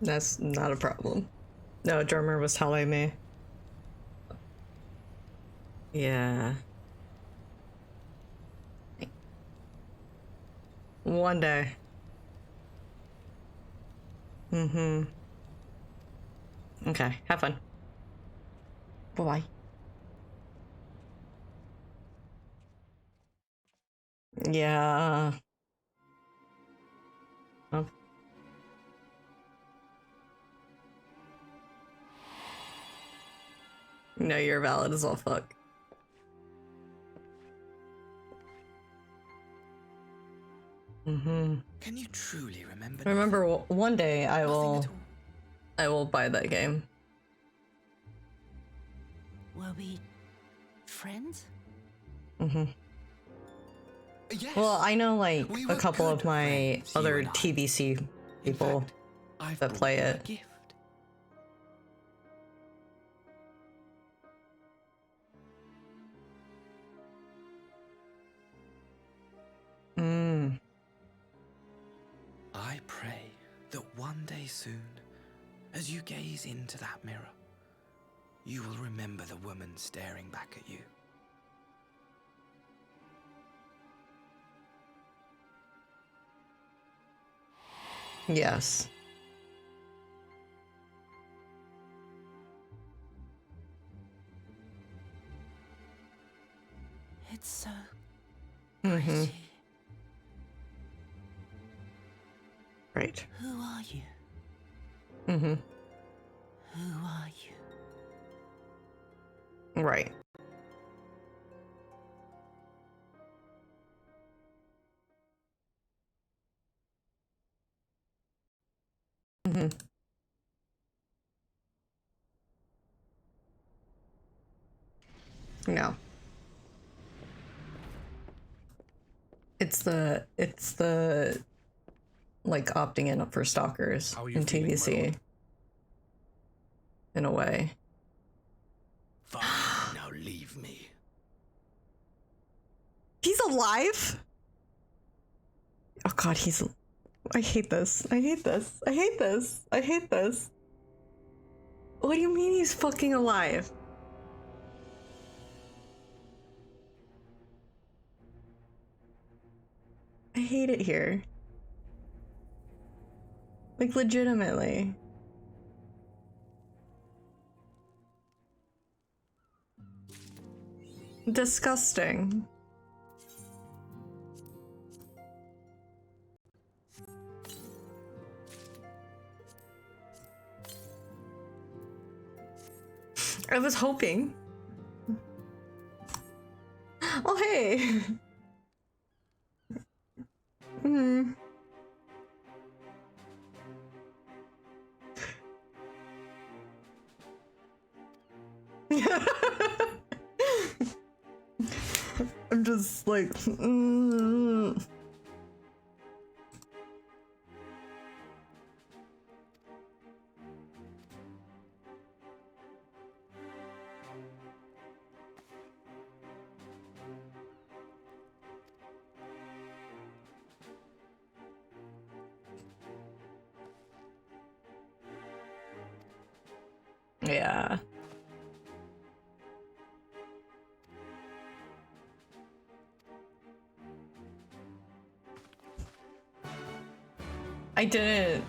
That's not a problem. No, Drummer was telling me. Yeah. One day. Mm-hmm. Okay, have fun. Bye-bye. Yeah. Oh. No, you're valid as all fuck. Mm-hmm. Can you truly remember? Remember, one day I will buy that game. Were we friends? Mm-hmm. Yes. Well, I know like a couple of my other TBC people that play it. Gift. Mm. I pray that one day soon, as you gaze into that mirror, you will remember the woman staring back at you. Yes. It's so Mm-hmm. pretty. Right. Who are you? Mm-hmm. Who are you? Right. Mm-hmm. No. It's the like opting in for stalkers in TBC. In a way. Fine, now leave me. He's alive? Oh god, I hate this. I hate this. I hate this. I hate this. What do you mean he's fucking alive? I hate it here. Like, legitimately. Disgusting. I was hoping. Oh, hey. Hmm. I'm just like, yeah. I didn't,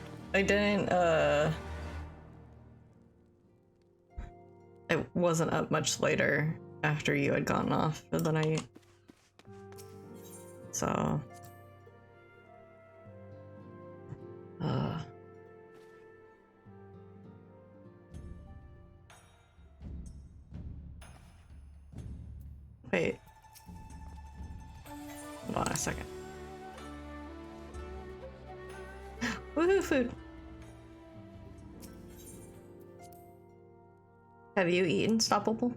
it wasn't up much later after you had gone off for the night. So, wait. Hold on a second. Woohoo, food! Have you eaten Stoppable?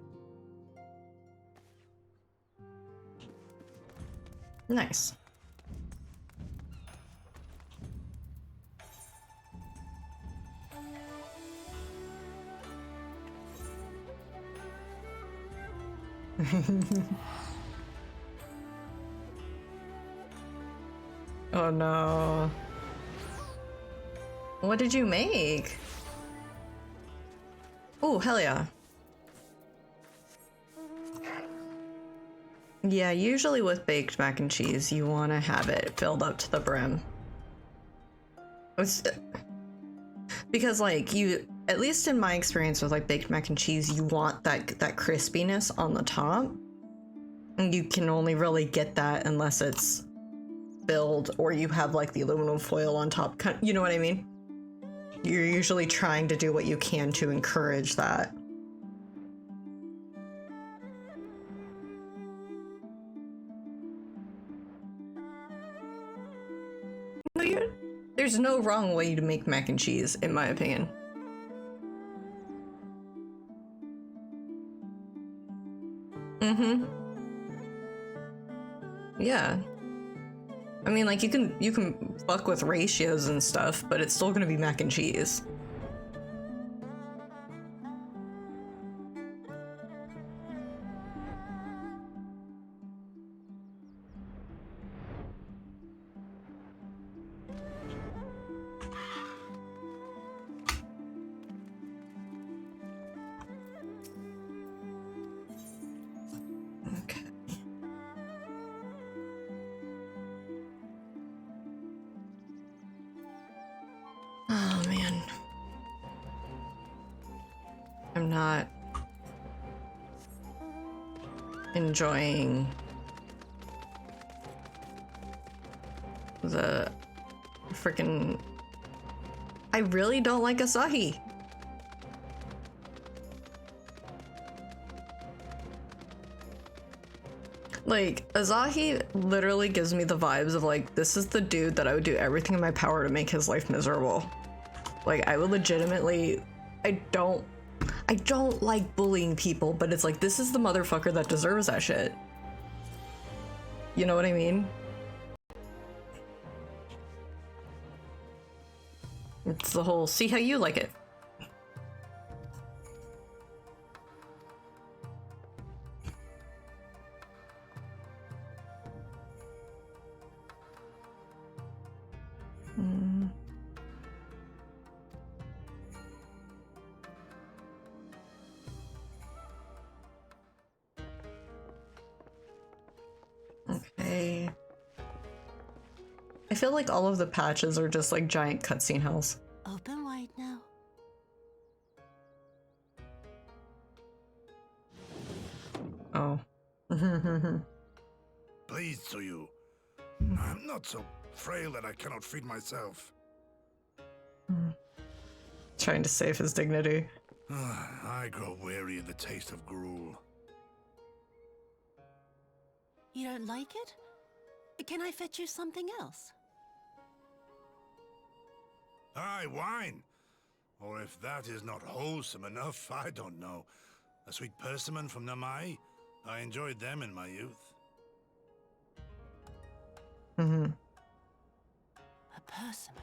Nice. Oh no. What did you make? Oh, hell yeah. Yeah, usually with baked mac and cheese, you want to have it filled up to the brim. It's, because like at least in my experience with like baked mac and cheese, you want that crispiness on the top. And you can only really get that unless it's filled or you have like the aluminum foil on top. You know what I mean? You're usually trying to do what you can to encourage that. There's no wrong way to make mac and cheese, in my opinion. Mm-hmm. Yeah. I mean, like, you can fuck with ratios and stuff, but it's still gonna be mac and cheese. Okay. Oh, man. I'm not enjoying the freaking... I really don't like Asahi. Like, Asahi literally gives me the vibes of like, this is the dude that I would do everything in my power to make his life miserable. Like, I would legitimately... I don't like bullying people, but it's like, this is the motherfucker that deserves that shit. You know what I mean? It's the whole, see how you like it. Okay. I feel like all of the patches are just like giant cutscene hells. Open wide now. Oh. Pleased to you. I'm not so frail that I cannot feed myself. Trying to save his dignity. I grow weary of the taste of gruel. You don't like it? Can I fetch you something else? Aye, wine. Or if that is not wholesome enough, I don't know. A sweet persimmon from Namai. I enjoyed them in my youth. Mm-hmm. A persimmon.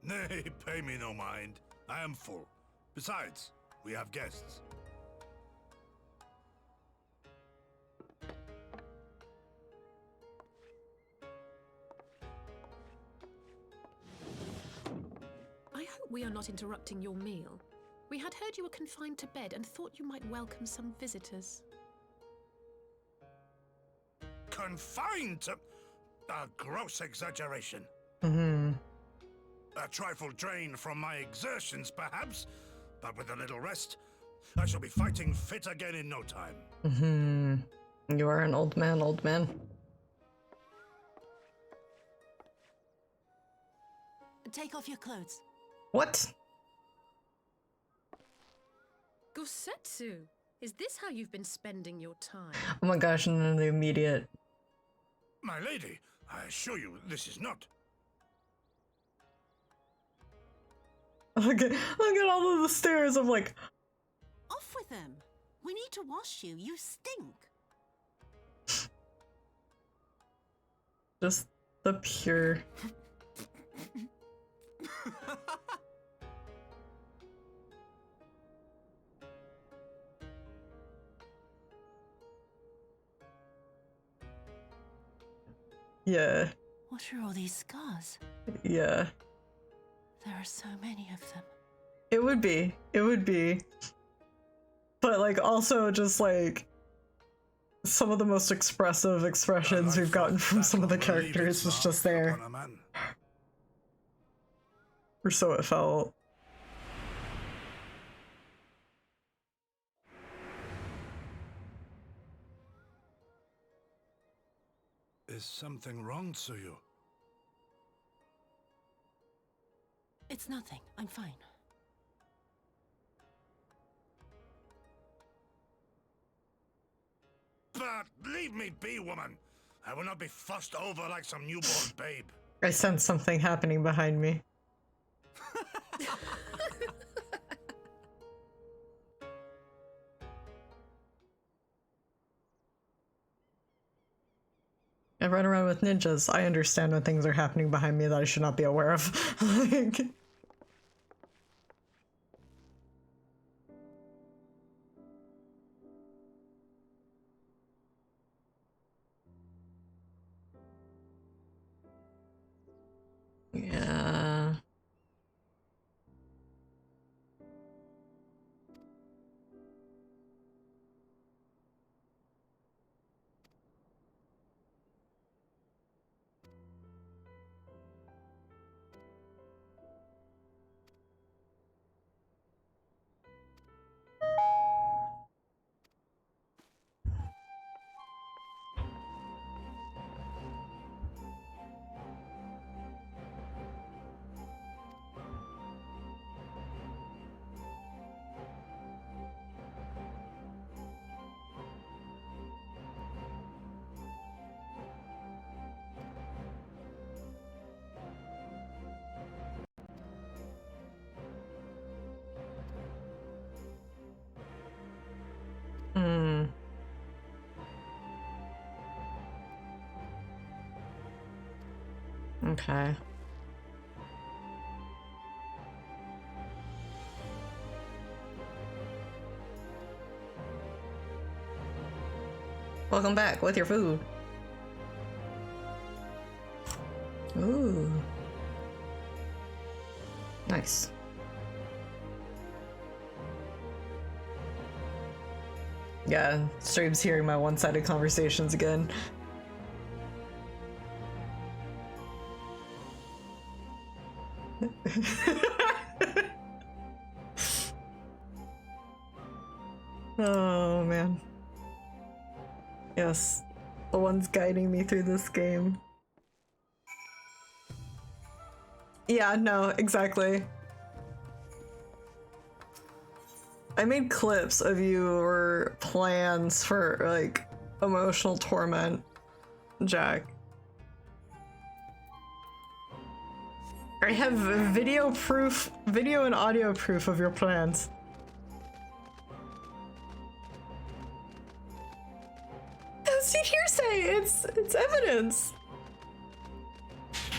Nay, pay me no mind. I am full. Besides, we have guests. I hope we are not interrupting your meal. We had heard you were confined to bed and thought you might welcome some visitors. Confined to... a gross exaggeration. Mm-hmm. A trifle drained from my exertions, perhaps, but with a little rest, I shall be fighting fit again in no time. Mm-hmm. You are an old man, old man. Take off your clothes. What? Gosetsu, is this how you've been spending your time? Oh my gosh, and then the immediate... My lady, I assure you this is not. Look at all of the stares of like... Off with them. We need to wash you. You stink. Just the pure... Yeah. What are all these scars? Yeah. There are so many of them. It would be. It would be. But like also just like some of the most expressive expressions we've gotten from some of the characters was just there. Or so it felt. Is something wrong, Tsuyu? It's nothing. I'm fine. But leave me be, woman. I will not be fussed over like some newborn babe. I sense something happening behind me. I run around with ninjas. I understand when things are happening behind me that I should not be aware of. Like... Yeah. Hmm. Okay. Welcome back with your food. Ooh. Nice. Yeah, stream's hearing my one-sided conversations again. Oh man. Yes, the ones guiding me through this game. Yeah, no, exactly. I made clips of your plans for, like, emotional torment, Jack. I have video and audio proof of your plans. That's hearsay! It's evidence!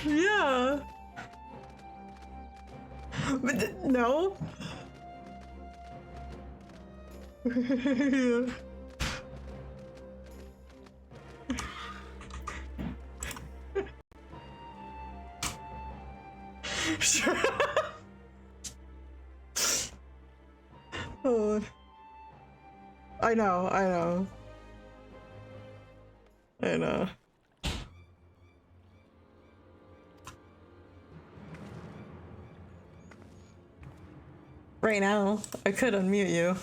Yeah. But no. Yeah. Sure. Oh. I know. Right now, I could unmute you.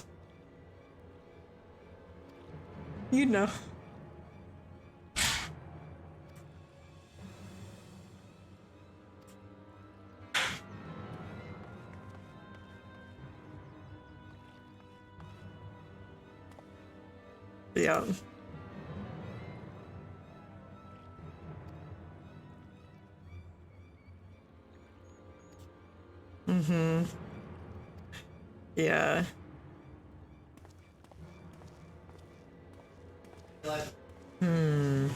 You'd know. Yeah. Mm-hmm. Yeah. Hmm.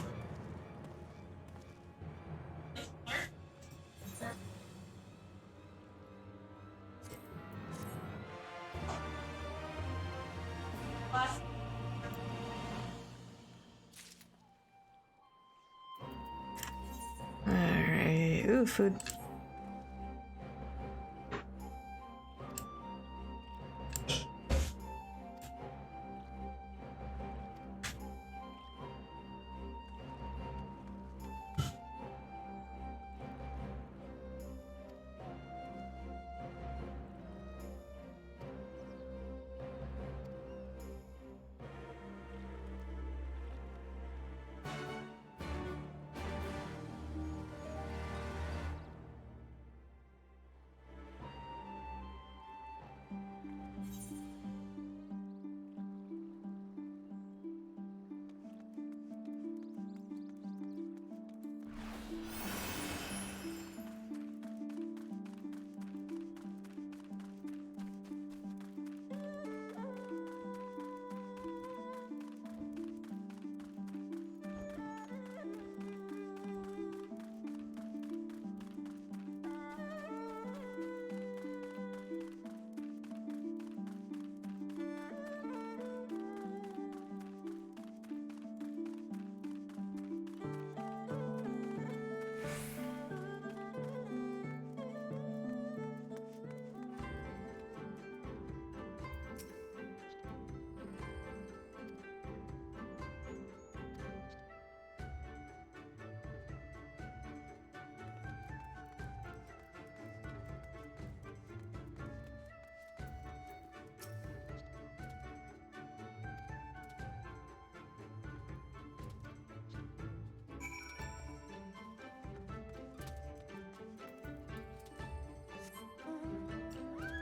Ooh, food.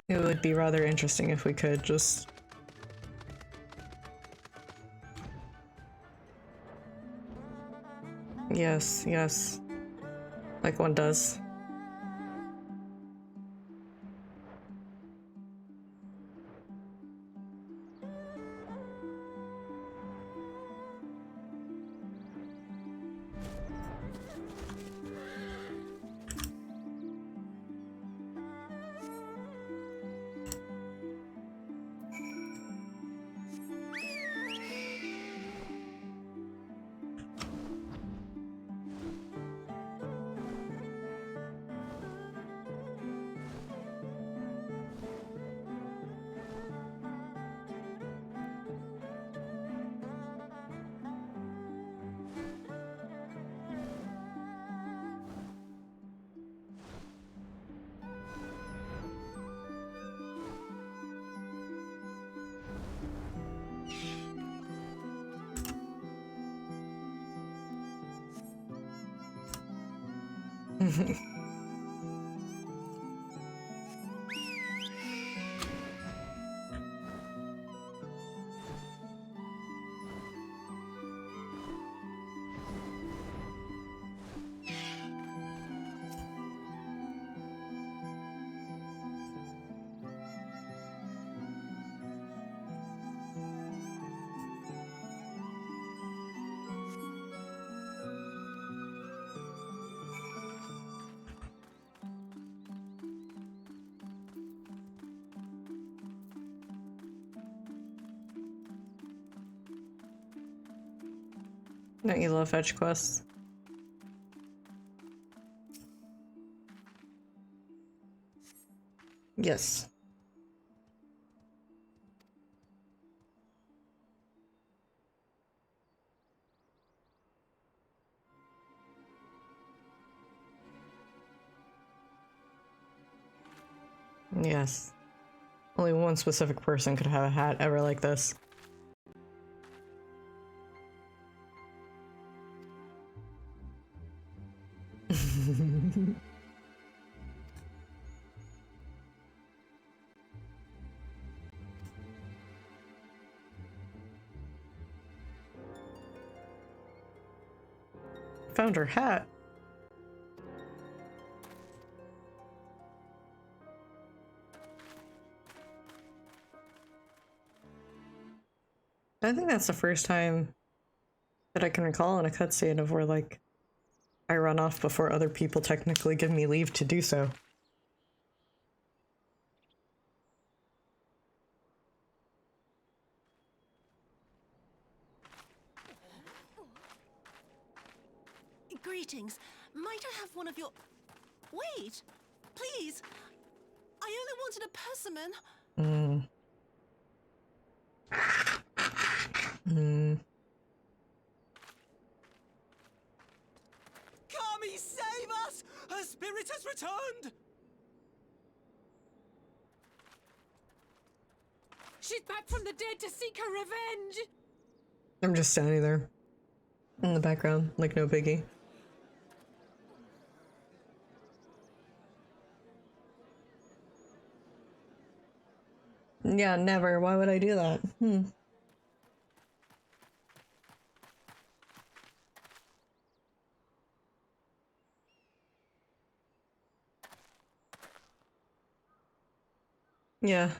It would be rather interesting if we could just... Yes, yes. Like one does. Don't you love fetch quests? Yes. Yes. Only one specific person could have a hat ever like this. Found her hat. I think that's the first time that I can recall in a cutscene of where, like, I run off before other people technically give me leave to do so. Greetings. Might I have one of your... Wait! Please! I only wanted a persimmon. Kami, save us! Her spirit has returned! She's back from the dead to seek her revenge! I'm just standing there in the background, like no biggie. Yeah, never. Why would I do that? Yeah.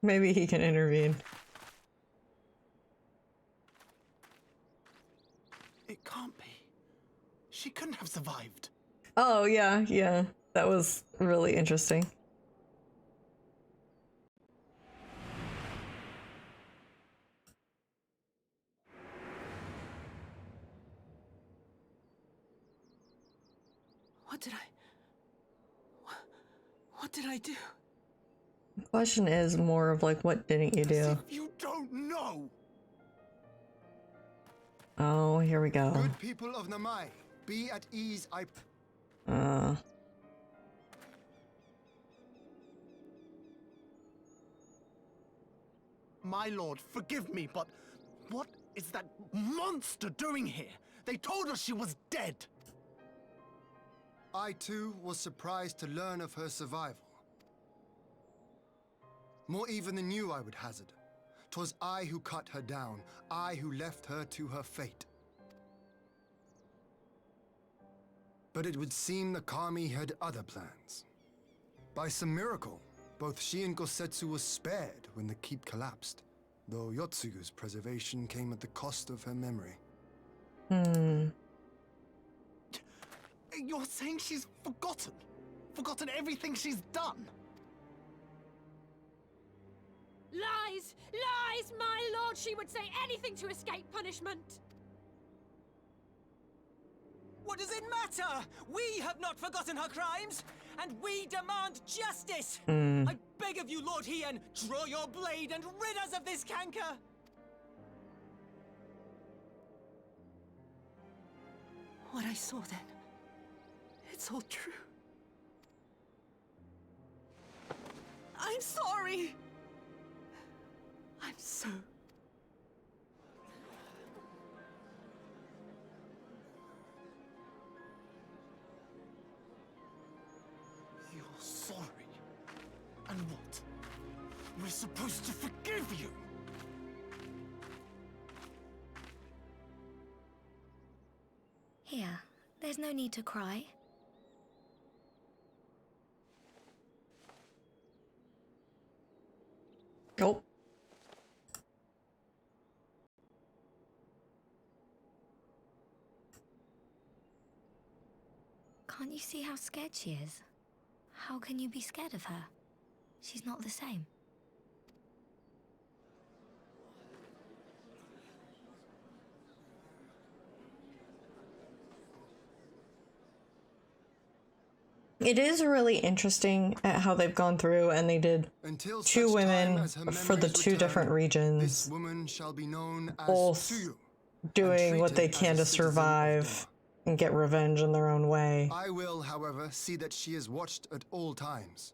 Maybe he can intervene. It can't be. She couldn't have survived. Oh, yeah, yeah. That was really interesting. What did I do? The question is more of like, what didn't you As do? if you don't know! Oh, here we go. Good people of Namai, be at ease, My lord, forgive me, but what is that monster doing here? They told us she was dead. I too was surprised to learn of her survival. More even than you, I would hazard. 'Twas I who cut her down, I who left her to her fate. But it would seem the Kami had other plans. By some miracle, both she and Gosetsu were spared when the keep collapsed, though Yotsugu's preservation came at the cost of her memory. You're saying she's forgotten? Forgotten everything she's done? Lies! Lies, my lord! She would say anything to escape punishment! What does it matter? We have not forgotten her crimes, and we demand justice! I beg of you, Lord Hien, draw your blade and rid us of this canker! What I saw then. It's all true. I'm sorry. I'm so... You're sorry? And what? We're supposed to forgive you? Here, there's no need to cry. Oh. Can't you see how scared she is? How can you be scared of her? She's not the same. It is really interesting at how they've gone through and they did Until two such time women as her for the memories two return, different this regions woman shall be known as both Tsuyu, doing what treated they as can a to citizen of survive Doma. and get revenge in their own way. I will, however, see that she is watched at all times.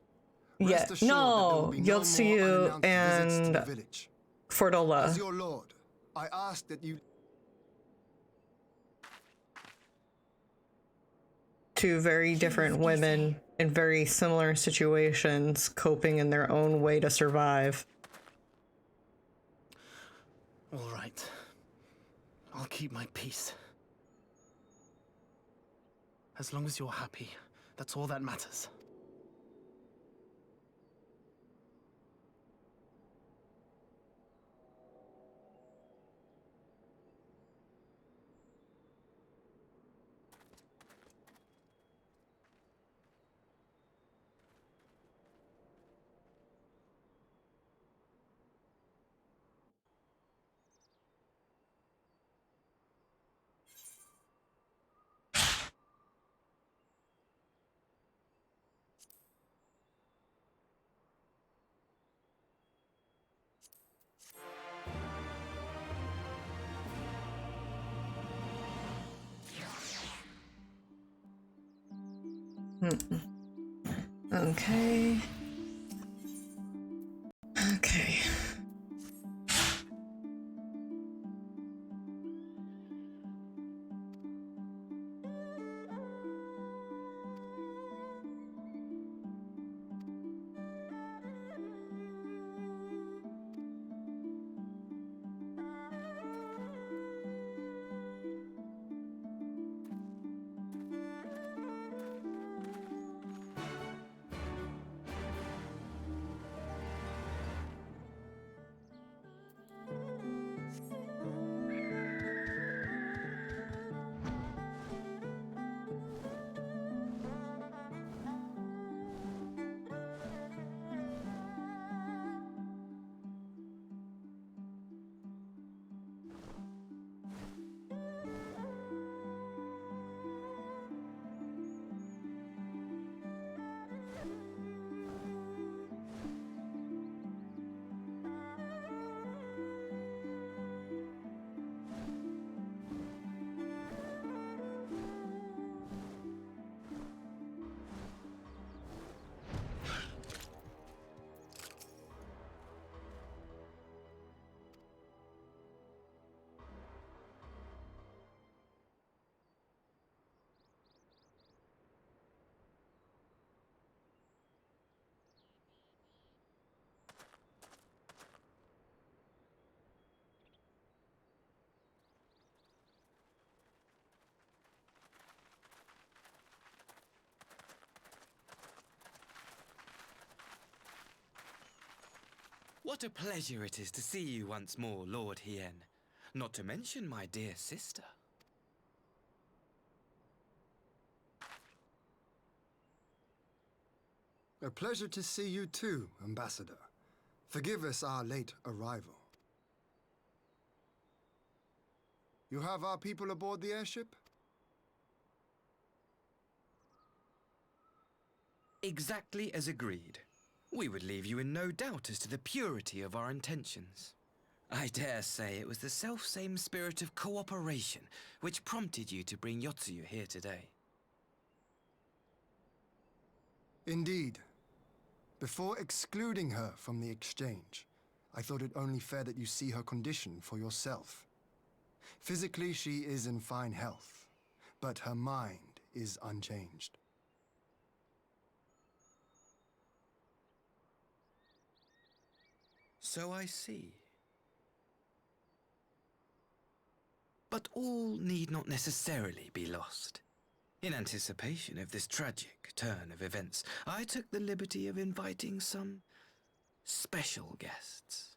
Yeah, Rest assured that there will no, be no more Yotsuyu unannounced visits to and the village. As Fordola. your lord, I ask that you... Two very different women in very similar situations, coping in their own way to survive. All right. I'll keep my peace. As long as you're happy, that's all that matters. Okay. Okay. What a pleasure it is to see you once more, Lord Hien. Not to mention my dear sister. A pleasure to see you too, Ambassador. Forgive us our late arrival. You have our people aboard the airship? Exactly as agreed. We would leave you in no doubt as to the purity of our intentions. I dare say it was the selfsame spirit of cooperation which prompted you to bring Yotsuyu here today. Indeed. Before excluding her from the exchange, I thought it only fair that you see her condition for yourself. Physically, she is in fine health, but her mind is unchanged. So I see. But all need not necessarily be lost. In anticipation of this tragic turn of events, I took the liberty of inviting some special guests.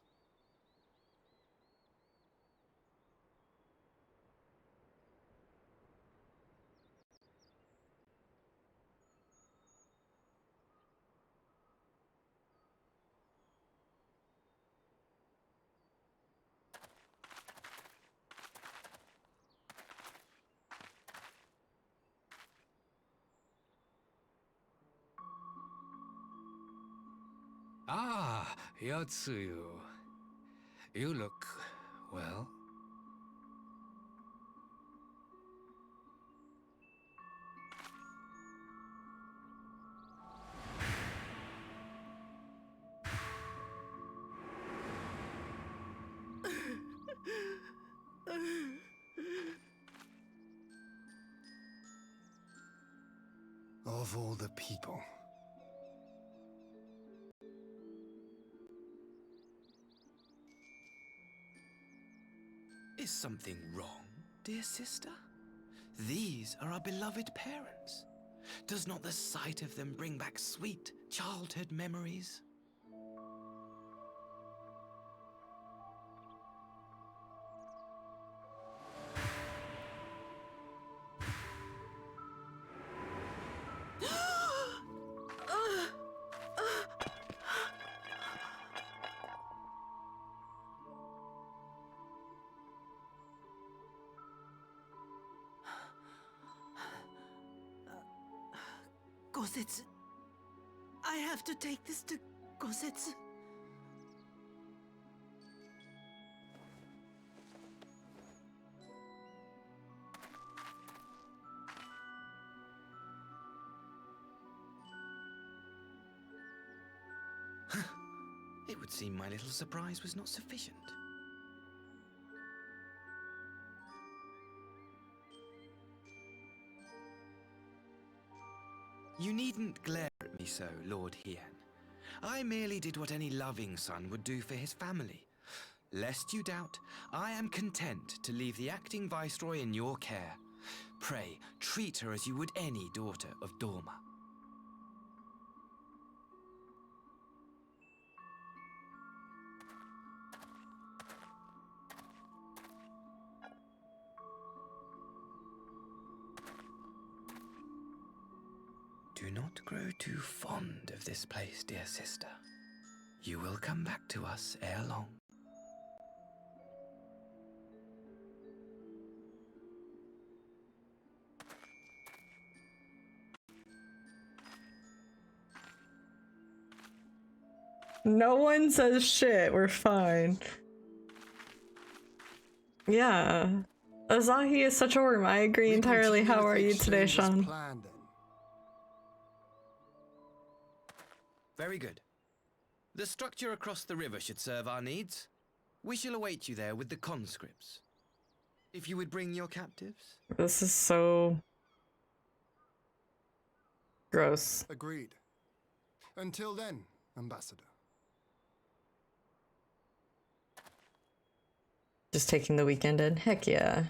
Ah, Yotsuyu. You look well. Of all the people. Is something wrong, dear sister? These are our beloved parents. Does not the sight of them bring back sweet childhood memories? Gosetsu. I have to take this to Gosetsu. would seem my little surprise was not sufficient. You needn't glare at me so, Lord Hien. I merely did what any loving son would do for his family. Lest you doubt, I am content to leave the acting viceroy in your care. Pray, treat her as you would any daughter of Dorma. Do not grow too fond of this place, dear sister. You will come back to us ere long. No one says shit. We're fine. Yeah. Asahi is such a worm. I agree We entirely. continue How with are the you today, exchange as Sean? planned, then. Very good. The structure across the river should serve our needs. We shall await you there with the conscripts. If you would bring your captives. This is so gross. Agreed. Until then, Ambassador. Just taking the weekend in. Heck yeah.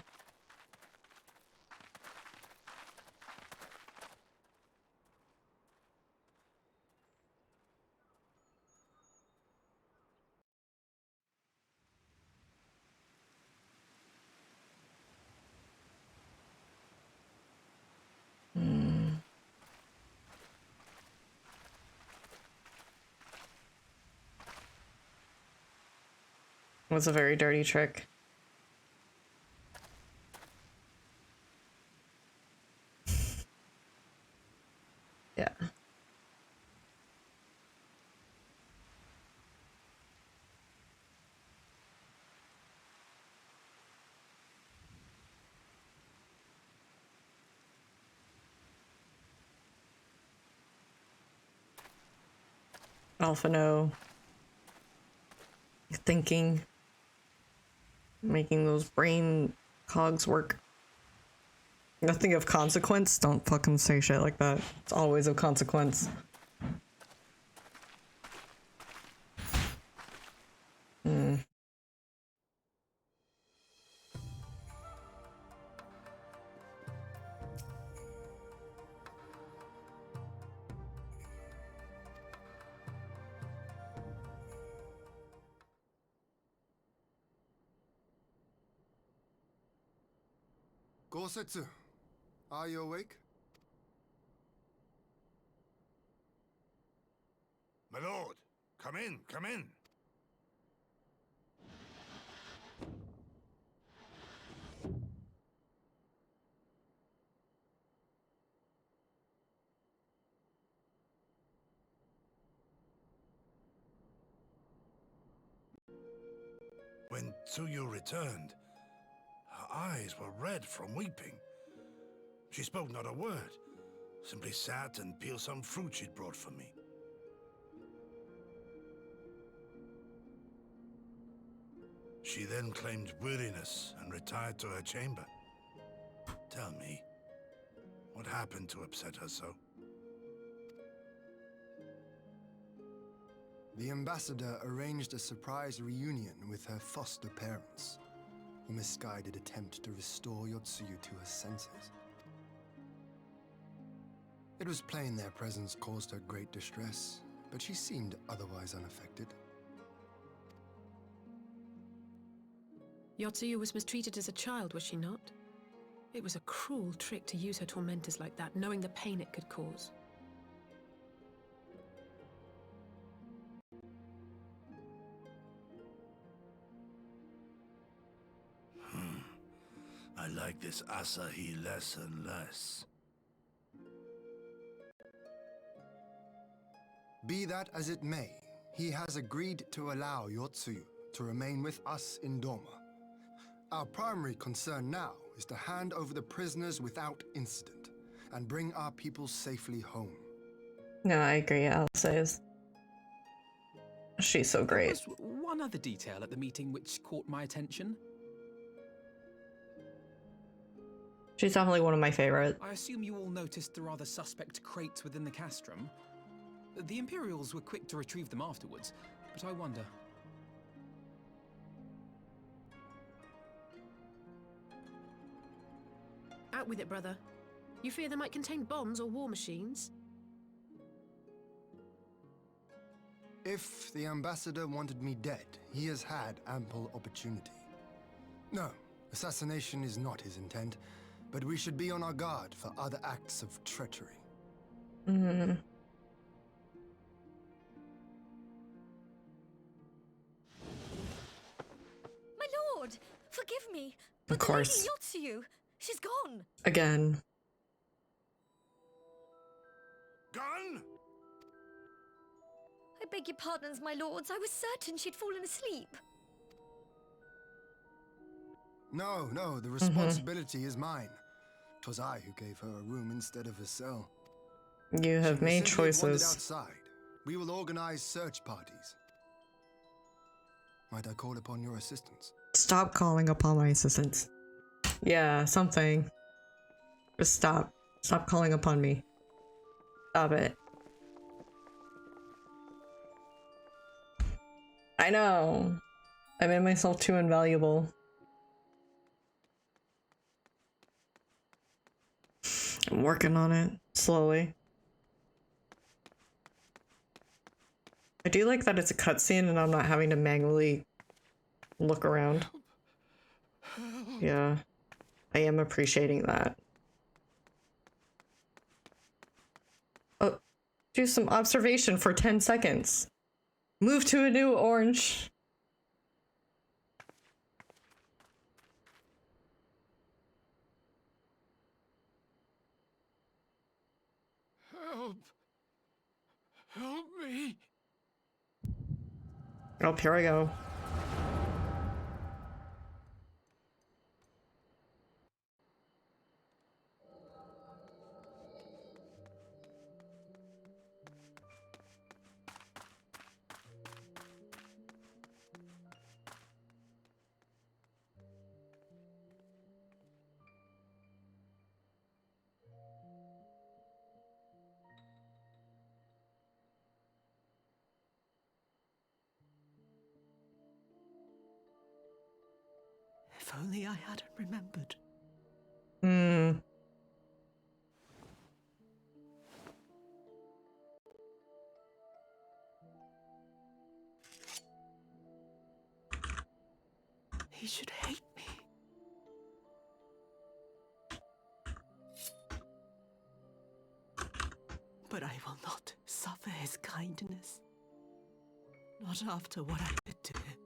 Was a very dirty trick. Yeah. Alpha no. Thinking. Making those brain cogs work. Nothing of consequence. Don't fucking say shit like that. It's always of consequence. Gosetsu, are you awake? My lord, come in, come in. When Tsuyu returned, her eyes were red from weeping. She spoke not a word, simply sat and peeled some fruit she'd brought for me. She then claimed weariness and retired to her chamber. Tell me, what happened to upset her so? The ambassador arranged a surprise reunion with her foster parents. A misguided attempt to restore Yotsuyu to her senses. It was plain their presence caused her great distress, but she seemed otherwise unaffected. Yotsuyu was mistreated as a child, was she not? It was a cruel trick to use her tormentors like that, knowing the pain it could cause. I like this Asahi less and less. Be that as it may, he has agreed to allow Yotsuyu to remain with us in Dorma. Our primary concern now is to hand over the prisoners without incident and bring our people safely home. No, I agree. I'll say is. She's so There great. was one other detail at the meeting which caught my attention. She's definitely one of my favorite. I assume you all noticed the rather suspect crates within the castrum. The Imperials were quick to retrieve them afterwards, but I wonder. Out with it, brother. You fear they might contain bombs or war machines? If the ambassador wanted me dead, he has had ample opportunity. No, assassination is not his intent, but we should be on our guard for other acts of treachery. Mm-hmm. My lord, forgive me. Of But course. the Lady Yotsuyu, she's gone. Again. Gone? I beg your pardons, my lords. I was certain she'd fallen asleep. No, the responsibility is mine. 'Twas I who gave her a room instead of a cell. You have made She wandered choices. outside. We will organize search parties. Might I call upon your assistance? Stop calling upon my assistance. Yeah, something. Just stop. Stop calling upon me. Stop it. I know. I made myself too invaluable. I'm working on it, slowly. I do like that it's a cutscene and I'm not having to manually look around. Yeah, I am appreciating that. Oh, do some observation for 10 seconds. Move to a new orange. Help! Help me! Oh, here I go. If only I hadn't remembered. Hmm. He should hate me. But I will not suffer his kindness. Not after what I did to him.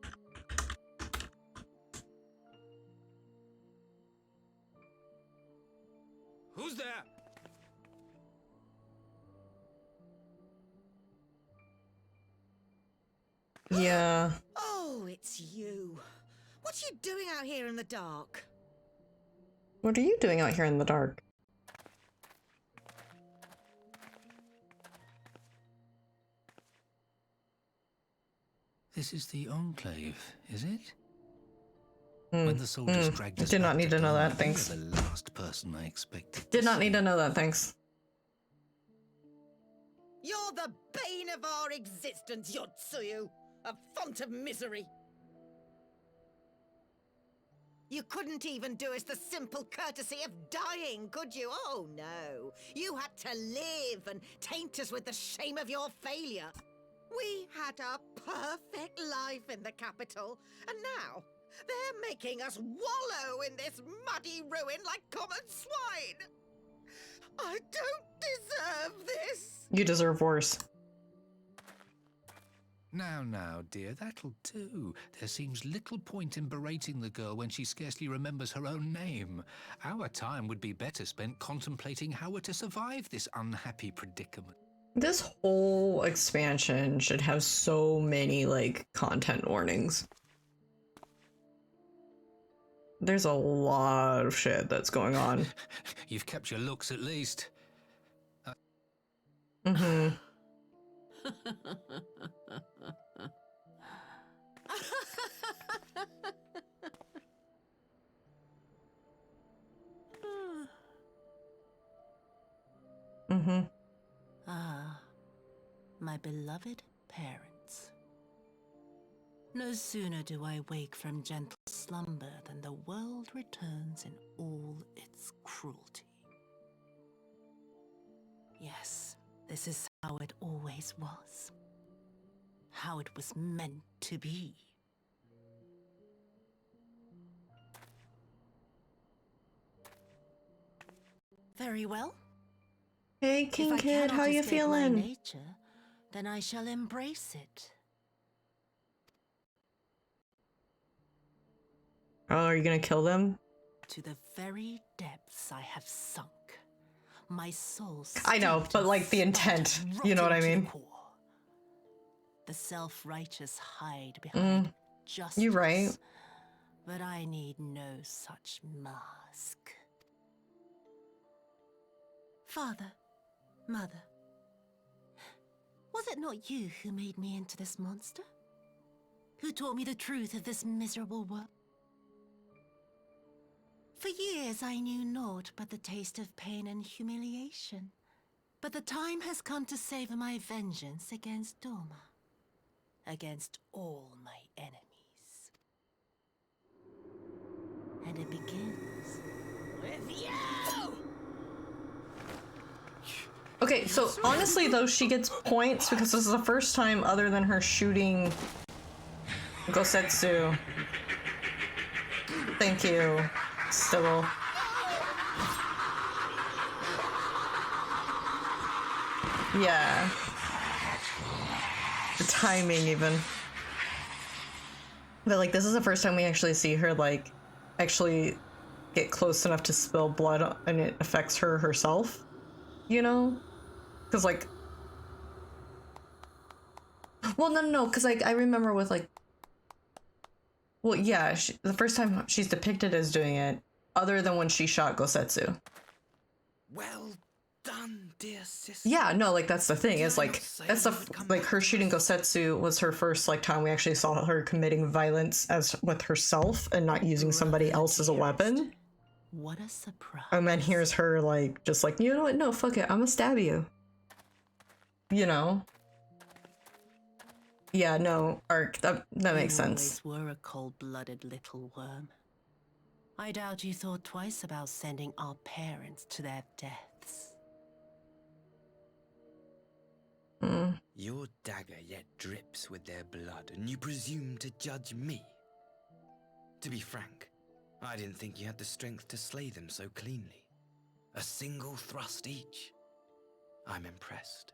Who's there? Yeah. Oh, it's you. What are you doing out here in the dark? What are you doing out here in the dark? This is the Enclave, is it? Hmm. When the soldiers dragged I us did not back need to know Burma, that, thanks. You were the last person I expected. Did not need to know that, thanks. You're the bane of our existence, Yotsuyu. A font of misery. You couldn't even do us the simple courtesy of dying, could you? Oh, no. You had to live and taint us with the shame of your failure. We had a perfect life in the capital, and now they're making us wallow in this muddy ruin like common swine. I don't deserve this. You deserve worse. Now, dear, that'll do. There seems little point in berating the girl when she scarcely remembers her own name. Our time would be better spent contemplating how we're to survive this unhappy predicament. This whole expansion should have so many, like, content warnings. There's a lot of shit that's going on. You've kept your looks at least. Mm-hmm. Mm-hmm. Ah, my beloved parents. No sooner do I wake from gentle slumber than the world returns in all its cruelty. Yes, this is how it always was. How it was meant to be. Very well. Hey, King If I Kid, cannot how you escape my feeling? nature, then I shall embrace it. Oh, are you gonna kill them? To the very depths I have sunk. My soul I know, steeped but in like the spite intent, and you know what I rotting to the mean? core. The self-righteous hide behind justice. You right. But I need no such mask. Father, Mother, was it not you who made me into this monster? Who taught me the truth of this miserable world? For years I knew naught but the taste of pain and humiliation. But the time has come to savor my vengeance against Doma. Against all my enemies. And it begins with you! Okay, so honestly though, she gets points because this is the first time other than her shooting Gosetsu. Thank you, Sybil. Yeah. The timing even. But like this is the first time we actually see her like actually get close enough to spill blood and it affects her herself. You know? Because like, well, no, because like I remember with like, well, yeah, the first time she's depicted as doing it, other than when she shot Gosetsu. Well done, dear sister. Yeah, no, like that's the thing. Is like that's the you would come like back her to shooting us? Gosetsu was her first like time we actually saw her committing violence as with herself and not using somebody Brother else as a dearest, weapon. What a surprise. And then here's her like just like, you know what? No, fuck it, I'm gonna stab you. You know. Yeah, no, Arc, that makes sense. You always were a cold-blooded little worm. I doubt you thought twice about sending our parents to their deaths. Your dagger yet drips with their blood, and you presume to judge me? To be frank, I didn't think you had the strength to slay them so cleanly. A single thrust each. I'm impressed.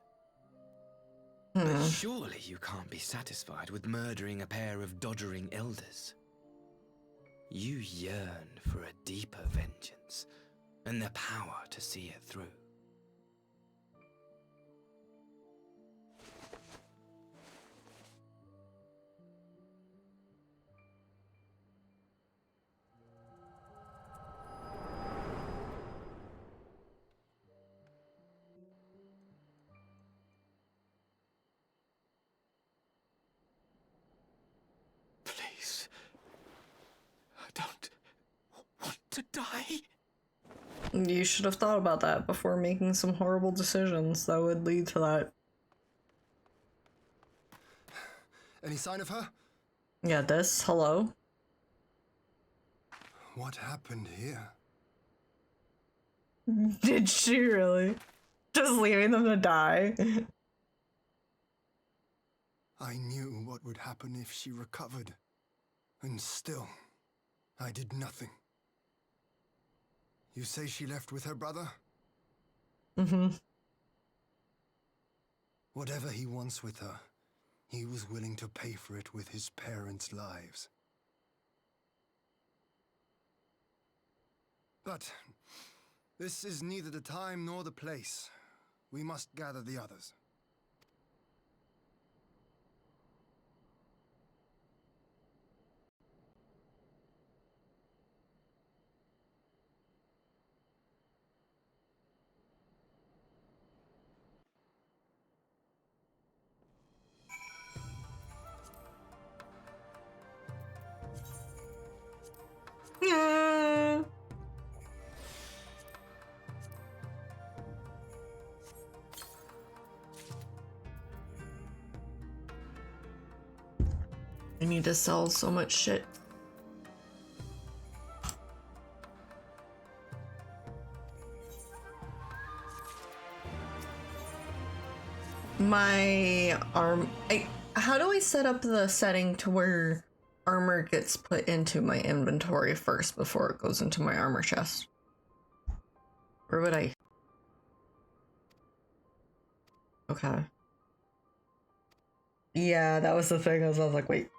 But surely you can't be satisfied with murdering a pair of doddering elders. You yearn for a deeper vengeance, and the power to see it through. Please. I don't want to die. You should have thought about that before making some horrible decisions that would lead to that. Any sign of her? Yeah, this, hello? What happened here? Did she really? Just leaving them to die? I knew what would happen if she recovered. And still, I did nothing. You say she left with her brother? Mm-hmm. Whatever he wants with her, he was willing to pay for it with his parents' lives. But this is neither the time nor the place. We must gather the others. I need to sell so much shit. My arm... how do I set up the setting to where armor gets put into my inventory first before it goes into my armor chest? Where would I... Okay. Yeah, that was the thing. I was like, wait.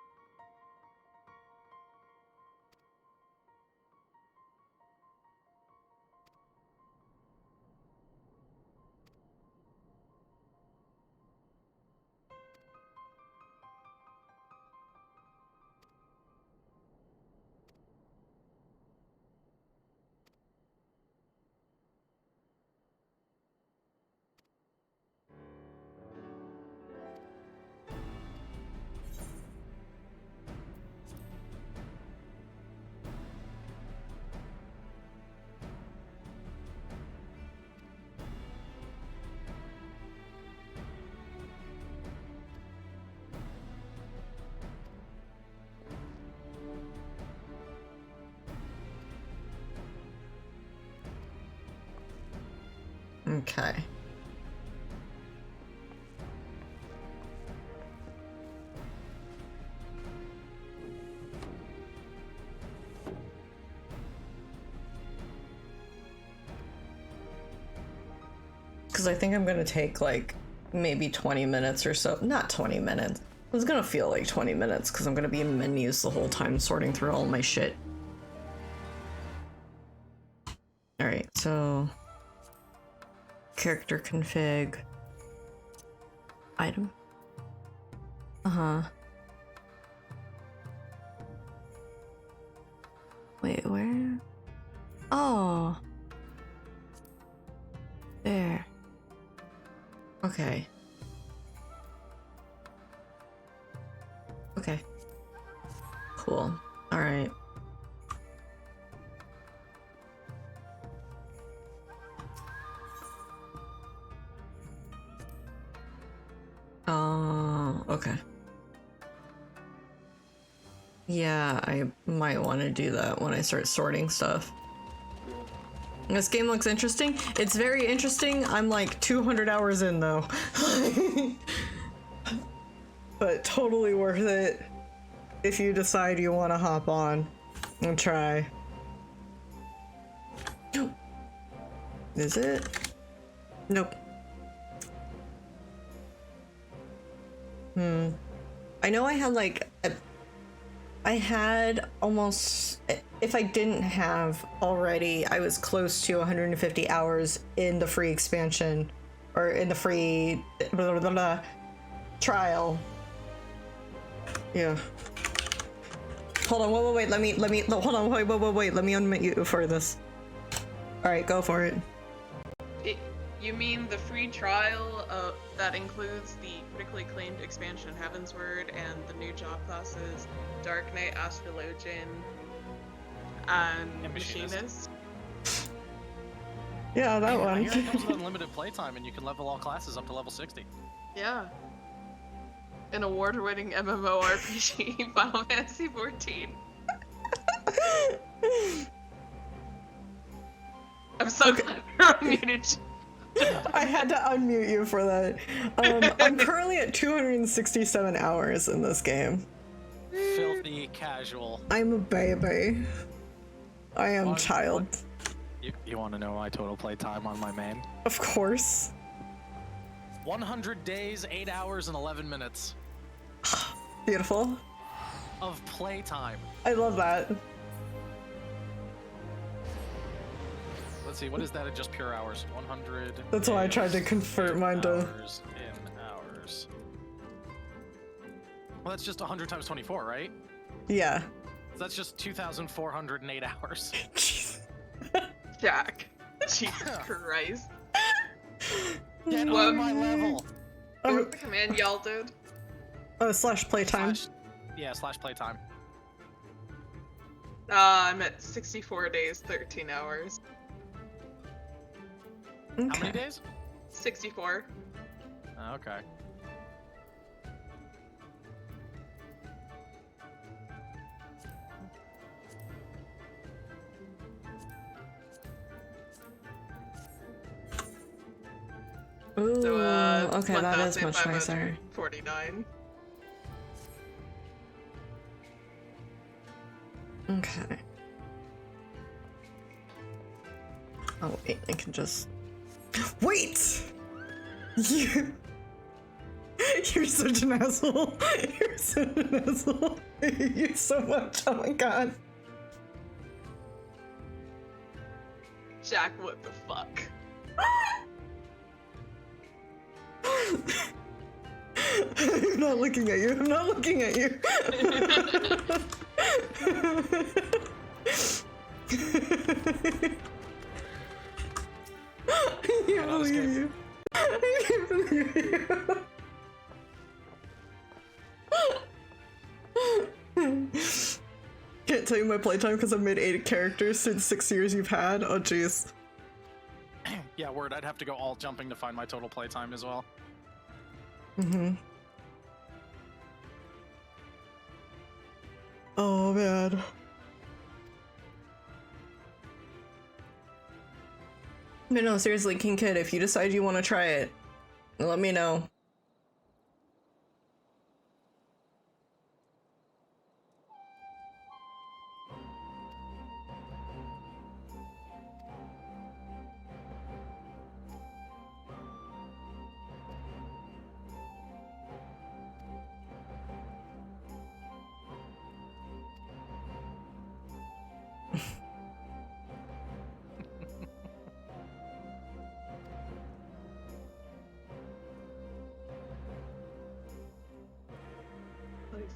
Okay. Because I think I'm gonna take like maybe 20 minutes or so. Not 20 minutes. It's gonna feel like 20 minutes because I'm gonna be in menus the whole time sorting through all my shit. Alright, so... Character config. Item. Uh-huh. Wait, where? Oh. There. Okay. Okay. Cool. Alright. Okay. Yeah, I might want to do that when I start sorting stuff. This game looks interesting. It's very interesting. I'm like 200 hours in though. But totally worth it if you decide you want to hop on and try. Is it? Nope. I know I had like I had almost, if I didn't have already, I was close to 150 hours in the free expansion, or in the free blah, blah, blah, blah, trial. Yeah. Hold on, wait, let me, hold on, wait, let me unmute you for this. Alright, go for it. You mean the free trial that includes the critically acclaimed expansion Heavensward and the new job classes Dark Knight, Astrologian, and Machinist? Yeah, that one. I hear it comes with unlimited playtime and you can level all classes up to level 60. Yeah. An award-winning MMORPG, Final Fantasy XIV. I'm so glad you're unmuted. I had to unmute you for that. I'm currently at 267 hours in this game. Filthy casual. I'm a baby. I am child. You want to know my total playtime on my main? Of course. 100 days, 8 hours, and 11 minutes. Beautiful. Of playtime. I love that. Let's see, what is that in just pure hours? 100. That's why I tried to convert mine to... Hours in hours. Well, that's just 100 times 24, right? Yeah. So that's just 2,408 hours. Jack. Jesus Christ. Get on my level. What was the command y'all did? Oh, slash playtime. Slash playtime. I'm at 64 days, 13 hours. Okay. How many days? 64. Okay. Ooh, So, okay, that is much nicer. 1,549. Okay. Oh wait, I can just wait. You're such an asshole. You're such an asshole. I hate you so much. Oh my god. Jack, what the fuck? I'm not looking at you. I'm not looking at you. I can't believe you. I can't believe you. Can't tell you my playtime because I've made 8 characters since 6 years you've had. Oh jeez. Yeah, word. I'd have to go all jumping to find my total playtime as well. Mm-hmm. Oh man. But no, seriously, King Kid, if you decide you want to try it, let me know.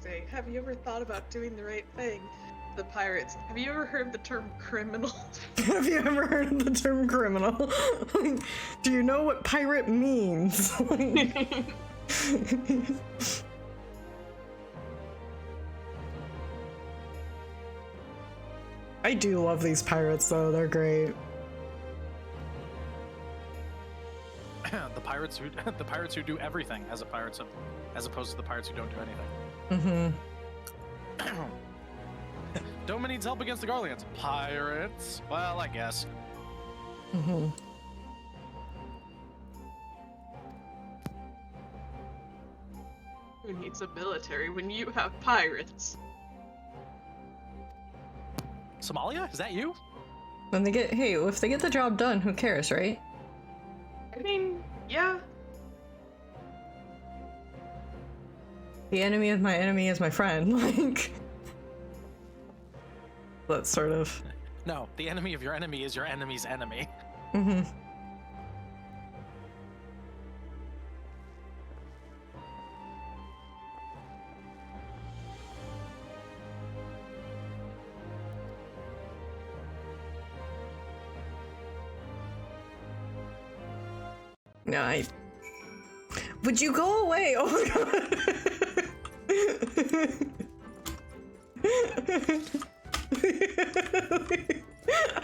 Say, have you ever thought about doing the right thing? The pirates. Have you ever heard the term criminal? Have you ever heard of the term criminal? Do you know what pirate means? I do love these pirates though, they're great. the pirates who do everything as opposed to the pirates who don't do anything. Mm-hmm. Doma needs help against the Garleans. Pirates? Well, I guess. Mm-hmm. Who needs a military when you have pirates? Somalia? Is that you? When they get, hey, if they get the job done, who cares, right? I mean, yeah. The enemy of my enemy is my friend, like... That's sort of... No, the enemy of your enemy is your enemy's enemy. Mm-hmm. No, would you go away? Oh my god.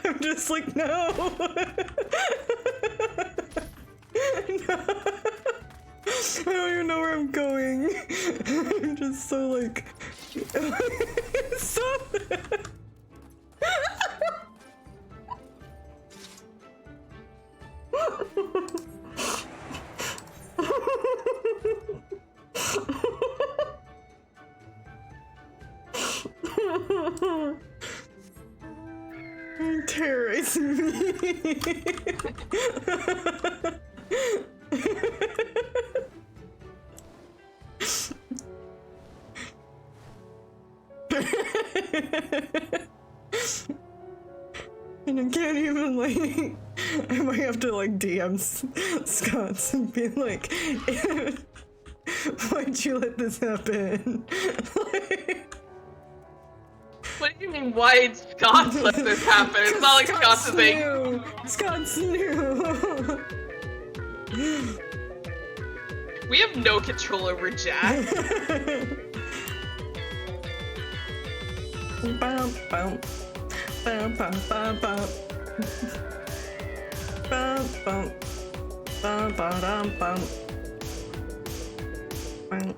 I'm just like, no. No. I don't even know where I'm going. I'm just so like... Stop. You're terrorizing me. And I can't even like, I might have to like DM Scott and be like, why'd you let this happen? Like, what do you mean, why did Scott let this happen? It's not like Scott's thing. Scott's new. We have no control over Jack. Bum, bum. Bum, bum, bum, bum. Bum, bum. Bum, bum, bum. Bum. I'm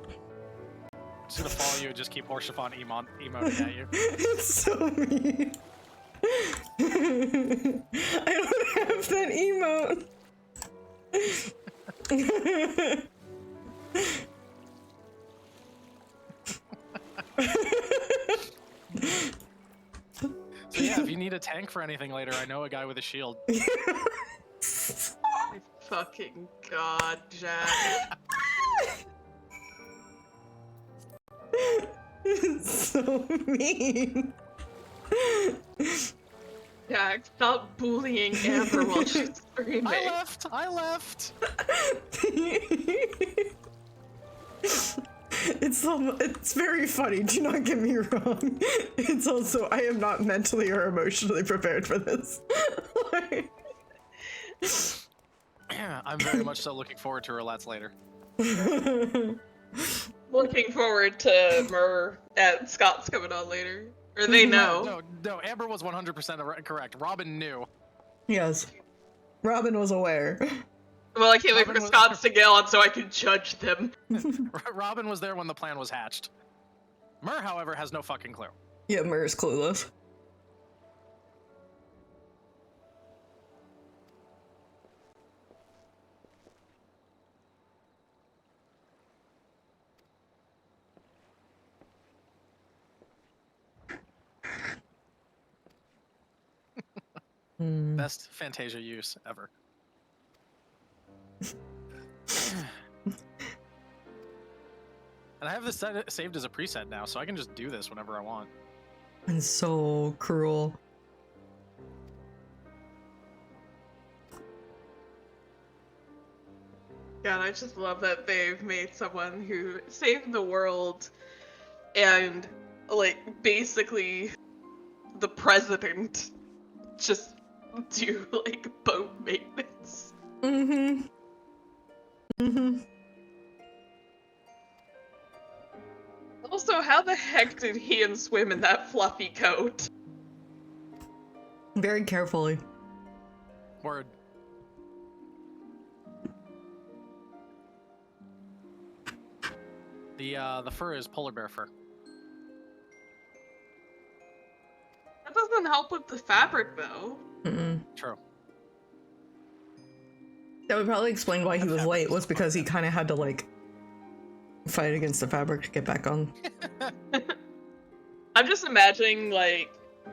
just gonna follow you and just keep Horshaphon emoting at you. It's so mean. I don't have that emote. So yeah, if you need a tank for anything later, I know a guy with a shield. My fucking god, Jack. It's so mean. Jack, stop bullying Amber while she's screaming. I left! It's very funny, do not get me wrong. It's also, I am not mentally or emotionally prepared for this. I'm very much so looking forward to relats later. Looking forward to Mur and Scott's coming on later. Or they know. No, Amber was 100% correct. Robin knew. Yes. Robin was aware. Well, I can't wait for Scott's to get on so I can judge them. Robin was there when the plan was hatched. Mur, however, has no fucking clue. Yeah, Mur is clueless. Best Fantasia use ever. And I have this saved as a preset now, so I can just do this whenever I want. And so cruel. God, I just love that they've made someone who saved the world and, like, basically the president just do, like, boat maintenance. Mm-hmm. Mm-hmm. Also, how the heck did Ian swim in that fluffy coat? Very carefully. Word. The fur is polar bear fur. That doesn't help with the fabric, though. Mm-mm. True. That would probably explain why he was late, was because he kind of had to, like, fight against the fabric to get back on. I'm just imagining, like,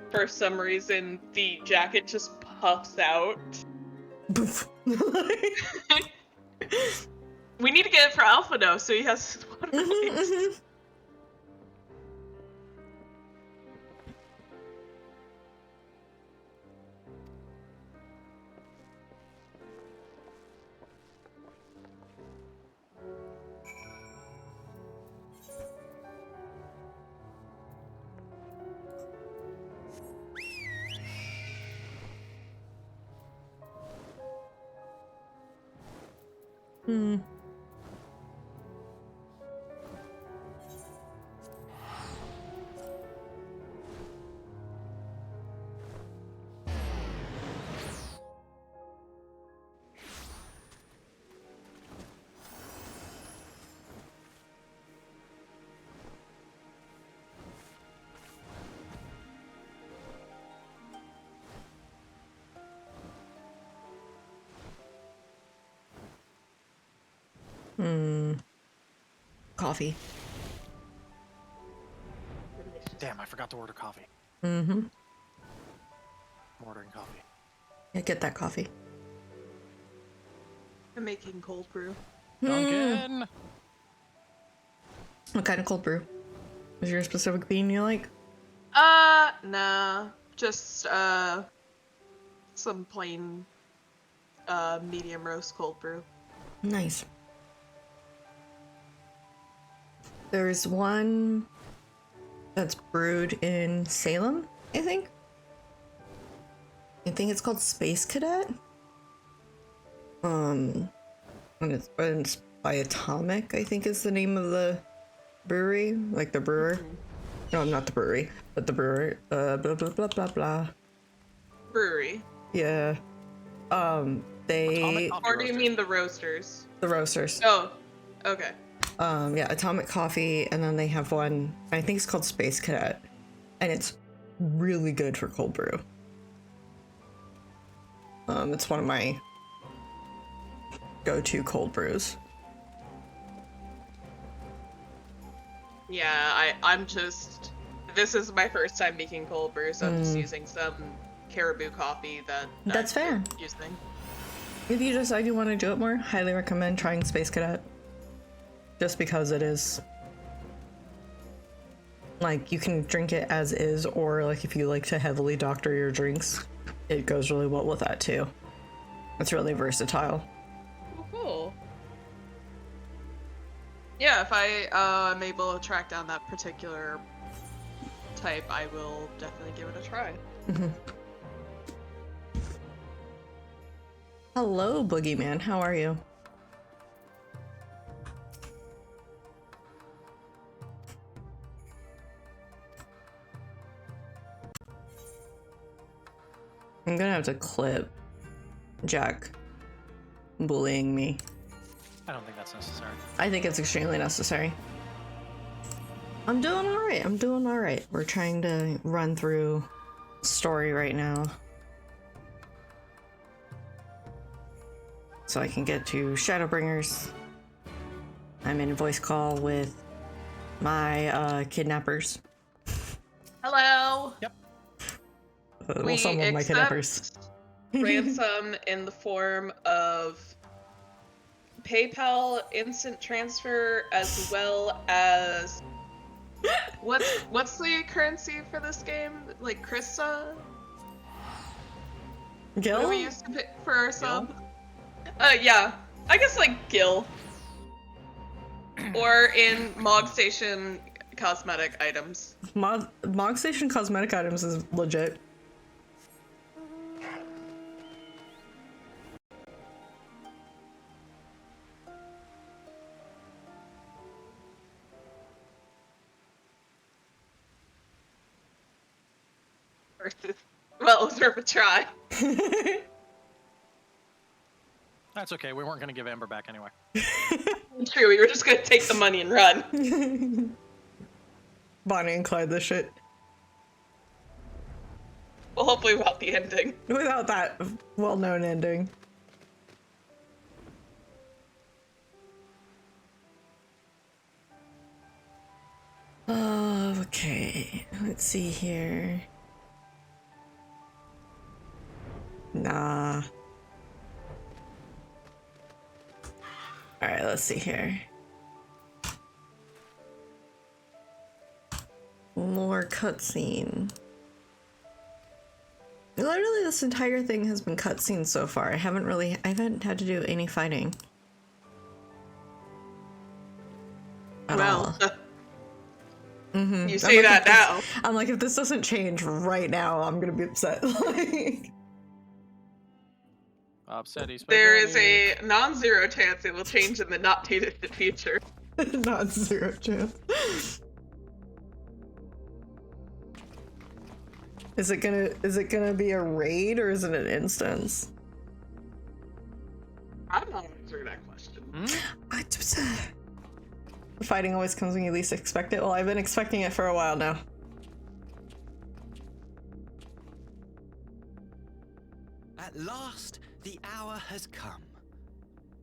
for some reason, the jacket just puffs out. We need to get it for Alpha though, so he has water waste. Hmm. Coffee. Damn, I forgot to order coffee. Mm-hmm. I'm ordering coffee. Yeah, get that coffee. I'm making cold brew. Duncan! What kind of cold brew? Is there a specific bean you like? Nah. Just, some plain, medium roast cold brew. Nice. There's one that's brewed in Salem, I think. I think it's called Space Cadet. And it's by Atomic, I think is the name of the brewery, like the brewer. No, not the brewery, but the brewer. Blah blah blah blah blah. Brewery. Yeah. They. Or do you mean the roasters? The roasters. Oh, okay. Yeah, Atomic Coffee, and then they have one, I think it's called Space Cadet, and it's really good for cold brew. It's one of my go-to cold brews. Yeah, I'm just... This is my first time making cold brew, so I'm just using some caribou coffee that That's fair. I'm using. If you decide you want to do it more, highly recommend trying Space Cadet. Just because it is... Like, you can drink it as is, or like if you like to heavily doctor your drinks, it goes really well with that too. It's really versatile. Oh, cool. Yeah, if I am able to track down that particular type, I will definitely give it a try. Hello, Boogeyman. How are you? I'm gonna have to clip Jack bullying me. I don't think that's necessary. I think it's extremely necessary. I'm doing alright. I'm doing alright. We're trying to run through story right now, so I can get to Shadowbringers. I'm in voice call with my kidnappers. Hello! Yep. Well, some of my kidnappers. Ransom in the form of PayPal instant transfer, as well as what's the currency for this game? Like Krista? Gil? What do we use to pay for our sub? Yeah. I guess like Gil. Or in Mog Station cosmetic items. Mog Station cosmetic items is legit. Well, it was worth a try. That's okay. We weren't going to give Amber back anyway. True, we were just going to take the money and run. Bonnie and Clyde this shit. Well, hopefully without the ending. Without that well-known ending. Okay, let's see here. Nah. Alright, let's see here. More cutscene. Literally, this entire thing has been cutscenes so far. I haven't had to do any fighting. At all. You say that now. I'm like, if this doesn't change right now, I'm gonna be upset. Like, Upsetty spaghetti. There is a non-zero chance it will change in the not-too-distant future. not zero chance. Is it gonna be a raid or is it an instance? I'm not answering that question. Fighting always comes when you least expect it. Well, I've been expecting it for a while now. At last, the hour has come.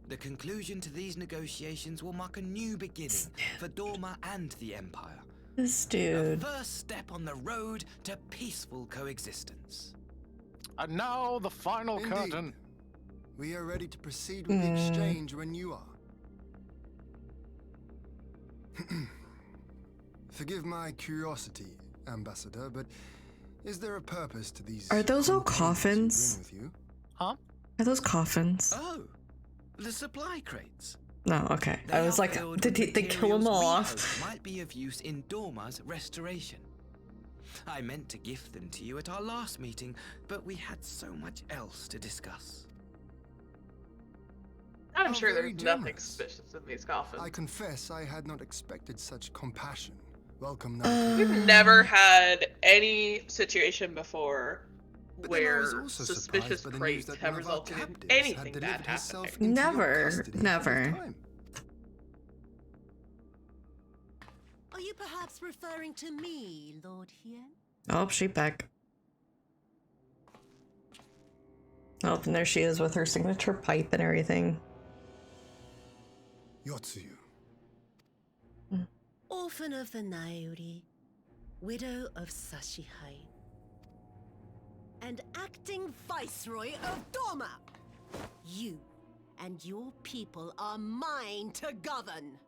The conclusion to these negotiations will mark a new beginning for Dorma and the Empire. This dude. The first step on the road to peaceful coexistence. And now the final Indeed. curtain. We are ready to proceed with the exchange when you are. Forgive my curiosity, Ambassador, but is there a purpose to these? Are those all coffins? With you? Huh? Are those coffins? Oh, the supply crates. No, okay. I was like, did they kill them all off? Might be of use in Dorma's restoration. I meant to gift them to you at our last meeting, but we had so much else to discuss. I'm sure very there's nothing generous. suspicious in these coffins. I confess I had not expected such compassion. Welcome now. We've never had any situation before But then I where was also suspicious surprised by the news crates that have one of our resulted in captives had anything delivered bad himself happening. into your Never, custody never. ahead of time. Are you perhaps referring to me, Lord Hien? Oh, she back. Oh, and there she is with her signature pipe and everything. Yotsuyu. Orphan of the Nairi, widow of Sashihai, and acting viceroy of Doma. You and your people are mine to govern,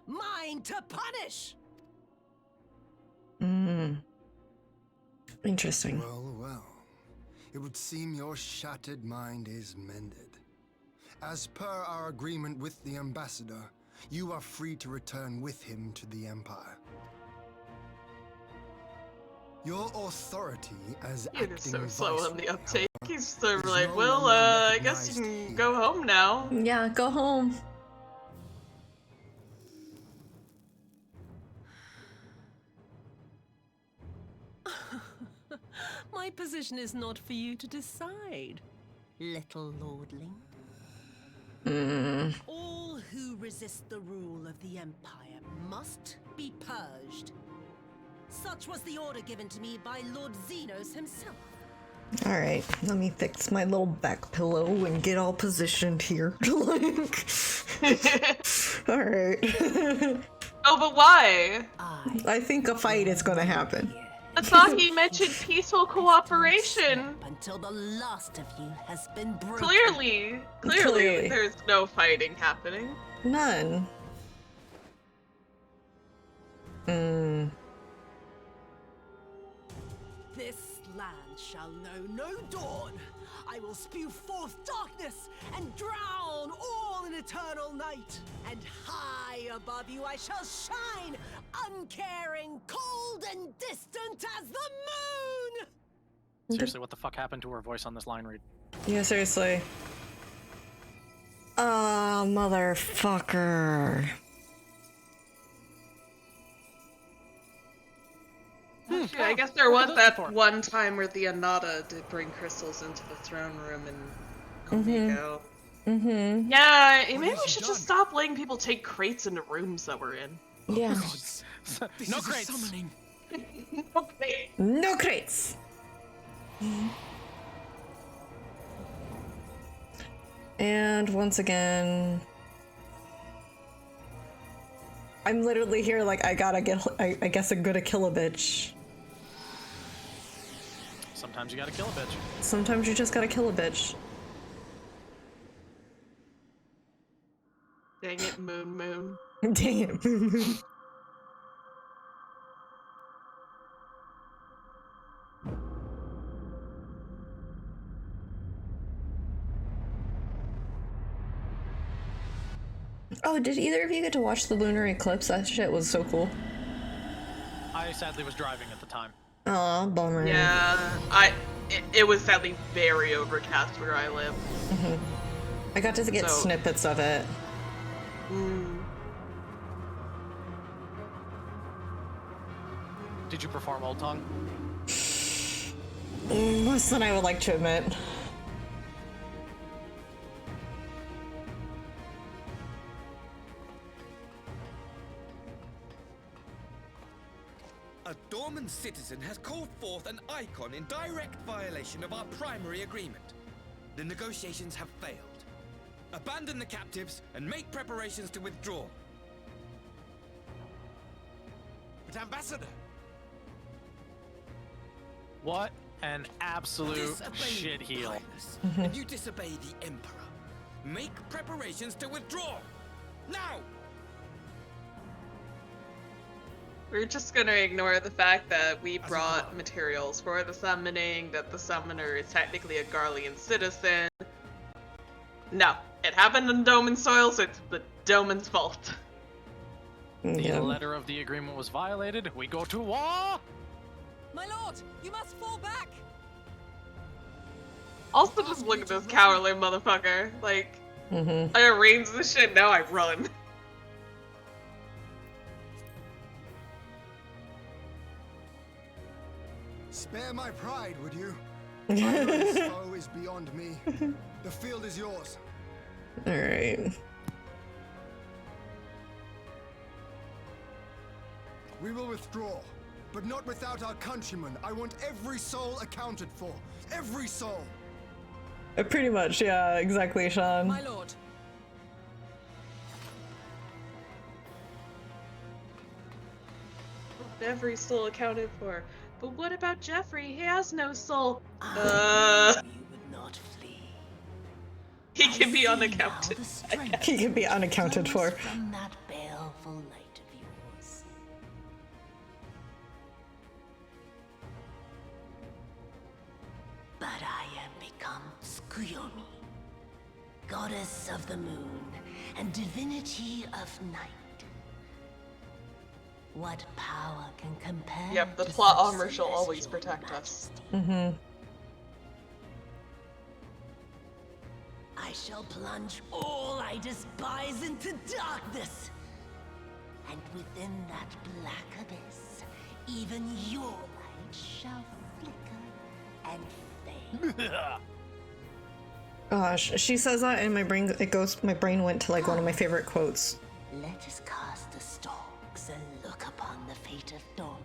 mine to punish. Interesting. Well, well. It would seem your shattered mind is mended. As per our agreement with the ambassador, you are free to return with him to the Empire. Your authority as You're acting so slow on the viceroy, uptake. however, He's sort of is like, no well, longer I guess you recognized can go home now. Yeah, go home. My position is not for you to decide, little lordling. All who resist the rule of the Empire must be purged. Such was the order given to me by Lord Xenos himself. All right, let me fix my little back pillow and get all positioned here. Like, all right. Oh, but why? I think a fight is gonna happen. I thought he mentioned peaceful cooperation. Until the last of you has been broken. Clearly, there's no fighting happening. None. This land shall know no dawn. I will spew forth darkness and drown all in eternal night. And high above you I shall shine, uncaring, cold and distant as the moon! Seriously, what the fuck happened to her voice on this line read? Yeah, seriously. Oh, motherfucker. Yeah, I guess there was that one time where the Anata did bring crystals into the throne room and go. Yeah, maybe we should just stop letting people take crates into rooms that we're in. Yeah. No crates! Okay. No crates! And once again, I'm literally here like I guess I'm gonna kill a bitch. Sometimes you gotta kill a bitch. Sometimes you just gotta kill a bitch. Dang it, Moon. Dang it. Oh, did either of you get to watch the lunar eclipse? That shit was so cool. I sadly was driving at the time. Aw, bummer. Yeah, it was sadly very overcast where I live. I got to get snippets of it. Did you perform Old Tongue? Less than I would like to admit. A Dorman citizen has called forth an icon in direct violation of our primary agreement. The negotiations have failed. Abandon the captives and make preparations to withdraw. But Ambassador! What an absolute shitheel. And you disobey the Emperor. Make preparations to withdraw! Now! We're just gonna ignore the fact that we brought materials for the summoning, that the summoner is technically a Garlean citizen. No, it happened on Doman soil, so it's the Doman's fault. The letter of the agreement was violated. We go to war! My lord, you must fall back! Also, just look at this cowardly motherfucker. Like, I arranged this shit, now I run. Spare my pride, would you? This foe is beyond me. The field is yours. Alright. We will withdraw, but not without our countrymen. I want every soul accounted for. Every soul! Pretty much, yeah, exactly, Sean. My lord. Jeffrey's still accounted for. But what about Jeffrey? He has no soul. You would not flee. He can be I see unaccounted. now the strength He can be which unaccounted flows for. from that baleful light of yours. But I am become Tsukuyomi, goddess of the moon and divinity of night. What power can compare? Yep, the to plot such armor shall always celestial protect us. Mm-hmm. I shall plunge all I despise into darkness. And within that black abyss, even your light shall flicker and fade. Gosh, she says that and my brain went to like one of my favorite quotes. Let us cast the stalks and look upon the fate of Dorma.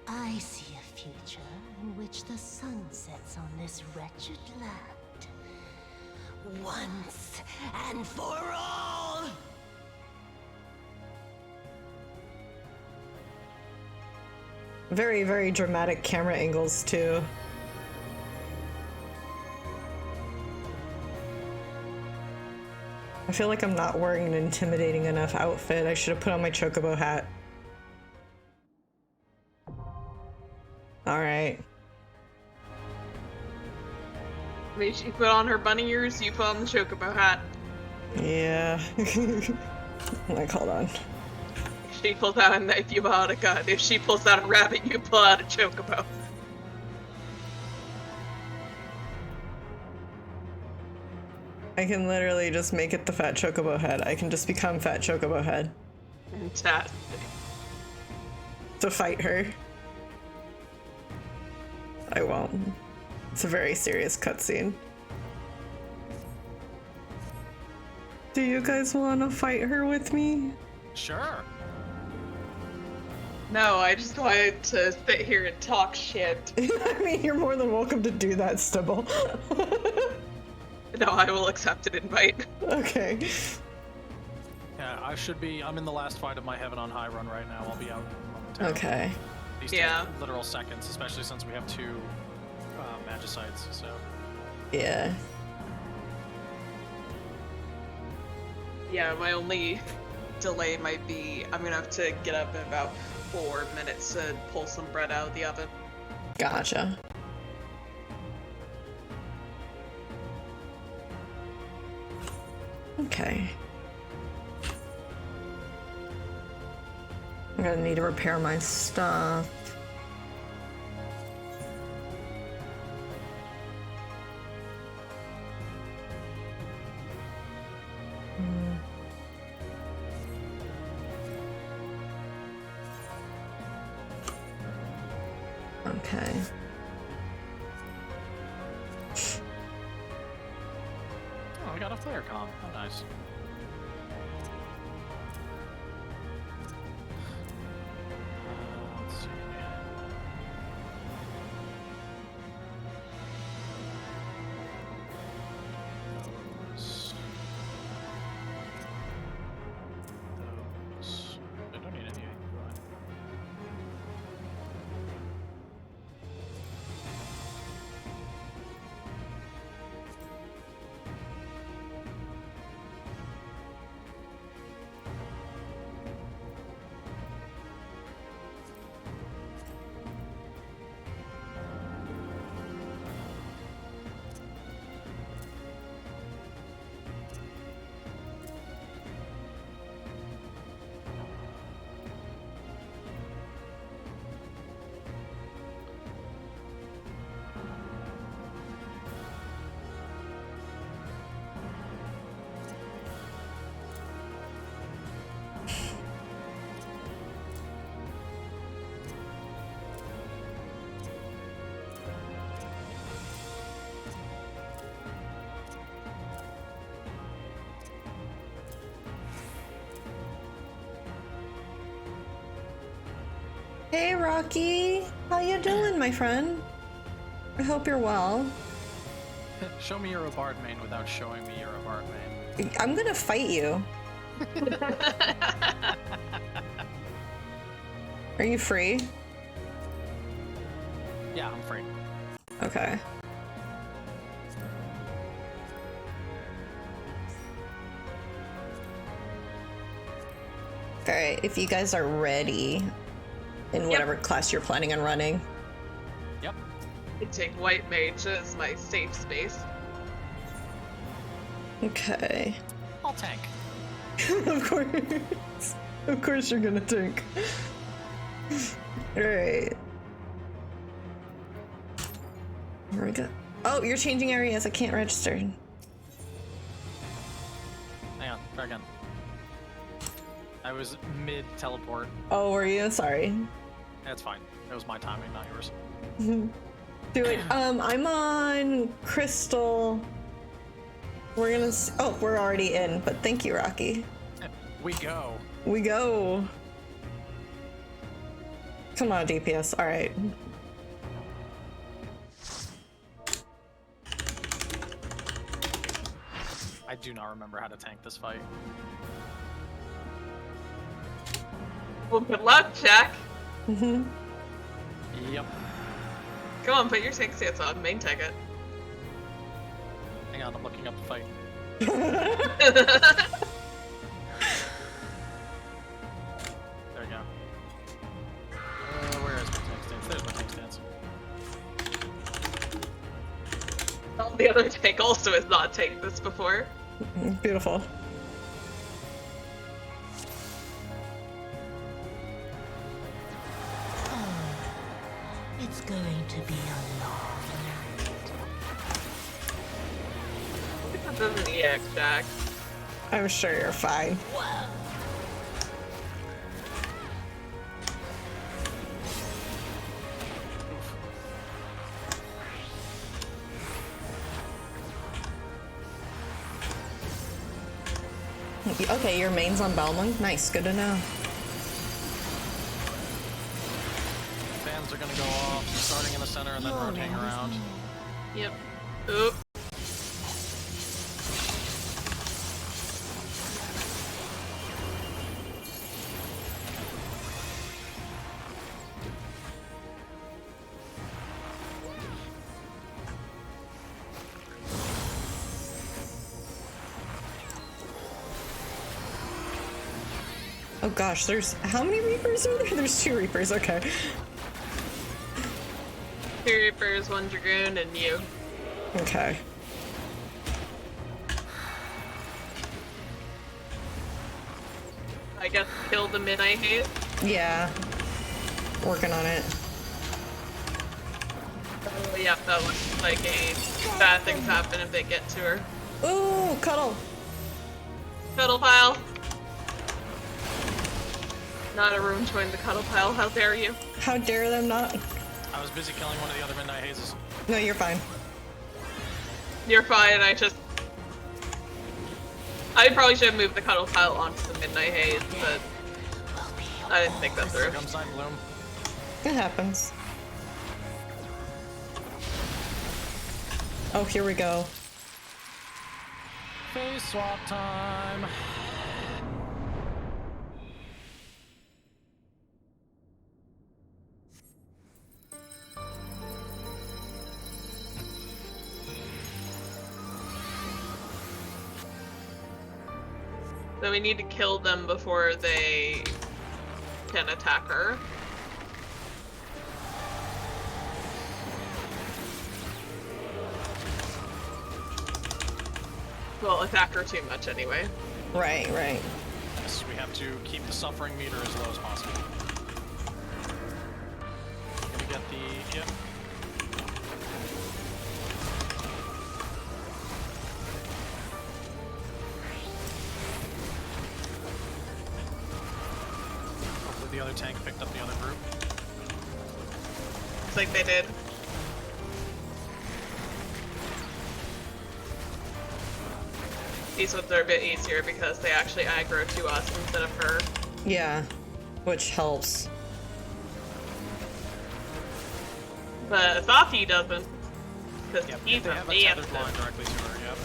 I see a future in which the sun sets on this wretched land. Once and for all! Very, very dramatic camera angles too. I feel like I'm not wearing an intimidating enough outfit. I should have put on my chocobo hat. Alright. I mean, she put on her bunny ears, you put on the chocobo hat. Yeah. Like, hold on. If she pulls out a knife, you pull out a gun. If she pulls out a rabbit, you pull out a chocobo. I can literally just make it the fat chocobo head. I can just become fat chocobo head. Fantastic. To fight her. I won't. It's a very serious cutscene. Do you guys want to fight her with me? Sure. No, I just wanted to sit here and talk shit. I mean, you're more than welcome to do that, Stibble. No, I will accept an invite. Okay. Yeah, I'm in the last fight of my Heaven on High run right now. I'll be out momentarily. Okay. These Yeah. take literal seconds, especially since we have two magicites, so. Yeah. Yeah, my only delay might be I'm gonna have to get up in about 4 minutes to pull some bread out of the oven. Gotcha. Okay. I'm gonna need to repair my stuff. Okay. Oh, we got a flare com. Oh, nice. Let's see. Those. I don't need any. Go ahead. Hey Rocky, how you doing, my friend? I hope you're well. Show me you're a bard main without showing me you're a bard main. I'm gonna fight you. Are you free? Yeah, I'm free. Okay. Alright, if you guys are ready in whatever class you're planning on running. Yep. I take White Mage as my safe space. Okay. I'll tank. Of course. Of course you're gonna tank. Alright. Where we go? Oh, you're changing areas. I can't register. Hang on, try again. I was mid-teleport. Oh, were you? Sorry. That's fine. It was my timing, not yours. Do it. I'm on Crystal. We're gonna oh, we're already in, but thank you, Rocky. We go. We go. Come on, DPS. Alright. I do not remember how to tank this fight. Well, good luck, Jack. Mm-hmm. Yep. Come on, put your tank stance on. Main tank it. Hang on, I'm looking up the fight. There we go. Where is my tank stance? There's my tank stance. Well, the other tank also has not tanked this before. Beautiful. It's going to be a long night. This is an EX, Jack. I'm sure you're fine. Okay, your main's on Belmont. Nice, good to know. Fans are gonna go off, starting in the center and then rotating around. Yep. Oop. Oh gosh, there's how many Reapers are there? There's 2 Reapers, okay. 2 Reapers, 1 Dragoon, and you. Okay. I guess kill the Midnight Haze. Yeah. Working on it. Oh, yeah, that looks like bad things happen if they get to her. Ooh, cuddle. Cuddle pile. Not a room join the cuddle pile. How dare you? How dare them not? I was busy killing one of the other Midnight Hazes. No, you're fine. You're fine. I probably should have moved the cuddle pile onto the Midnight Haze, but I didn't think that through. Comes Sign Bloom. It happens. Oh, here we go. Face swap time. So we need to kill them before they can attack her. Well, attack her too much anyway. Right, right. Yes, we have to keep the suffering meter as low as possible. Gonna get the... Yep. Hopefully the other tank picked up the other group. Looks like they did. These ones are a bit easier because they actually aggro to us instead of her. Yeah, which helps. But Saki doesn't. Because Yep, he's they a have a tethered man. line directly to her, yep.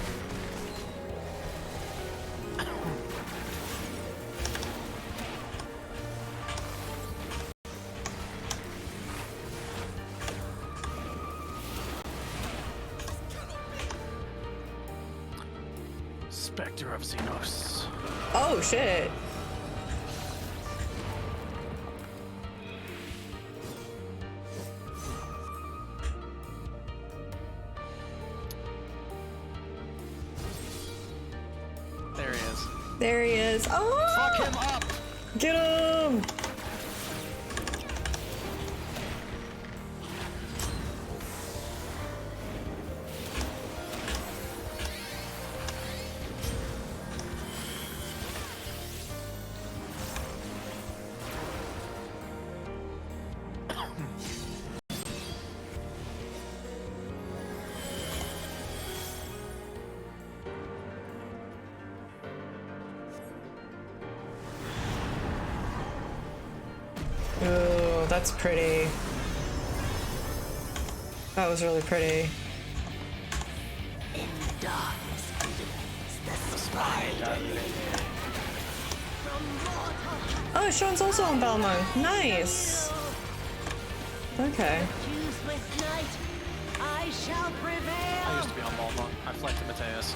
Spectre of Xenos. Oh shit. There he is. There he is. Oh! Fuck him up! Get him! Ooh, that's pretty. That was really pretty. In darkness the spider. Oh, Sean's also on Belmont. Nice. Okay. I shall prevail. I used to be on Balmont. I fled to Mateus.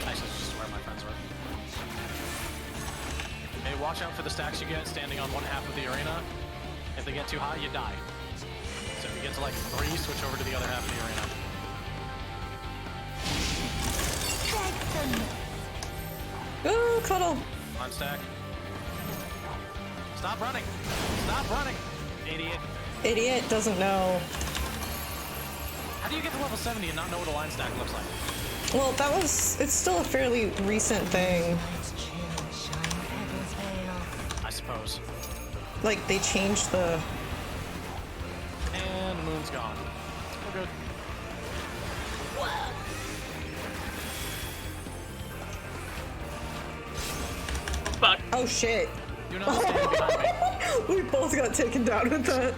Actually, this is where my friends were. Hey, watch out for the stacks you get standing on one half of the arena. If they get too high, you die. So if you get to like 3, switch over to the other half of the arena. Ooh, cuddle. On stack. Stop running! Stop running! Idiot. Idiot doesn't know. How do you get to level 70 and not know what a line stack looks like? Well, it's still a fairly recent thing. I suppose. Like, they changed the... And the moon's gone. We're good. Fuck. Oh shit. You're not standing behind me. We both got taken down with that.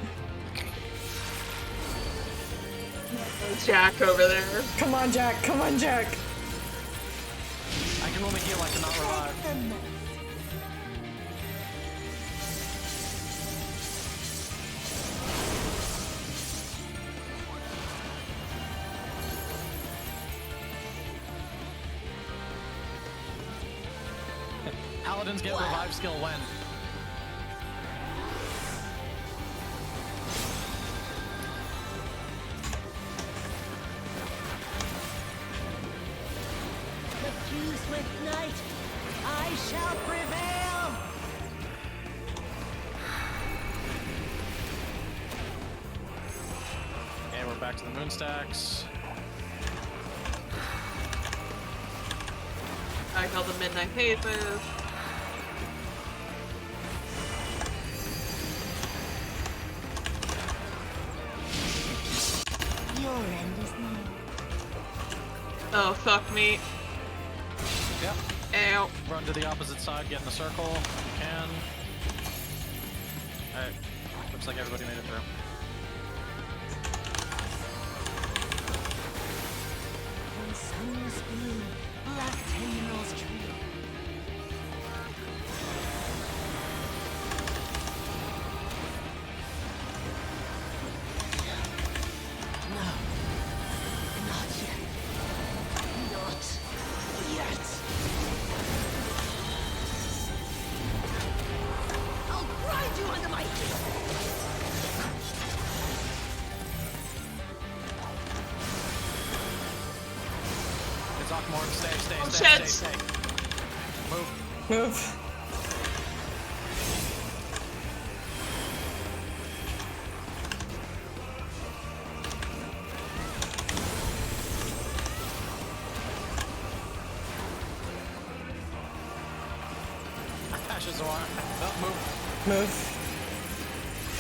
Jack over there. Come on, Jack. Come on, Jack. I can only heal, I cannot revive. Paladins get revive skill when? Fused with night, I shall prevail. And we're back to the moon stacks. I call them midnight hazes. Your end is near. Oh, fuck me. Yep. Ow. Run to the opposite side, get in the circle. You can. Alright. Looks like everybody made it through. When sun's blue, black tendrils trail. No. Not yet. Not yet. I'll grind you under my feet. It's Ockmorn, stay. Oh, shit. Move. Move. Ashes are. No, move. Move.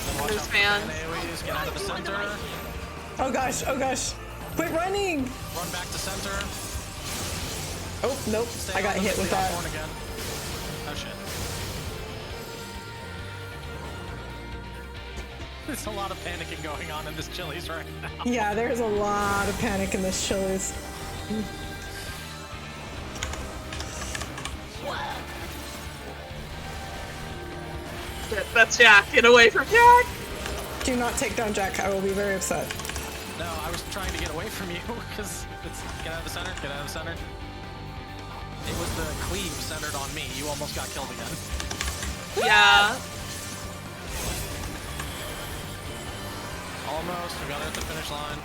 Then watch Loose out for fans. AoEs, get out of the center. Oh gosh, oh gosh. Quit running! Run back to center. Oh, nope. Stay I got on hit the with that. Ockmorn again. Oh shit. There's a lot of panicking going on in this Chili's right now. Yeah, there's a lot of panic in this Chili's. Shit, that's Jack. Get away from Jack. Do not take down Jack. I will be very upset. No, I was trying to get away from you because it's get out of the center, get out of the center. It was the cleave centered on me. You almost got killed again. Yeah. Almost. We got it at the finish line.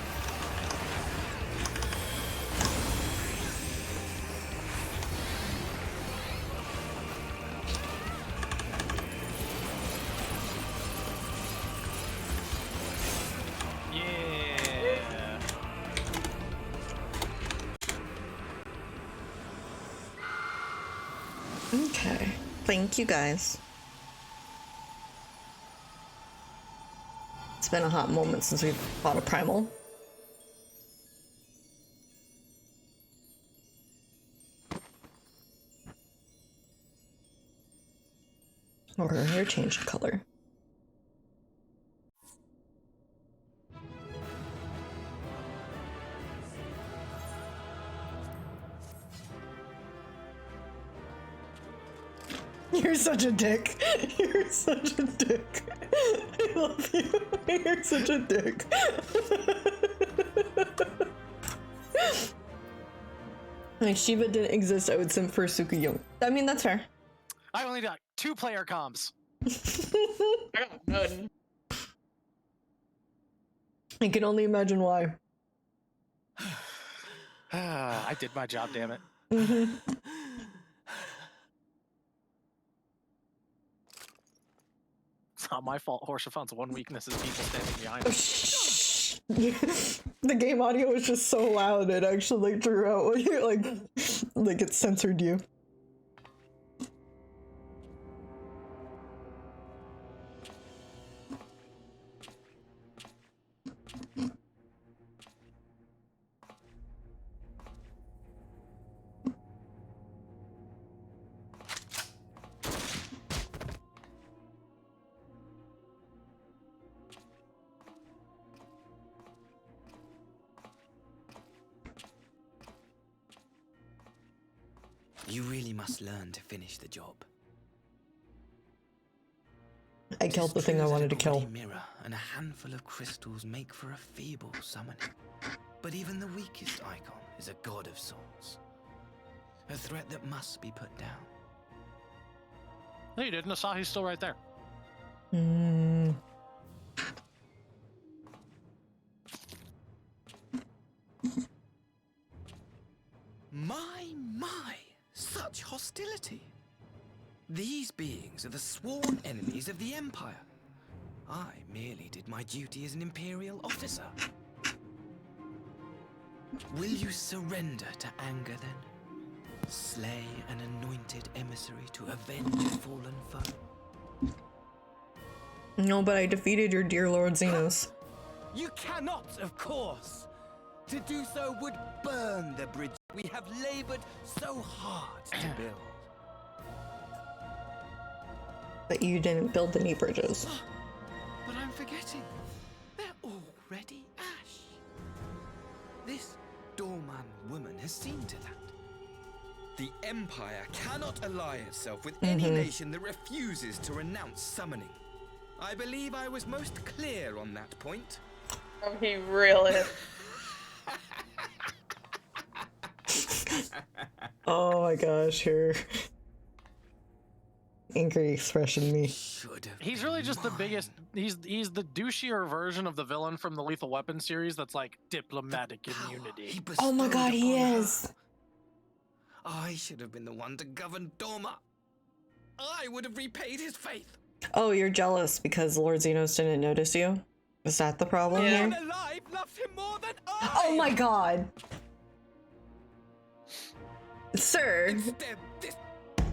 Yeah. Okay. Thank you guys. It's been a hot moment since we've fought a primal. Or her hair changed color. You're such a dick. You're such a dick. I love you. You're such a dick. Like, Shiva didn't exist, I would simp for Tsukuyomi. I mean, that's fair. I only got 2 player comms. I got none. I can only imagine why. I did my job, damn it. Mm-hmm. It's not my fault. Horshafon's one weakness is people standing behind him. The game audio was just so loud it actually drew out what you like it censored you. You really must learn to finish the job. I killed the thing I wanted to kill. A mirror and a handful of crystals make for a feeble summoning. But even the weakest icon is a god of sorts. A threat that must be put down. No, you didn't. Asahi's still right there. Mm. My, such hostility. These beings are the sworn enemies of the Empire. I merely did my duty as an Imperial officer. Will you surrender to anger then? Slay an anointed emissary to avenge a fallen foe? No, but I defeated your dear Lord Xenos. You cannot, of course. To do so would burn the bridge we have labored so hard to build. But you didn't build any bridges. But I'm forgetting. They're already ash. This Dorman woman has seen to that. The Empire cannot ally itself with any nation that refuses to renounce summoning. I believe I was most clear on that point. Oh, he really. Oh my gosh, your angry expression me. He's really just the biggest. He's the douchier version of the villain from the Lethal Weapon series. That's like diplomatic immunity. Oh my god, he is. I should have been the one to govern Dorma. I would have repaid his faith. Oh, you're jealous because Lord Xenos didn't notice you? Is that the problem here? Alive loves him more than I. Oh my god. Sir. Instead, this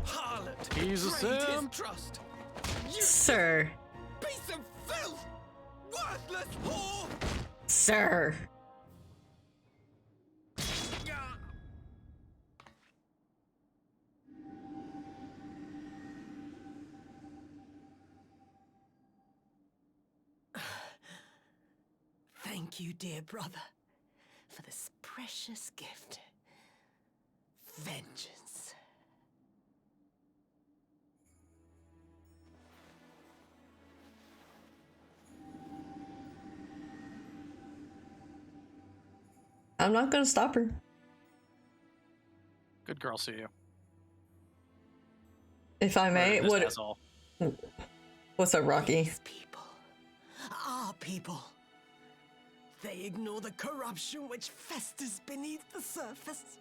harlot He's a betrayed his simp. trust. Sir. Piece of filth! Worthless whore! Sir. Thank you, dear brother, for this precious gift. Vengeance. I'm not gonna stop her. Good girl, Suyu. If I may, This what? asshole. What's up, Rocky? These people, our people, they ignore the corruption which festers beneath the surface.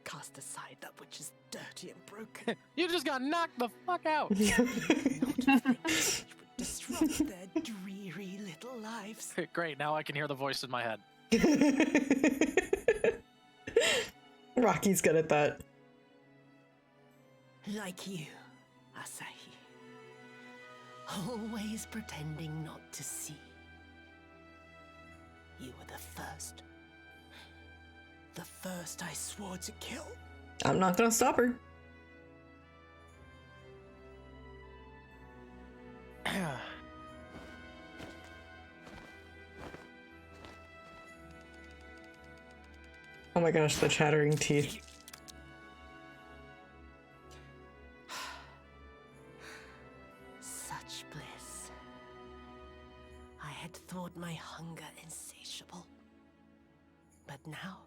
Cast aside that which is dirty and broken. You just got knocked the fuck out. Not things which would disrupt their dreary little lives. Great, now I can hear the voice in my head. Rocky's good at that. Like you, Asahi. Always pretending not to see. You were the first. The first I swore to kill. I'm not gonna stop her. Oh my gosh, the chattering teeth. Such bliss. I had thought my hunger insatiable. But now...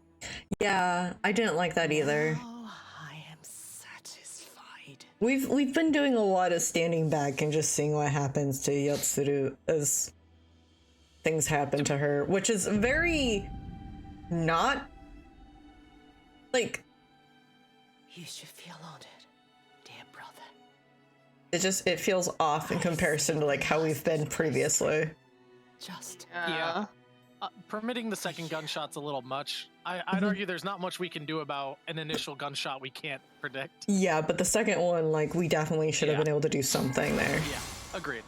Yeah, I didn't like that either. Now I am satisfied. We've been doing a lot of standing back and just seeing what happens to Yatsuru as things happen to her, which is very not like You should feel honored, dear brother. it feels off in comparison to like how we've been previously. Just Yeah. Permitting the second gunshot's a little much. I'd argue there's not much we can do about an initial gunshot we can't predict. Yeah, but the second one, like, we definitely should have been able to do something there. Yeah, agreed.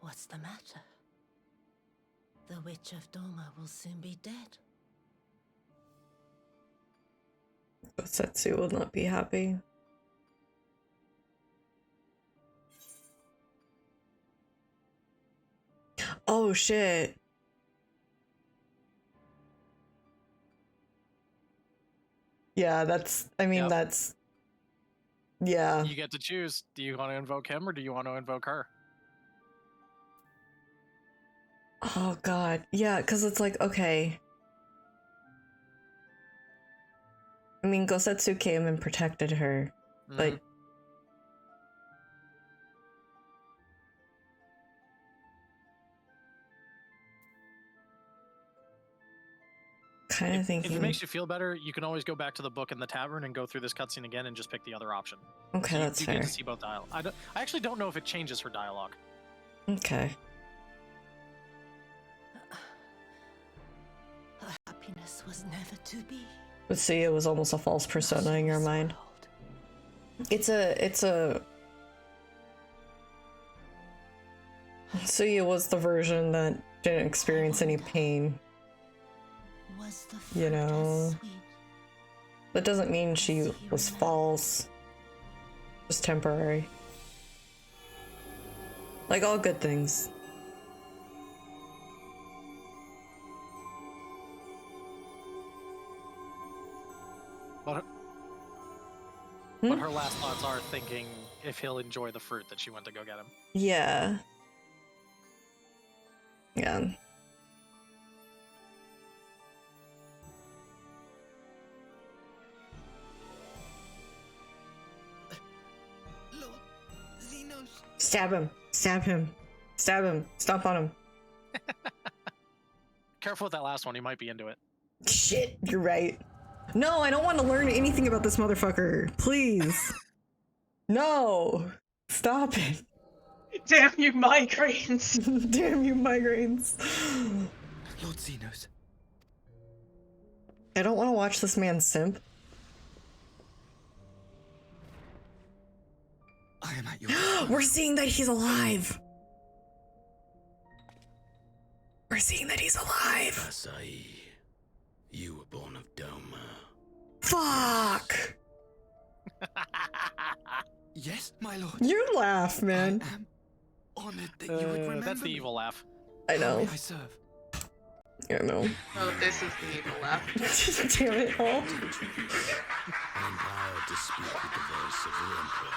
What's the matter? The Witch of Doma will soon be dead. Setsu will not be happy. Oh shit. Yeah, that's, I mean, that's, yeah. You get to choose. Do you want to invoke him or do you want to invoke her? Oh god, yeah, because it's like, okay. I mean, Gosetsu came and protected her, but... Kind of thinking... If it makes you feel better, you can always go back to the book in the tavern and go through this cutscene again and just pick the other option. Okay, so that's you fair. get to see both dialogue. I actually don't know if it changes her dialogue. Okay. Happiness was never to be. But see, it was almost a false persona in your mind. Suya was the version that didn't experience any pain. You know? That doesn't mean she was false. Just temporary. Like all good things. But her last thoughts are thinking if he'll enjoy the fruit that she went to go get him. Yeah. Yeah. Lord Xenos. Stab him. Stab him. Stab him. Stomp on him. Careful with that last one, he might be into it. Shit, you're right. No, I don't want to learn anything about this motherfucker. Please. No. Stop it. Damn you, migraines. Damn you, migraines. Lord Xenos. I don't want to watch this man simp. I am at your We're seeing that he's alive. We're seeing that he's alive. Asahi, you were born of Doma. Fuck. Yes, my lord. Your laugh, man. I am honored that you would remember That's the me. evil laugh. I know. How may I serve? I know. Oh, this is the evil laugh. Damn it all. I'm empowered to speak with the voice of the Emperor.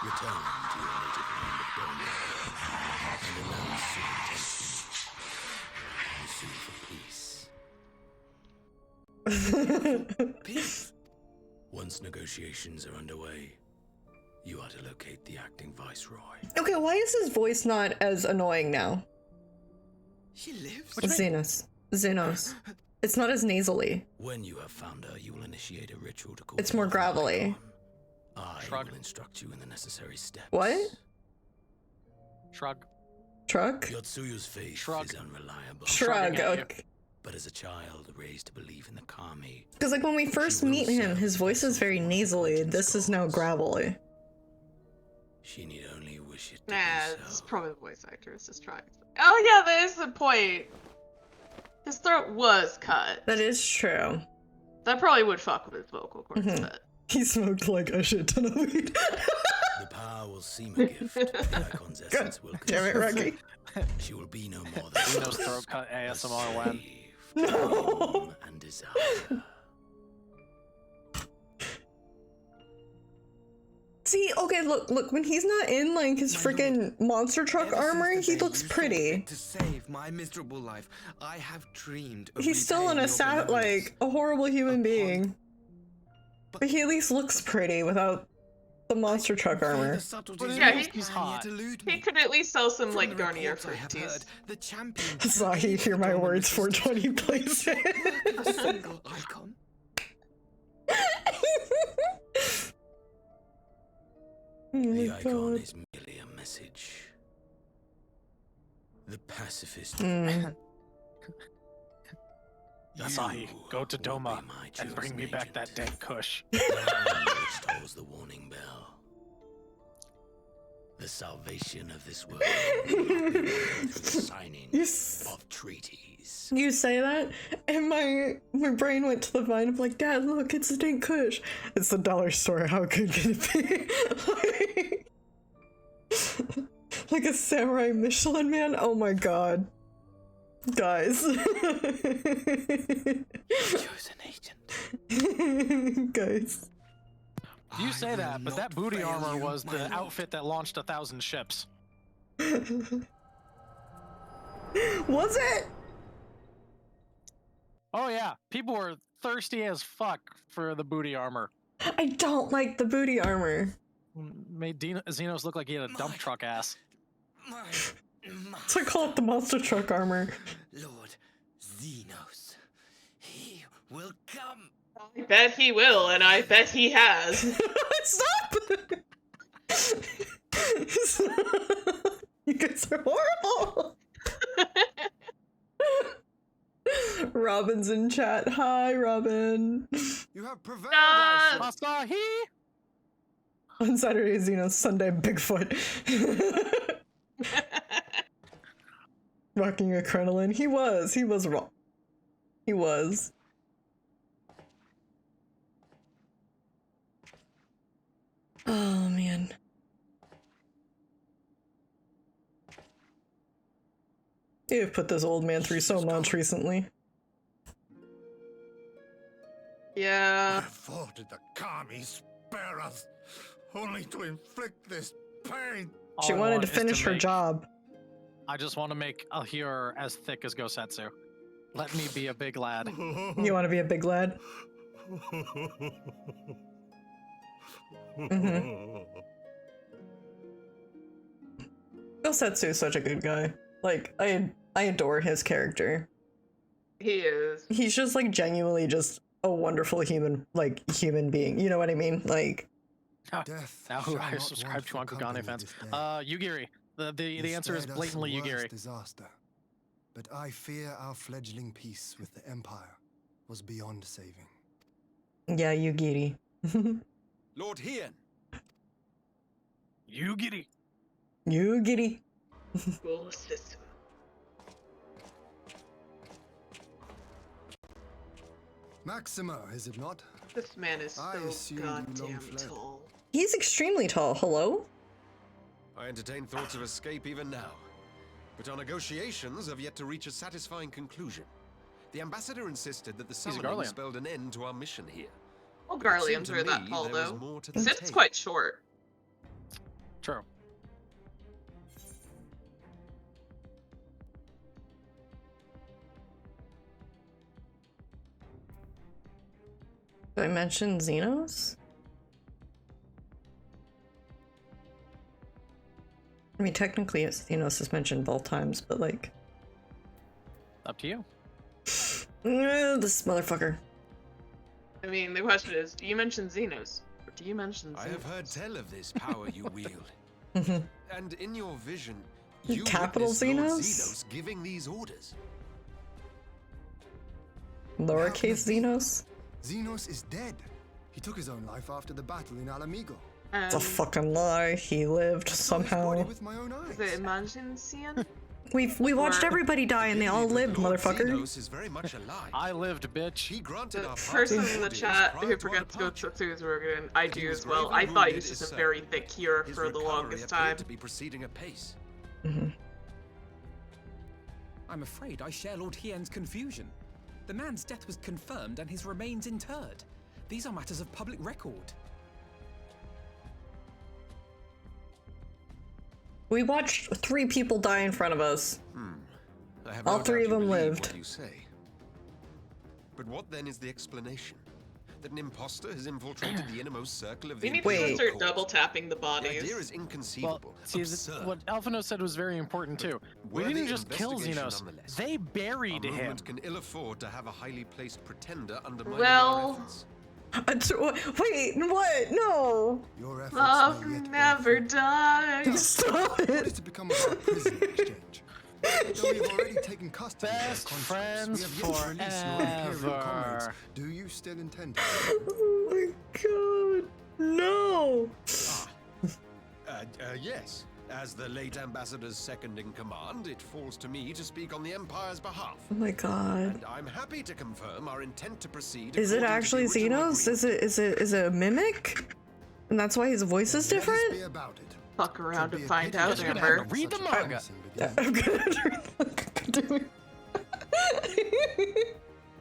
Return to your native land of Doma and announce your intentions. You sue for peace. Peace. Once negotiations are underway, you are to locate the acting viceroy. Okay, why is his voice not as annoying now? She lives. Xenos. It's not as nasally. When you have found her, you will initiate a ritual to call. It's more gravelly. I Shrug. will instruct you in the necessary steps. What? Shrug. Truck? Yotsuyu's faith Shrug. is unreliable. Shrug, Shrugging at you. okay. But as a child raised to believe in the kami, Because like when we first meet him, his voice is very nasally. This is now gravelly. she need only wish it to Nah, be it's so. probably the voice actor is just trying. Oh yeah, that is the point. His throat was cut. That is true. That probably would fuck with his vocal cords a bit. He smoked like a shit ton of weed. The power will seem a gift, but the icon's essence will Damn it, consume. Rocky. She will be no more than Xenos throat cut ASMR when. No. And desire. See, okay, look, when he's not in like his freaking monster truck Ever since armor, the he day looks you saw pretty. fit to save my miserable life, I have dreamed of He's still repaying in a your sad, benevolence. like a horrible human being. But he at least looks pretty without the monster truck armor. The subtleties Yeah, of he- your he's plan yet hot. elude He me. could at least sell some From like the Garnier reports I fruit have teas. heard, the champion Asahi, hear my Dominant words, system 420 places. of a single icon. Oh my The icon god. is merely a message. The pacifist. Mm. Asahi, go to will Doma be my and bring me chosen back that agent. dank kush. The hand which tolls the warning bell. The salvation of this world will not be won through the signing You s- of treaties. You say that, and my brain went to the vine of like, Dad, look, it's a Dink Kush. It's the dollar store. How good can it be? like a samurai Michelin man. Oh my god, guys. Chosen agent. Guys. You say I that, will but that not booty fail armor you, was my the lord. outfit that launched 1,000 ships. Was it? Oh yeah, people were thirsty as fuck for the booty armor. I don't like the booty armor. Made Xenos look like he had a dump truck ass. My So I call it the monster truck armor. Lord Xenos. He will come. I bet he will, and I bet he has. Stop! You guys are horrible. Robin's in chat. Hi, Robin. You have prevailed, Ah! I say. Asahi! On Saturday, Xenos. Sunday, Bigfoot. Rocking a crinoline. He was wrong. He was. Oh, man. You've put this old man through so much recently. Yeah. Wherefore did the kami spare us, only to inflict this pain? She All I wanted want to is finish her make- job. I just want to make Alhir as thick as Gosetsu. Let me be a big lad. You want to be a big lad? Gosetsu is such a good guy. Like, I adore his character. He is. He's just like genuinely just a wonderful human being. You know what I mean? Like, Death Now who shall I not subscribe want to for Ankugane company fans. this day. Yugiri. The You answer is spared us blatantly the worst Yugiri. disaster. But I fear our fledgling peace with the Empire was beyond saving. yeah, Yugiri. Lord Hien. Yugiri. Yugiri. Cool system. Maxima, is it not? This man is I so assumed you long goddamn fled. tall. He's extremely tall. Hello? I entertain thoughts of escape even now. But our negotiations have yet to reach a satisfying conclusion. The ambassador insisted that the summoning spelled an end to our mission here. Well, It seemed Garleans to are that me tall, there was though. more to the Sith's tale. quite short. True. Did I mention Xenos? I mean, technically, Xenos is mentioned both times, but like... Up to you. This motherfucker. I mean, the question is, do you mention Xenos? Or do you mention Xenos? I have heard tell of this power you wield. And in your vision, you Capital witnessed Lord Xenos? Xenos giving these orders. Lowercase Xenos? Xenos is dead. He took his own life after the battle in Alamigo. It's a fucking lie. He lived somehow. With my own eyes. Is it Imagine Cian? We watched everybody die and they all lived, motherfucker. Xenos is very much alive. I lived, bitch. He granted The our person party in the orders chat prior who to our forgets to go departure. through his organ, I But he do was as well. gravely I thought he wounded, was just is a very certain. thick cure His for the recovery longest appeared time. to be proceeding apace. I'm afraid I share Lord Hien's confusion. The man's death was confirmed and his remains interred. These are matters of public record. We watched 3 people die in front of us. I have All no 3 doubt of you them believe lived. what you say. But what then is the explanation? That an imposter has infiltrated the innermost circle of the We need to Imperial start Court? double tapping the The bodies. idea is inconceivable. See, absurd. what Alphino said was very important too. We Worthy didn't just kill investigation Xenos; nonetheless. they buried Our him. movement can ill afford to have a highly placed pretender undermining Well- our efforts. Wait, what? No! Your efforts Love may yet never dies. Stop What it! is to become of our prisoner exchange? Though we have already taken custody of our Best conscripts, friends we have yet to release your imperial comrades. forever. Do you still intend to? Oh my god. No! Yes. As the late ambassador's second in command, it falls to me to speak on the Empire's behalf. Oh my god. And I'm happy to confirm our intent to proceed. Is it according to the actually original Xenos? agreement. Is it a mimic? And that's why his voice is Let us be different? about it. Fuck around Could and be a find pity out, to You're gonna have Amber. have to read the such a manga. promising beginning. I'm gonna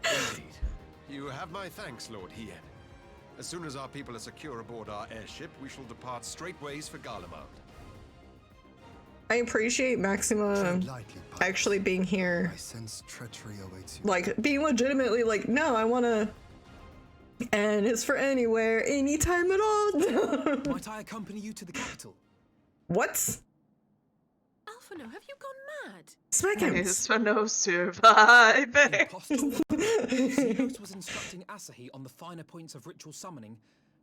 Indeed. You have my thanks, Lord Hien. As soon as our people are secure aboard our airship, we shall depart straightways for Garlemald. I appreciate Maxima Tread lightly, Pike. actually being here. I sense treachery awaits you. Like, being legitimately like, no, I wanna... And it's for anywhere, anytime at all. Might I accompany you to the capital? What? Alphino, have you gone mad? Smack him. Nice for no surviving. Impostor. Xenos was instructing Asahi on the finer points of ritual summoning.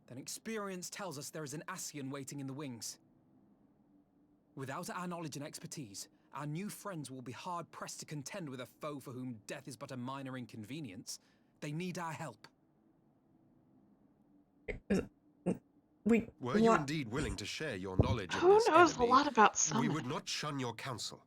Then experience tells us there is an Asian waiting in the wings. Without our knowledge and expertise, our new friends will be hard-pressed to contend with a foe for whom death is but a minor inconvenience. They need our help. Were you indeed willing to share your knowledge of Who this knows enemy, a lot about we summoning? would not shun your counsel.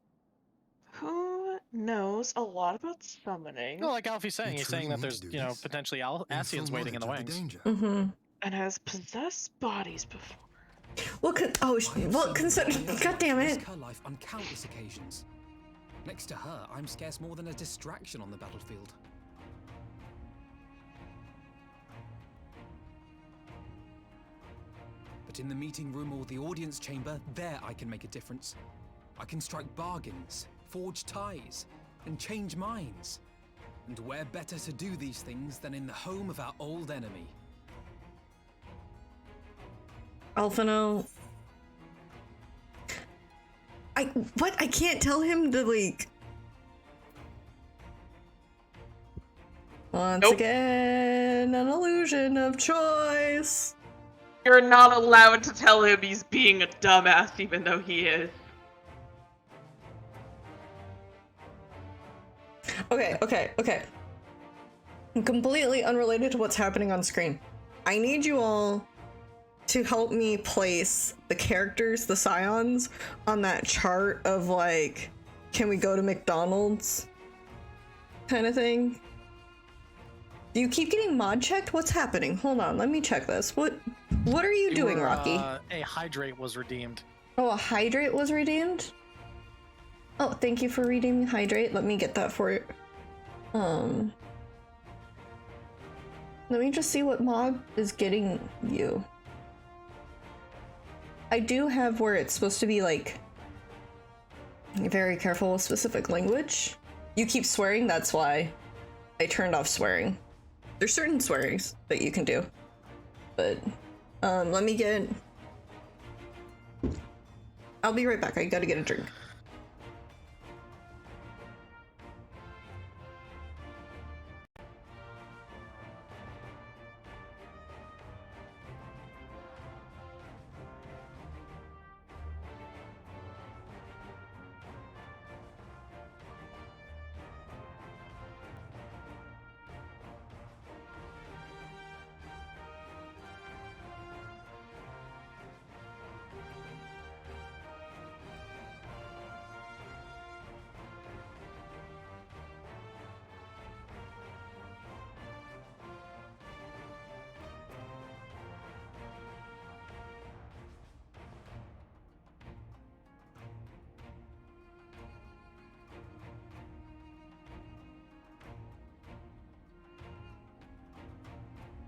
Who knows a lot about summoning No, like Alfie's saying, You he's truly saying that need there's, to do you know, this. potentially In Asians full waiting in the knowledge of wings. danger. Mm-hmm. and has possessed bodies before? Well, consider... God damn it. Risk her life on countless occasions. Next to her, I'm scarce more than a distraction on the battlefield. But in the meeting room or the audience chamber, there I can make a difference. I can strike bargains, forge ties, and change minds. And where better to do these things than in the home of our old enemy? Alphino. I can't tell him to, like... Once Nope. again, an illusion of choice. You're not allowed to tell him he's being a dumbass, even though he is. Okay. Completely unrelated to what's happening on screen. I need you all to help me place the characters, the scions, on that chart of like, can we go to McDonald's kind of thing? Do you keep getting mod checked? What's happening? Hold on, let me check this. What are you doing, Rocky? A hydrate was redeemed. Oh, a hydrate was redeemed? Oh, thank you for redeeming hydrate. Let me get that for you. Let me just see what mod is getting you. I do have where it's supposed to be like very careful with specific language. You keep swearing, that's why I turned off swearing. There's certain swearings that you can do. But let me get... I'll be right back. I gotta get a drink.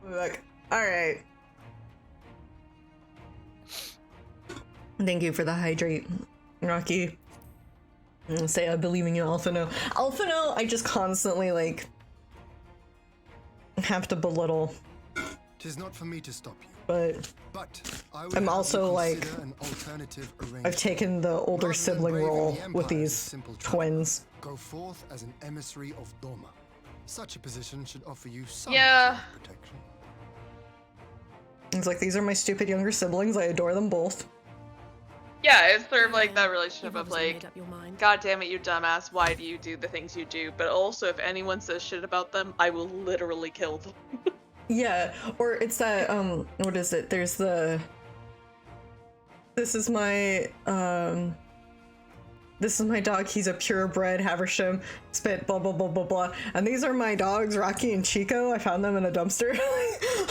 Look, alright. Thank you for the hydrate, Rocky. I'm gonna say I believe in you, Alphino. Alphino, I just constantly, like, have to belittle. 'Tis not for me to stop you. But I'm also, like, I've taken the older sibling role with these twins. Go forth as an emissary of Doma. Such a position should offer you some protection. It's like, these are my stupid younger siblings. I adore them both. Yeah, it's sort of like that relationship of like, God damn it, you dumbass, why do you do the things you do? But also, if anyone says shit about them, I will literally kill them. Yeah, or it's that, what is it? There's the... This is my dog, he's a purebred Haversham, spit, blah, blah, blah, blah, blah. And these are my dogs, Rocky and Chico. I found them in a dumpster.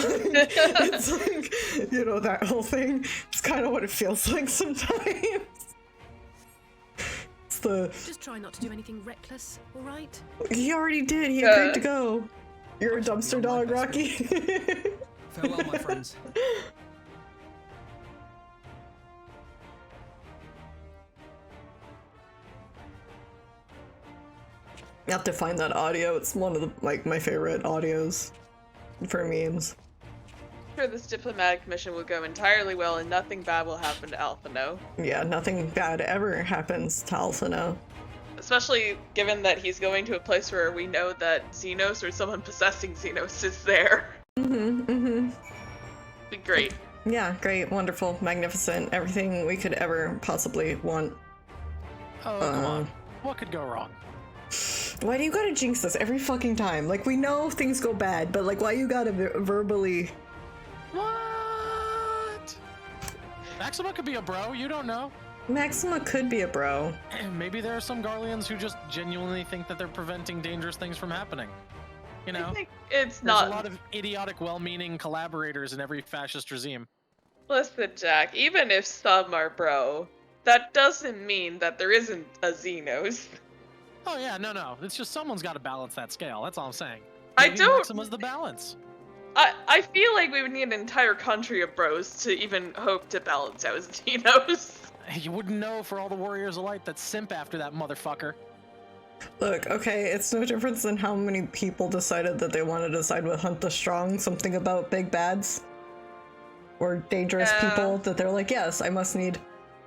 It's like, you know, that whole thing. It's kind of what it feels like sometimes. It's the... Just try not to do anything reckless, alright? He already did, he agreed to go. You're a dumpster dog, Rocky. Farewell, my friends. You have to find that audio. It's one of the, like, my favorite audios for memes. I'm sure this diplomatic mission will go entirely well and nothing bad will happen to Alphino. Yeah, nothing bad ever happens to Alphino. Especially given that he's going to a place where we know that Xenos or someone possessing Xenos is there. Be great. Yeah, great, wonderful, magnificent, everything we could ever possibly want. Oh, come on. What could go wrong? Why do you gotta jinx this every fucking time? Like, we know things go bad, but like, why you gotta verbally... What? Maxima could be a bro, you don't know. Maxima could be a bro. Maybe there are some Garleans who just genuinely think that they're preventing dangerous things from happening. You know? I think it's There's not... a lot of idiotic, well-meaning collaborators in every fascist regime. Listen, Jack, even if some are bro, that doesn't mean that there isn't a Xenos. Oh yeah, no. It's just someone's got to balance that scale. That's all I'm saying. Maybe Maxima's the balance. I feel like we would need an entire country of bros to even hope to balance out Xenos. You wouldn't know for all the Warriors of Light that simp after that motherfucker. Look, okay, it's no difference than how many people decided that they wanted to side with Hunt the Strong, something about big bads. Or dangerous people that they're like, yes, I must need...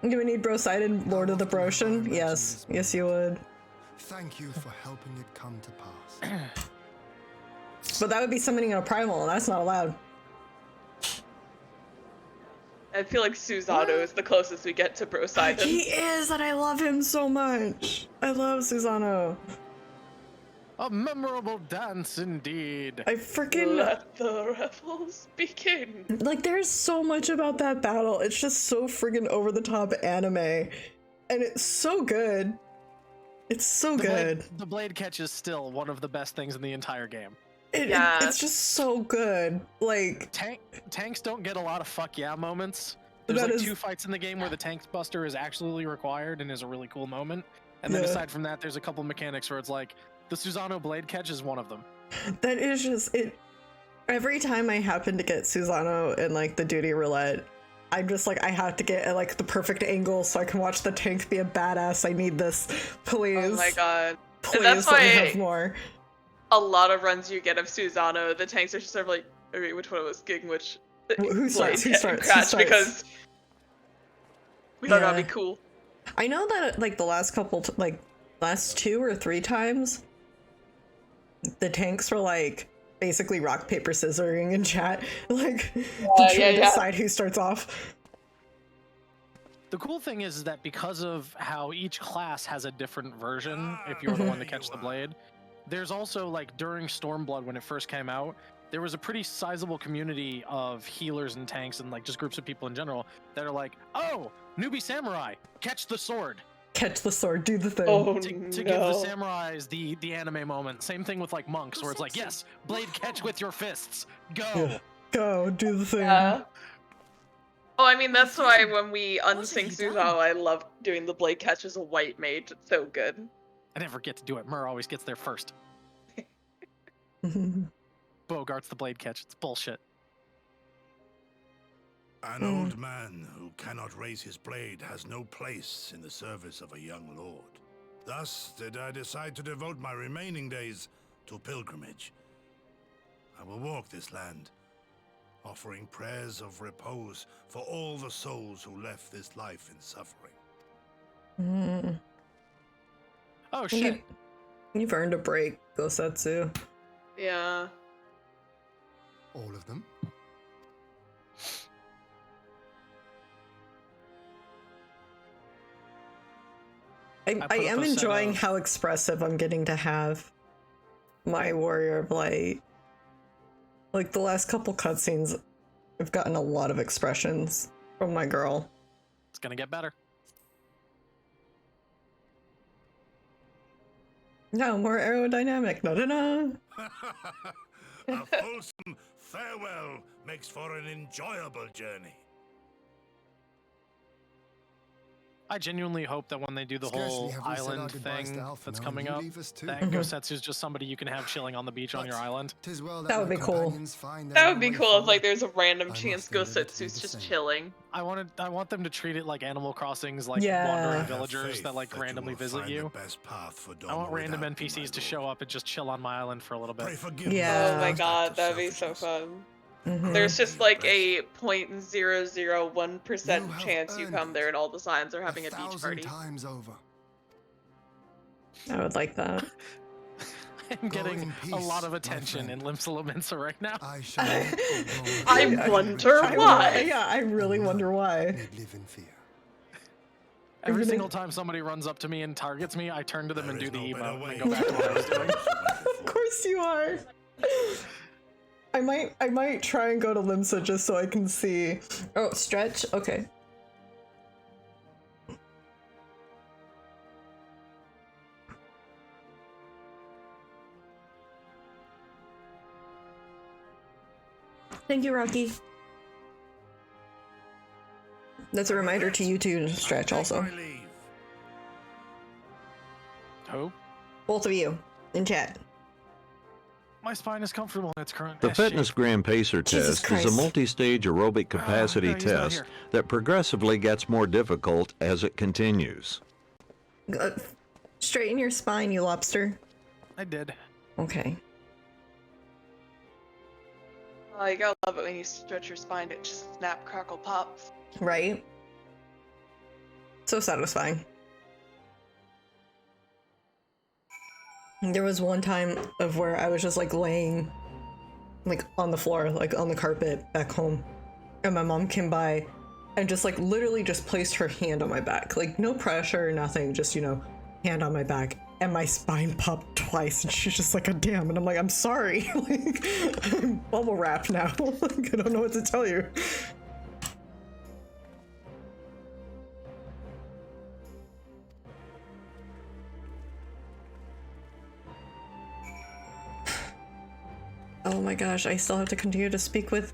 Do we need bro-sided Lord of the Broshan? Yes. Yes, you would. Thank you for helping it come to pass. But that would be summoning a primal, and that's not allowed. I feel like Susano is the closest we get to Poseidon. He is, and I love him so much. I love Susano. A memorable dance indeed. I freaking... Let the revels begin. Like, there's so much about that battle. It's just so friggin' over-the-top anime. And it's so good. It's so good. The blade catch is still one of the best things in the entire game. It's just so good. Like tanks don't get a lot of fuck yeah moments. There's like 2 fights in the game where the tank buster is absolutely required and is a really cool moment. And then aside from that, there's a couple mechanics where it's like the Susano blade catch is one of them. That is just it. Every time I happen to get Susano in like the duty roulette, I'm just like, I have to get at like the perfect angle so I can watch the tank be a badass. I need this, please. Oh my god! Please, and that's let me why have more. A lot of runs you get of Susano, the tanks are just sort of like, okay, which one was Gig, which who starts? Because we don't gotta be cool. I know that like the last couple, last 2 or 3 times, the tanks were like basically rock paper scissoring in chat, like to try to decide who starts off. The cool thing is that because of how each class has a different version, if you're the one to catch the blade, there's also like during Stormblood when it first came out, there was a pretty sizable community of healers and tanks and like just groups of people in general that are like, oh, newbie samurai, catch the sword. Catch the sword, do the thing. Oh, to give the samurais the anime moment. Same thing with like monks, where it's like, yes, blade catch with your fists. Go. Yeah. Go, do the thing. Oh, I mean, that's why when we unsync Susano, I love doing the blade catch as a white mage. It's so good. I never get to do it. Mur always gets there first. Bogart's the blade catch. It's bullshit. An old man who cannot raise his blade has no place in the service of a young lord. Thus did I decide to devote my remaining days to pilgrimage. I will walk this land, offering prayers of repose for all the souls who left this life in suffering. Oh shit. You've earned a break, Gosetsu. Yeah. All of them? I am enjoying how expressive I'm getting to have my Warrior of Light. Like the last couple cutscenes, I've gotten a lot of expressions from my girl. It's gonna get better. No, more aerodynamic. No. A fulsome farewell makes for an enjoyable journey. I genuinely hope that when they do the whole island thing that's coming up, that Gosetsu's just somebody you can have chilling on the beach on your island. That would be cool. That would be cool if like there's a random chance Gosetsu's just chilling. I want them to treat it like Animal Crossing's like wandering villagers that like randomly visit you. I want random NPCs to show up and just chill on my island for a little bit. Yeah. Oh my god, that'd be so fun. There's just like a 0.001% chance you come there and all the signs are having a beach party. Times over. I would like that. I'm getting a lot of attention in Limsa Lominsa right now. I wonder why. Yeah, I really wonder why. Every single time somebody runs up to me and targets me, I turn to them and do the emote and go back to what I was doing. Of course you are. I might try and go to Limsa just so I can see. Oh, stretch? Okay. Thank you, Rocky. That's a reminder to you to stretch also. Who? Both of you, in chat. My spine is comfortable in its current The Fitness Gram Pacer test is a multi-stage aerobic capacity test that progressively gets more difficult as it continues. Straighten your spine, you lobster. I did. Okay. Oh, you gotta love it when you stretch your spine, it just snap, crackle, pops. Right? So satisfying. There was one time of where I was just like laying like on the floor, like on the carpet back home, and my mom came by and just like literally just placed her hand on my back, like no pressure, nothing, just, you know, hand on my back, and my spine popped twice, and she's just like, oh, damn, and I'm like, I'm sorry. Like, I'm bubble wrapped now. Like, I don't know what to tell you. Oh my gosh, I still have to continue to speak with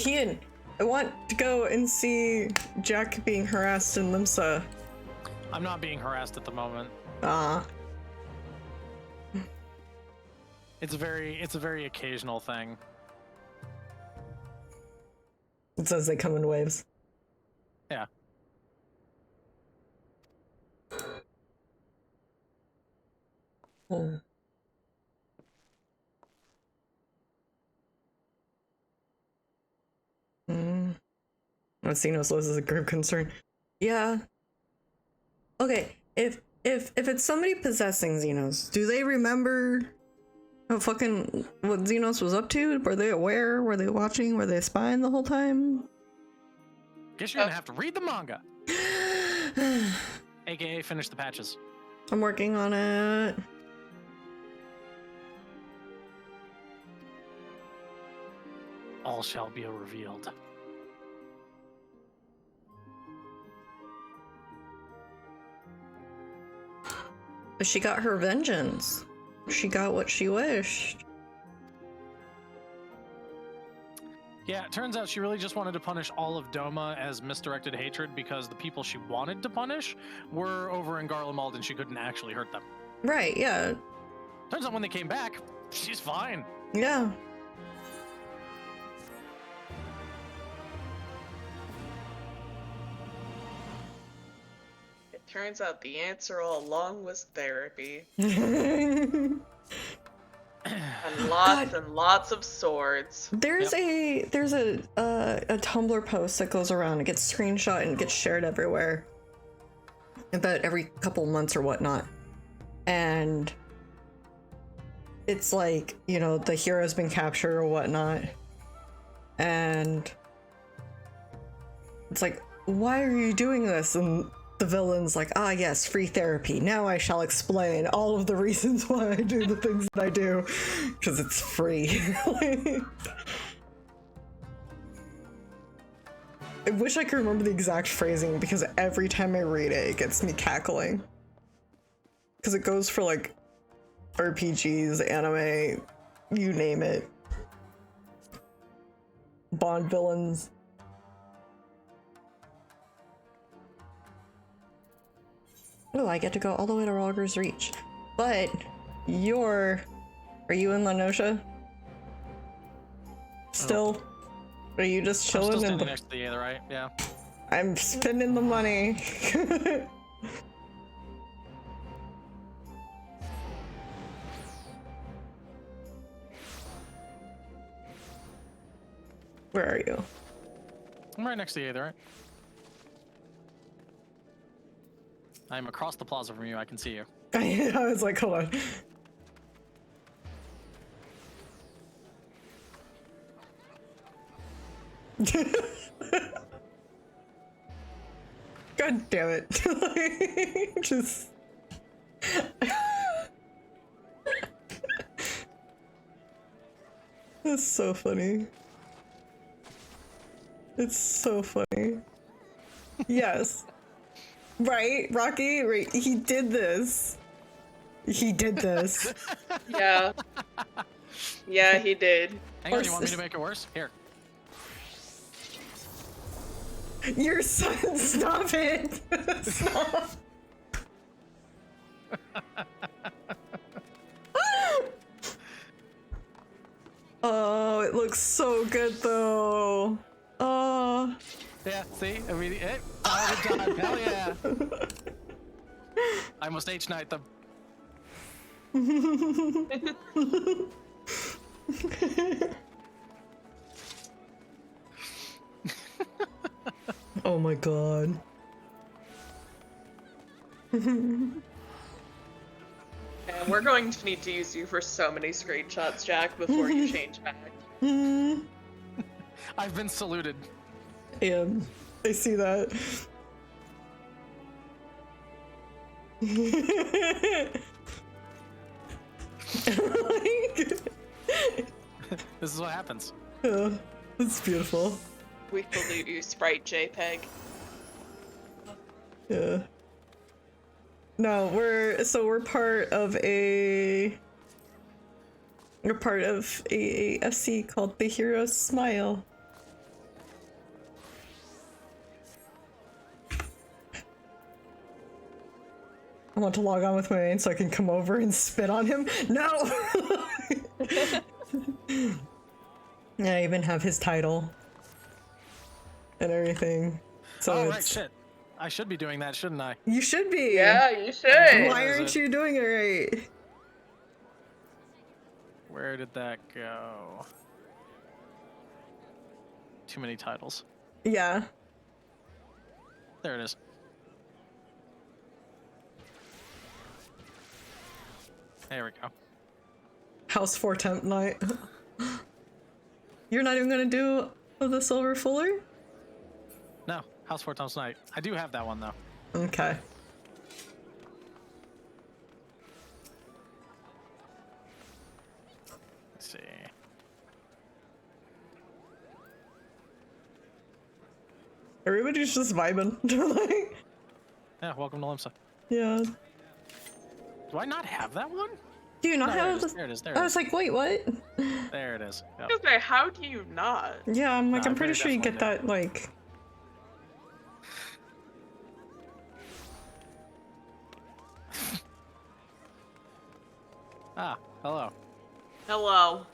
Ian. I want to go and see Jack being harassed in Limsa. I'm not being harassed at the moment. Ah. It's a very occasional thing. It says they come in waves. Yeah. Oh. Xenos lives as a group concern. Yeah. Okay, if it's somebody possessing Xenos, do they remember what Xenos was up to? Were they aware? Were they watching? Were they spying the whole time? Guess you're gonna have to read the manga. AKA finish the patches. I'm working on it. All shall be revealed. But she got her vengeance. She got what she wished. Yeah, it turns out she really just wanted to punish all of Doma as misdirected hatred because the people she wanted to punish were over in Garlemald and she couldn't actually hurt them. Right, yeah. Turns out when they came back, she's fine. Yeah. It turns out the answer all along was therapy. And lots of swords. There's a Tumblr post that goes around. It gets screenshot and gets shared everywhere. About every couple months or whatnot. And it's like, you know, the hero's been captured or whatnot. And it's like, why are you doing this? And the villain's like, ah, yes, free therapy. Now I shall explain all of the reasons why I do the things that I do. Because it's free. I wish I could remember the exact phrasing because every time I read it, it gets me cackling. Because it goes for like RPGs, anime, you name it. Bond villains. Oh, I get to go all the way to Rogger's Reach. But are you in La Noscia? Still? Are you just chilling? I'm still standing next to the other, right? Yeah. I'm spending the money. Where are you? I'm right next to the other, right? I'm across the plaza from you. I can see you. I was like, hold on. God damn it. Just... That's so funny. It's so funny. Yes. Right, Rocky? Right, he did this. He did this. Yeah. Yeah, he did. Hang on, you want me to make it worse? Here. Your son, stop it! Stop. Oh, it looks so good though. Oh. Yeah, see? I mean, all the time. Hell yeah. I almost H-Knight them. Oh my god. And we're going to need to use you for so many screenshots, Jack, before you change back. I've been saluted. Yeah, I see that. This is what happens. Yeah, it's beautiful. We salute you, Sprite JPEG. Yeah. No, we're part of a You're part of AAFC called the Hero's Smile. I want to log on with my main so I can come over and spit on him. No! Yeah, I even have his title and everything. So oh, right, shit. I should be doing that, shouldn't I? You should be. Yeah, you should. Why aren't you doing it right? Where did that go? Too many titles. Yeah. There it is. There we go. House 4 Temp Night. You're not even gonna do the Silver Fuller? No, House 4 Times Night. I do have that one though. Okay. Let's see. Everybody's just vibing. Like, Yeah, welcome to Limsa. yeah. Do I not have that one? Do you not No, have there it is. There I it was is. like, wait, what? There it is. Yep. I was gonna say, how do you not? Yeah, I'm like, No, I'm pretty very sure you get definitely that, like... Ah, hello. Hello.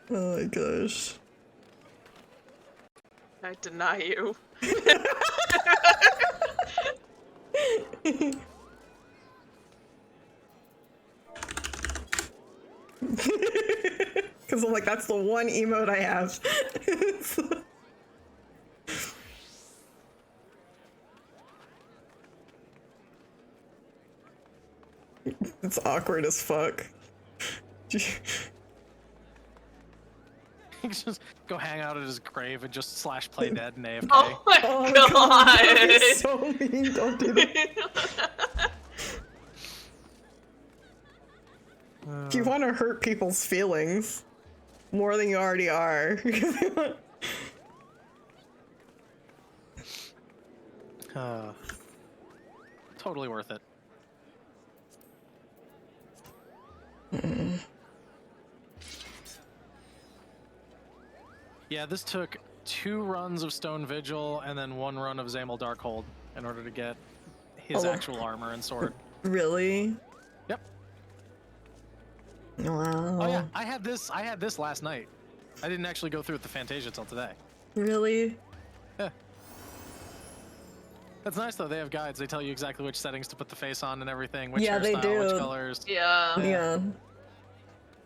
Oh my gosh. I deny you. Because I'm like, that's the one emote I have. It's awkward as fuck. Just go hang out at his grave and just slash play dead and AFK. Oh my god! That's so mean, don't do that. If you want to hurt people's feelings more than you already are. Totally worth it. Yeah, this took 2 runs of Stone Vigil and then 1 run of Zamel Darkhold in order to get his actual armor and sword. Really? Yep. Wow. Oh yeah, I had this last night. I didn't actually go through with the Fantasia till today. Really? Yeah. That's nice though, they have guides. They tell you exactly which settings to put the face on and everything, which Yeah, they hairstyle, which do. colors. Yeah. Yeah.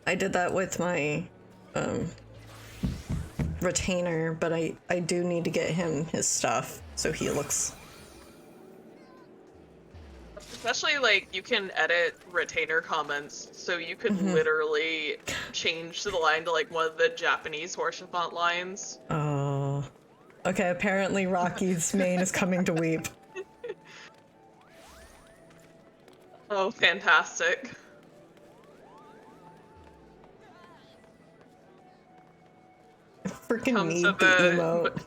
I did that with my retainer, but I do need to get him his stuff so he looks. Especially, like, you can edit retainer comments, so you could literally change the line to, like, one of the Japanese horseshoe font lines. Oh. Okay, apparently Rocky's main is coming to weep. Oh, fantastic. Freaking need the emote.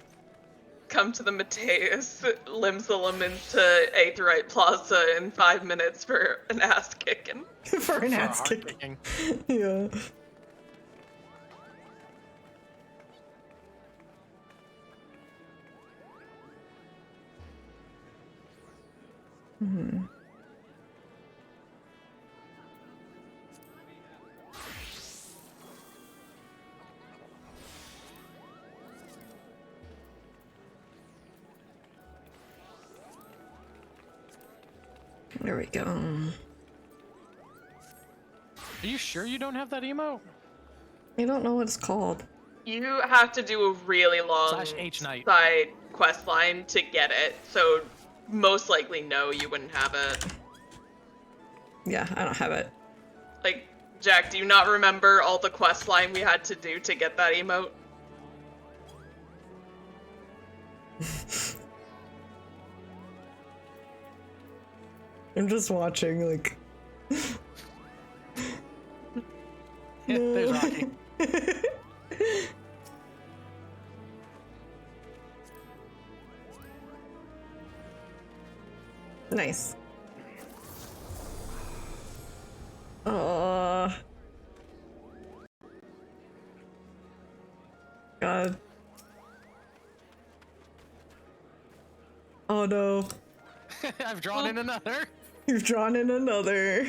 Come to the Mateus, Limsalem into Aetherite Plaza in 5 minutes for an ass kicking. For an ass kicking. Yeah. Hmm. There we go. Are you sure you don't have that emote? I don't know what it's called. You have to do a really long side quest line to get it, so most likely no, you wouldn't have it. Yeah, I don't have it. Like, Jack, do you not remember all the quest line we had to do to get that emote? I'm just watching, like... Yeah, there's Rocky. Nice. God. Oh no. I've drawn in another. You've drawn in another.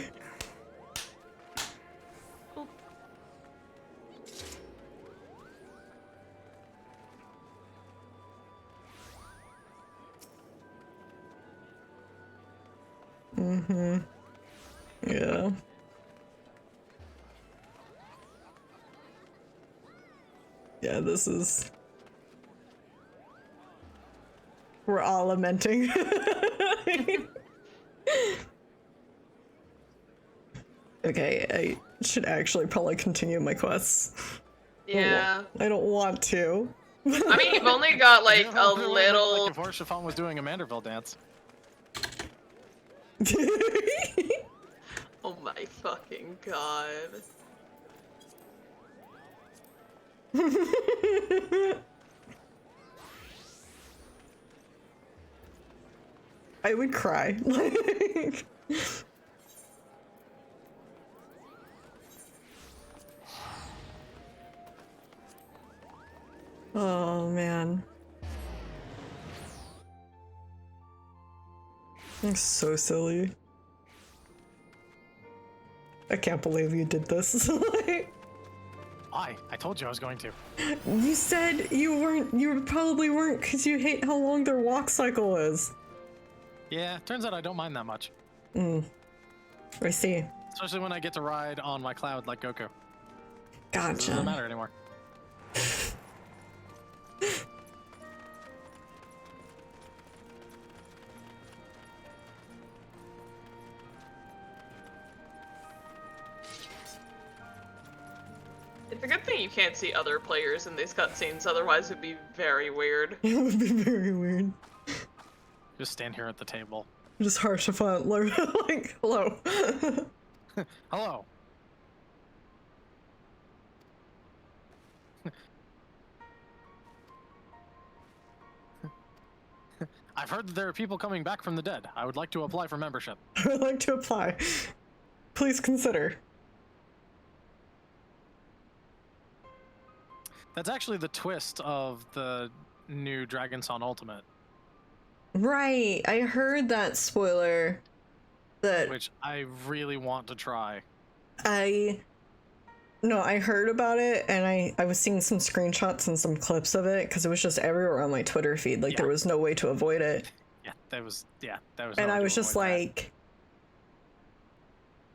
Mm-hmm. Yeah. Yeah, this is... We're all lamenting. Okay, I should actually probably continue my quests. Yeah. I don't want to. I mean, you've only got like a little. Like if Orshafon was doing a Manderville dance. Oh my fucking god. I would cry. Like... Oh man. I'm so silly. I can't believe you did this. I told you I was going to. You said you weren't, you probably weren't because you hate how long their walk cycle is. Yeah, turns out I don't mind that much. I see. Especially when I get to ride on my cloud like Goku. Gotcha. It doesn't matter anymore. It's a good thing you can't see other players in these cutscenes, otherwise it'd be very weird. It would be very weird. Just stand here at the table. Just harsh of fun. Like, hello. Hello. I've heard that there are people coming back from the dead. I would like to apply for membership. I would like to apply. Please consider. That's actually the twist of the new Dragon Song Ultimate. Right, I heard that spoiler. Which I really want to try. No, I heard about it, and I was seeing some screenshots and some clips of it, because it was just everywhere on my Twitter feed, like there was no way to avoid it. Yeah, that was And no I way was to just avoid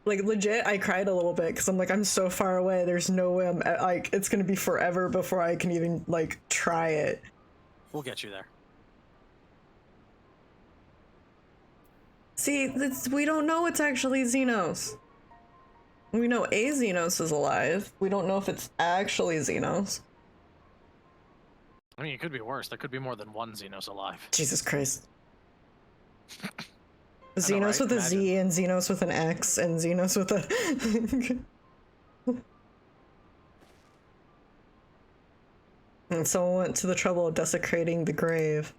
like legit, I cried a little bit, because I'm like, I'm so far away, there's no way I'm, like, it's gonna be forever before I can even, like, try it. We'll get you there. See, we don't know it's actually Xenos. We know a Xenos is alive. We don't know if it's actually Xenos. I mean, it could be worse. There could be more than one Xenos alive. Jesus Christ. Xenos know, right? with a Z Imagine. and Xenos with an X and Xenos with a... And someone went to the trouble of desecrating the grave.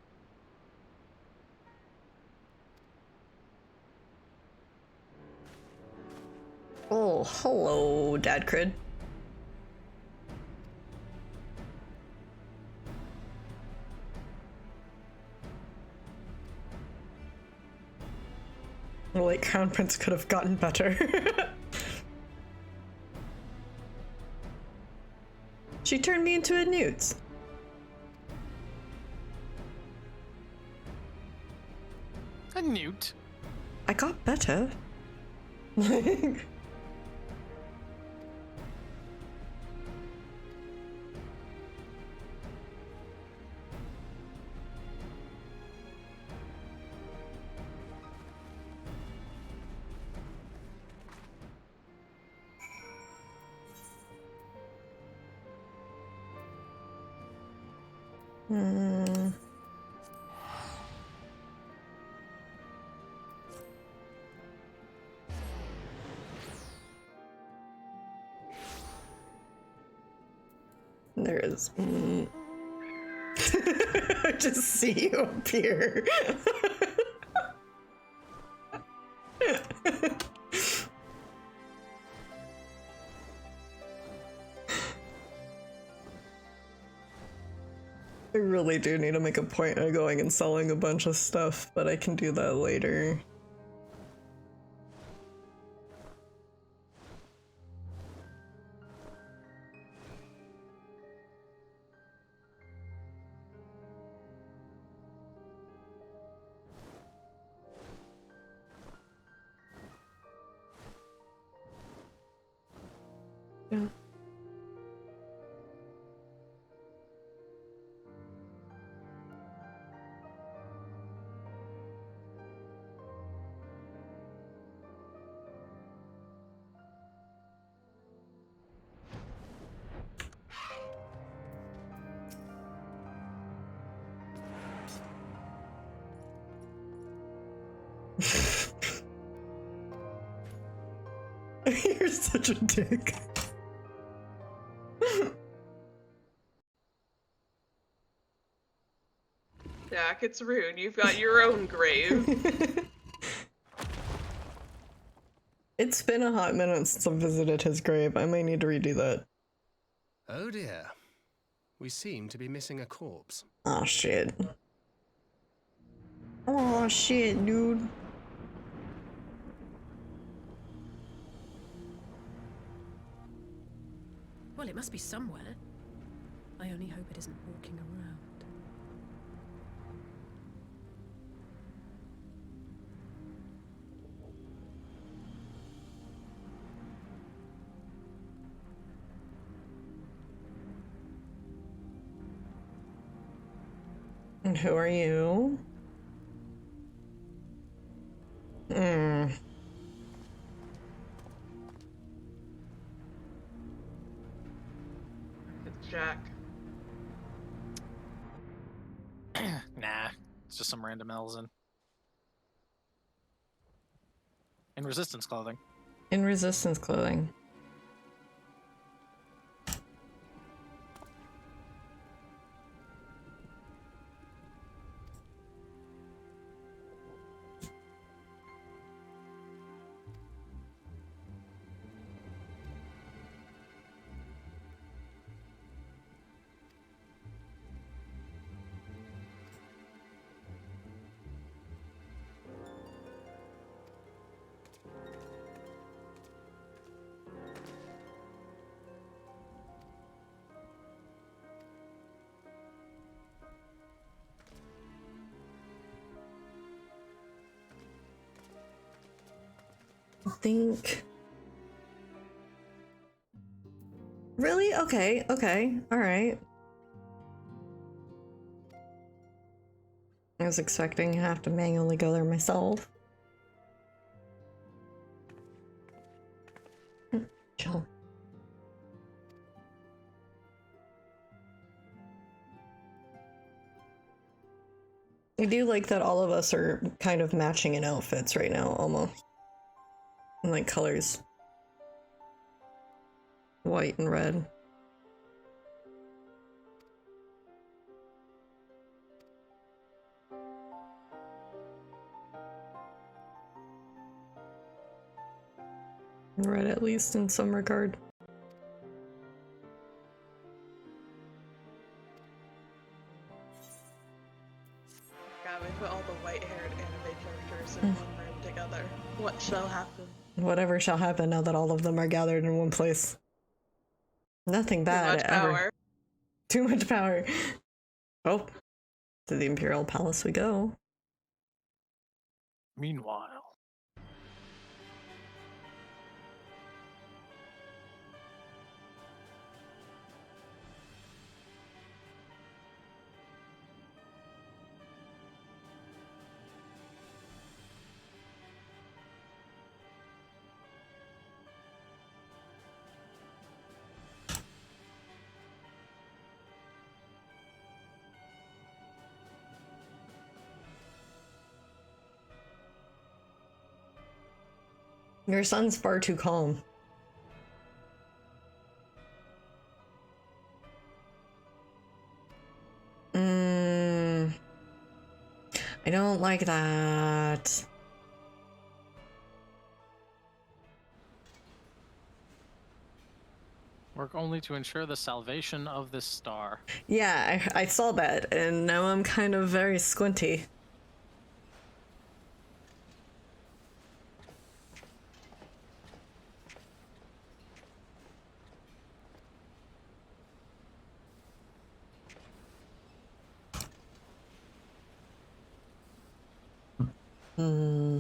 Oh, hello, Dad Crid. Like, Crown Prince could have gotten better. She turned me into a newt. A newt? I got better. There is. I just see you appear. I really do need to make a point of going and selling a bunch of stuff, but I can do that later. Yeah. You're such a dick. Jack, it's rude. You've got your own grave. It's been a hot minute since I visited his grave. I may need to redo that. Oh dear. We seem to be missing a corpse. Aw, shit. Aw, shit, dude. Well, it must be somewhere. I only hope it isn't walking around. And who are you? Hmm. It's Jack. Nah, it's just some random Elzen. In resistance clothing. In resistance clothing. I think... Really? Okay, okay, alright. I was expecting to have to manually go there myself. Chill. I do like that all of us are kind of matching in outfits right now, almost. In like colors. White and red. Red, at least in some regard. God, we put all the white-haired anime characters in one room together. What shall happen? Whatever shall happen now that all of them are gathered in one place. Nothing bad Too much ever. power. Too much power. Oh, to the Imperial Palace we go. Meanwhile. Your son's far too calm. I don't like that. Work only to ensure the salvation of this star. Yeah, I saw that, and now I'm kind of very squinty. Hmm.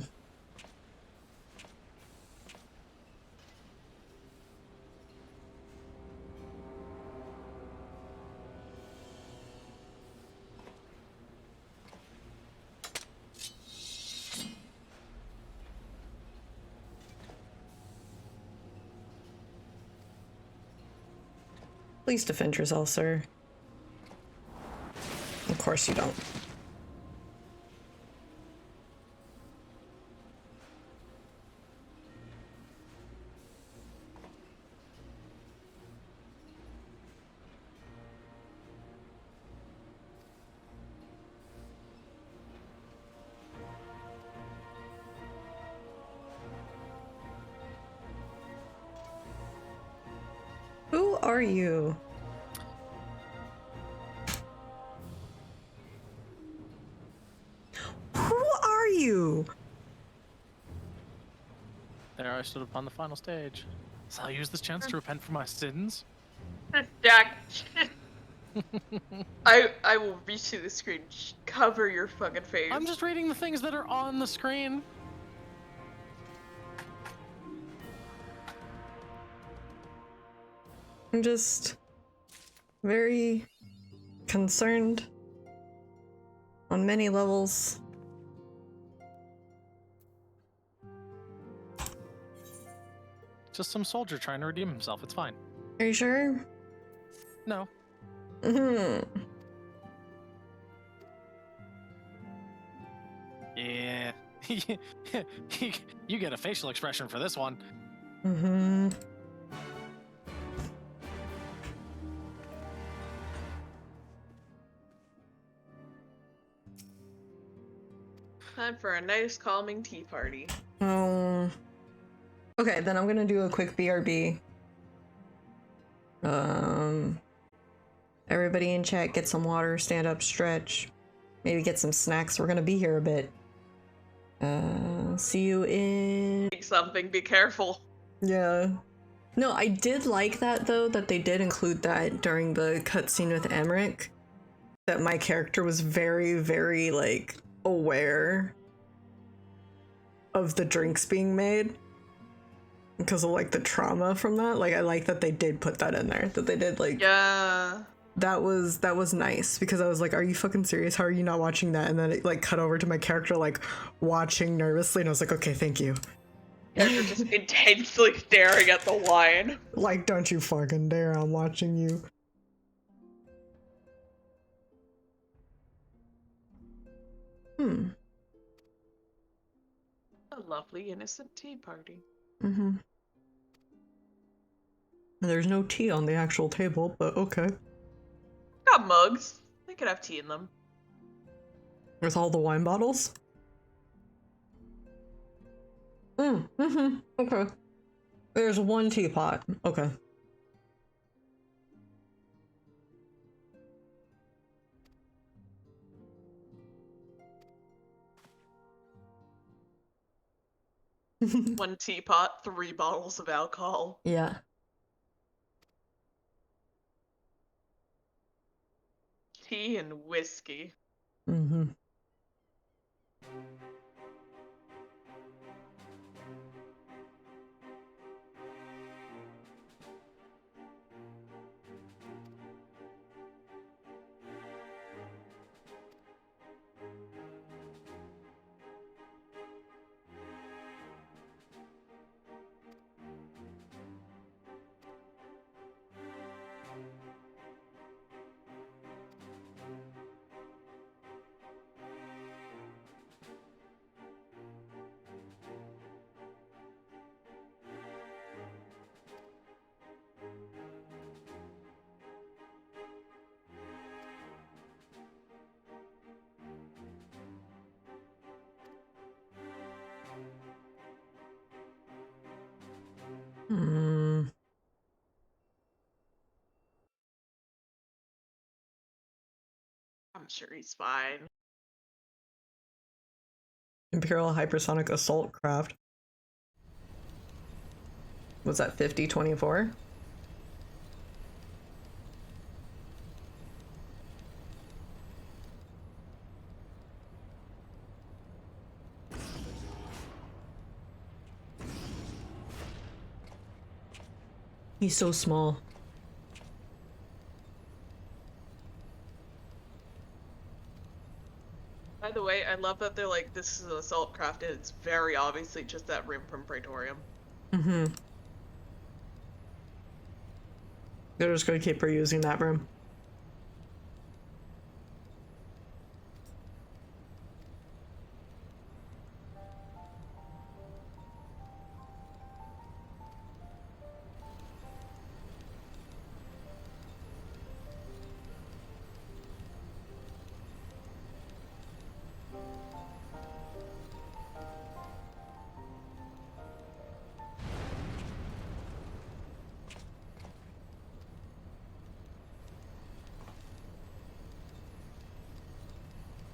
Please defend yourself, sir. Of course you don't. Who are you? Who are you? There I stood upon the final stage. So I'll use this chance to repent for my sins. Jack. I will reach to the screen. Cover your fucking face. I'm just reading the things that are on the screen. I'm just very concerned on many levels. Just some soldier trying to redeem himself. It's fine. Are you sure? No. Yeah. You get a facial expression for this one. Time for a nice calming tea party. Okay, then I'm gonna do a quick BRB. Everybody in chat, get some water, stand up, stretch. Maybe get some snacks. We're gonna be here a bit. See you in... Something, be careful. Yeah. No, I did like that, though, that they did include that during the cutscene with Emmerich. That my character was very, very, like, aware of the drinks being made. Because of, like, the trauma from that. Like, I like that they did put that in there. That they did, like... Yeah. That was nice, because I was like, are you fucking serious? How are you not watching that? And then it, like, cut over to my character, like, watching nervously, and I was like, okay, thank you. You're just intensely staring at the wine. Like, don't you fucking dare, I'm watching you. A lovely, innocent tea party. There's no tea on the actual table, but okay. Got mugs. They could have tea in them. With all the wine bottles? Okay. There's one teapot. Okay. One teapot, 3 bottles of alcohol. Yeah. Tea and whiskey. I'm sure he's fine. Imperial Hypersonic Assault Craft. Was that 5024? He's so small. By the way, I love that they're like, this is an assault craft, and it's very obviously just that room from Praetorium. Mm-hmm. They're just gonna keep reusing that room.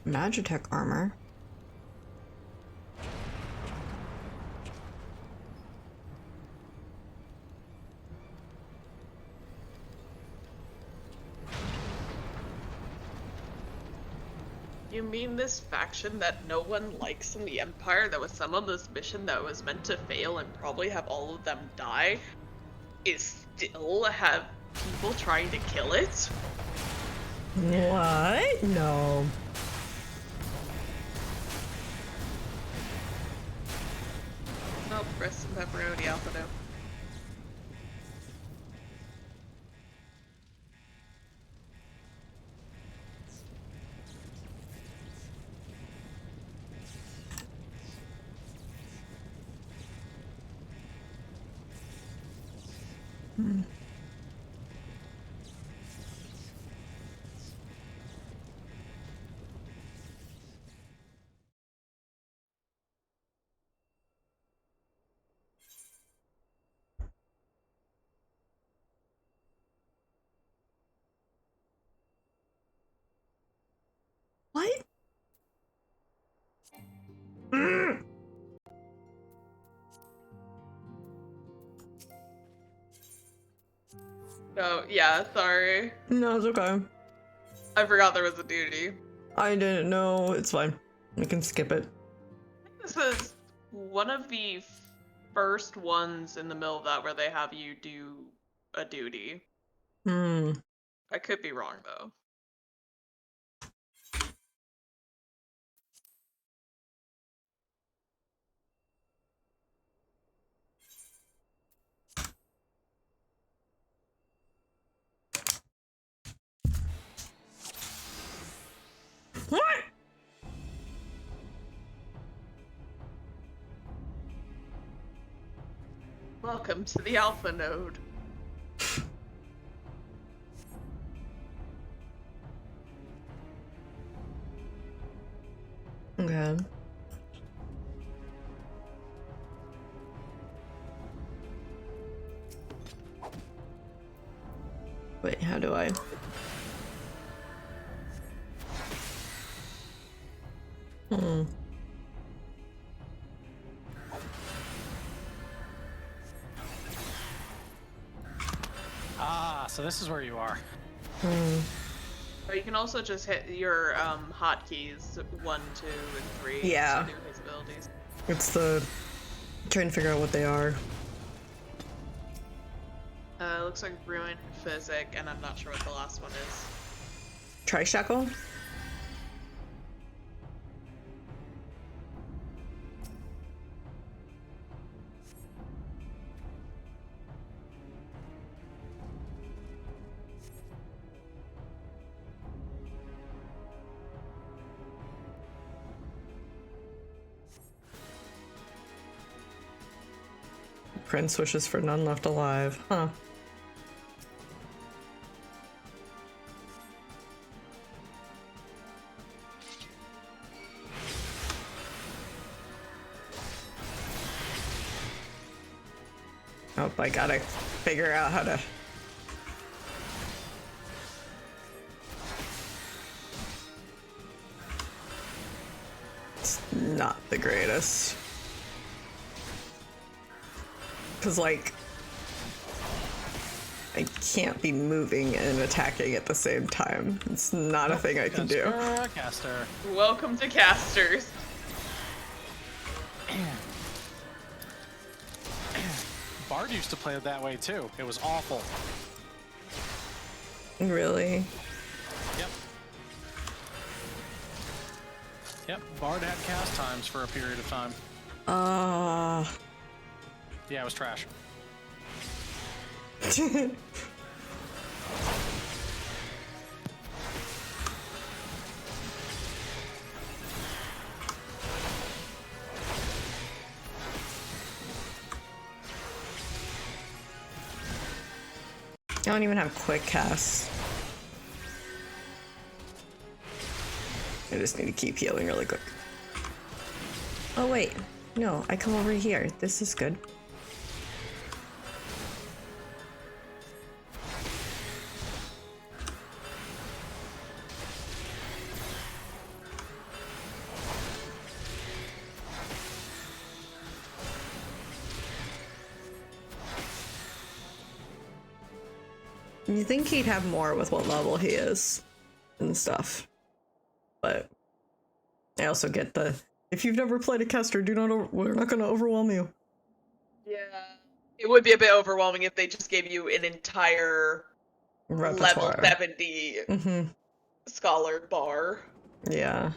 Magitech armor. You mean this faction that no one likes in the Empire that was sent on this mission that was meant to fail and probably have all of them die is still have people trying to kill it? What? No. Oh, rest and pepperoni alpha now. What? Oh, yeah, sorry. No, it's okay. I forgot there was a duty. I didn't know. It's fine. We can skip it. This is one of the first ones in the middle of that where they have you do a duty. Hmm. I could be wrong, though. What? Welcome to the Alpha Node. Okay. Wait, how do I? Hmm. Ah, so this is where you are. Hmm. But you can also just hit your hotkeys 1, 2, and 3 Yeah. to do his abilities. It's the trying to figure out what they are. Looks like Ruin, Physic, and I'm not sure what the last one is. Tri-shackle? Prince wishes for none left alive. Huh. Oh, I gotta figure out how to... not the greatest. Because, like, I can't be moving and attacking at the same time. It's not a thing I can do. Caster. Welcome to casters. Bard used to play it that way too. It was awful. Really? Yep. Yep, Bard had cast times for a period of time. Yeah, it was trash. I don't even have quick casts. I just need to keep healing really quick. Oh wait, no, I come over here. This is good. You think he'd have more with what level he is and stuff, but I also get the, if you've never played a caster, we're not going to overwhelm you. Yeah, it would be a bit overwhelming if they just gave you an entire repertoire. level 70 scholar bar. Yeah.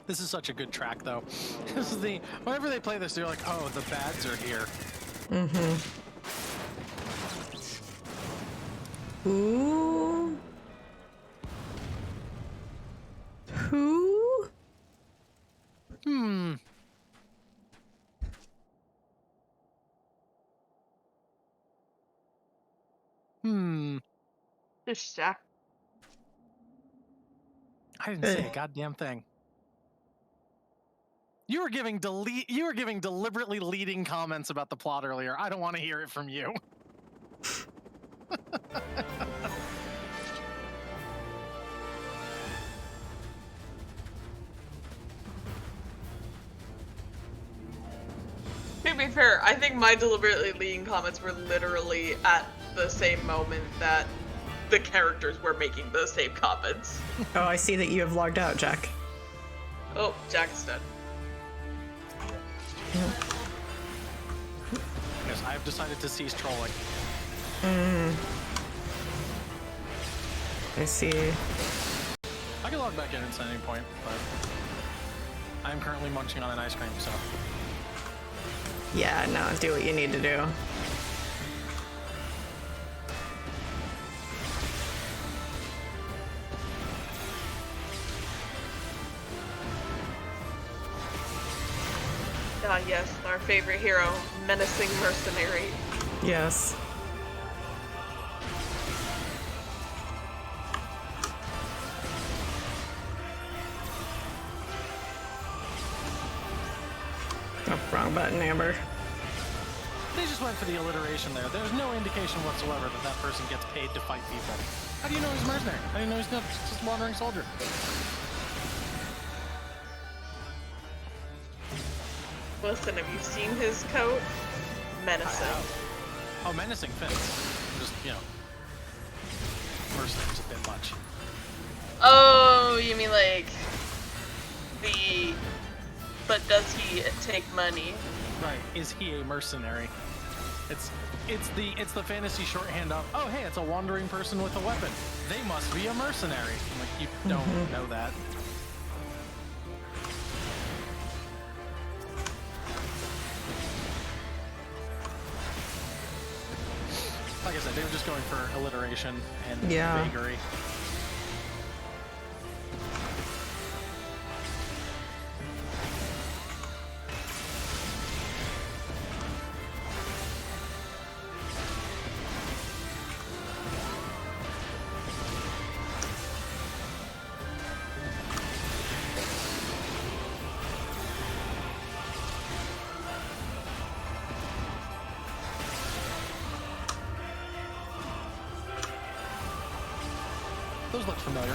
This is such a good track, though. This is whenever they play this, they're like, "Oh, the bads are here." Ooh. Who? Just Jack. I didn't say a goddamn thing. You were giving deliberately leading comments about the plot earlier. I don't want to hear it from you. To be fair, I think my deliberately leading comments were literally at the same moment that the characters were making those same comments. Oh, I see that you have logged out, Jack. Oh, Jack's dead. Yes, I've decided to cease trolling. I see. I can log back in at any point, but I'm currently munching on an ice cream, so. Yeah, no, do what you need to do. Ah, yes, our favorite hero, menacing mercenary. Yes. Oh, wrong button, Amber. They just went for the alliteration there. There's no indication whatsoever that that person gets paid to fight people. How do you know he's a mercenary? How do you know he's not just a wandering soldier? Listen, have you seen his coat? Menacing. Oh, menacing fits. Just, you know, mercenary's a bit much. Oh, you mean like but does he take money? Right. Is he a mercenary? It's the fantasy shorthand of, oh hey, it's a wandering person with a weapon. They must be a mercenary. I'm like, you don't know that. Like I said, they were just going for alliteration and vagary. Those look familiar.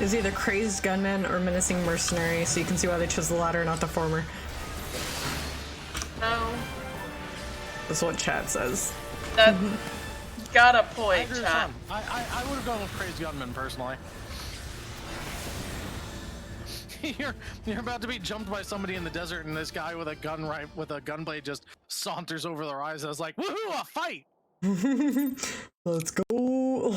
Is either crazed gunman or menacing mercenary, so you can see why they chose the latter, not the former. No. That's what chat says. That got a point, I chat. I would have gone with crazed gunman personally. You're about to be jumped by somebody in the desert, and this guy with a gunblade just saunters over their eyes. I was like, woohoo, a fight! Let's go.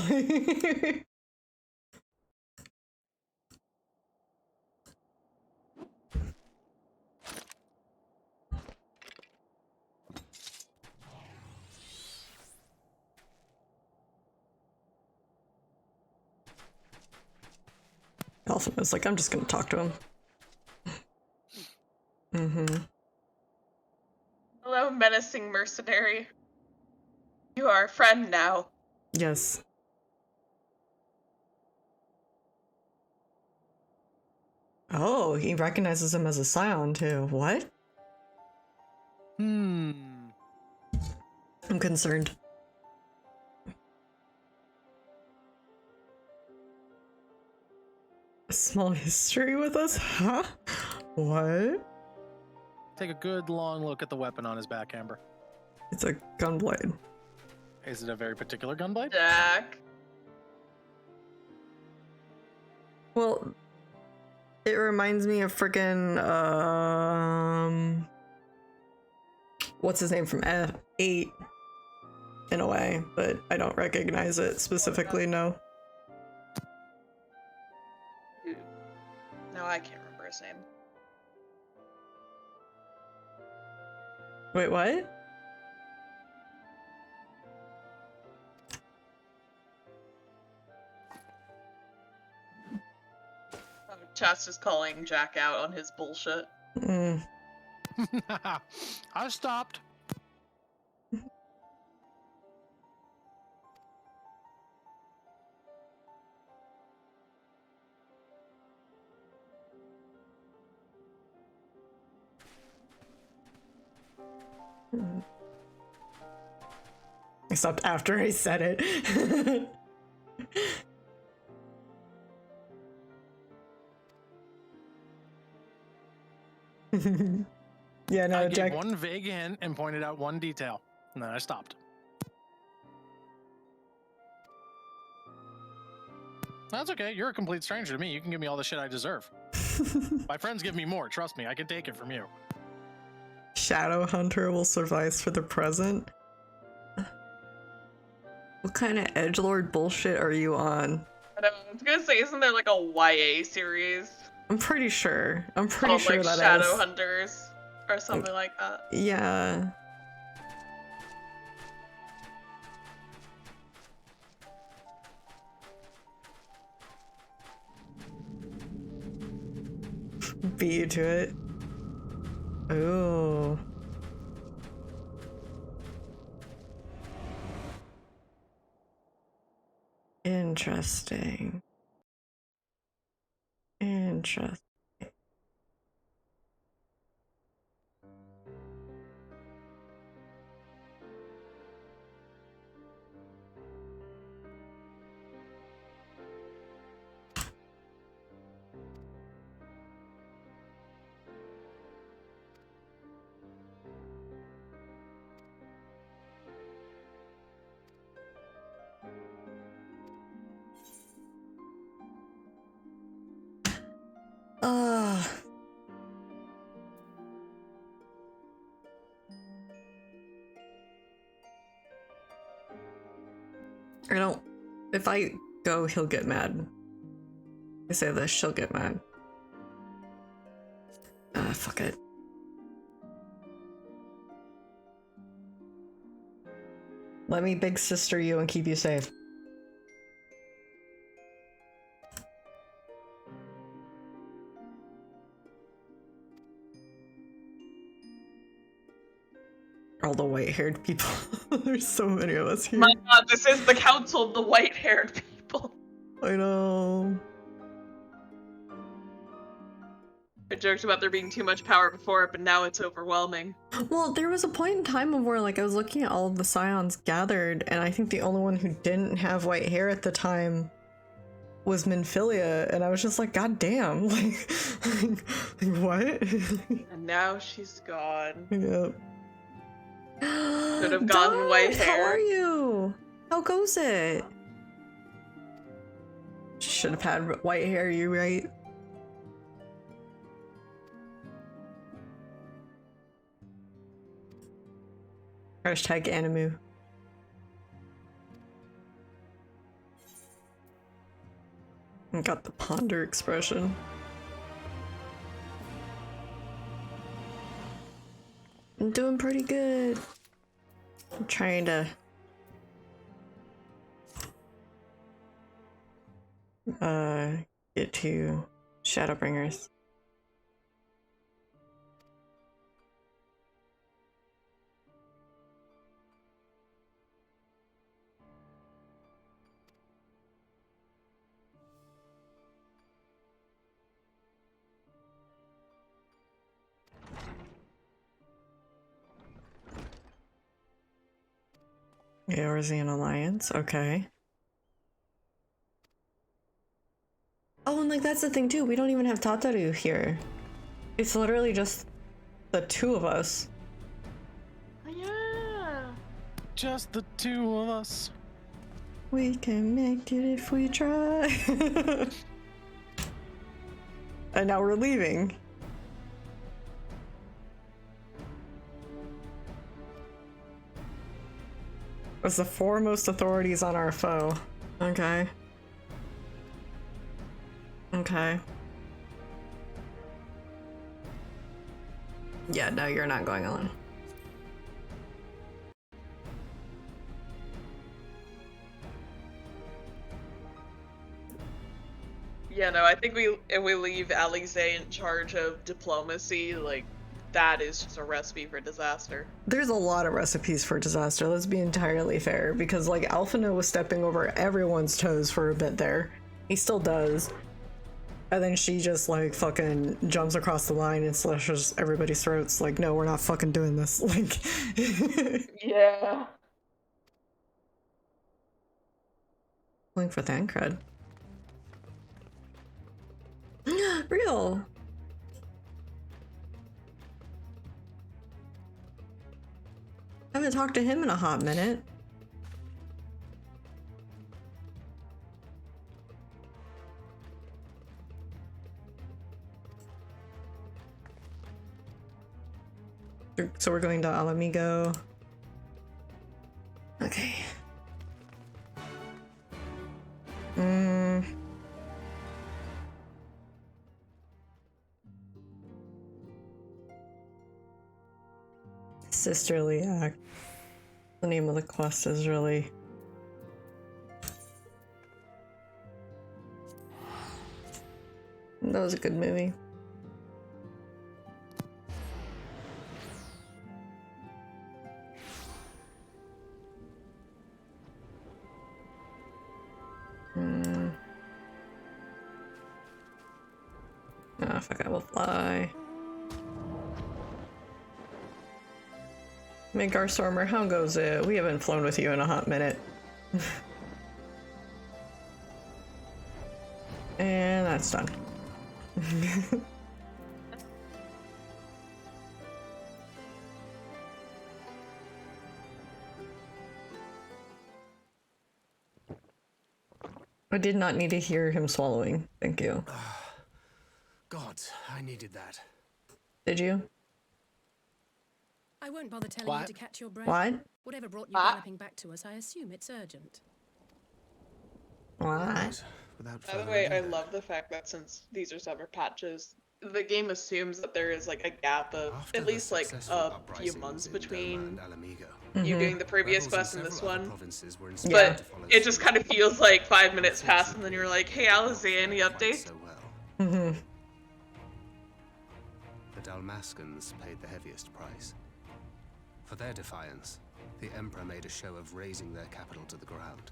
Elfin was like, I'm just gonna talk to him. Hello, menacing mercenary. You are a friend now. Yes. Oh, he recognizes him as a scion too. What? I'm concerned. A small history with us? Huh? What? Take a good long look at the weapon on his back, Amber. It's a gunblade. Is it a very particular gunblade? Jack. Well, it reminds me of frickin' what's his name from F8 in a way, but I don't recognize it specifically, no. No, I can't remember his name. Wait, what? Oh, chat's just calling Jack out on his bullshit. I stopped. I stopped after I said it. Yeah, no, I Jack. gave one vague hint and pointed out one detail, and then I stopped. That's okay. You're a complete stranger to me. You can give me all the shit I deserve. My friends give me more. Trust me, I can take it from you. Shadow Hunter will suffice for the present. What kind of edgelord bullshit are you on? I know, I was gonna say, isn't there like a YA series? I'm pretty sure. I'm pretty called, sure like, that Shadow is. Hunters or something like that. Yeah. Beat you to it. Ooh. Interesting. Interesting. I don't. If I go, he'll get mad. I say this, she'll get mad. Fuck it. Let me big sister you and keep you safe. All the white-haired people. There's so many of us here. My god, this is the Council of the White-Haired People. I know. I joked about there being too much power before it, but now it's overwhelming. Well, there was a point in time of where like I was looking at all of the scions gathered, and I think the only one who didn't have white hair at the time was Minfilia, and I was just like, God damn, like what? And now she's gone. Yep. Could have gotten white hair. How are you? How goes it? Should have had white hair, you right? Hashtag Animu. I got the ponder expression. I'm doing pretty good. I'm trying to get to Shadowbringers. Eorzean Alliance, okay. Oh, and like that's the thing too, we don't even have Tataru here. It's literally just the two of us. Yeah. Just the two of us. We can make it if we try. And now we're leaving. As the foremost authorities on our foe. Okay. Okay. Yeah, no, you're not going on. Yeah, no, I think if we leave Alize in charge of diplomacy, like, that is just a recipe for disaster. There's a lot of recipes for disaster, let's be entirely fair, because like Alphino was stepping over everyone's toes for a bit there. He still does. And then she just like fucking jumps across the line and slashes everybody's throats like, no, we're not fucking doing this. Like yeah. Pulling for Thancred. Real. I haven't talked to him in a hot minute. So we're going to Alamigo. Okay. Sisterly Act. The name of the quest is really... That was a good movie. Ah, fuck, I will fly. Midgar Stormer, how goes it? We haven't flown with you in a hot minute. And that's done. I did not need to hear him swallowing. Thank you. God, I needed that. Did you? I won't bother telling you to catch your breath. What? Whatever brought you galloping back to us, I assume it's urgent. What? By the way, I love the fact that since these are separate patches, the game assumes that there is like a gap of at least like a few months between you doing the previous quest and this one. But it just kind of feels like 5 minutes passed and then you're like, hey Alice, any updates? Mm-hmm. The Dalmascans paid the heaviest price. For their defiance, the Emperor made a show of razing their capital to the ground,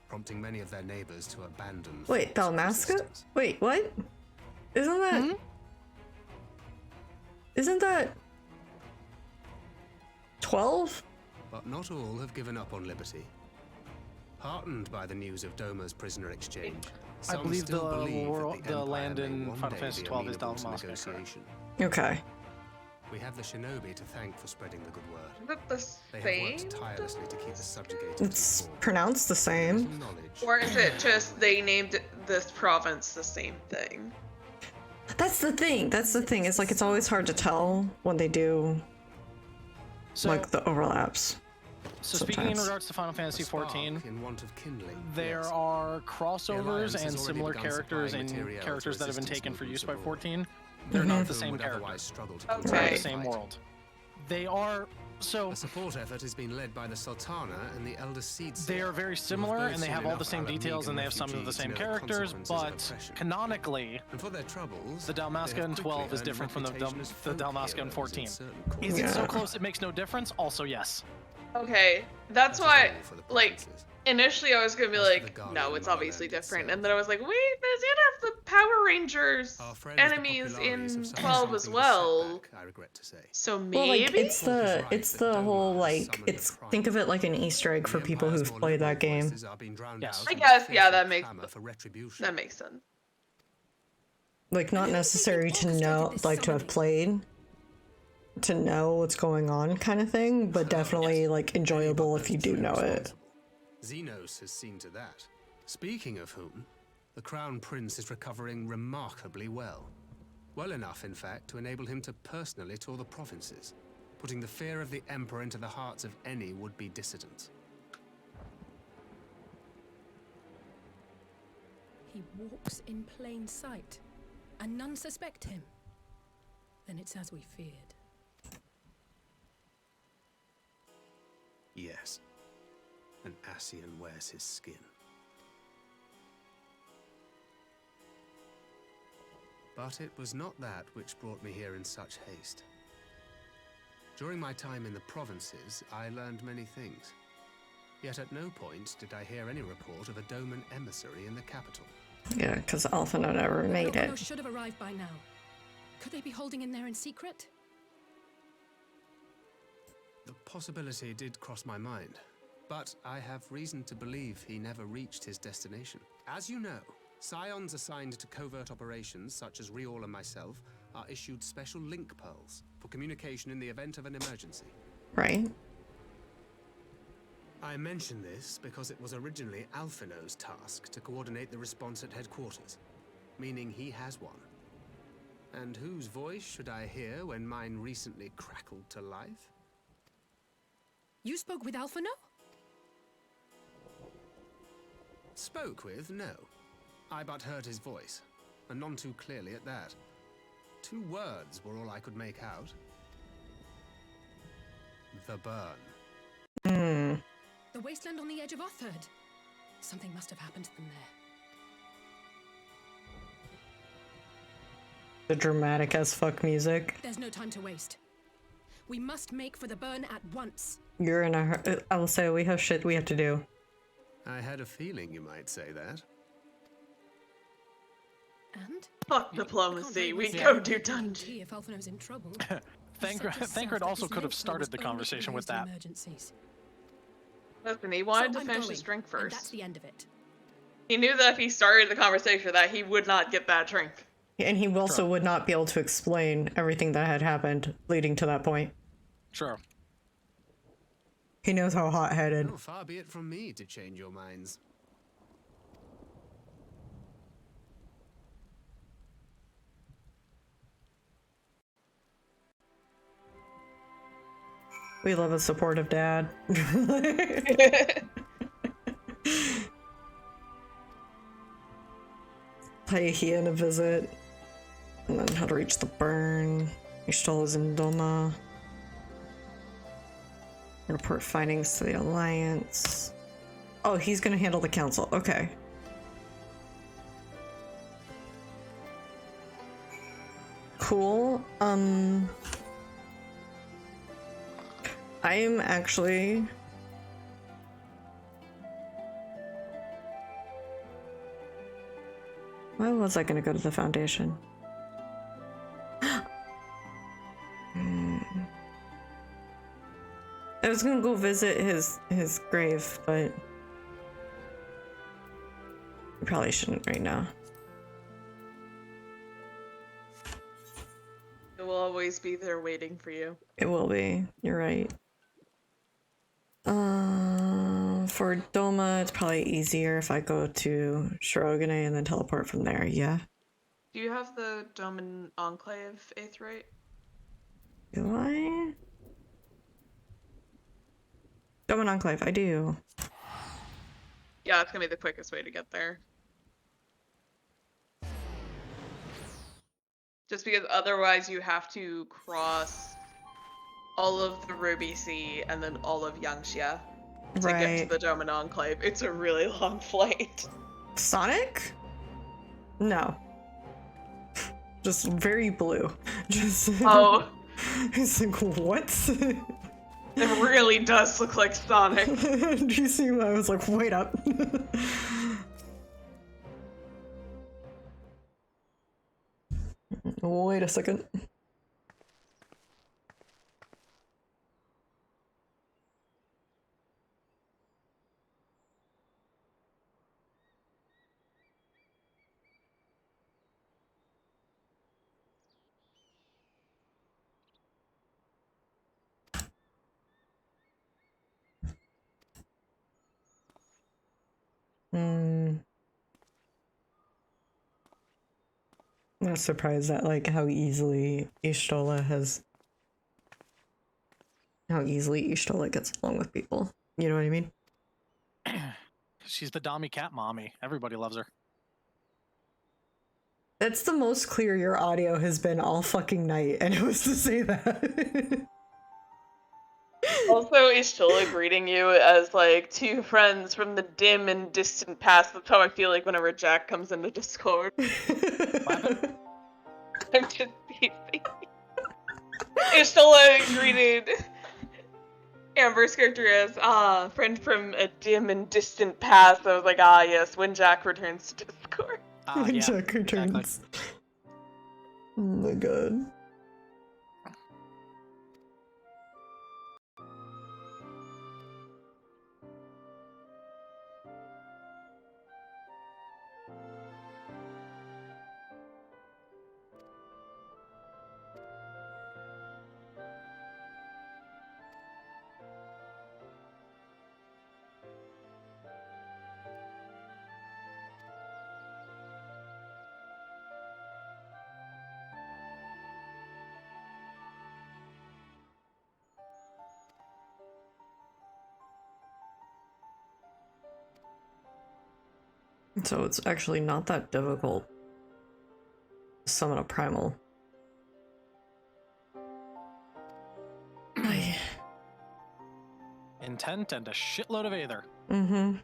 prompting many of their neighbors to abandon. Wait, Dalmasca? Wait, what? Isn't that? Isn't that 12? But not all have given up on liberty. Heartened by the news of Doma's prisoner exchange, I some believe still believe that the Empire land may in one Final day Fantasy be XII is amenable to Dalmasca. negotiation. Okay. We have the shinobi to thank for spreading the good word. Is it the They have worked same? tirelessly to keep the subjugated It's informed. pronounced the same. Or is it just they named this province the same thing? That's the thing. That's the thing. It's like it's always hard to tell when they do like the overlaps. So speaking in regards to Final Fantasy XIV, there are crossovers and similar characters and characters that have been taken for use by 14. They're not the same characters. They're not the same world. They are so. The support effort has been led by the Sultana and the Elder Seeds. They are very similar, and they have all the same details, and they have some of the same characters. But canonically, and for their troubles, the Dalmasca in 12 is different from the Dalmasca in 14. Is it so close it makes no difference? Also, yes. Okay, that's why, like, initially I was gonna be like, no, it's obviously different, and then I was like, wait, does it have the Power Rangers enemies in 12 as well? So maybe? Well, like, it's the whole, like, think of it like an Easter egg for people who've played that game. Yes. I guess, yeah, that makes sense. Like, not necessary to know, like, to have played, to know what's going on kind of thing, but definitely, like, enjoyable if you do know it. Xenos has seen to that. Speaking of whom, the Crown Prince is recovering remarkably well. Well enough, in fact, to enable him to personally tour the provinces, putting the fear of the Emperor into the hearts of any would-be dissidents. He walks in plain sight, and none suspect him. Then it's as we feared. Yes. An Ascian wears his skin. But it was not that which brought me here in such haste. During my time in the provinces, I learned many things. Yet at no point did I hear any report of a Doman emissary in the capital. Yeah, because Alphinaud never made it. Should have arrived by now. Could they be holding him there in secret? The possibility did cross my mind, but I have reason to believe he never reached his destination. As you know, scions assigned to covert operations, such as Riol and myself, are issued special link pearls for communication in the event of an emergency. Right. I mention this because it was originally Alphinaud's task to coordinate the response at headquarters, meaning he has one. And whose voice should I hear when mine recently crackled to life? You spoke with Alphinaud? Spoke with? No. I but heard his voice, and none too clearly at that. 2 words were all I could make out. The burn. The wasteland on the edge of Otherd. Something must have happened to them there. The dramatic as fuck music. There's no time to waste. We must make for the burn at once. You're in a I will say we have shit we have to do. I had a feeling you might say that. And? Fuck diplomacy, we go do dungeon. If Alphinaud's in trouble. Thancred also could have started the conversation with that. Listen, he wanted to finish his drink first. That's the end of it. He knew that if he started the conversation that he would not get that drink. And he also would not be able to explain everything that had happened leading to that point. Sure. He knows how hot-headed. Oh, far be it from me to change your minds. We love a supportive dad. Pay Hien a visit. And then how to reach the burn. Ishtal is in Doma. Report findings to the Alliance. Oh, he's gonna handle the council. Okay. Cool. I am actually... Why was I gonna go to the Foundation? I was gonna go visit his grave, but I probably shouldn't right now. It will always be there waiting for you. It will be. You're right. For Doma, it's probably easier if I go to Shirogane and then teleport from there. Yeah. Do you have the Doman Enclave Aetheryte? Do I? Doman Enclave, I do. Yeah, it's gonna be the quickest way to get there. Just because otherwise you have to cross all of the Ruby Sea and then all of Yangxia to get to the Doman Enclave. It's a really long flight. Sonic? No. Just very blue. Just oh. He's like, what? It really does look like Sonic. Do you see why I was like, wait up? Wait a second. I'm not surprised at like how easily Ishtola gets along with people. You know what I mean? She's the Dami cat mommy. Everybody loves her. That's the most clear your audio has been all fucking night, and it was to say that. Also, Ishtola greeting you as like two friends from the dim and distant past. That's how I feel like whenever Jack comes into Discord. I'm just teasing. Ishtola greeted Amber's character as friend from a dim and distant past. I was like, ah yes, when Jack returns to Discord. When Yeah, Jack returns. Exactly. Oh my god. So it's actually not that difficult to summon a primal. Intent and a shitload of Aether. Mm-hmm.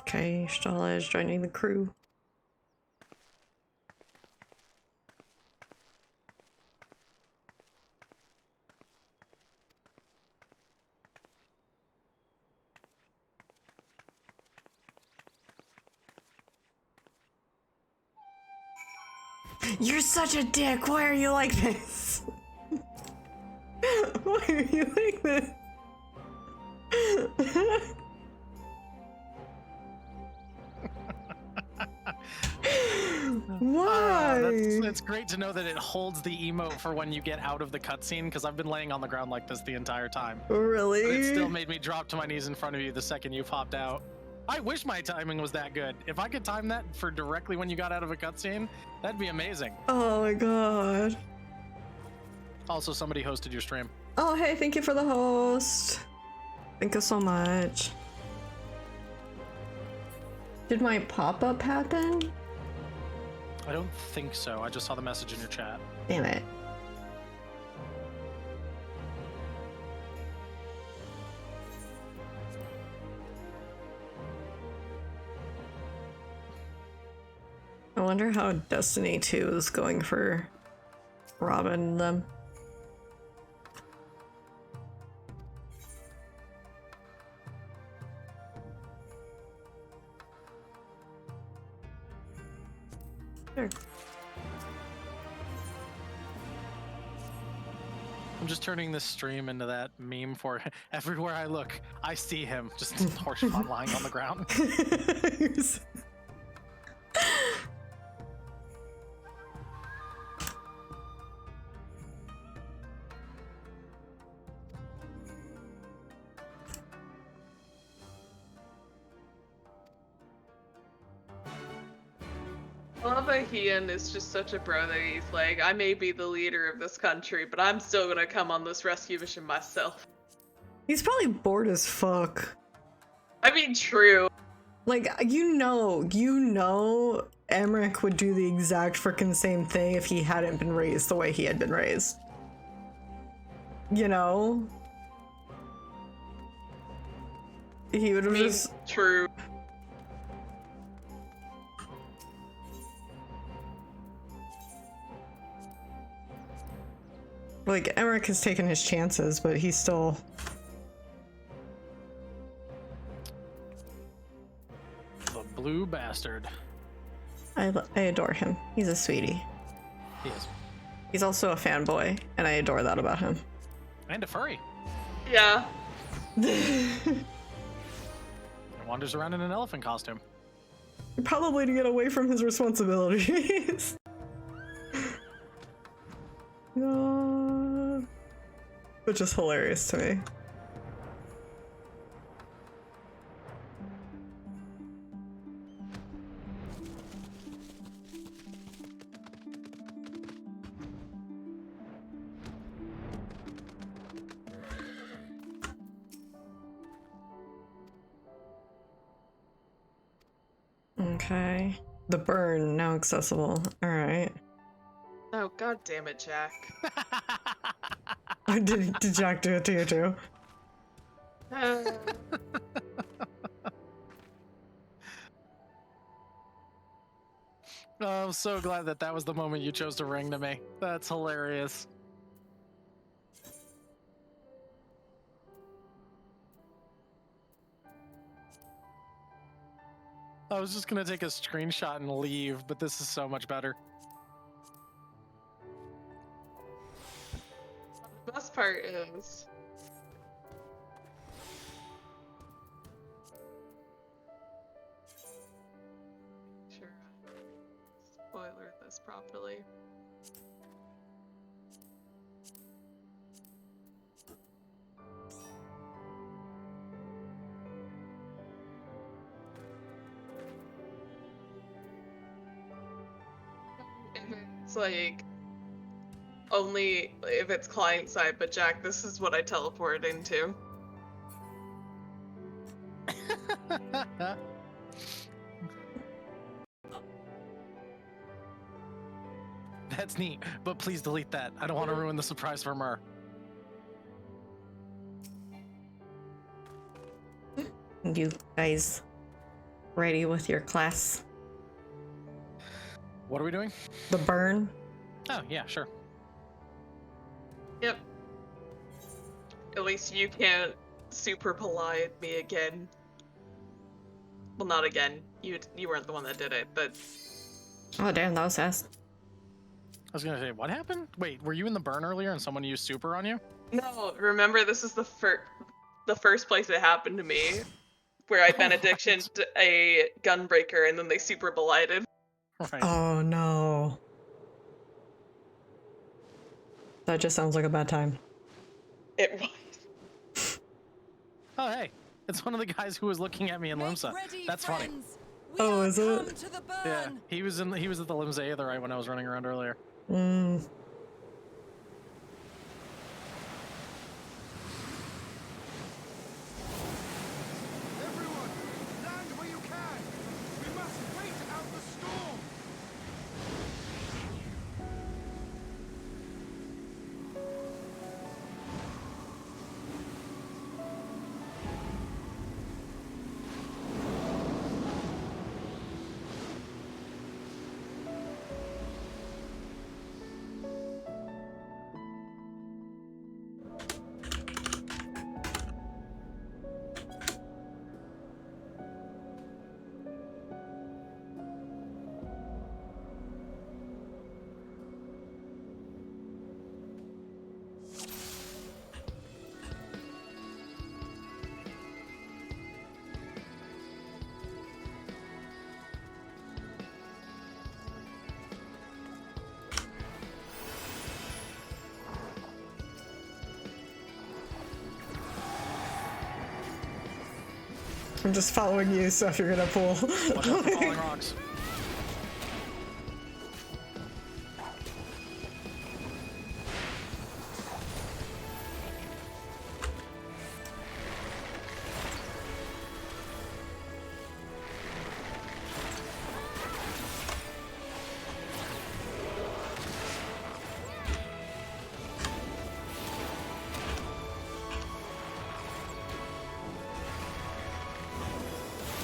Okay, Shala is joining the crew. You're such a dick. Why are you like this? Why are you like this? Why? It's great to know that it holds the emote for when you get out of the cutscene, because I've been laying on the ground like this the entire time. Really? But it still made me drop to my knees in front of you the second you popped out. I wish my timing was that good. If I could time that for directly when you got out of a cutscene, that'd be amazing. Oh my god. Also, somebody hosted your stream. Oh, hey, thank you for the host. Thank you so much. Did my pop-up happen? I don't think so. I just saw the message in your chat. Damn it. I wonder how Destiny 2 is going for Robin and them. I'm just turning this stream into that meme for everywhere I look, I see him. Just horse font lying on the ground. I love that Ian is just such a bro that he's like, I may be the leader of this country, but I'm still gonna come on this rescue mission myself. He's probably bored as fuck. I mean, true. Like, you know, Emmerich would do the exact freaking same thing if he hadn't been raised the way he had been raised. You know? He would have just... True. Like, Emmerich has taken his chances, but he's still... The blue bastard. I adore him. He's a sweetie. He is. He's also a fanboy, and I adore that about him. And a furry. Yeah. He wanders around in an elephant costume. Probably to get away from his responsibilities. Which is hilarious to me. Okay. The burn now accessible. Alright. Oh, god damn it, Jack. Did Jack do it to you too? Oh, I'm so glad that was the moment you chose to ring to me. That's hilarious. I was just gonna take a screenshot and leave, but this is so much better. The best part is... Sure, spoiler this properly. If it's like only if it's client side, but Jack, this is what I teleport into. That's neat, but please delete that. I don't want to ruin the surprise for Mer. You guys ready with your class? What are we doing? The burn. Oh, yeah, sure. Yep. At least you can't super polite me again. Well, not again. You weren't the one that did it, but... Oh damn, that was fast. I was gonna say, what happened? Wait, were you in the burn earlier and someone used super on you? No, remember this is the first place it happened to me, where I benedictioned a gunbreaker and then they super belighted. Right. Oh no. That just sounds like a bad time. It was. Oh hey, it's one of the guys who was looking at me in Limsa. That's funny. Oh, is it? Yeah, he was at the Limsa Aetherite when I was running around earlier. Mm. Everyone, land where you can. We must wait out the storm. I'm just following you, so if you're gonna pull. Watch out for falling rocks.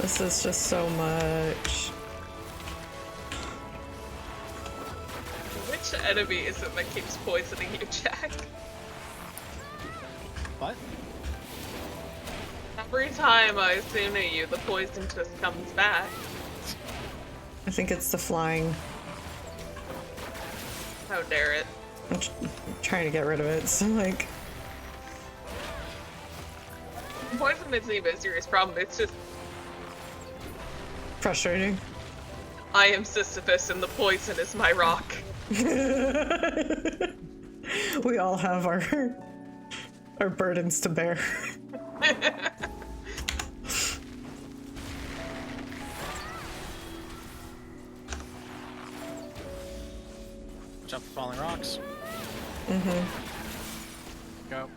This is just so much. Which enemy is it that keeps poisoning you, Jack? What? Every time I zoom at you, the poison just comes back. I think it's the flying. How dare it. I'm trying to get rid of it, so like... Poison isn't even a serious problem, it's just... frustrating. I am Sisyphus and the poison is my rock. We all have our burdens to bear. Jump for falling rocks. Mm-hmm. Go.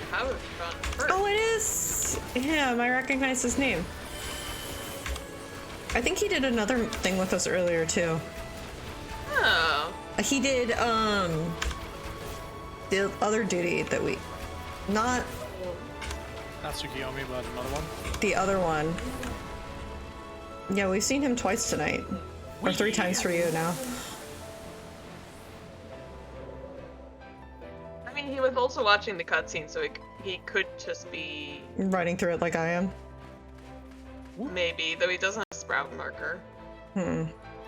How have you gone first? Oh, it is him. I recognize his name. I think he did another thing with us earlier too. Oh. He did the other duty that we not Tsukiyomi, but another one. the other one. Yeah, we've seen him twice tonight. Or 3 times for you now. I mean, he was also watching the cutscene, so he could just be... Running through it like I am. Maybe, though he doesn't have a sprout marker.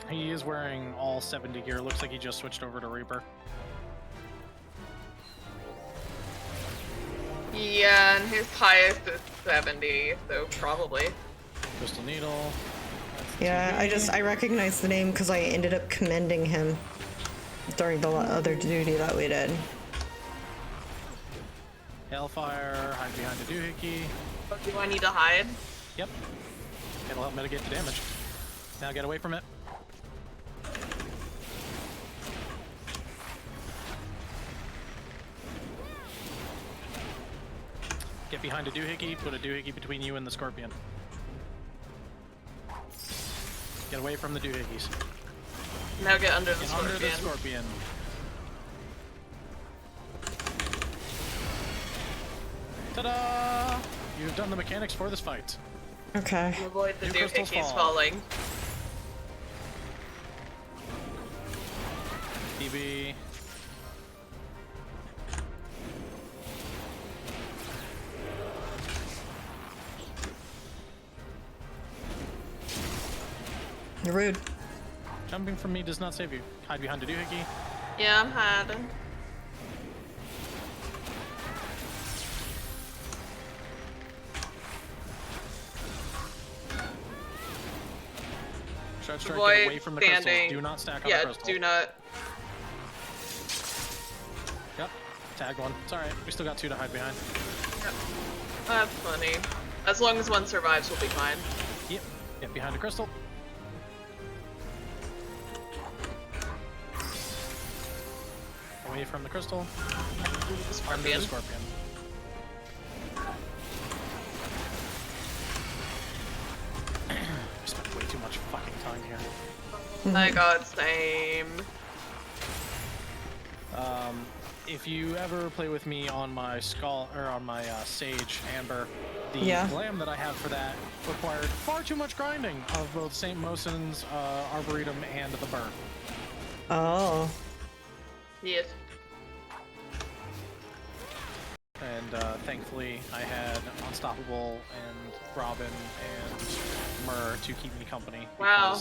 He is wearing all 70 gear. Looks like he just switched over to Reaper. Yeah, and his highest is 70, so probably. Crystal Needle. Yeah, I recognize the name because I ended up commending him during the other duty that we did. Hellfire, hide behind the doohickey. Oh, do I need to hide? Yep. It'll help mitigate the damage. Now get away from it. Get behind a doohickey, put a doohickey between you and the scorpion. Get away from the doohickeys. Now get under the Get scorpion. Under the scorpion. Ta-da! You've done the mechanics for this fight. Okay. Avoid the New crystals doohickeys fall. falling. DB. You're rude. Jumping from me does not save you. Hide behind a doohickey. Yeah, I'm hiding. Shard strike, Avoid get away from the crystals. standing. Do not stack on Yeah, the crystal. do not. Yep. Tagged one. It's alright. We still got 2 to hide behind. Yep. That's funny. As long as one survives, we'll be fine. Yep. Get behind the crystal. Away from the crystal. Under the scorpion. We spent way too much fucking time here. My god, same. if you ever play with me on my skull or on my Sage Amber, the glam that I have for that required far too much grinding of both St. Mosin's Arboretum and the Burn. Oh. Yes. And thankfully, I had Unstoppable and Robin and Myrrh to keep me company. Wow.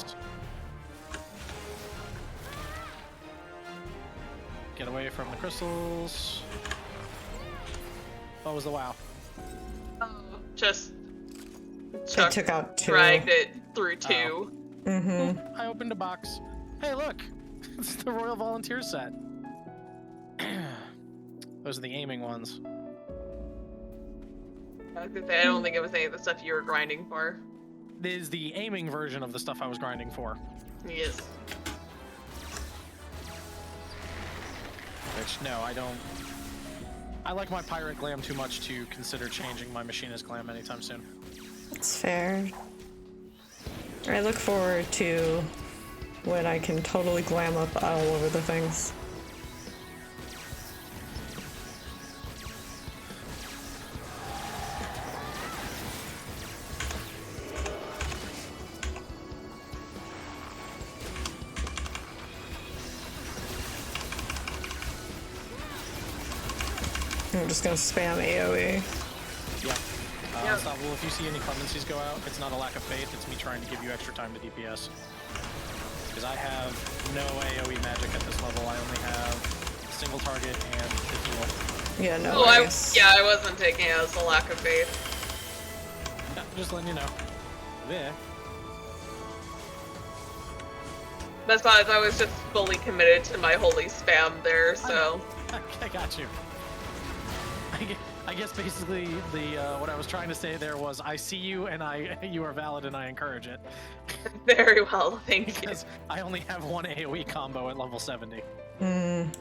Get away from the crystals. What was the WoW? Just Chuck took out 2. Dragged it through 2. Oh. I opened a box. Hey, look! It's the Royal Volunteer set. Those are the aiming ones. I was gonna say, I don't think it was any of the stuff you were grinding for. This is the aiming version of the stuff I was grinding for. Yes. Which, no, I don't... I like my pirate glam too much to consider changing my machinist glam anytime soon. That's fair. I look forward to when I can totally glam up all over the things. I'm just gonna spam AoE. Yeah. Unstoppable, if you see any clemencies go out, it's not a lack of faith, it's me trying to give you extra time to DPS. Because I have no AoE magic at this level, I only have single target and the heal. Yeah, no I wasn't taking it as a lack of faith. Yeah, just letting you know. Yeah. Besides, I was just fully committed to my holy spam there, so... I got you. I guess basically the what I was trying to say there was I see you and you are valid and I encourage it. Very well, thank you. Because I only have one AoE combo at level 70. Mm.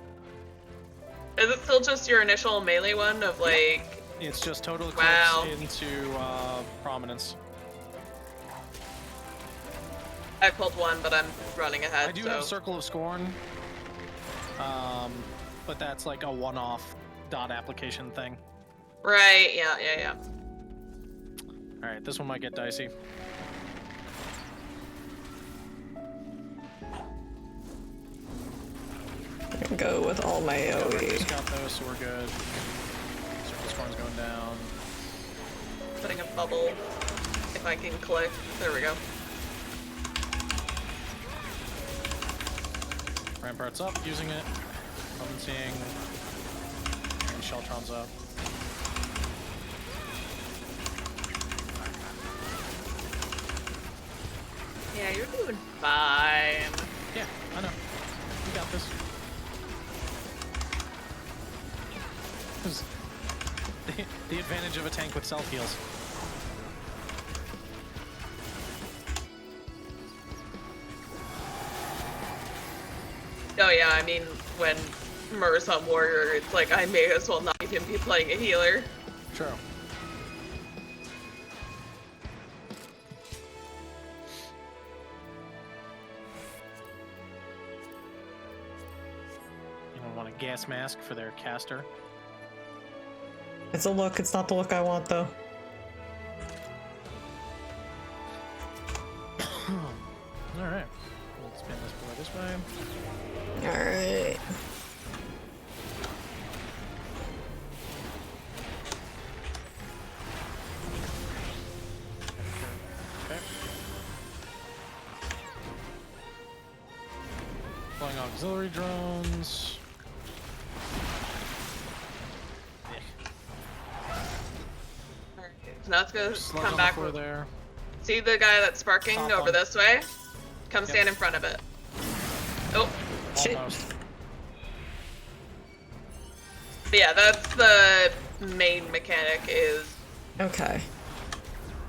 Is it still just your initial melee one of like... It's just total eclipse into prominence. I pulled one, but I'm running ahead. I do have Circle of Scorn, but that's like a one-off dot application thing. Right, yeah. Alright, this one might get dicey. Go with all my AoE. Scout those, so we're good. Circle Scorn's going down. Putting a bubble, if I can click. There we go. Rampart's up, using it. Momenting. And Sheltron's up. Yeah, you're doing fine. Yeah, I know. You got this. The advantage of a tank with self-heals. Oh yeah, I mean, when Myrrh's on Warrior, it's like I may as well not even be playing a healer. True. Anyone want a gas mask for their caster? It's a look, it's not the look I want though. Alright. We'll spin this boy this way. Alright. Okay. Flying auxiliary drones. Now it's gonna come back. There. See the guy that's sparking Top over one. this way? Come stand in front of it. Oh. Shit. Almost. But yeah, that's the main mechanic is... Okay.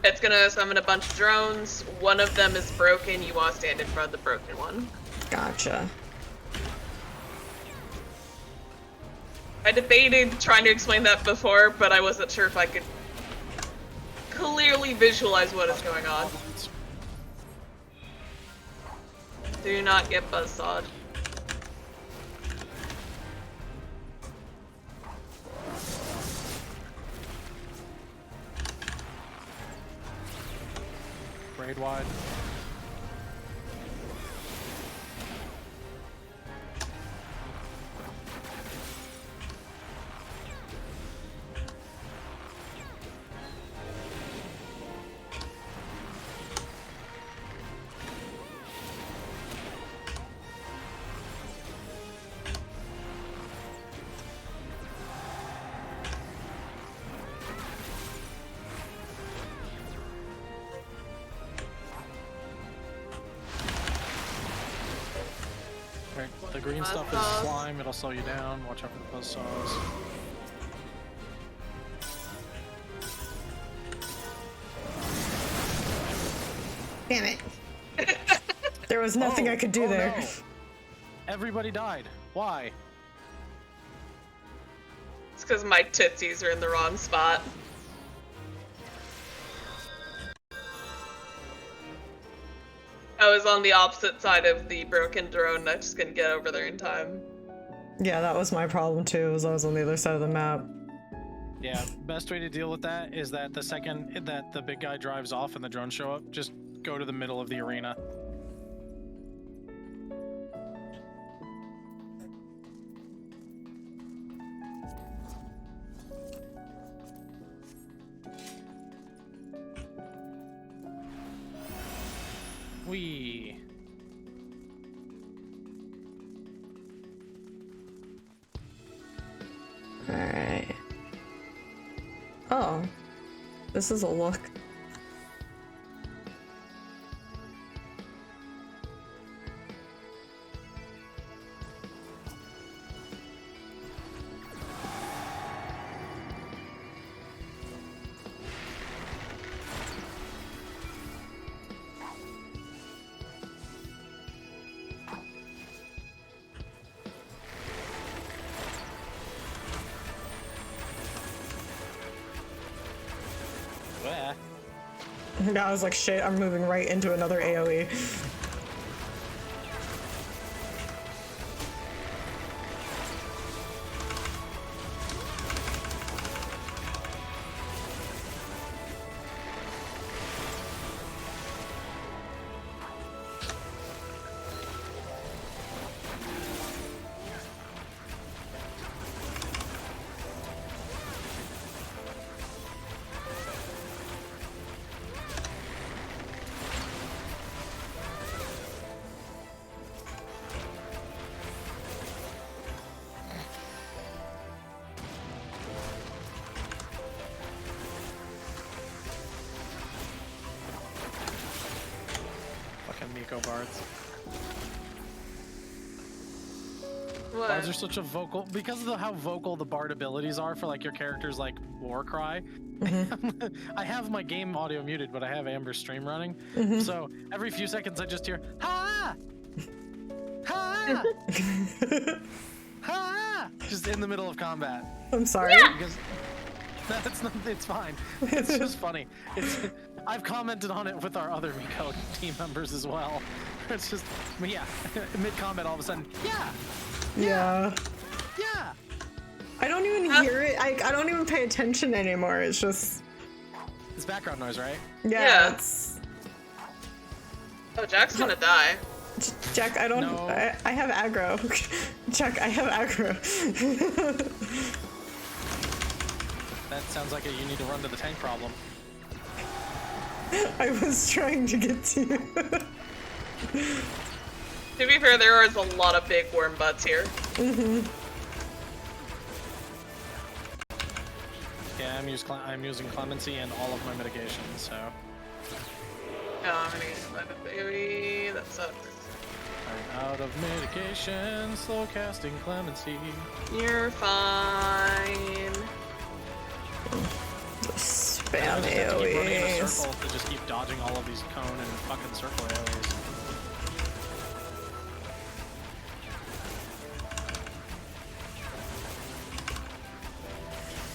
It's gonna summon a bunch of drones. One of them is broken. You want to stand in front of the broken one. Gotcha. I debated trying to explain that before, but I wasn't sure if I could clearly visualize what is going on. Do not get buzzsawed. trade wide. The green stuff is slime, it'll slow you down. Watch out for the buzzsaws. Damn it. There was nothing I could do there. No. Everybody died. Why? It's because my tootsies are in the wrong spot. I was on the opposite side of the broken drone, I just couldn't get over there in time. Yeah, that was my problem too, was I was on the other side of the map. Yeah, best way to deal with that is that the second that the big guy drives off and the drones show up, just go to the middle of the arena. Wee. Alright. Oh. This is a look. I was like, shit, I'm moving right into another AoE. Bards. What? Bards are such a vocal, because of how vocal the bard abilities are for like your character's like war cry. I have my game audio muted, but I have Amber's stream running. So every few seconds I just hear ha ha ha, just in the middle of combat. I'm sorry. Because that's not, it's fine. It's just funny. I've commented on it with our other Miko team members as well. It's just, but yeah, mid-combat all of a sudden, yeah. I don't even hear it. I don't even pay attention anymore. It's just... It's background noise, right? Yeah. It's... Oh, Jack's gonna die. Jack, I don't... No. I have aggro. Jack, I have aggro. That sounds like you need to run to the tank problem. I was trying to get to you. To be fair, there is a lot of big worm butts here. Yeah, I'm using clemency and all of my mitigation, so. Oh, I'm gonna use my baby. That sucks. I'm out of mitigation, slow casting clemency. You're fine. Spam AoEs. Keep running in a AoEs. circle to just keep dodging all of these cone and fucking circle AoEs.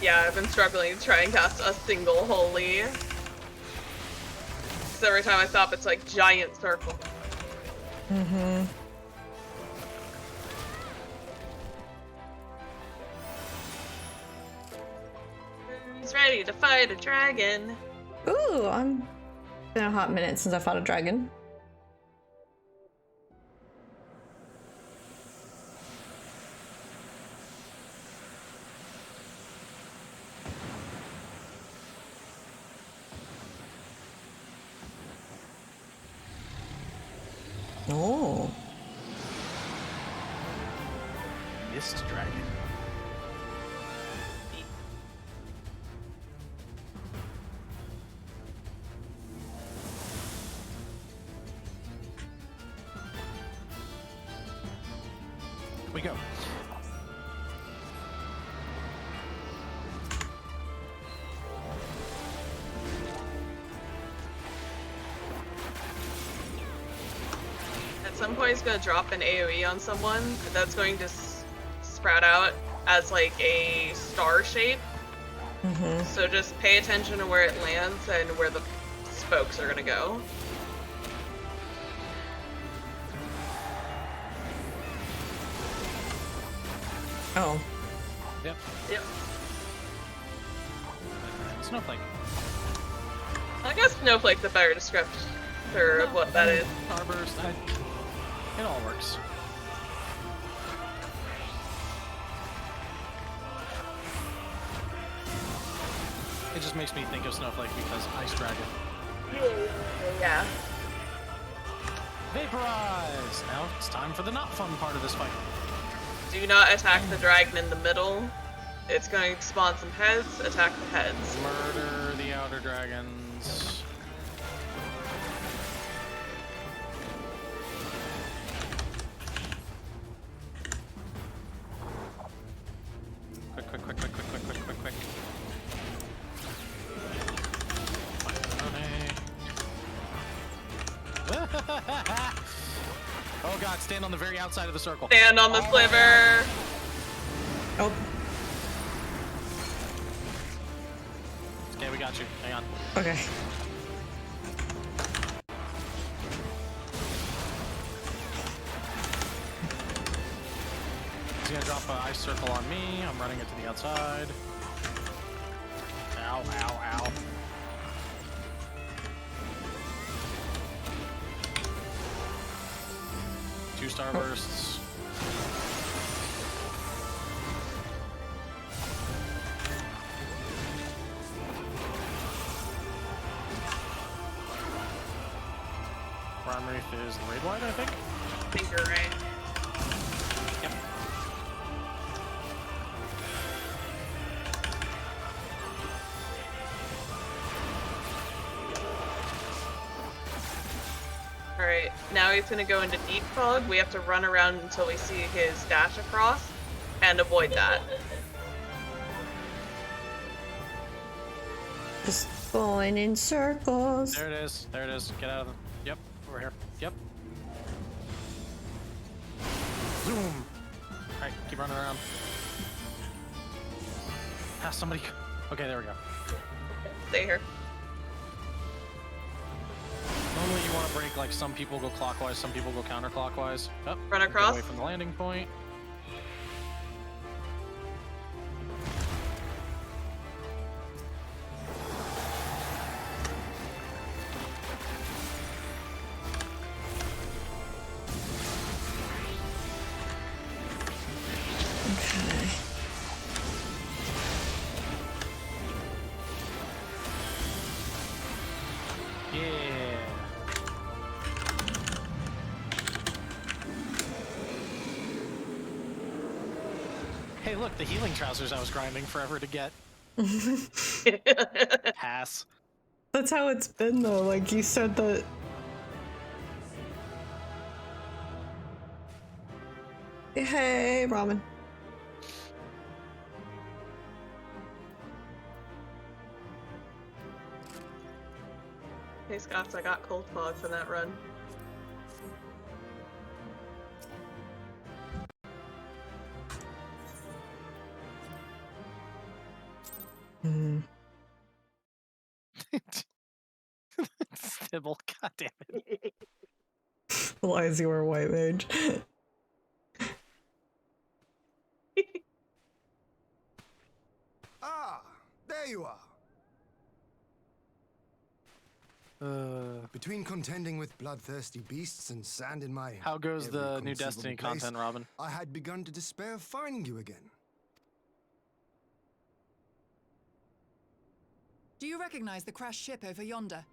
Yeah, I've been struggling to try and cast a single holy. So every time I stop, it's like giant circle. He's ready to fight a dragon. Ooh, Been a hot minute since I fought a dragon. Oh. Mist dragon. We go. At some point, he's gonna drop an AoE on someone that's going to sprout out as like a star shape. Mm-hmm. So just pay attention to where it lands and where the spokes are gonna go. Oh. Yep. Yep. Snowflake. I guess Snowflake's a better descriptor of what that is. Starburst. It all works. It just makes me think of Snowflake because Ice Dragon. Yeah. Vaporize! Now it's time for the not fun part of this fight. Do not attack the dragon in the middle. It's going to spawn some heads. Attack the heads. Murder the outer dragons. Quick, quick, quick, quick, quick, quick, quick, quick, quick. Oh god, stand on the very outside of the circle. Stand on the sliver. Oh. Okay, we got you. Hang on. Okay. He's gonna drop an ice circle on me. I'm running it to the outside. Ow, ow, ow. Two starbursts. Prime Wraith is the raid wide, I think. I think you're right. Yep. Alright, now he's gonna go into Deep Fog. We have to run around until we see his dash across and avoid that. Just going in circles. There it is. There it is. Get out of the... Yep. Over here. Yep. Zoom. Alright, keep running around. Pass somebody. Okay, there we go. Stay here. Normally you want to break, like, some people go clockwise, some people go counterclockwise. Oh, Run get across. away from the landing point. Okay. Yeah. Hey, look, the healing trousers I was grinding forever to get. Pass. That's how it's been though. Like you said that. Hey, ramen. Hey Scots, I got cold fog for that run. Hmm. Stibble, goddamn it. Lies, you are a white mage. Ah, there you are. Between contending with bloodthirsty beasts and sand in my How goes every the new conceivable Destiny place, content, Robin? I had begun to despair of finding you again. Do you recognize the crashed ship over yonder?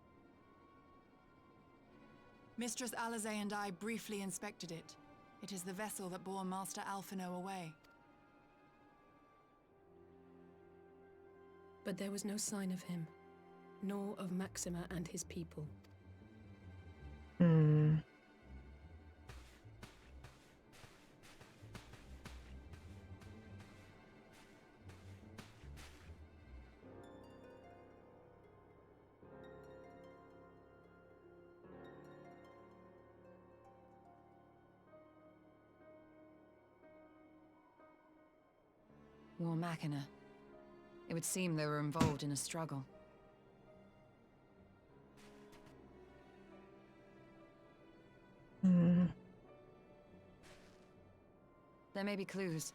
Mistress Alizé and I briefly inspected it. It is the vessel that bore Master Alphino away. But there was no sign of him, nor of Maxima and his people. Hmm. War Machina. It would seem they were involved in a struggle. Hmm. There may be clues.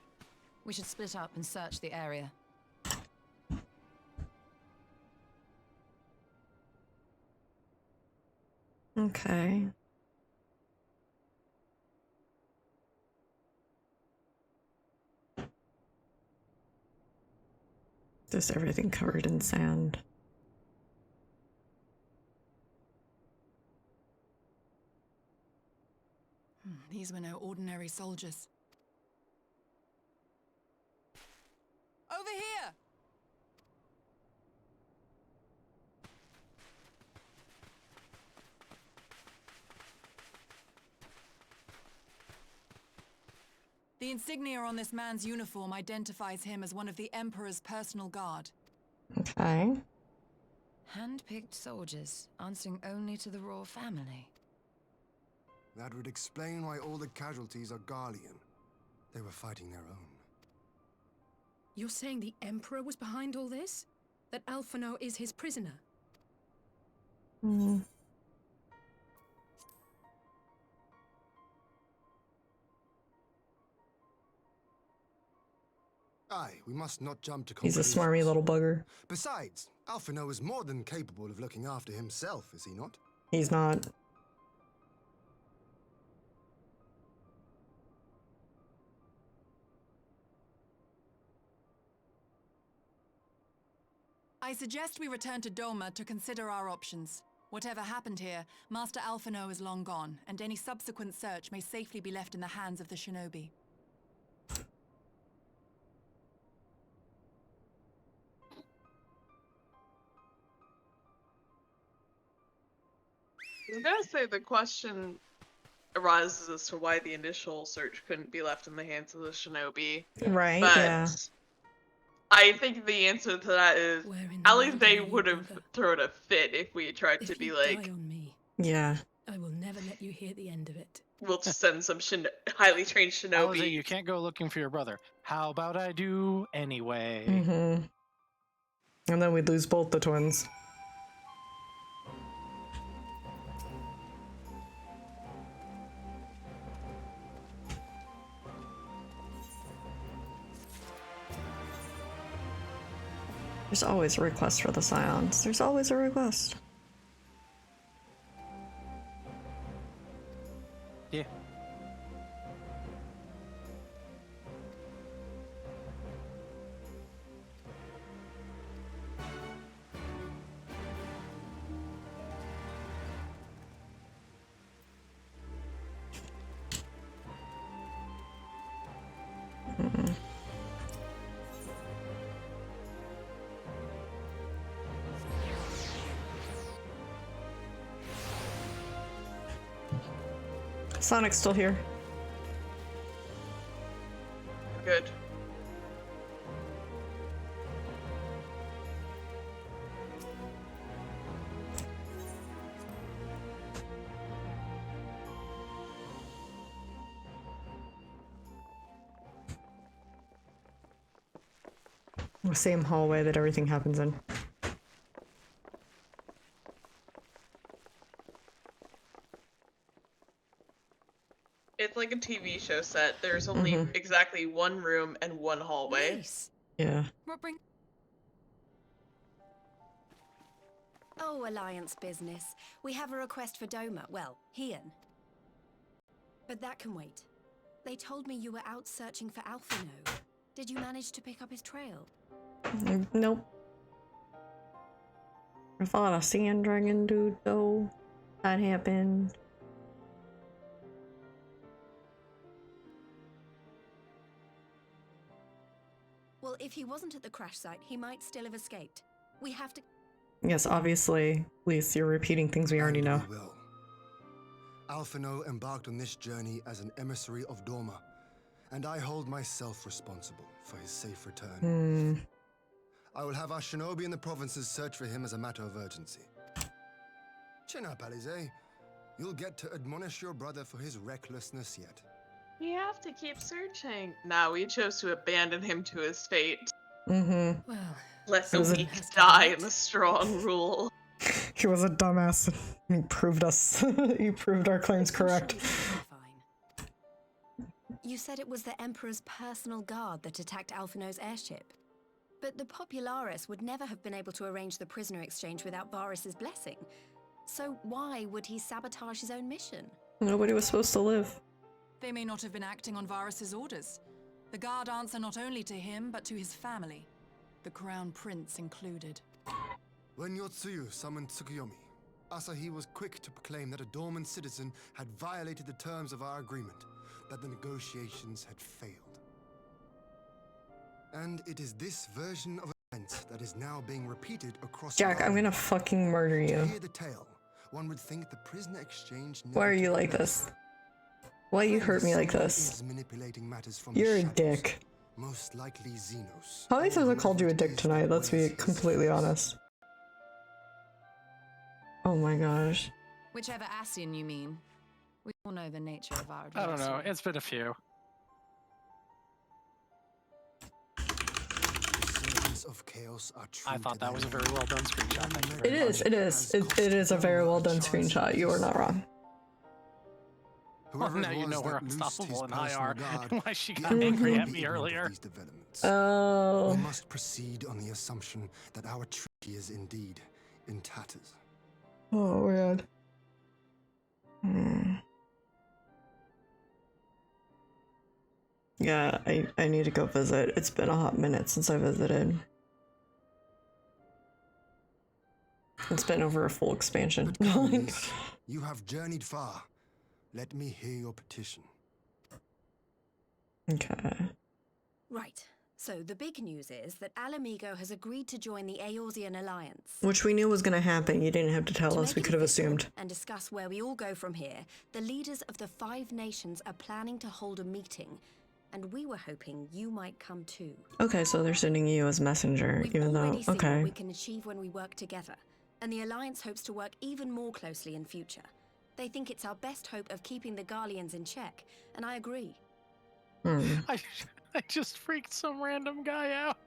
We should split up and search the area. Okay. Just everything covered in sand. These were no ordinary soldiers. Over here! The insignia on this man's uniform identifies him as one of the Emperor's personal guard. Okay. Hand-picked soldiers, answering only to the royal family. That would explain why all the casualties are Garlean. They were fighting their own. You're saying the Emperor was behind all this? That Alphino is his prisoner? Hmm. Aye, we must not jump to He's a conclusions. smarmy little bugger. Besides, Alphino is more than capable of looking after himself, is he not? He's not. I suggest we return to Doma to consider our options. Whatever happened here, Master Alphino is long gone, and any subsequent search may safely be left in the hands of the shinobi. I was gonna say the question arises as to why the initial search couldn't be left in the hands of the shinobi. Right, but yeah. I think the answer to that is at least they would have thrown a fit if we had tried to be like, Die on me, Yeah. I will never let you hear the end of it. we'll just send some highly trained shinobi. Alizé, you can't go looking for your brother. How about I do anyway? Mm-hmm. And then we'd lose both the twins. There's always a request for the Scions. There's always a request. Yeah. Mm-hmm. Sonic's still here. Good. The same hallway that everything happens in. It's like a TV show set. There's only exactly one room and one hallway. Yeah. What bring? Oh, Alliance business. We have a request for Doma. Well, Hien. But that can wait. They told me you were out searching for Alphino. Did you manage to pick up his trail? Nope. I thought a sand dragon dude though. That happened. Well, if he wasn't at the crash site, he might still have escaped. We have to... Yes, obviously, Lise, you're repeating things we already know. We will. Alphino embarked on this journey as an emissary of Doma, and I hold myself responsible for his safe return. I will have our shinobi in the provinces search for him as a matter of urgency. Chin up, Alize. You'll get to admonish your brother for his recklessness yet. We have to keep searching. Nah, we chose to abandon him to his fate. Well, let the weak die and the strong rule. He was a dumbass. He proved us. He proved our claims correct. You said it was the Emperor's personal guard that attacked Alphino's airship. But the Popularis would never have been able to arrange the prisoner exchange without Varus's blessing. So why would he sabotage his own mission? Nobody was supposed to live. They may not have been acting on Varus's orders. The guard answer not only to him, but to his family. The Crown Prince included. When Yotsuyu summoned Tsukuyomi, Asahi was quick to proclaim that a dormant citizen had violated the terms of our agreement, that the negotiations had failed. And it is this version of events that is now being repeated across Jack, I'm gonna fucking murder you. To hear the tale, one would think the prisoner exchange Why are you like this? Why you hurt me like this? You're a dick. Most likely Xenos. How many times I called you a dick tonight? Let's be completely honest. Oh my gosh. Whichever Ascian you mean. We all know the nature of our I adversary. don't know. It's been a few. Of chaos are I thought that was a very well done screenshot. Thank you It is, it is. It is a very well done screenshot. You are not wrong. Well, now you know we're unstoppable in IR and why she got angry at me earlier. Oh. We must proceed on the assumption that our treaty is indeed in tatters. Oh, weird. Yeah, I need to go visit. It's been a hot minute since I visited. It's been over a full expansion. You have journeyed far. Let me hear your petition. Okay. Right. So the big news is that Alamigo has agreed to join the Eorzean Alliance. Which we knew was going to happen. You didn't have to tell us. We could have assumed. And discuss where we all go from here. The leaders of the 5 nations are planning to hold a meeting, and we were hoping you might come too. Okay, so they're sending you as messenger, even though. We've already seen Okay. what we can achieve when we work together, and the Alliance hopes to work even more closely in future. They think it's our best hope of keeping the Garleans in check, and I agree. I just freaked some random guy out.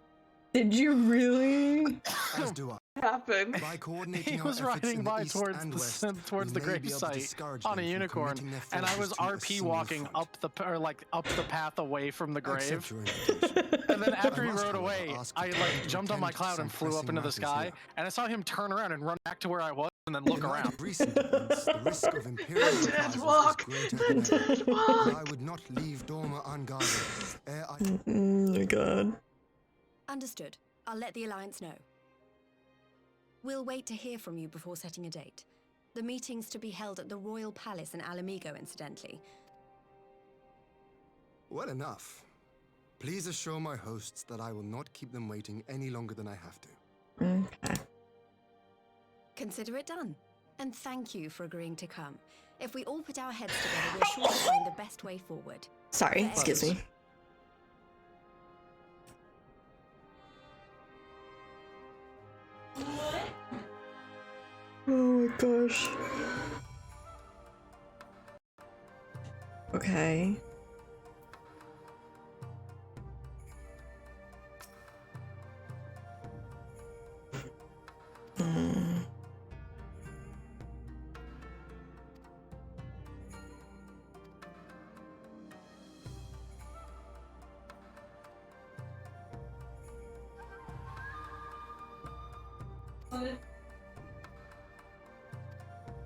Did you really? As do I. Happened. By coordinating He was our efforts riding in the by east towards and the west, towards we the may grave be able to site discourage on a them from unicorn, committing their and I was forces to a RP single walking front. up the path away from the grave. Accept your invitation. And then after I he must, rode however, away, ask I you like to jumped on my attend to cloud some and flew up pressing into the matters sky, here. and I saw him turn around and run back to where I was, and then look In light around. of recent events, the risk of imperial Dead reprisals is walk. greater than ever. Dead And I walk. would not leave Dorma unguarded ere I... Oh my god. Understood. I'll let the Alliance know. We'll wait to hear from you before setting a date. The meeting's to be held at the Royal Palace in Alamigo, incidentally. Well enough. Please assure my hosts that I will not keep them waiting any longer than I have to. Okay. Consider it done. And thank you for agreeing to come. If we all put our heads together, we're sure to find the best way forward. Sorry, excuse me. Oh my gosh. Okay.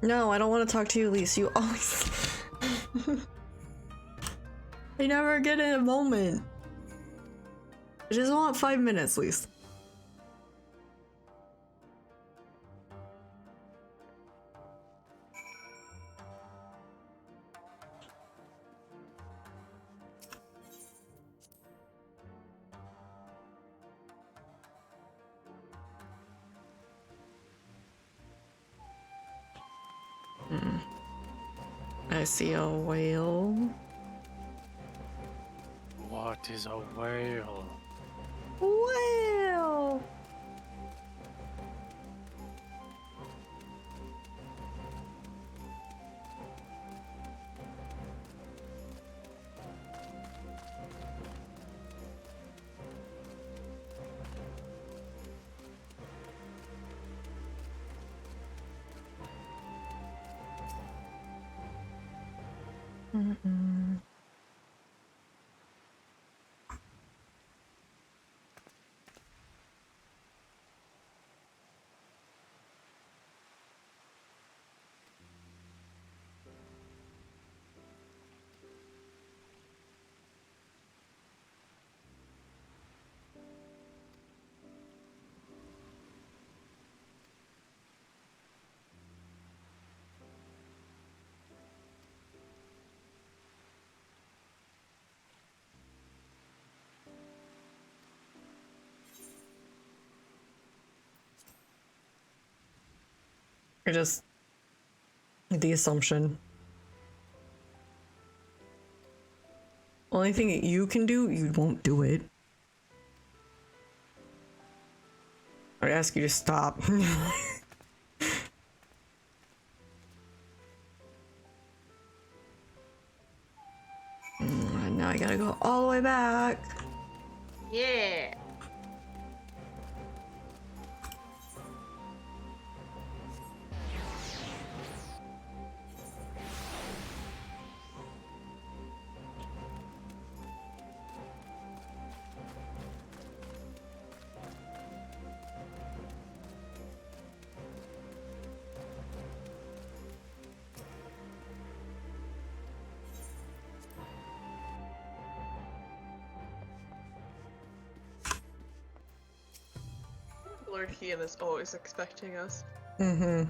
No, I don't want to talk to you, Lise. You always... I never get in a moment. I just want 5 minutes, Lise. I see a whale. What is a whale? Whale! Or just the assumption. Only thing that you can do, you won't do it. I ask you to stop. Now I gotta go all the way back. Yeah. Lord Kian is always expecting us. Mm-hmm.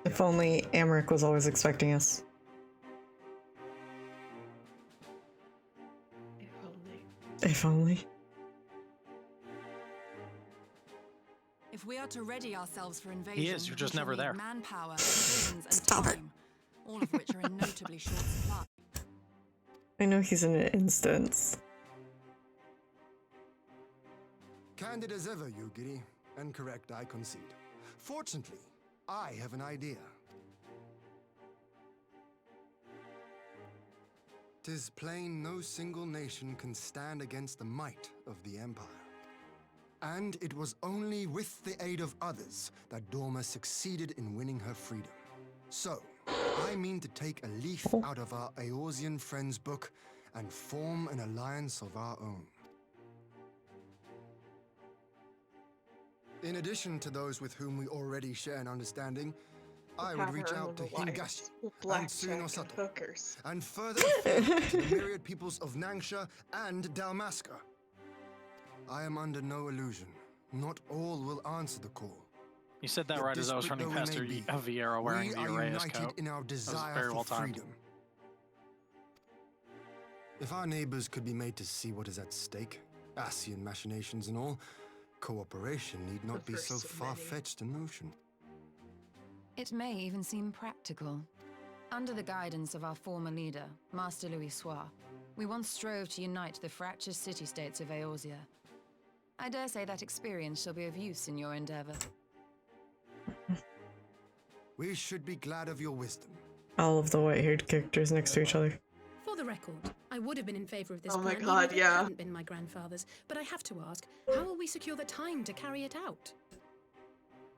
If only Amric was always expecting us. If only. If only. If we are to ready ourselves for invasion, He is, you're just we shall never need there. manpower, provisions, and time, all of which are in notably short supply. I know he's in an instance. Candid as ever, Yugiri, and correct, I concede. Fortunately, I have an idea. 'Tis plain no single nation can stand against the might of the Empire. And it was only with the aid of others that Dorma succeeded in winning her freedom. So, I mean to take a leaf out of our Eorzean friends' book and form an alliance of our own. In addition to those with whom we already share an understanding, I would reach out to Hingashi and Tsunosato, and further afield to the myriad peoples of Nangsha and Dalmasca. I am under no illusion. Not all will answer the call. You said that right as I was running past a Vieira wearing the Arrayus coat. In our That was desire very well for timed. freedom. If our neighbors could be made to see what is at stake, Ascian machinations and all, cooperation need not be so far-fetched a notion. It may even seem practical. Under the guidance of our former leader, Master Louis Soir, we once strove to unite the fractious city-states of Eorzea. I dare say that experience shall be of use in your endeavor. We should be glad of your wisdom. All of the white-haired characters next to each other. For the record, I would have been in favor of this Oh my plan God, even if it yeah. hadn't been my grandfather's, but I have to ask, how will we secure the time to carry it out?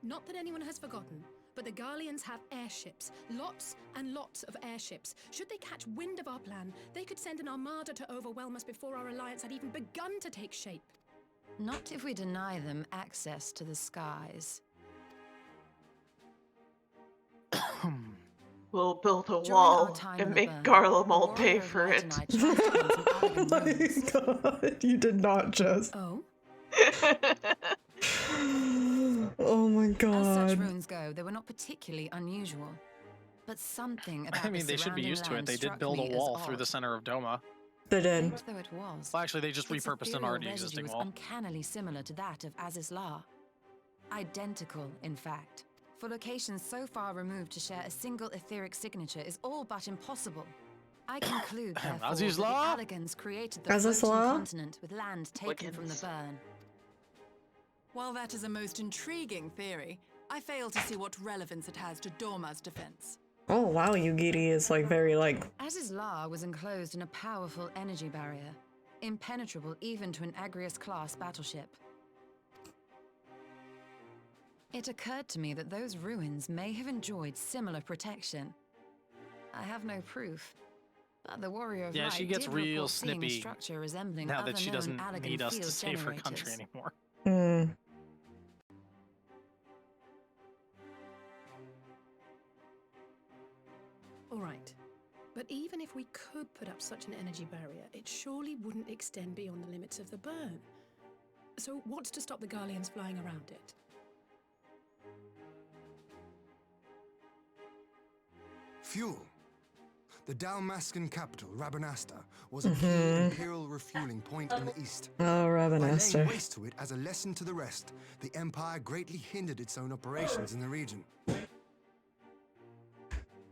Not that anyone has forgotten, but the Garleans have airships. Lots and lots of airships. Should they catch wind of our plan, they could send an armada to overwhelm us before our alliance had even begun to take shape. Not if we deny them access to the skies. We'll build a During wall our time and in the make burn, Garlemald the pay warrior of for light it. and I tried to find some Oh elegant my runes. god, you did not just. Oh? Oh my As such god. runes go, they were not particularly unusual. But something about I mean, they should be used to it. They did build a wall through the center of Doma. They did. Faint though it was, Well, actually, they just its repurposed an ethereal already residue existing was wall. uncannily similar to that of Azizlar. Identical, in fact. For locations so far removed to share a single etheric signature is all but impossible. I conclude, therefore, that the Azizlar? Alligans created the Azizlar? floating continent with land taken from the burn. While that is a most intriguing theory, I fail to see what relevance it has to Dorma's defense. Oh wow, Yugiri is like very like. Azizlar was enclosed in a powerful energy barrier, impenetrable even to an Agrius-class battleship. It occurred to me that those ruins may have enjoyed similar protection. I have no proof, but the Warrior of Light she gets did real report seeing a snippy structure resembling now other that she known doesn't Allagan need us to field save her country generators. anymore. Hmm. All right. But even if we could put up such an energy barrier, it surely wouldn't extend beyond the limits of the burn. So what's to stop the Garleans flying around it? Fuel. The Dalmascan capital, Rabanasta, was a key imperial refueling point in the east. Oh, By Rabanasta. laying waste to it as a lesson to the rest, the Empire greatly hindered its own operations in the region.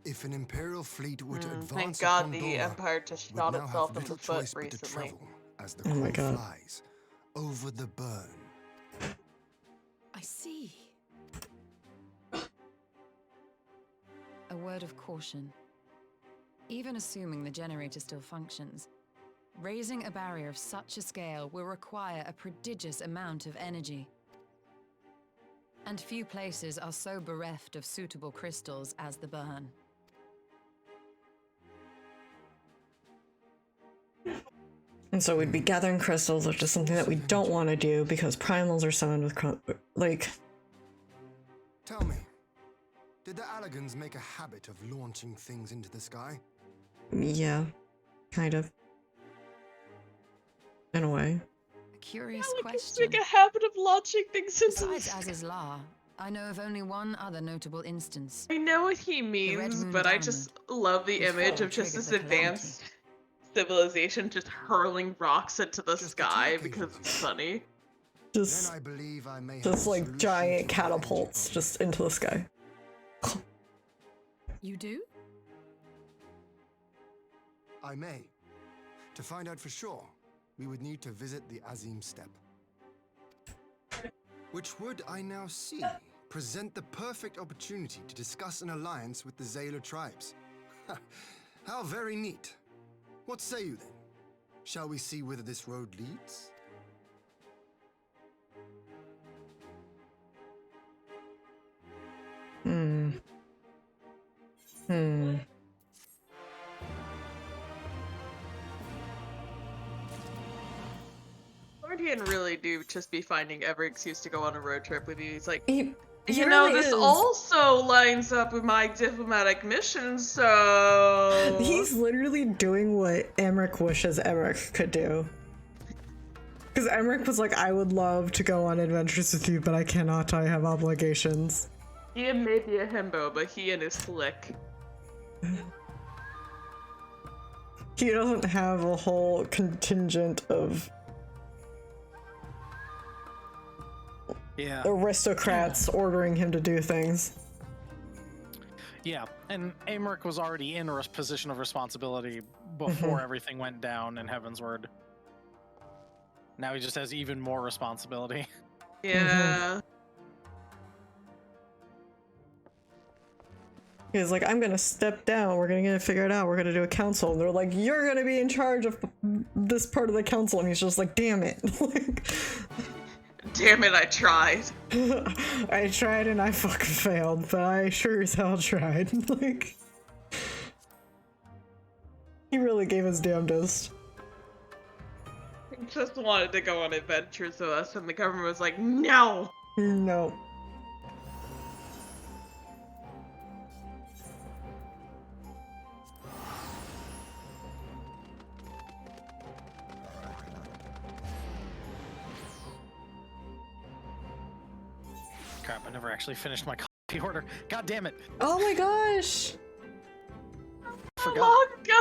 If an imperial fleet were to advance Thank God upon the Doma, Empire just would shot now itself have in the little foot choice but to recently. travel as the Oh my crow God. flies over the burn. I see. A word of caution. Even assuming the generator still functions, raising a barrier of such a scale will require a prodigious amount of energy. And few places are so bereft of suitable crystals as the burn. And so we'd be gathering crystals, which is something that we don't want to do because primals are summoned with like. Tell me, did the Alligans make a habit of launching things into the sky? Yeah, kind of. In a way. A curious Just question. make a habit of launching things into the Besides sky. Azizlar, I know of only one other notable instance. I know what he Red means, Moon but I Dalaman, just love the whose image fall of just triggered this the calamity. advanced civilization just hurling rocks into the sky because it's funny. Just, Then I believe I may have just a like solution giant to the catapults just into the sky. You do? I may. To find out for sure, we would need to visit the Azim Steppe. Which would, I now see, present the perfect opportunity to discuss an alliance with the Zayla tribes. How very neat. What say you then? Shall we see whither this road leads? Lordian really do just be finding every excuse to go on a road trip with you. He's like, He you know, really this is. also lines up with my diplomatic mission, so... He's literally doing what Emmerich wishes Emmerich could do. Because Emmerich was like, I would love to go on adventures with you, but I cannot, I have obligations. He may be a himbo, but he and his clique. He doesn't have a whole contingent of aristocrats ordering him to do things. Yeah, and Amric was already in a position of responsibility before everything went down in Heavensward. Now he just has even more responsibility. Yeah. He's like, I'm gonna step down, we're gonna figure it out, we're gonna do a council. And they're like, you're gonna be in charge of this part of the council. And he's just like, damn it. Like, damn it, I tried. I tried and I fucking failed, but I sure as hell tried. Like, he really gave his damnedest. just wanted to go on adventures with us, and the government was like, no! No. Crap, I never actually finished my coffee order. God damn it. Oh my gosh. I forgot. Long ago.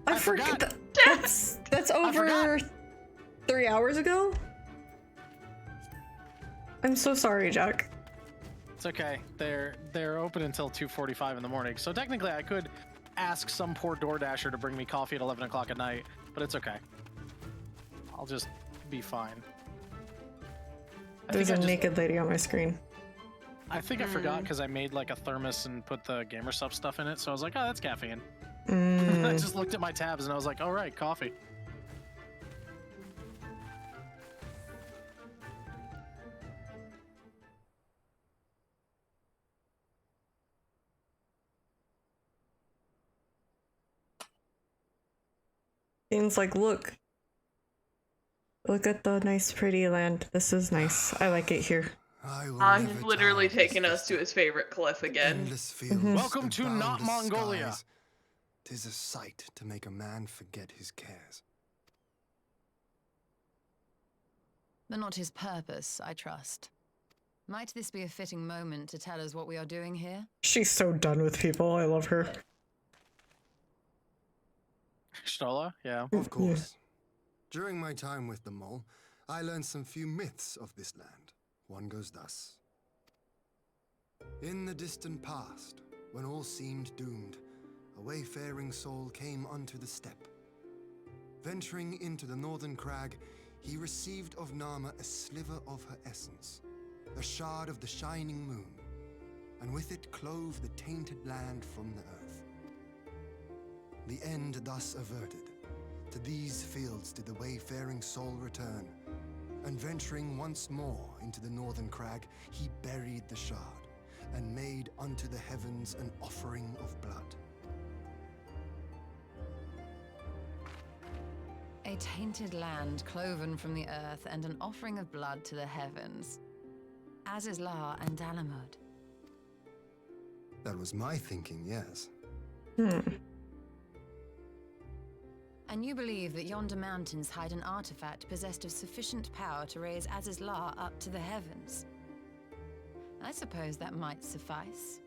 I forgot. That's over 3 hours ago? I'm so sorry, Jack. It's okay. They're open until 2:45 in the morning, so technically I could ask some poor DoorDasher to bring me coffee at 11 o'clock at night, but it's okay. I'll just be fine. There's a naked lady on my screen. I think I forgot because I made like a thermos and put the gamer stuff in it, so I was like, oh, that's caffeine. I just looked at my tabs and I was like, all right, coffee. Ian's like, look at the nice pretty land. This is nice. I like it here. I'm literally taking us to his favorite cliff again. Welcome to not Mongolia. 'Tis a sight to make a man forget his cares. But not his purpose, I trust. Might this be a fitting moment to tell us what we are doing here? She's so done with people. I love her. Stola? Yeah. Of course. During my time with the mole, I learned some few myths of this land. One goes thus. In the distant past, when all seemed doomed, a wayfaring soul came unto the steppe. Venturing into the northern crag, he received of Nama a sliver of her essence, a shard of the shining moon, and with it clove the tainted land from the earth. The end thus averted, to these fields did the wayfaring soul return, and venturing once more into the northern crag, he buried the shard, and made unto the heavens an offering of blood. A tainted land cloven from the earth and an offering of blood to the heavens. Azizlar and Dalamud. That was my thinking, yes. And you believe that yonder mountains hide an artifact possessed of sufficient power to raise Azizlar up to the heavens. I suppose that might suffice.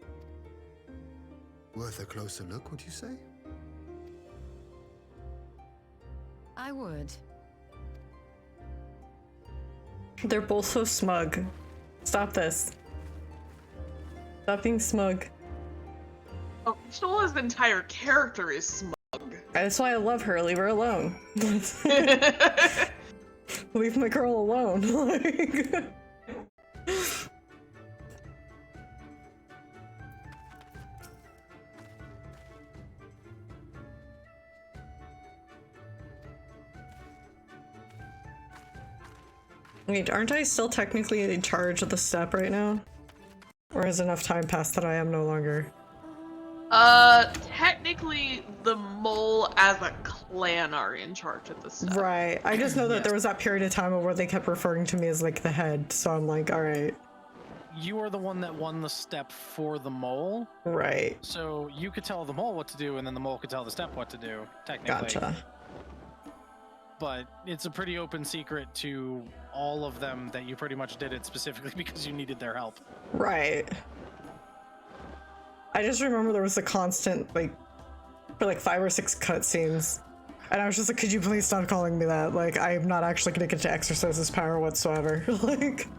Worth a closer look, would you say? I would. They're both so smug. Stop this. Stop being smug. Oh, Stola's entire character is smug. That's why I love her. Leave her alone. Leave my girl alone. Like... Wait, aren't I still technically in charge of the step right now? Or has enough time passed that I am no longer? Technically, the mole as a clan are in charge of the step. Right. I just know that there was that period of time where they kept referring to me as like the head, so I'm like, alright. You are the one that won the step for the mole. Right. So you could tell the mole what to do, and then the mole could tell the step what to do, technically. Gotcha. But it's a pretty open secret to all of them that you pretty much did it specifically because you needed their help. Right. I just remember there was a constant, like, for like 5 or 6 cutscenes. And I was just like, could you please stop calling me that? Like, I am not actually going to get to exercise this power whatsoever. Like...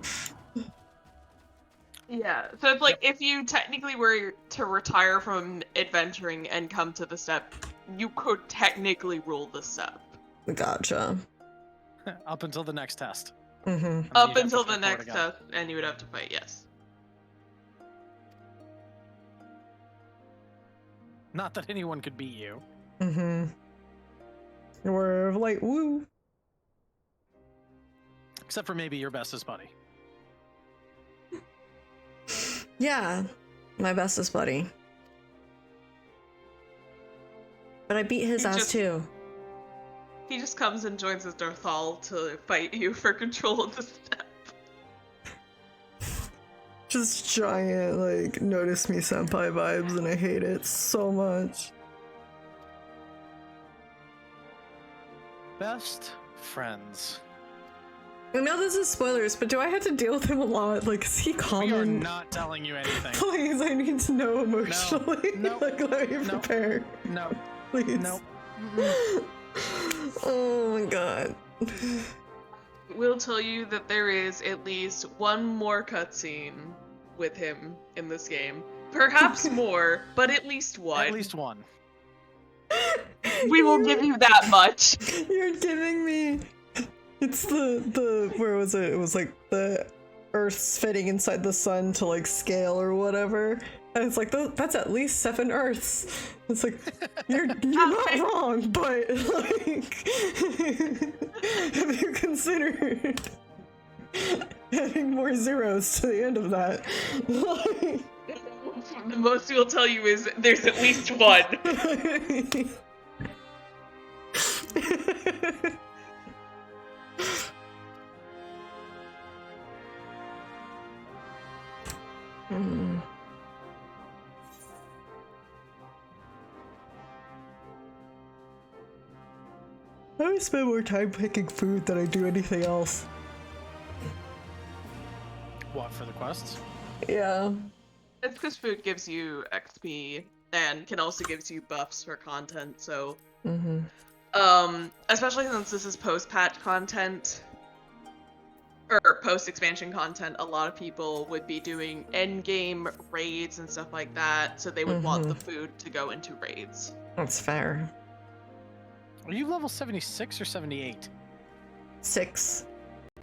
Yeah, so it's like, if you technically were to retire from adventuring and come to the step, you could technically rule the step. Gotcha. Up until the next test. Mm-hmm. Up until the next test, and you would have to fight, yes. Not that anyone could beat you. Mm-hmm. We're like, woo. Except for maybe your bestest buddy. Yeah, my bestest buddy. But I beat his ass too. He just comes and joins his Darthal to fight you for control of the step. Just giant, like, notice me senpai vibes, and I hate it so much. Best friends. I know this is spoilers, but do I have to deal with him a lot? Like, is he common? We are not telling you anything. Please, I need to know emotionally. No. Like, let me prepare. No. Please. Nope. Oh my god. We'll tell you that there is at least one more cutscene with him in this game. Perhaps more, but at least one. At least one. We will give you that much. You're giving me... It's the where was it? It was like the Earths fitting inside the sun to like scale or whatever. And it's like, that's at least 7 Earths. It's like, you're not wrong, but like, have you considered adding more zeros to the end of that? The most we'll tell you is there's at least one. I spend more time picking food than I do anything else. What, for the quests? Yeah. It's because food gives you XP and can also gives you buffs for content, so... especially since this is post-patch content, or post-expansion content, a lot of people would be doing endgame raids and stuff like that, so they would want the food to go into raids. That's fair. Are you level 76 or 78? 6.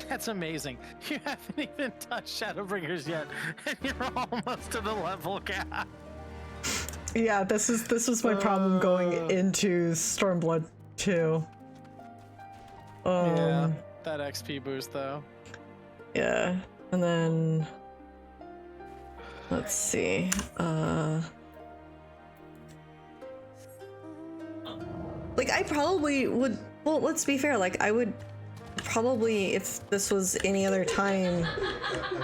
That's amazing. You haven't even touched Shadowbringers yet, and you're almost to the level cap. Yeah, this was my problem going into Stormblood 2. Yeah, that XP boost though. Yeah, and then let's see. Like, I probably would. Well, let's be fair. Like, I would probably, if this was any other time,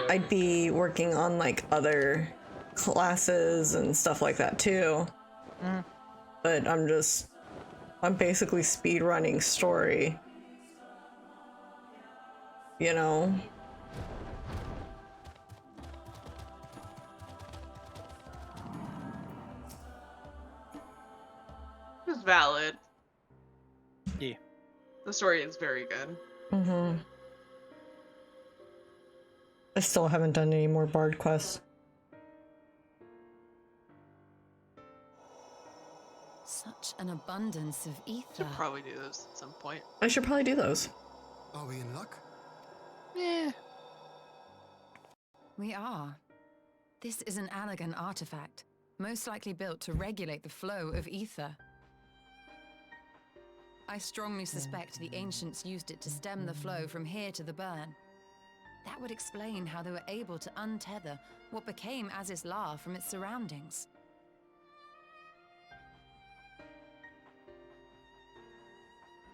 I'd be working on like other classes and stuff like that too. But I'm basically speedrunning story. You know? It's valid. Yeah. The story is very good. I still haven't done any more Bard quests. Such an abundance of ether. Should probably do those at some point. I should probably do those. Are we in luck? Yeah. We are. This is an Allergan artifact, most likely built to regulate the flow of ether. I strongly suspect the ancients used it to stem the flow from here to the burn. That would explain how they were able to untether what became Aziz's La from its surroundings.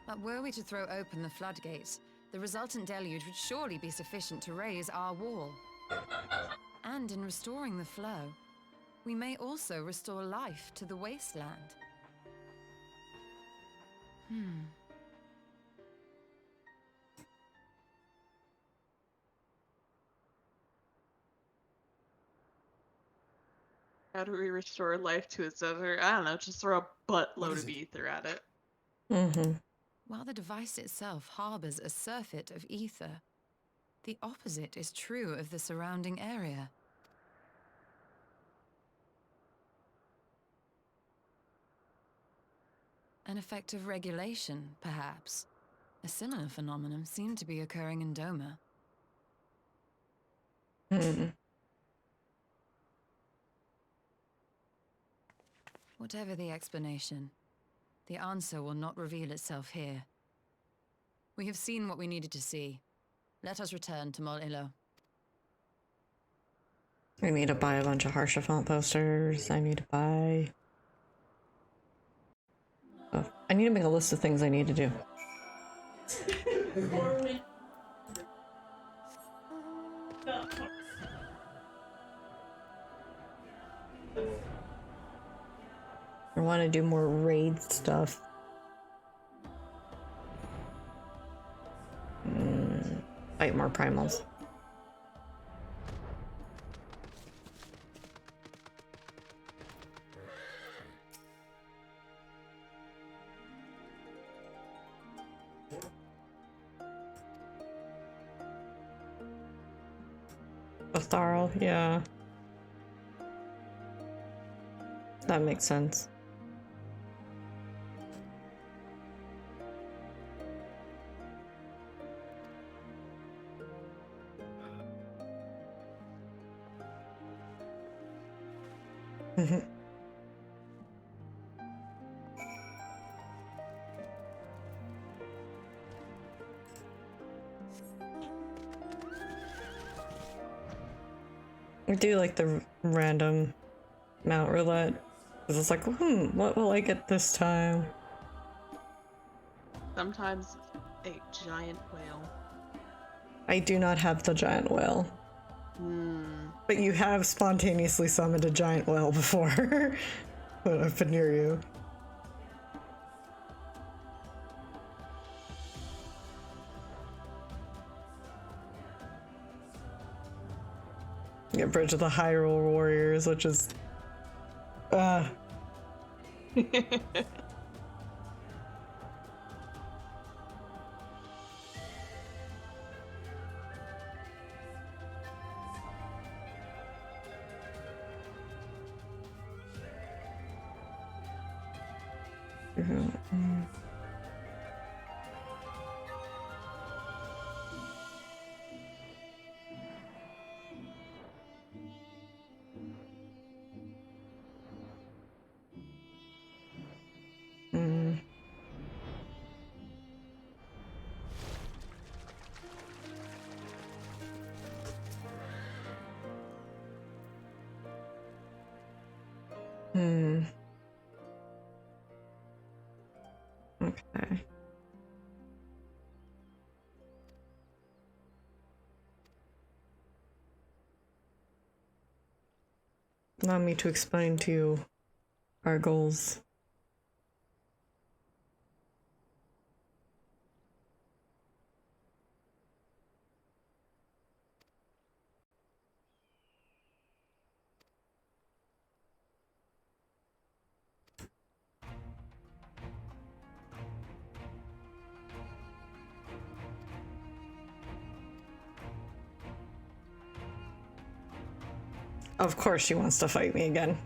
But were we to throw open the floodgates, the resultant deluge would surely be sufficient to raise our wall. And in restoring the flow, we may also restore life to the wasteland. How do we restore life to its desert? I don't know, just throw a buttload of ether at it. While the device itself harbors a surfeit of ether, the opposite is true of the surrounding area. An effect of regulation, perhaps. A similar phenomenon seemed to be occurring in Doma. Whatever the explanation, the answer will not reveal itself here. We have seen what we needed to see. Let us return to Mol Ilo. I need to buy a bunch of Harsha font posters. I need to buy... Oh, I need to make a list of things I need to do. I want to do more raid stuff. Fight more primals. Tharl, yeah. That makes sense. I do like the random mount roulette. Cause it's like, what will I get this time? Sometimes a giant whale. I do not have the giant whale. But you have spontaneously summoned a giant whale before when I've been near you. Yeah, Bridge of the Hyrule Warriors, which is Okay. Allow me to explain to you our goals. Of course she wants to fight me again.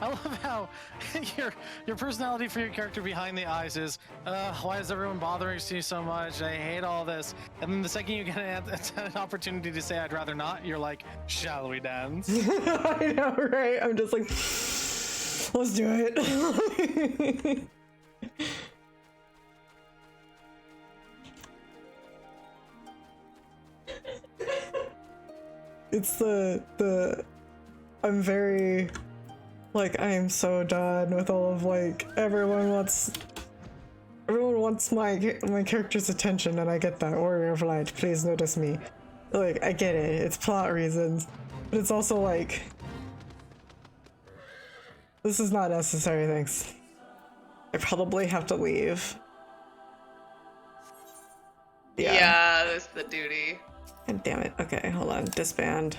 I love how your personality for your character behind the eyes is, why is everyone bothering you so much? I hate all this. And then the second you get an opportunity to say I'd rather not, you're like, shall we dance? I know, right? I'm just like, let's do it. It's the I'm very like, I am so done with all of like everyone wants my character's attention, and I get that. Warrior of Light, please notice me. Like, I get it, it's plot reasons, but it's also like, this is not necessary, thanks. I probably have to leave. Yeah, that's the duty. God damn it. Okay, hold on. Disband.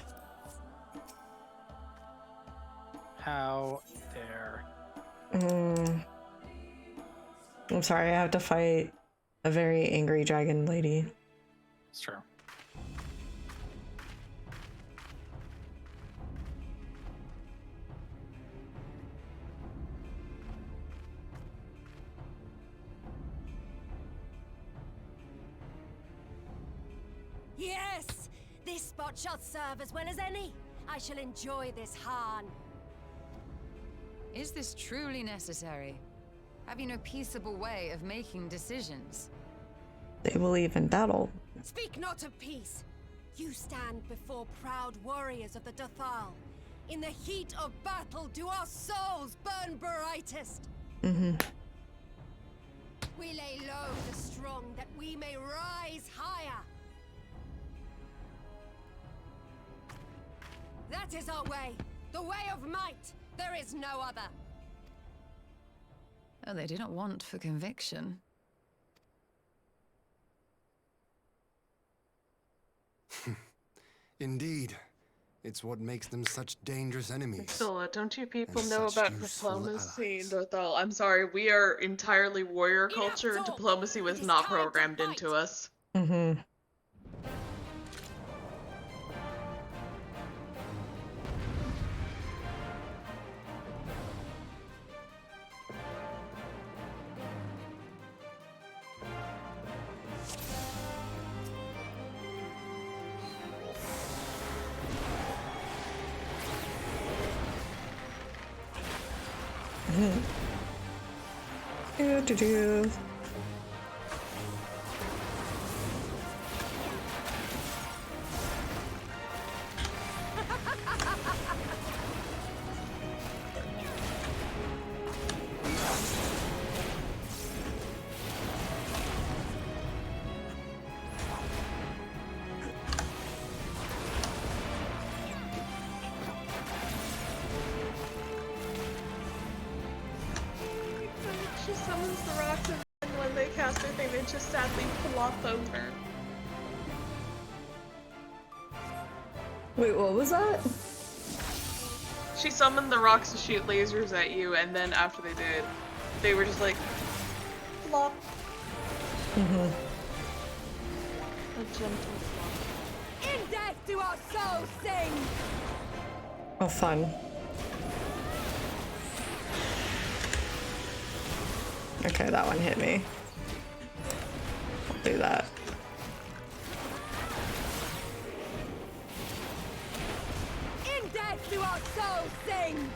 How dare. I'm sorry, I have to fight a very angry dragon lady. It's true. spot shall serve as well as any. I shall enjoy this Hahn. Is this truly necessary? Have you no peaceable way of making decisions? They believe in battle. Speak not of peace. You stand before proud warriors of the Dathal. In the heat of battle do our souls burn brightest. Mm-hmm. We lay low the strong that we may rise higher. That is our way. The way of might. There is no other. Oh, they do not want for conviction. Indeed. It's what makes them such dangerous enemies. Still, don't you people and know such about useful diplomacy in Dothal? I'm sorry, we are entirely warrior culture, and diplomacy was not programmed into us. Mm-hmm. Do. She summons the rocks, and when they cast their thing, they just sadly flop over. Wait, what was that? She summoned the rocks to shoot lasers at you, and then after they did, they were just like, flop. Mm-hmm. A gentle flop. In death do our souls sing! Oh, fun. Okay, that one hit me. I'll do that. In death do our souls sing!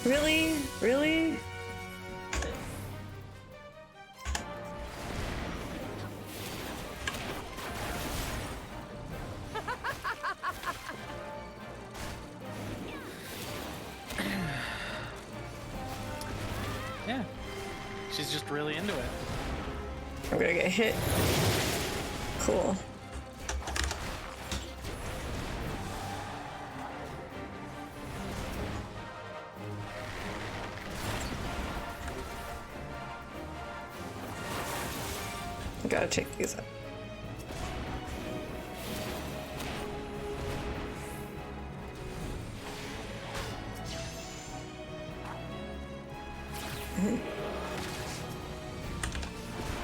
Really? Really? Yeah. She's just really into it. I'm gonna get hit. Cool. Gotta check these out.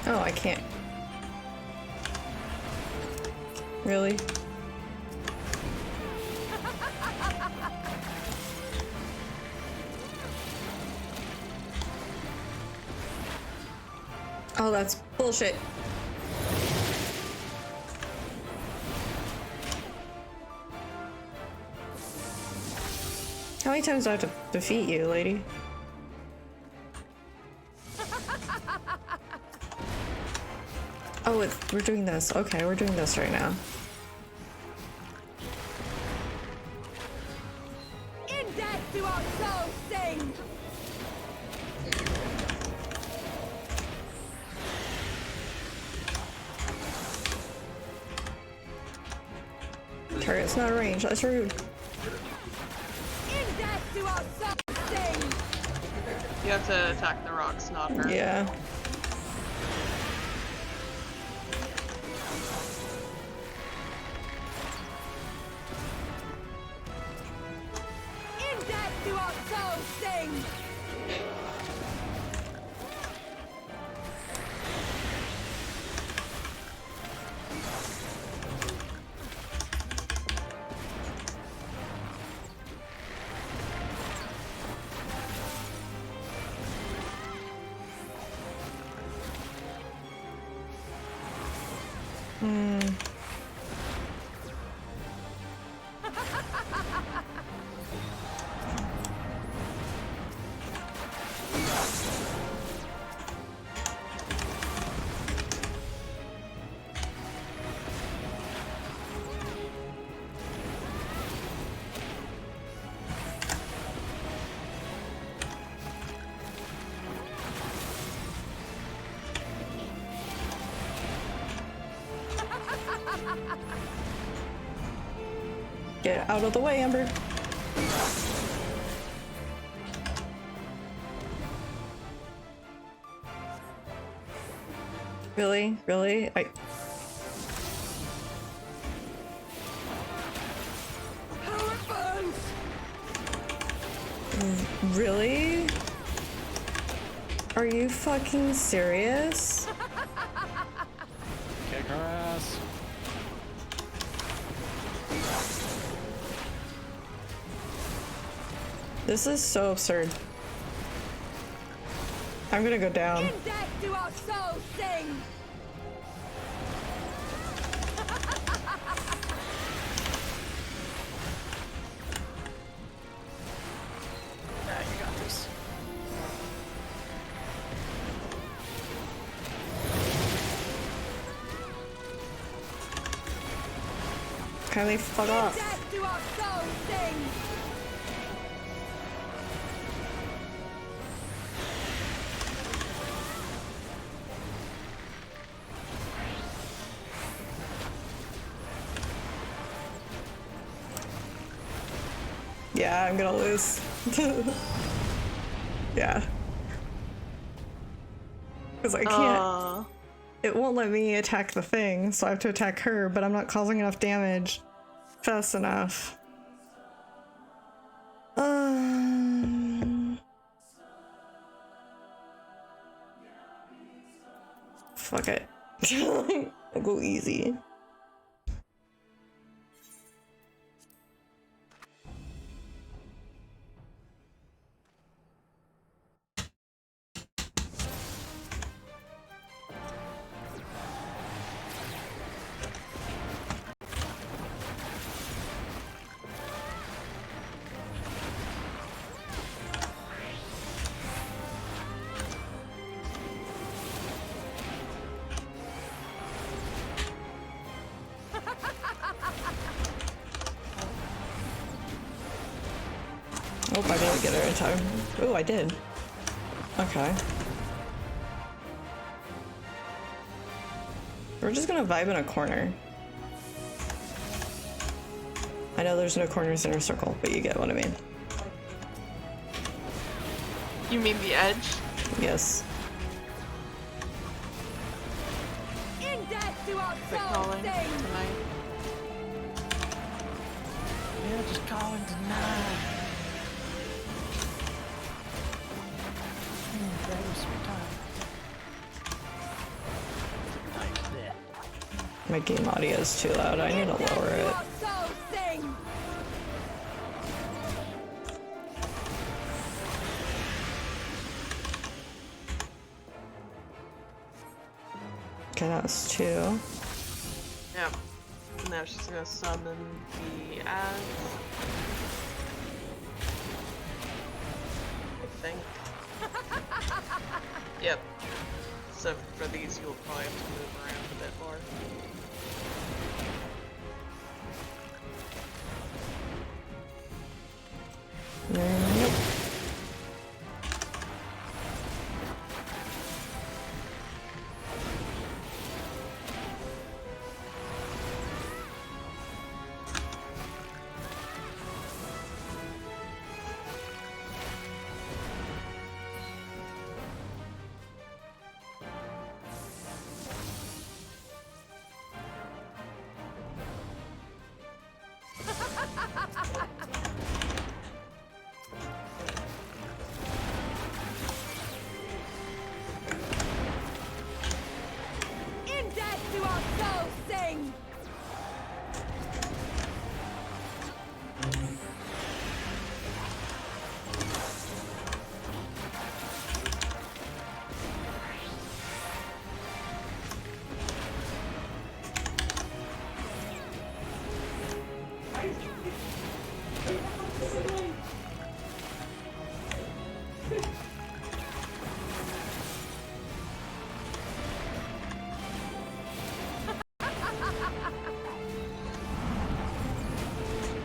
Oh, I can't. Really? Oh, that's bullshit. How many times do I have to defeat you, lady? Oh, we're doing this. Okay, we're doing this right now. In death do our souls sing! Target's not a range. That's rude. In death do our souls sing! You have to attack the rocks, not her. Yeah. In death do our souls sing! Get out of the way, Amber. Really? Really? Really? Are you fucking serious? Kick her ass. This is so absurd. I'm gonna go down. In death do our souls sing! You got this. Kylie, fuck off. In death do our souls sing! Yeah, I'm gonna lose. Yeah. Because I can't. It won't let me attack the thing, so I have to attack her, but I'm not causing enough damage fast enough. Fuck it. I'll go easy. Oh, I didn't get her in time. Oh, I did. Okay. We're just gonna vibe in a corner. I know there's no corners in our circle, but you get what I mean. You mean the edge? Yes. In death do our They're souls calling sing! tonight. Yeah, just calling tonight. My game audio is too loud. I need to lower it. Souls sing! Okay, that's 2. Yep. Now she's gonna summon the ads. I think. Yep. So for these, you'll probably have to move around a bit more. Nope. In death do our souls sing!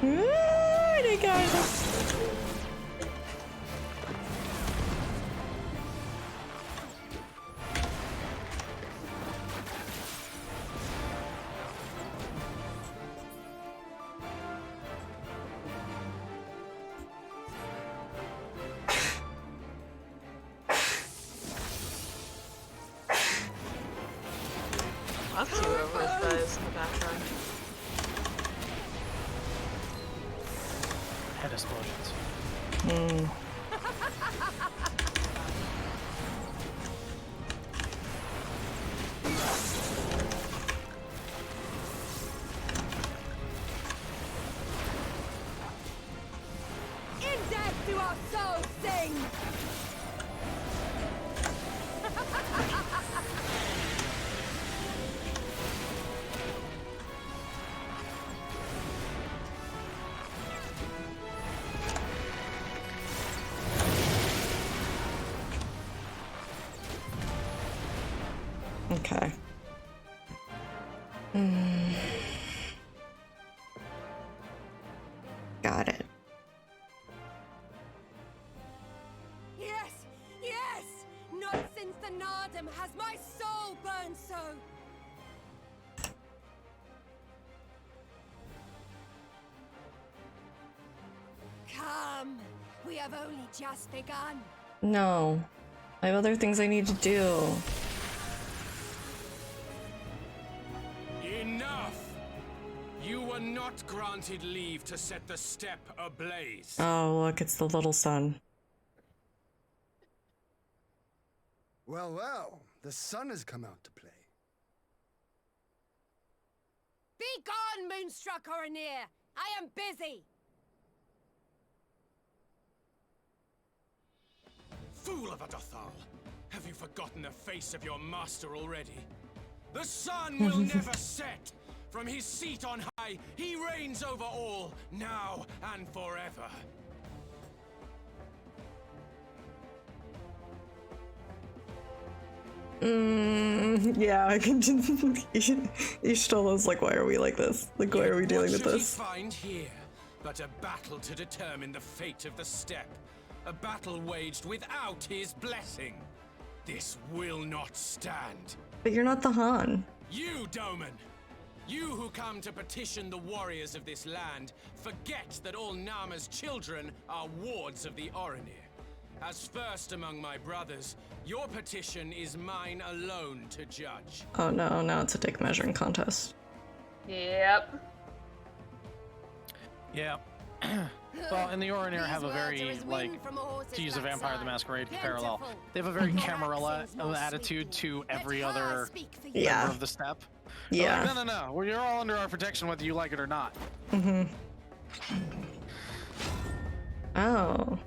Alrighty, guys. Natsu over Fuzz in the background. Head explosions. In death do our souls sing! Okay. Got it. Yes! Yes! Not since the Nardum has my soul burned so! Come! We have only just begun. No. I have other things I need to do. Enough! You were not granted leave to set the steppe ablaze. Oh, look, it's the little son. Well, well, the sun has come out to play. Be gone, Moonstruck Oranir! I am busy! Fool of a Dothal! Have you forgotten the face of your master already? The sun will never set! From his seat on high, he reigns over all, now and forever. Yeah, I can just... Ishtola like, why are we like this? Like, why are we dealing with What should this? he find here but a battle to determine the fate of the steppe? A battle waged without his blessing. This will not stand. But you're not the Han. You, Doman! You who come to petition the warriors of this land, forget that all Nama's children are wards of the Oranir. As first among my brothers, your petition is mine alone to judge. Oh no, now it's a dick measuring contest. Yep. Yeah. Well, and the Oranir have a very, like, to use a Vampire the Masquerade parallel, they have a very Camarilla attitude to every other member of the steppe. Yeah. Like, no. Well, you're all under our protection whether you like it or not. Mm-hmm. Oh.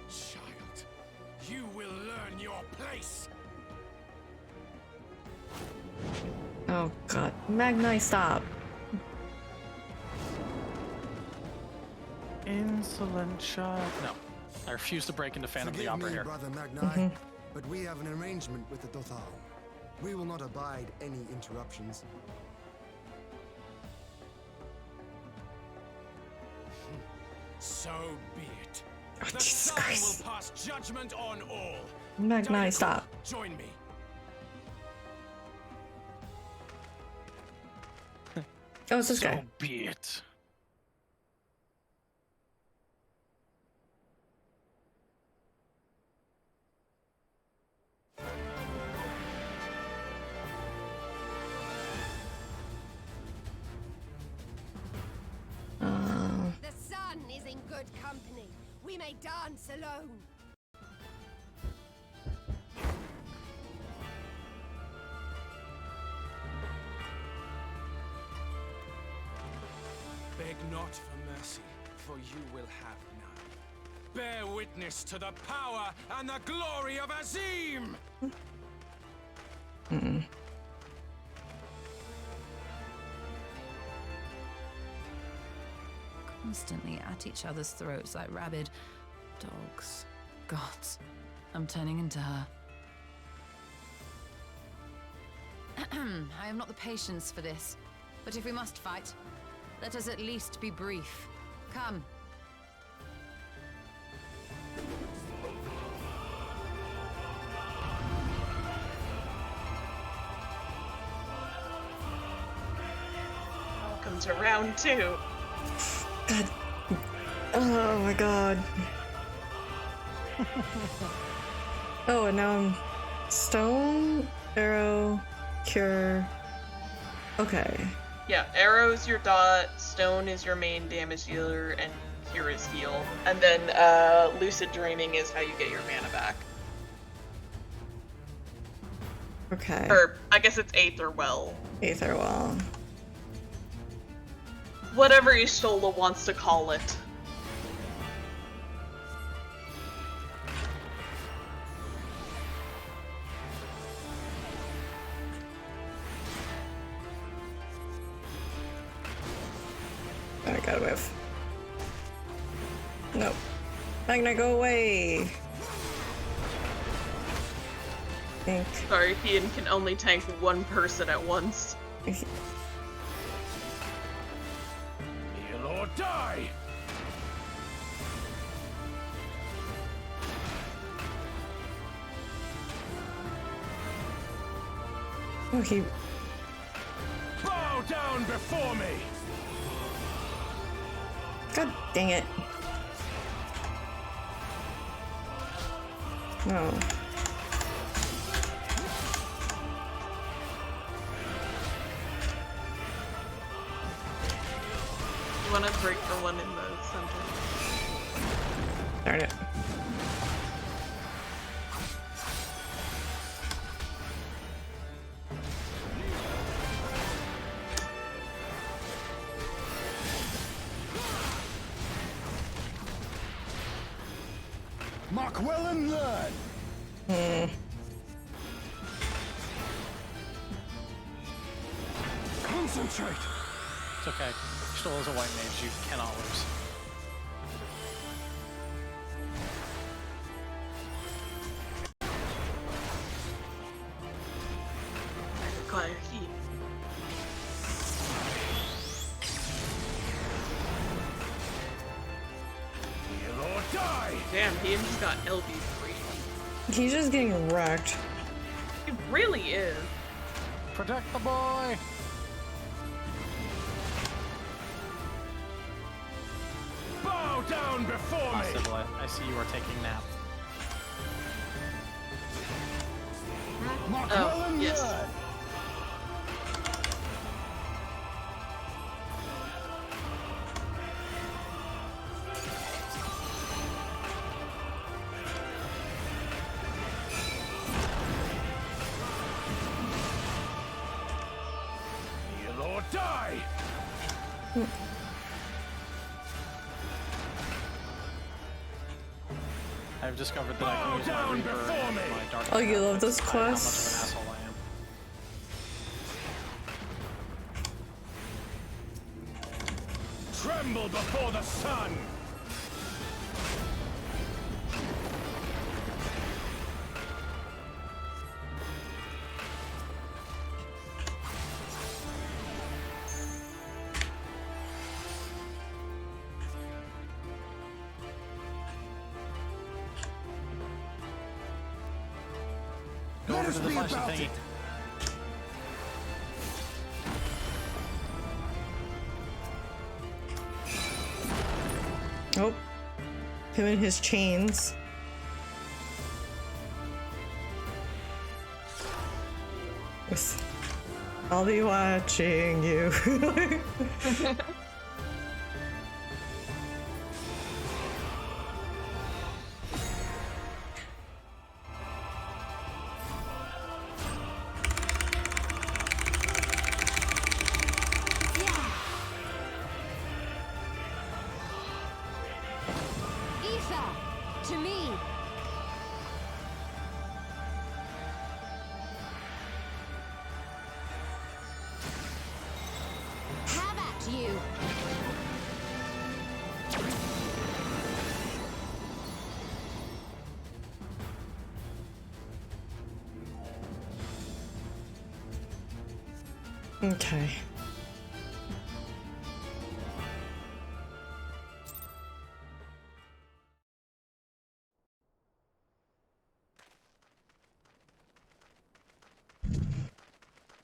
Child, you will learn your place. Oh god. Magnai, stop. Insolent child. No. I refuse to break into Phantom of the Opera here. Brother Magnai, but we have an arrangement with the Dothal. We will not abide any interruptions. So be it. Oh, The Jesus sun Christ. will pass judgment on all. Magnai, stop. Join me. Oh, it's this So guy. be it. The sun is in good company. We may dance alone. Beg not for mercy, for you will have none. Bear witness to the power and the glory of Azim! Constantly at each other's throats like rabid dogs. Gods, I'm turning into her. I have not the patience for this, but if we must fight, let us at least be brief. Come. Welcome to round 2. God. Oh my god. Oh, and now I'm stone, arrow, Cure. Okay. Yeah, arrow is your dot, stone is your main damage dealer, and cure is heal. And then lucid dreaming is how you get your mana back. Okay. Or I guess it's Aether Well. Aether Well. Whatever Ishtola wants to call it. I gotta move. Nope. Magna, go away! Think. Sorry, Ian can only tank one person at once. Heal or die! Oh, he... Bow down before me! God dang it. No. You want to break the one in the center? Darn it. Mark well and learn! Concentrate! It's okay. Stoll is a white mage, you cannot lose. I require heat. Heal or die! Damn, he just got LB3. He's just getting wrecked. He really is. Protect the boy! Bow down before me! Possibly. I see you are taking nap. Mark Oh, well and yes. learn! Heal or die! I've discovered that I can use my Reaper and my Dark Oh, you love this Despite how much of an quest? asshole I am. Tremble before the sun! Go over to the flashing thingy. Oh. Him and his chains. Yes. I'll be watching you. Ether, to me. Have at you. Okay.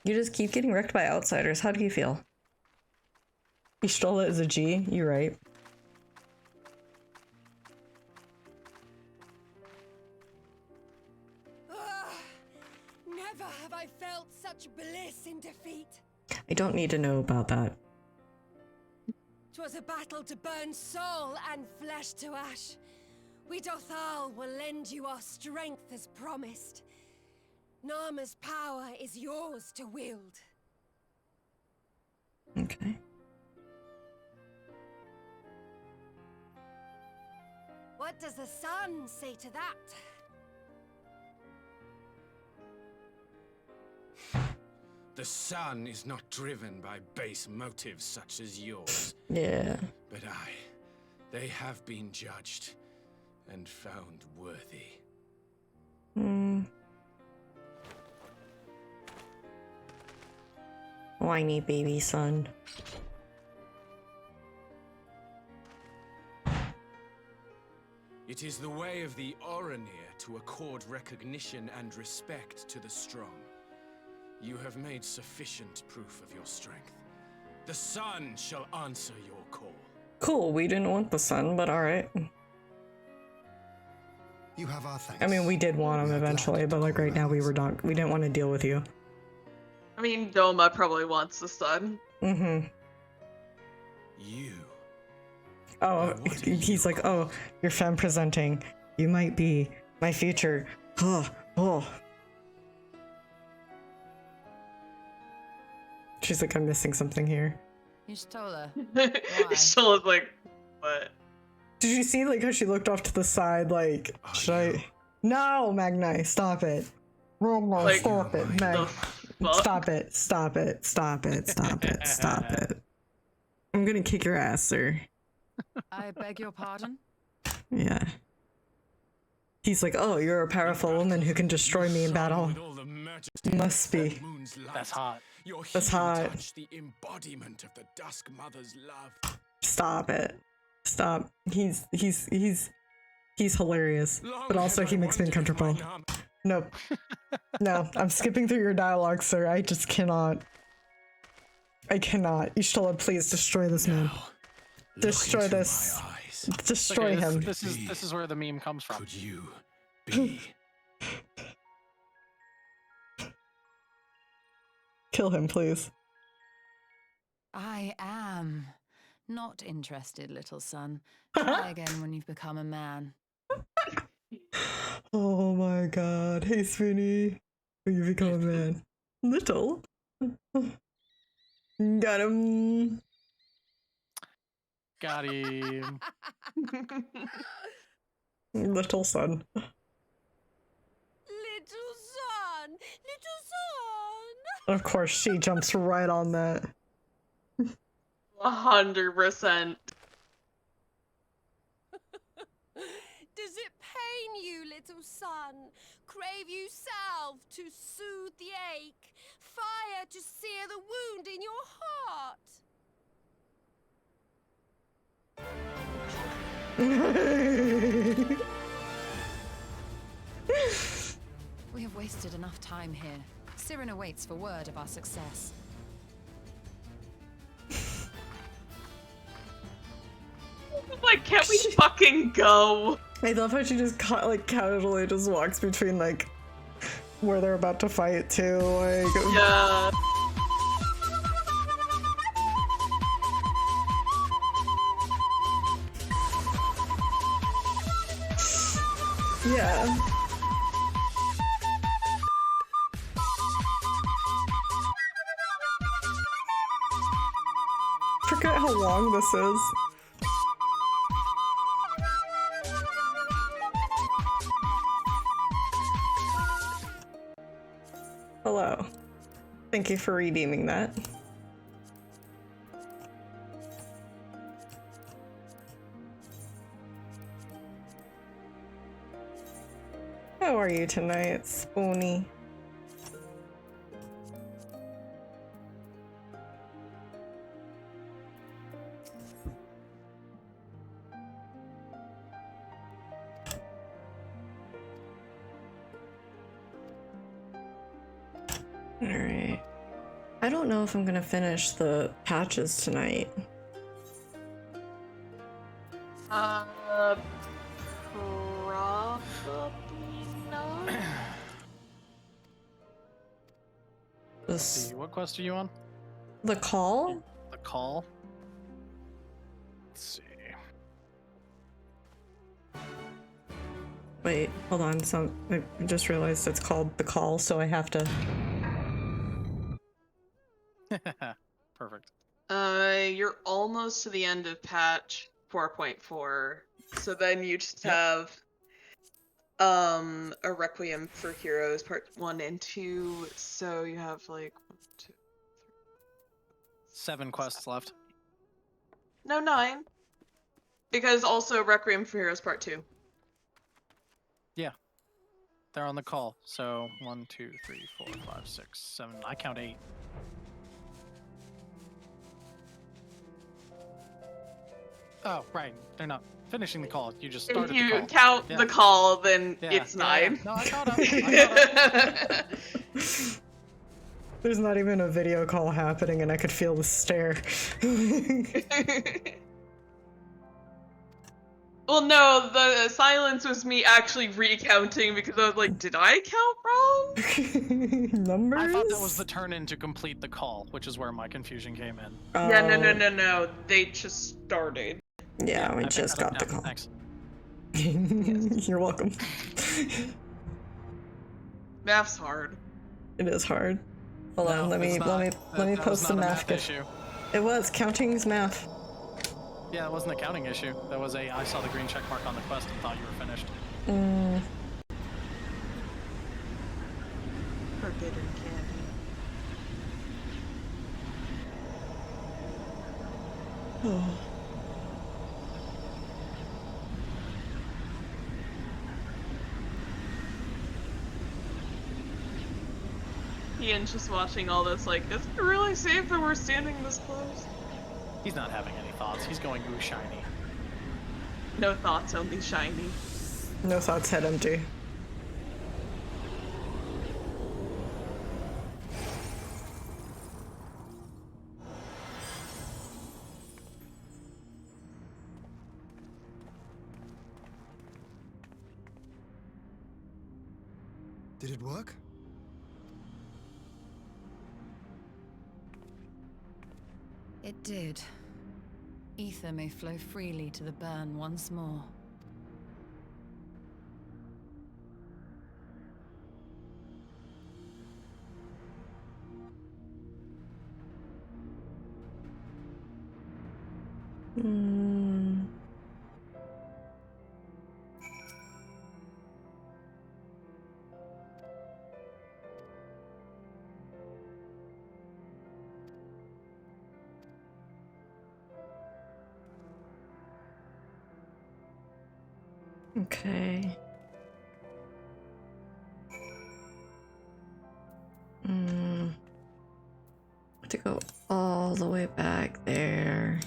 You just keep getting wrecked by outsiders. How do you feel? Ishtola is a G, you're right. Never have I felt such bliss. I don't need to know about that. 'Twas a battle to burn soul and flesh to ash. We Dothal will lend you our strength as promised. Narma's power is yours to wield. Okay. What does the sun say to that? The sun is not driven by base motives such as yours. Yeah. But they have been judged and found worthy. Whiny baby son. It is the way of the Oranir to accord recognition and respect to the strong. You have made sufficient proof of your strength. The sun shall answer your call. Cool, we didn't want the sun, but alright. You have our thanks. I mean, we did want him eventually, but like right now we didn't want to deal with you. I mean, Doma probably wants the sun. Mm-hmm. You. Oh, he's like, oh, you're femme presenting. You might be my future. Oh. She's like, I'm missing something here. Y'shtola. Y'shtola's like, what? Did you see like how she looked off to the side? Like, should I? No, Magni, stop it. Magni, Like, stop it, Mag. Stop it! Stop it! Stop it! Stop it! Stop it! I'm gonna kick your ass, sir. I beg your pardon? Yeah. He's like, oh, you're a powerful woman who can destroy me in battle. Must be. That's hot. That's hot. The embodiment of the Dusk Mother's love. Stop it. Stop. He's hilarious, but also he makes me uncomfortable. Nope. No, I'm skipping through your dialogue, sir. I just cannot. I cannot. Y'shtola, please destroy this man. Destroy this. Destroy Okay, him. This is where the meme comes from. Could you be? Kill him, please. I am not interested, little son. Try again when you've become a man. Oh my god. Hey, Sweeney. When you become a man. Little. Got him. Got him. Little son. Little son! Little son! Of course, she jumps right on that. 100%. Does it pain you, little son? Crave you salve to soothe the ache? Fire to sear the wound in your heart? We have wasted enough time here. Siren awaits for word of our success. Like, can't we fucking go? I love how she just like casually just walks between like where they're about to fight too. Like, yeah. Yeah. Forget how long this is. Hello. Thank you for redeeming that. How are you tonight, Spoony? Alright. I don't know if I'm gonna finish the patches tonight. Probably not. Let's see, what quest are you on? The call? The call? Let's see. Wait, hold on. I just realized it's called The Call, so I have to... Perfect. You're almost to the end of patch 4.4, so then you just have a Requiem for Heroes part 1 and 2, so you have like 1, 2, 3, 7 quests left. no, 9. Because also Requiem for Heroes part 2. Yeah. They're on the call. So 1, 2, 3, 4, 5, 6, 7. I count 8. Oh, right. They're not finishing the call. You just started If the call. you count the call, then it's 9. No, I caught up. There's not even a video call happening and I could feel the stare. Well, no, the silence was me actually recounting because I was like, did I count wrong? Numbers? I thought that was the turn-in to complete the call, which is where my confusion came in. Yeah, no. They just started. Yeah, we I just picked got that the up call. now. Thanks. You're welcome. Math's hard. It is hard. Hold on, let me post the math issue. It was counting's math. Yeah, it wasn't a counting issue. That was I saw the green check mark on the quest and thought you were finished. Forbidden candy. Oh. Ian's just watching all this like, is it really safe that we're standing this close? He's not having any thoughts. He's going ooh shiny. No thoughts, only shiny. No thoughts, head empty. Did it work? It did. Ether may flow freely to the burn once more. Okay. To go all the way back there.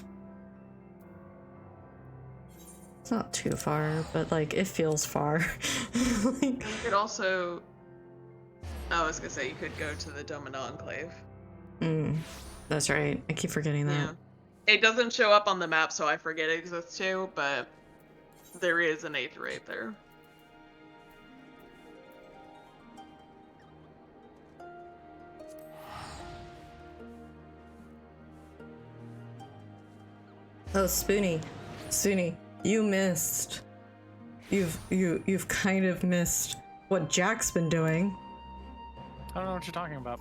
It's not too far, but like it feels far. You could also... I was gonna say you could go to the Domin Enclave. That's right. I keep forgetting that. Yeah. It doesn't show up on the map, so I forget it exists too, but there is an 8th right there. Oh, Spoonie, you missed. You've kind of missed what Jack's been doing. I don't know what you're talking about.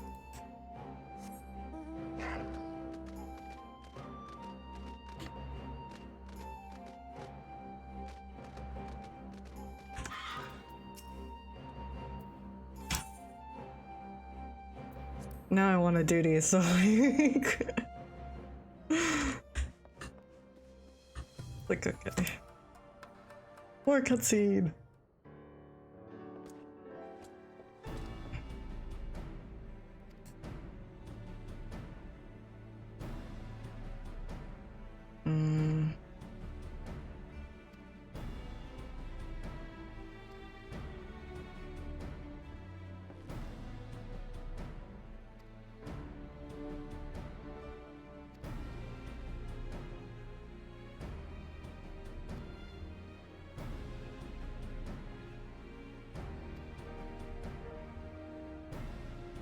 Now I want to do these, so like okay. More cutscene.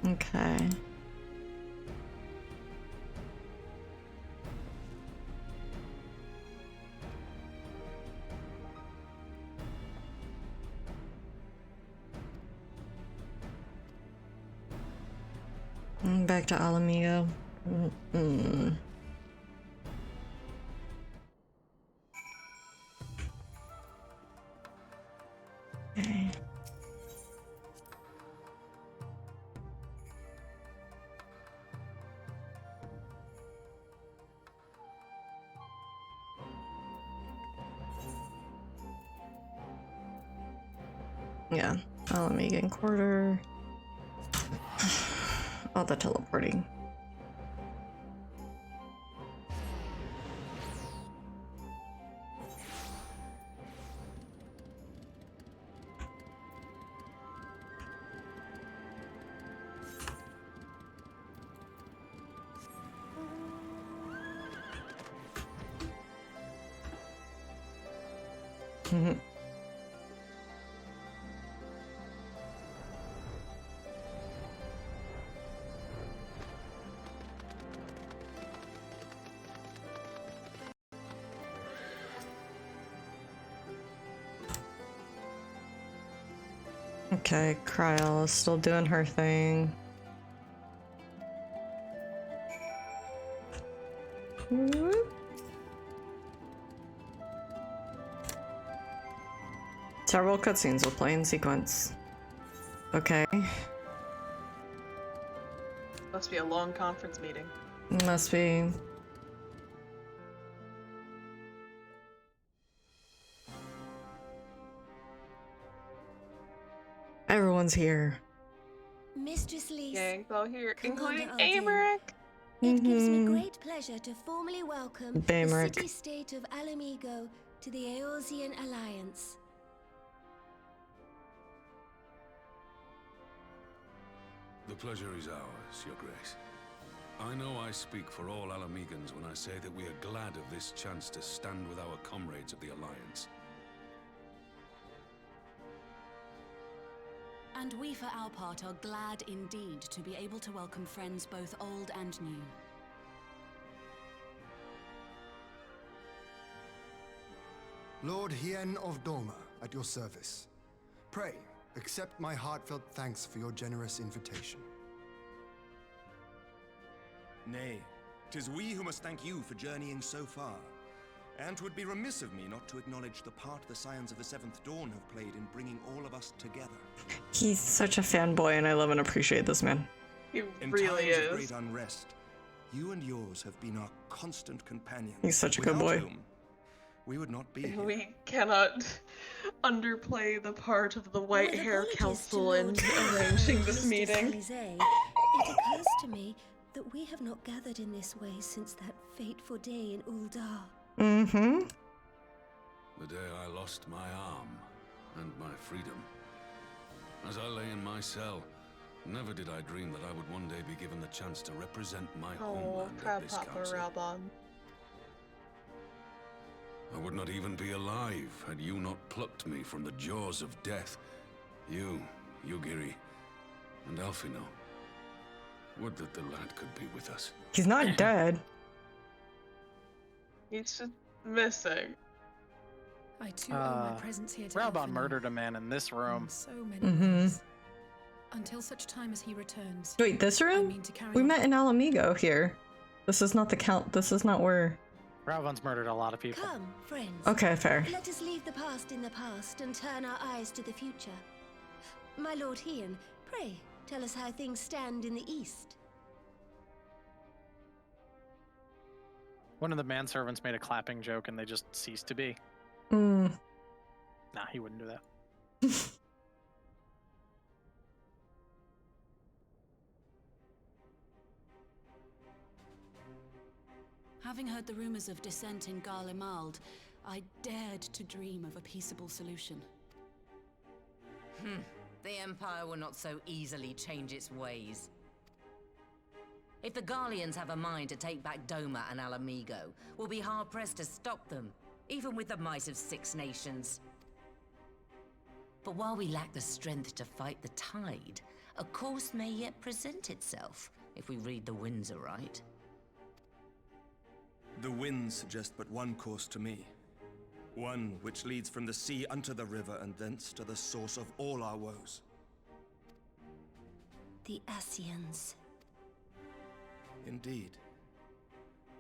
Okay. back to Alamigo. Okay. Yeah, Alamigan Quarter. All the teleporting. Okay, Kryl is still doing her thing. Several cutscenes will play in sequence. Okay. Must be a long conference meeting. Must be. Everyone's here. Mistress Lise. Gang's all here, including Commander Ardeen. Amaric. It gives me great pleasure to formally welcome the Baymeric. city-state of Alamigo to the Eorzean Alliance. The pleasure is ours, Your Grace. I know I speak for all Alamegans when I say that we are glad of this chance to stand with our comrades of the Alliance. And we, for our part, are glad indeed to be able to welcome friends both old and new. Lord Hien of Doma, at your service. Pray, accept my heartfelt thanks for your generous invitation. Nay, 'tis we who must thank you for journeying so far. And 'twould be remiss of me not to acknowledge the part the Scions of the Seventh Dawn have played in bringing all of us together. He's such a fanboy, and I love and appreciate this man. He In really times is. of great unrest, you and yours have been our constant companions. He's such a good without boy. whom we would not be here. We cannot underplay the part of the White With Hair apologies Council to in Lord arranging this Mistress meeting. Lise, it occurs to me that we have not gathered in this way since that fateful day in Uldar. Mm-hmm. The day I lost my arm and my freedom. As I lay in my cell, never did I dream that I would one day be given the chance to represent my Oh, homeland proud at this Papa council. Raubon. I would not even be alive had you not plucked me from the jaws of death. You, Yugiri, and Alphino. Would that the lad could be with us. He's not dead. He's just missing. I too owe my presence here to Raubon Alphino murdered a man in this room. in so many Mm-hmm. ways. Until such time as he returns. Wait, this I room? mean to carry We on. met in Alamigo here. This is not the count. This is not where. Raubon's murdered a lot of people. Come, friends. Okay, fair. Let us leave the past in the past and turn our eyes to the future. My Lord Hien, pray, tell us how things stand in the east. One of the manservants made a clapping joke and they just ceased to be. Mm. Nah, he wouldn't do that. Having heard the rumors of dissent in Garlemald, I dared to dream of a peaceable solution. The Empire will not so easily change its ways. If the Garleans have a mind to take back Doma and Alamigo, we'll be hard-pressed to stop them, even with the might of 6 nations. But while we lack the strength to fight the tide, a course may yet present itself, if we read the winds aright. The winds suggest but one course to me. One which leads from the sea unto the river and thence to the source of all our woes. The Ascians. Indeed.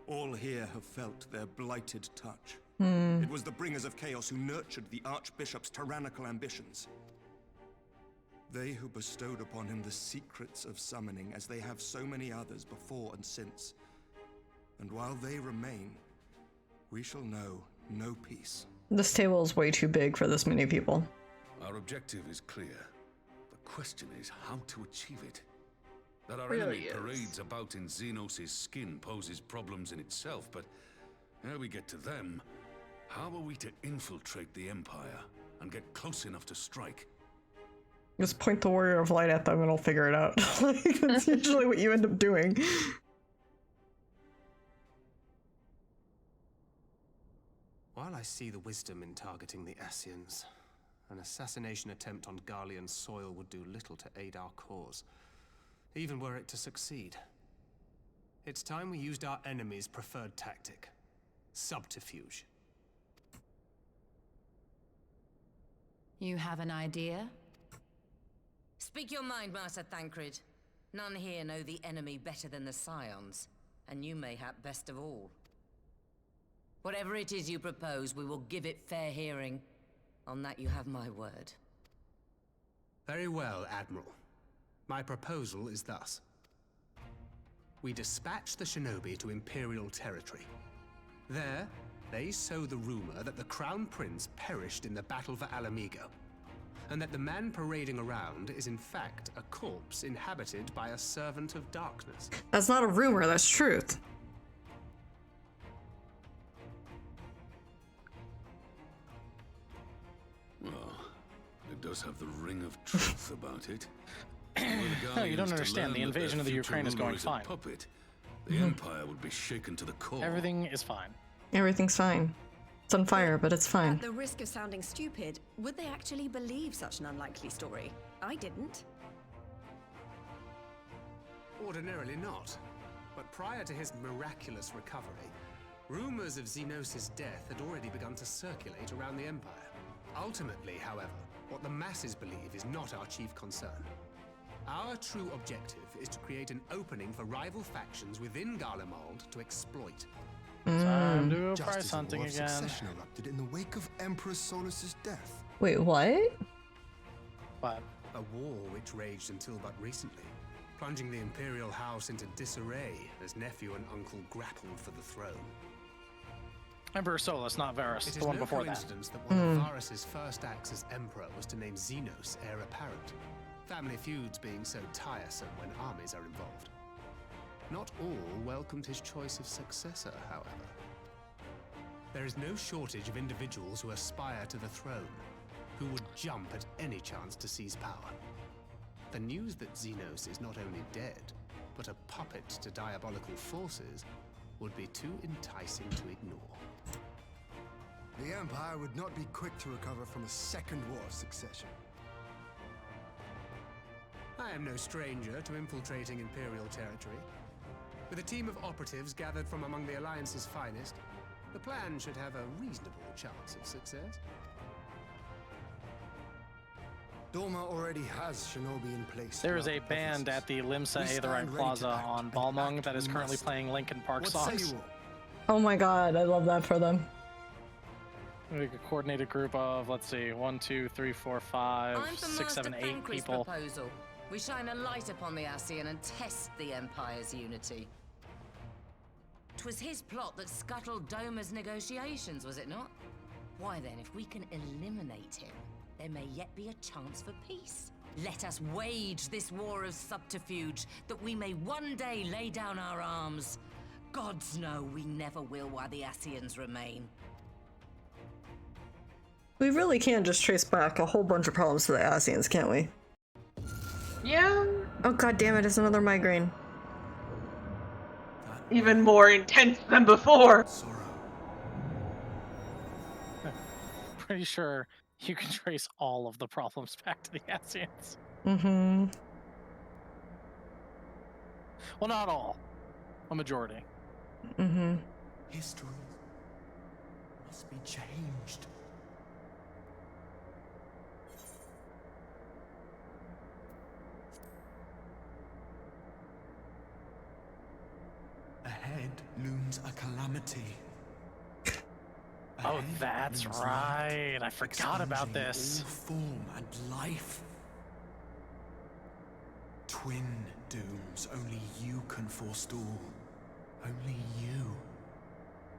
All here have felt their blighted touch. Hmm. It was the bringers of chaos who nurtured the Archbishop's tyrannical ambitions. They who bestowed upon him the secrets of summoning, as they have so many others before and since. And while they remain, we shall know no peace. This table is way too big for this many people. Our objective is clear. The question is how to achieve it. That our Really enemy is. parades about in Xenos' skin poses problems in itself, but ere we get to them, how are we to infiltrate the Empire and get close enough to strike? Just point the Warrior of Light at them and it'll figure it out. Like, that's usually what you end up doing. While I see the wisdom in targeting the Ascians, an assassination attempt on Garlean soil would do little to aid our cause, even were it to succeed. It's time we used our enemy's preferred tactic: subterfuge. You have an idea? Speak your mind, Master Thancred. None here know the enemy better than the Scions, and you mayhap best of all. Whatever it is you propose, we will give it fair hearing. On that you have my word. Very well, Admiral. My proposal is thus. We dispatch the shinobi to Imperial territory. There, they sow the rumor that the Crown Prince perished in the battle for Alamigo, and that the man parading around is in fact a corpse inhabited by a servant of darkness. That's not a rumor, that's truth. Well, it does have the ring of truth about it. No, you don't understand. The invasion of the Ukraine is going fine. Puppet, the Empire would be shaken to the core. Everything is fine. Everything's fine. It's on fire, but it's fine. At the risk of sounding stupid, would they actually believe such an unlikely story? I didn't. Ordinarily not. But prior to his miraculous recovery, rumors of Xenos' death had already begun to circulate around the Empire. Ultimately, however, what the masses believe is not our chief concern. Our true objective is to create an opening for rival factions within Garlemald to exploit. Time to go Just price as a hunting war of again. succession erupted in the wake of Emperor Solus's death. Wait, what? What? A war which raged until but recently, plunging the Imperial House into disarray as nephew and uncle grappled for the throne. Emperor Solus, not Varus, It the is one no before that. coincidence that one of Varus's first acts as emperor was to name Xenos heir apparent. Family feuds being so tiresome when armies are involved. Not all welcomed his choice of successor, however. There is no shortage of individuals who aspire to the throne, who would jump at any chance to seize power. The news that Xenos is not only dead, but a puppet to diabolical forces would be too enticing to ignore. The Empire would not be quick to recover from a second war of succession. I am no stranger to infiltrating Imperial territory. With a team of operatives gathered from among the Alliance's finest, the plan should have a reasonable chance of success. Doma already has shinobi in place. There is throughout a the band provinces. at the Limsa We Aetherite stand ready to Plaza act, on and Balmung act that is we currently must. playing Linkin Park What say songs. you all? Oh my god, I love that for them. Like a coordinated group of, let's see, 1, 2, 3, 4, 5, I'm for 6, 7, Master 8 Thancred's people. proposal. We shine a light upon the Ascian and test the Empire's unity. 'Twas his plot that scuttled Doma's negotiations, was it not? Why then, if we can eliminate him, there may yet be a chance for peace. Let us wage this war of subterfuge, that we may one day lay down our arms. Gods know we never will while the Ascians remain. We really can just trace back a whole bunch of problems to the Ascians, can't we? Yeah. Oh god damn it, it's another migraine. Even more intense than before. Pretty sure you can trace all of the problems back to the Ascians. Mm-hmm. Well, not all. A majority. Mm-hmm. History must be changed. unity. Oh, that's right. I forgot about this. All form and life. Twin dooms only you can forestall. Only you.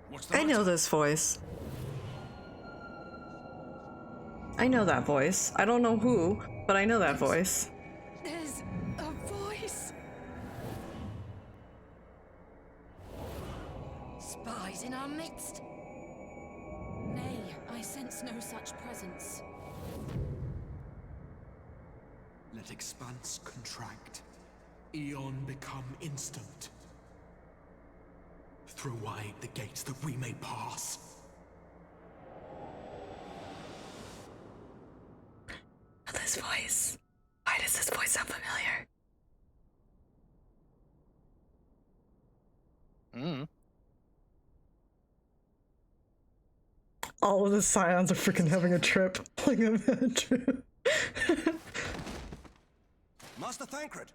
What's the I know this voice. I know that voice. I don't know who, but I know that voice. There's a voice. Spies in our midst? Nay, I sense no such presence. Let expanse contract. Eon become instant. Throw wide the gates that we may pass. This voice. Why does this voice sound familiar? All of the scions are freaking having a trip. Like a bad trip. Master Thancred!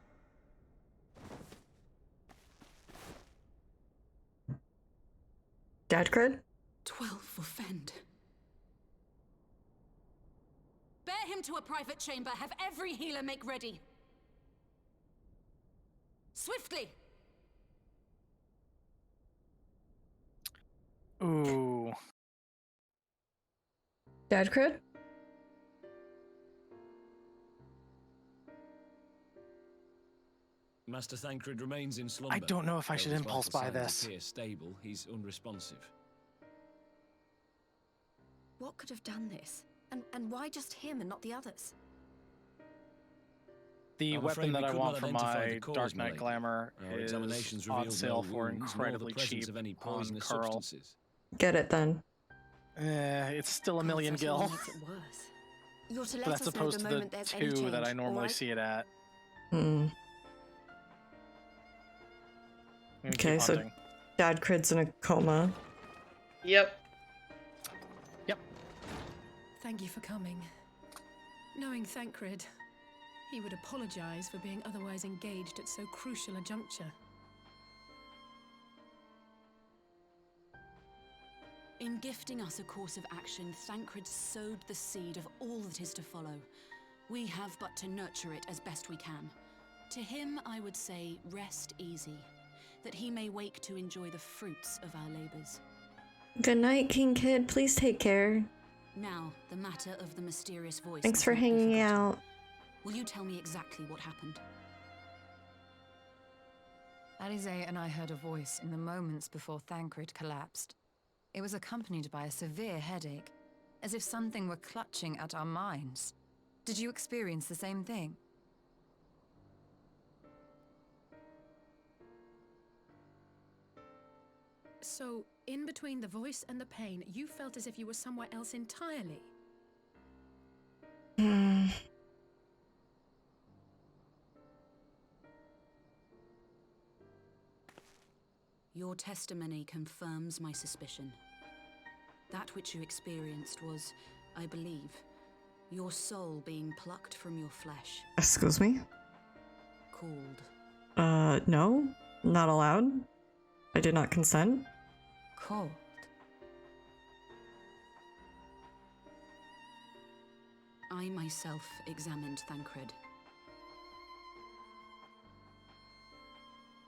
Dad cred? 12 for Fend. Bear him to a private chamber. Have every healer make ready. Swiftly! Ooh. Dad cred? Master Thancred remains in slumber. I don't know if I should Though his impulse vital buy signs this. appear stable, he's unresponsive. What could have done this? And why just him and not the others? The I'm weapon afraid that we I could want not for identify my the cause, Dark my Knight lady. Glamour Our examinations is on revealed sale no for wounds, nor the incredibly presence cheap of any on poisonous Curl. substances. Get it then. It's still a million That only gil. makes it worse. You're to But let that's us know opposed the to the moment there's any 2 change, that I normally alright? see it at. Hmm. I'm gonna Okay, keep so hunting. Dad cred's in a coma. Yep. Thank you for coming. Knowing Thancred, he would apologize for being otherwise engaged at so crucial a juncture. In gifting us a course of action, Thancred sowed the seed of all that is to follow. We have but to nurture it as best we can. To him, I would say, rest easy, that he may wake to enjoy the fruits of our labors. Good night, King Kid. Please take care. Now, the matter of the mysterious voice. Thanks must for not be hanging forgotten. out. Will you tell me exactly what happened? Alizé and I heard a voice in the moments before Thancred collapsed. It was accompanied by a severe headache, as if something were clutching at our minds. Did you experience the same thing? So, in between the voice and the pain, you felt as if you were somewhere else entirely. Hmm. Your testimony confirms my suspicion. That which you experienced was, I believe, your soul being plucked from your flesh. Excuse me? Called. No. Not allowed. I did not consent. Called. I myself examined Thancred.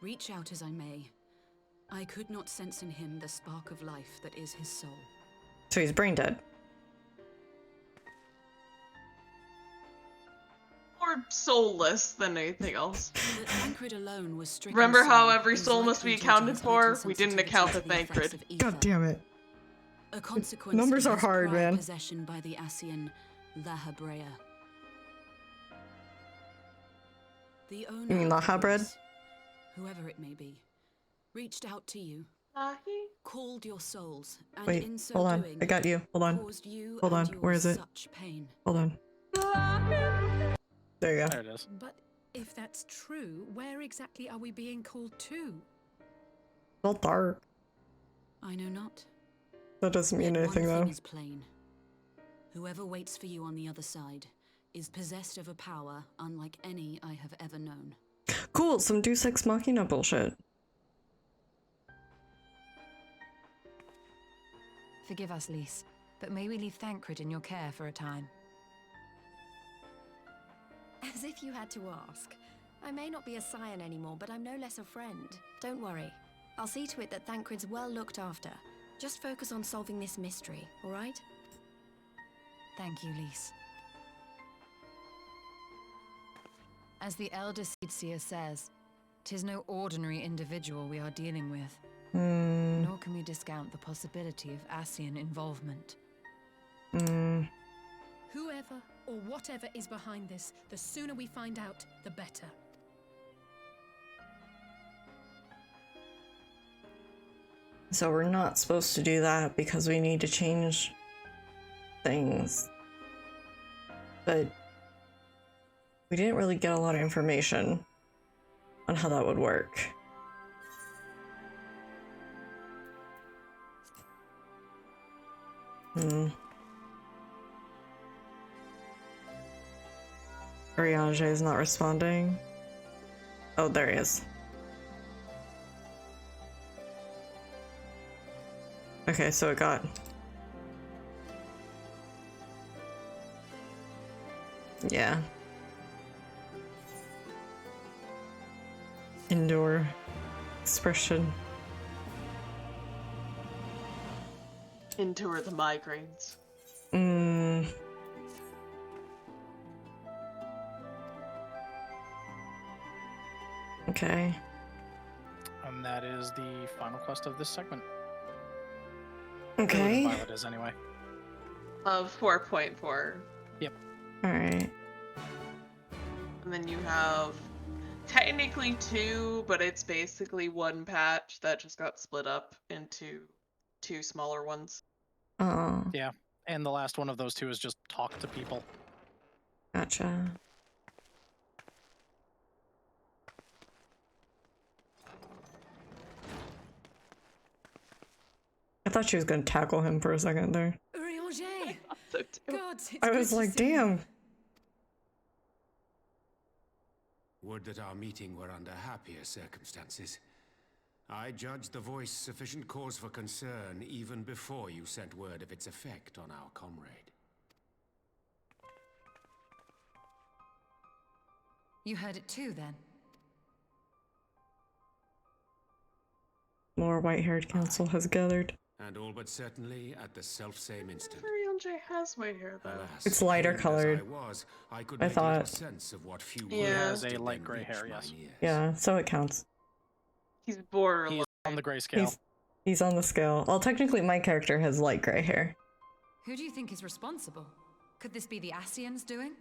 Reach out as I may, I could not sense in him the spark of life that is his soul. So he's brain dead. More soulless than anything else. That Thancred alone was stricken. Remember how so every is soul must likely be due to accounted his for? heightened We didn't sensitivity account to for the effects Thancred. of ether. God damn it. A consequence Numbers of are his hard, prior man. possession by the Ascian Lahabrea. The owner You mean of the Lahabred? voice, whoever it may be, reached out to you, called your souls, and Wait, in so hold on. doing, I got you. Hold on. caused you Hold on. and Where yours is it? such pain. Hold on. There you go. There it is. But if that's true, where exactly are we being called to? Still dark. I know not. That doesn't mean Yet anything one thing though. is plain. Whoever waits for you on the other side is possessed of a power unlike any I have ever known. Cool, some Deus Ex Machina bullshit. Forgive us, Lys, but may we leave Thancred in your care for a time? As if you had to ask. I may not be a scion anymore, but I'm no less a friend. Don't worry. I'll see to it that Thancred's well looked after. Just focus on solving this mystery, all right? Thank you, Lys. As the Elder Seedseer says, 'tis no ordinary individual we are dealing with. Nor can we discount the possibility of Ascian involvement. Whoever or whatever is behind this, the sooner we find out, the better. So we're not supposed to do that because we need to change things. But we didn't really get a lot of information on how that would work. Urianger is not responding. Oh, there he is. Okay, so it got... Yeah. Indoor expression. Endure the migraines. Okay. And that is the final quest of this segment. Okay. Violet is anyway. Of 4.4. Yep. Alright. And then you have technically 2, but it's basically one patch that just got split up into 2 smaller ones. Oh. Yeah. And the last one of those 2 is just talk to people. Gotcha. I thought she was gonna tackle him for a second there. Urianger! God, it's I was good to like, see you. damn. Would that our meeting were under happier circumstances. I judged the voice sufficient cause for concern even before you sent word of its effect on our comrade. You heard it too, then? More white-haired council has gathered. And all but certainly at the selfsame instant. Urianger has white hair though. Alas, It's lighter trained as colored. I could I make little thought. sense of what few Yeah. He words has a did light then gray reach hair, mine yes. ears. Yeah, so it counts. He's borderline. He's on the grayscale. He's on the scale. Well, technically my character has light gray hair. Who do you think is responsible? Could this be the Ascians doing?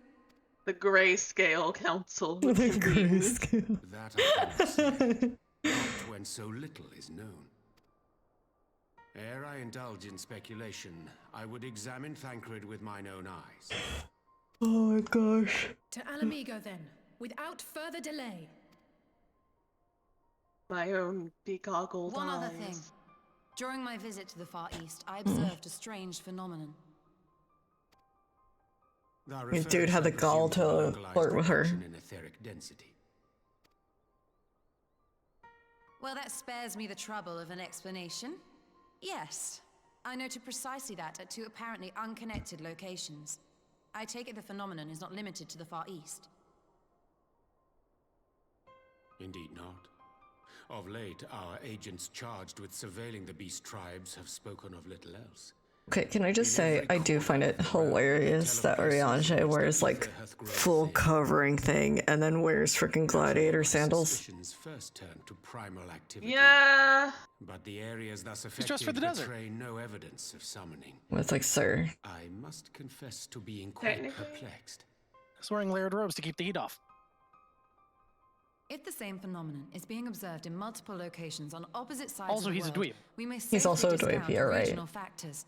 The Grayscale Council. The grayscale. That I cannot say, not when so little is known. Ere I indulge in speculation, I would examine Thancred with mine own eyes. Oh my gosh. To Alamigo then, without further delay. My own begoggled One eyes. other thing. During my visit to the Far East, I observed a strange phenomenon. This dude had the gall to flirt with her. In etheric density. Well, that spares me the trouble of an explanation. Yes, I noted precisely that at 2 apparently unconnected locations. I take it the phenomenon is not limited to the Far East. Indeed not. Of late, our agents charged with surveilling the beast tribes have spoken of little else. Okay, can I just say, I do find it hilarious that Urianger wears, like, full covering thing and then wears freaking gladiator sandals. Suspicions first turned to primal activity. Yeah. But the areas thus He's affected dressed for the desert. betray no evidence of summoning. It's like, sir. I must confess to being quite Technically. perplexed. He's wearing layered robes to keep the heat off. If the same phenomenon is being observed in multiple locations on opposite sides Also, of the he's a world, dweeb. we may He's also a safely dweeb, discount you're right. regional factors.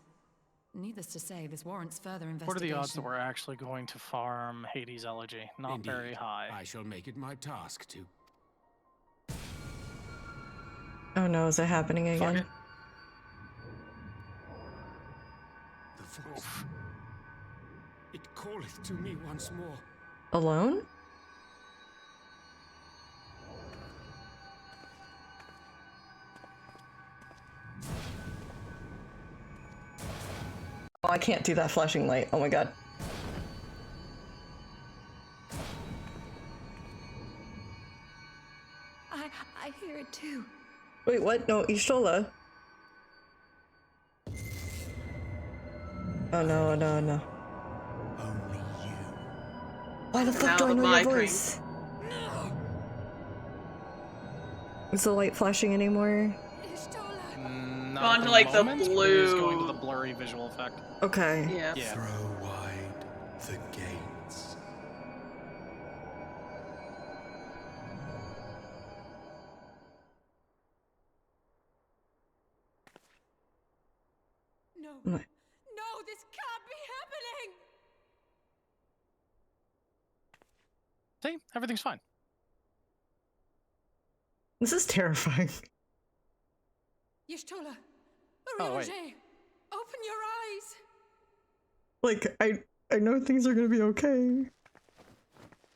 Needless to say, this warrants further investigation. What are the odds that we're actually going to farm Hades' elegy? Not Indeed, very high. I shall make it my task to. Oh no, is it happening again? it. The voice. It calleth to me once more. Alone? I can't do that flashing light. Oh my god. I hear it too. Wait, what? No, Ishtola. Oh no, no, no. Only you. Why the fuck Now do I the know your mic voice? Is the light flashing anymore? Not Gone at to like the moment, but it is going to the blue. blurry visual effect. Okay. Yeah. Yeah. Throw wide the gates. No. No. No, this can't be happening! See, everything's fine. This is terrifying. Y'shtola, Oh, wait. Oriange, open your eyes! Like, I know things are gonna be okay.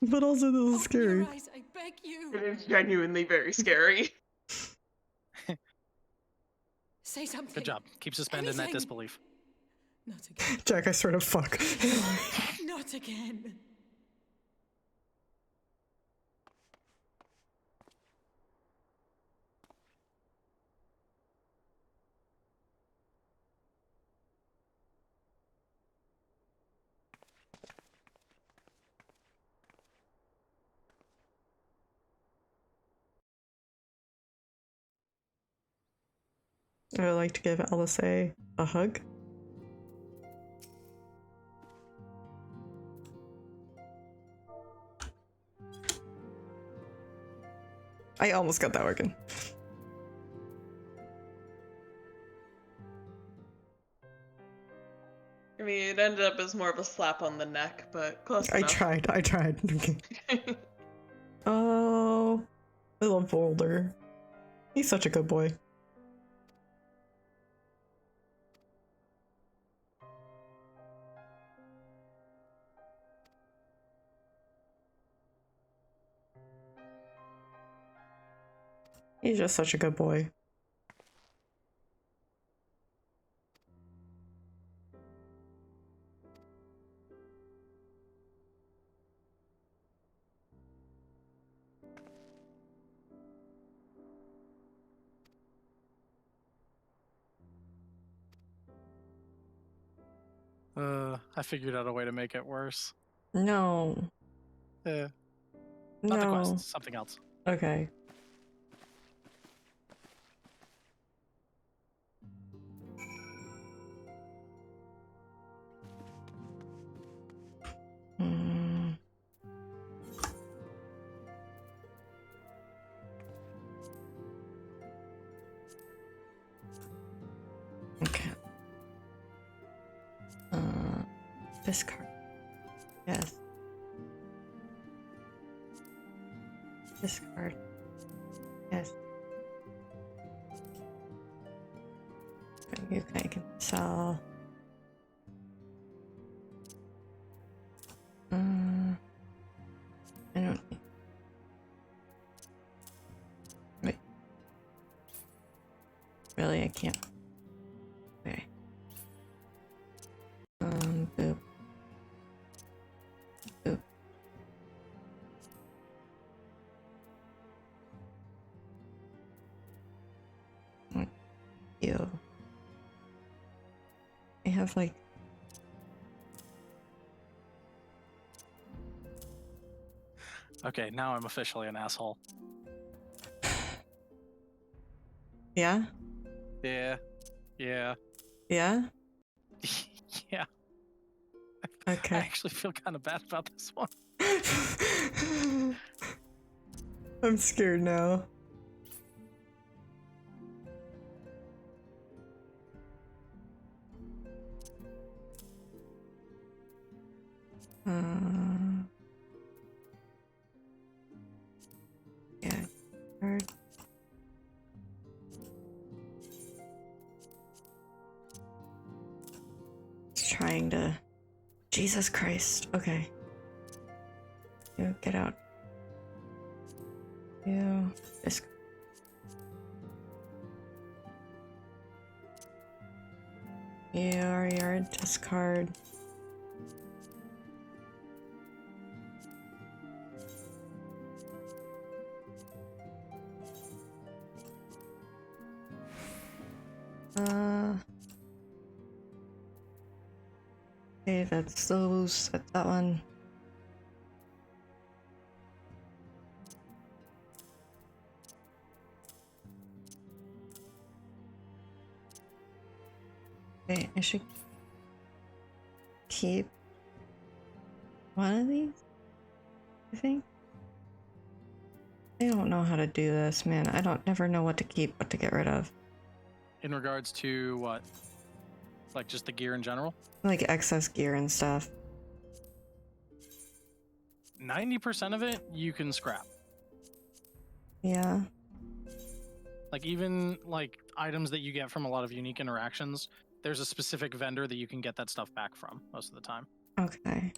But also this is scary. Your eyes, I beg you! It is genuinely very scary. Say something. Good job. Keep suspending that Anything. disbelief. Not again. Jack, I swear to fuck. Not again. I would like to give Alice a hug. I almost got that working. I mean, it ended up as more of a slap on the neck, but close I enough. tried. Okay. Oh, I love Boulder. He's such a good boy. He's just such a good boy. I figured out a way to make it worse. No. Not the No. quest, something else. Okay. Hmm. Okay. Discard. Yes. Discard. Yes. You can sell. I don't. Wait. Really, I can't. Okay. Boop. Boop. You. I have like. Okay, now I'm officially an asshole. Yeah? Yeah. Yeah. Yeah? Yeah. Okay. I actually feel kind of bad about this one. I'm scared now. Yeah. Card. It's trying to. Jesus Christ. Okay. You get out. You. This. Your discard. Okay, that's those. That's that one. Okay, I should keep one of these, I think. I don't know how to do this, man. I don't never know what to keep, what to get rid of. In regards to what? Like just the gear in general? Like excess gear and stuff. 90% of it you can scrap. Yeah. Like even like items that you get from a lot of unique interactions, there's a specific vendor that you can get that stuff back from most of the time. Okay.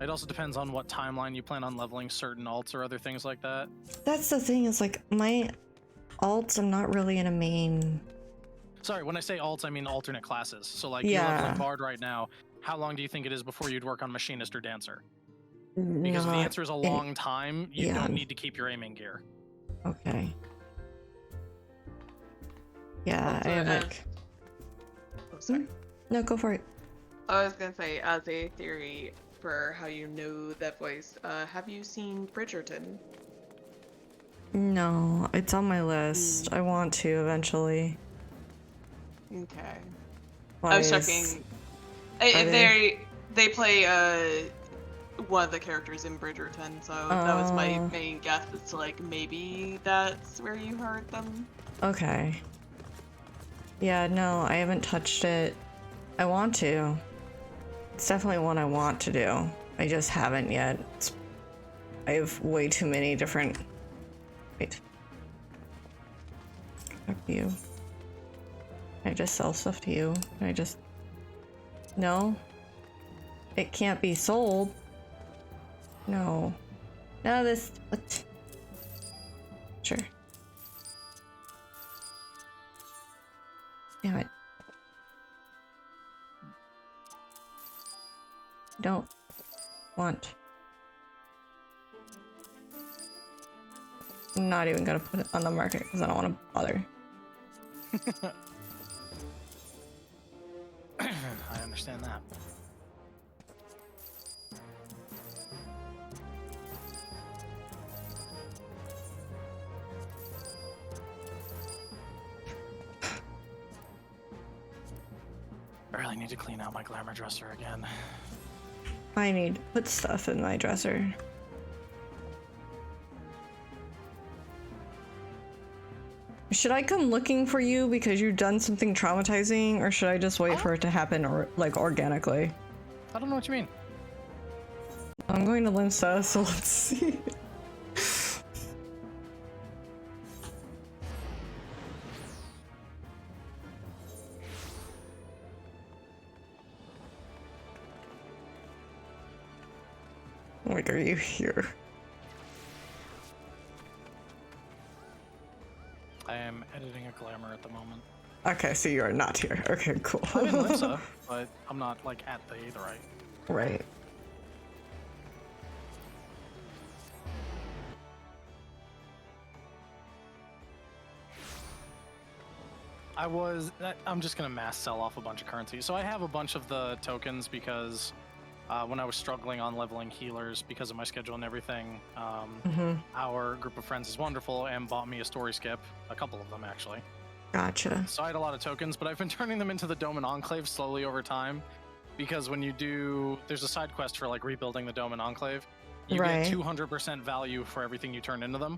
It also depends on what timeline you plan on leveling certain alts or other things like that. That's the thing, is like my alts, I'm not really in a main. Sorry, when I say alts, I mean alternate classes. So like Yeah. you're leveling Bard right now. How long do you think it is before you'd work on Machinist or Dancer? Because if the Not answer is a in- long time, you yeah. don't need to keep your aiming gear. Okay. Yeah, Also, I have as- like. Oh, sorry. No, go for it. I was gonna say, as a theory for how you know that voice, have you seen Bridgerton? No, it's on my list. I want to eventually. Okay. Why I was is- checking. are They play one of the characters in Bridgerton, so that was my Oh. main guess. It's like maybe that's where you heard them. Okay. Yeah, no, I haven't touched it. I want to. It's definitely one I want to do. I just haven't yet. I have way too many different. Wait. Fuck you. Can I just sell stuff to you? Can I just. No? It can't be sold. No. No, this. What? Sure. Damn it. Don't want. I'm not even gonna put it on the market because I don't want to bother. I understand that. I really need to clean out my glamour dresser again. I need to put stuff in my dresser. Should I come looking for you because you've done something traumatizing, or should I just wait for it to happen or like organically? I don't know what you mean. I'm going to Limsa, so let's see. Like, are you here? I am editing a glamour at the moment. Okay, so you are not here. Okay, cool. I'm in Limsa, but I'm not like at the Aetherite. Right. I'm just gonna mass sell off a bunch of currency. So I have a bunch of the tokens because when I was struggling on leveling healers because of my schedule and everything, our group of friends is wonderful and bought me a story skip, a couple of them actually. Gotcha. So I had a lot of tokens, but I've been turning them into the Dome and Enclave slowly over time, because when you do, there's a side quest for like rebuilding the Dome and Enclave. You get 200% value for everything you turn into them.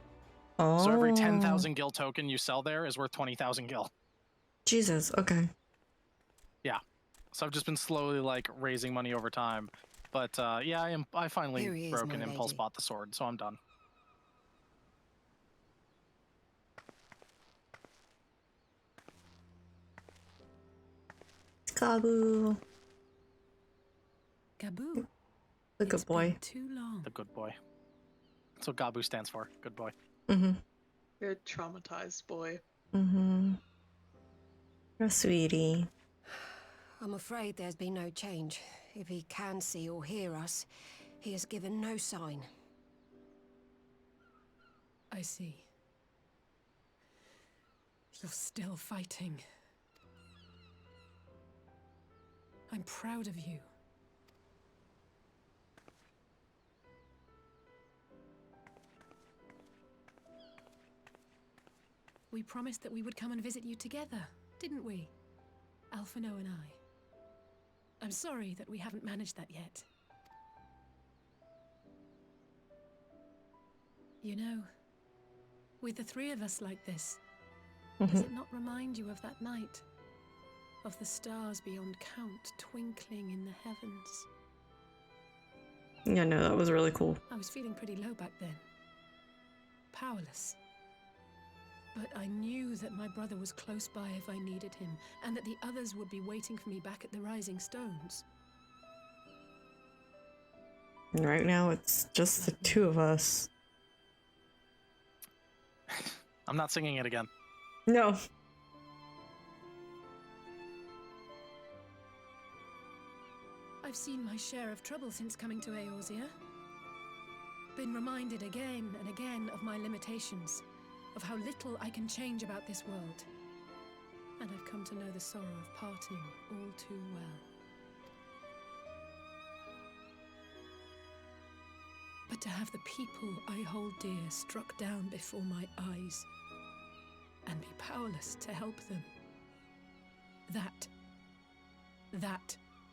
Oh. So every 10,000 gil token you sell there is worth 20,000 gil. Jesus, okay. Yeah. So I've just been slowly like raising money over time. But yeah, I finally broke an impulse bought the sword, so I'm done. Gabu. Gabu. The good boy. Too long. The good boy. That's what Gabu stands for. Good boy. Mm-hmm. Good traumatized boy. Mm-hmm. Oh, sweetie. I'm afraid there's been no change. If he can see or hear us, he has given no sign. I see. You're still fighting. I'm proud of you. We promised that we would come and visit you together, didn't we? Alphino and I. I'm sorry that we haven't managed that yet. You know, with the three of us like this, does it not remind you of that night? Of the stars beyond count twinkling in the heavens? Yeah, no, that was really cool. I was feeling pretty low back then. Powerless. But I knew that my brother was close by if I needed him, and that the others would be waiting for me back at the Rising Stones. And right now, it's just the two of us. I'm not singing it again. No. I've seen my share of trouble since coming to Eorzea. Been reminded again and again of my limitations, of how little I can change about this world. And I've come to know the sorrow of parting all too well. But to have the people I hold dear struck down before my eyes, and be powerless to help them, that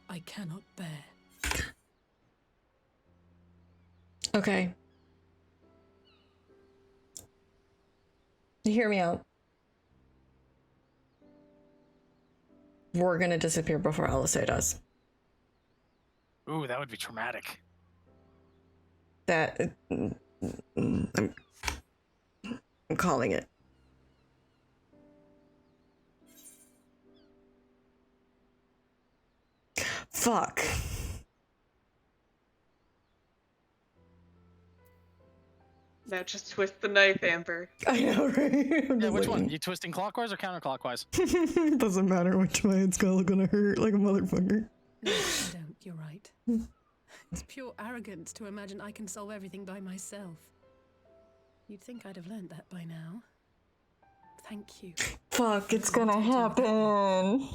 I cannot bear. Okay. Hear me out. We're gonna disappear before Alisei does. Ooh, that would be traumatic. That I'm calling it. Fuck. Now just twist the knife, Amber. I know, right? Yeah, which one? You twisting clockwise or counterclockwise? Doesn't matter which way, it's gonna hurt like a motherfucker. No, I don't. You're right. It's pure arrogance to imagine I can solve everything by myself. You'd think I'd have learned that by now. Thank you. Fuck, it's gonna happen.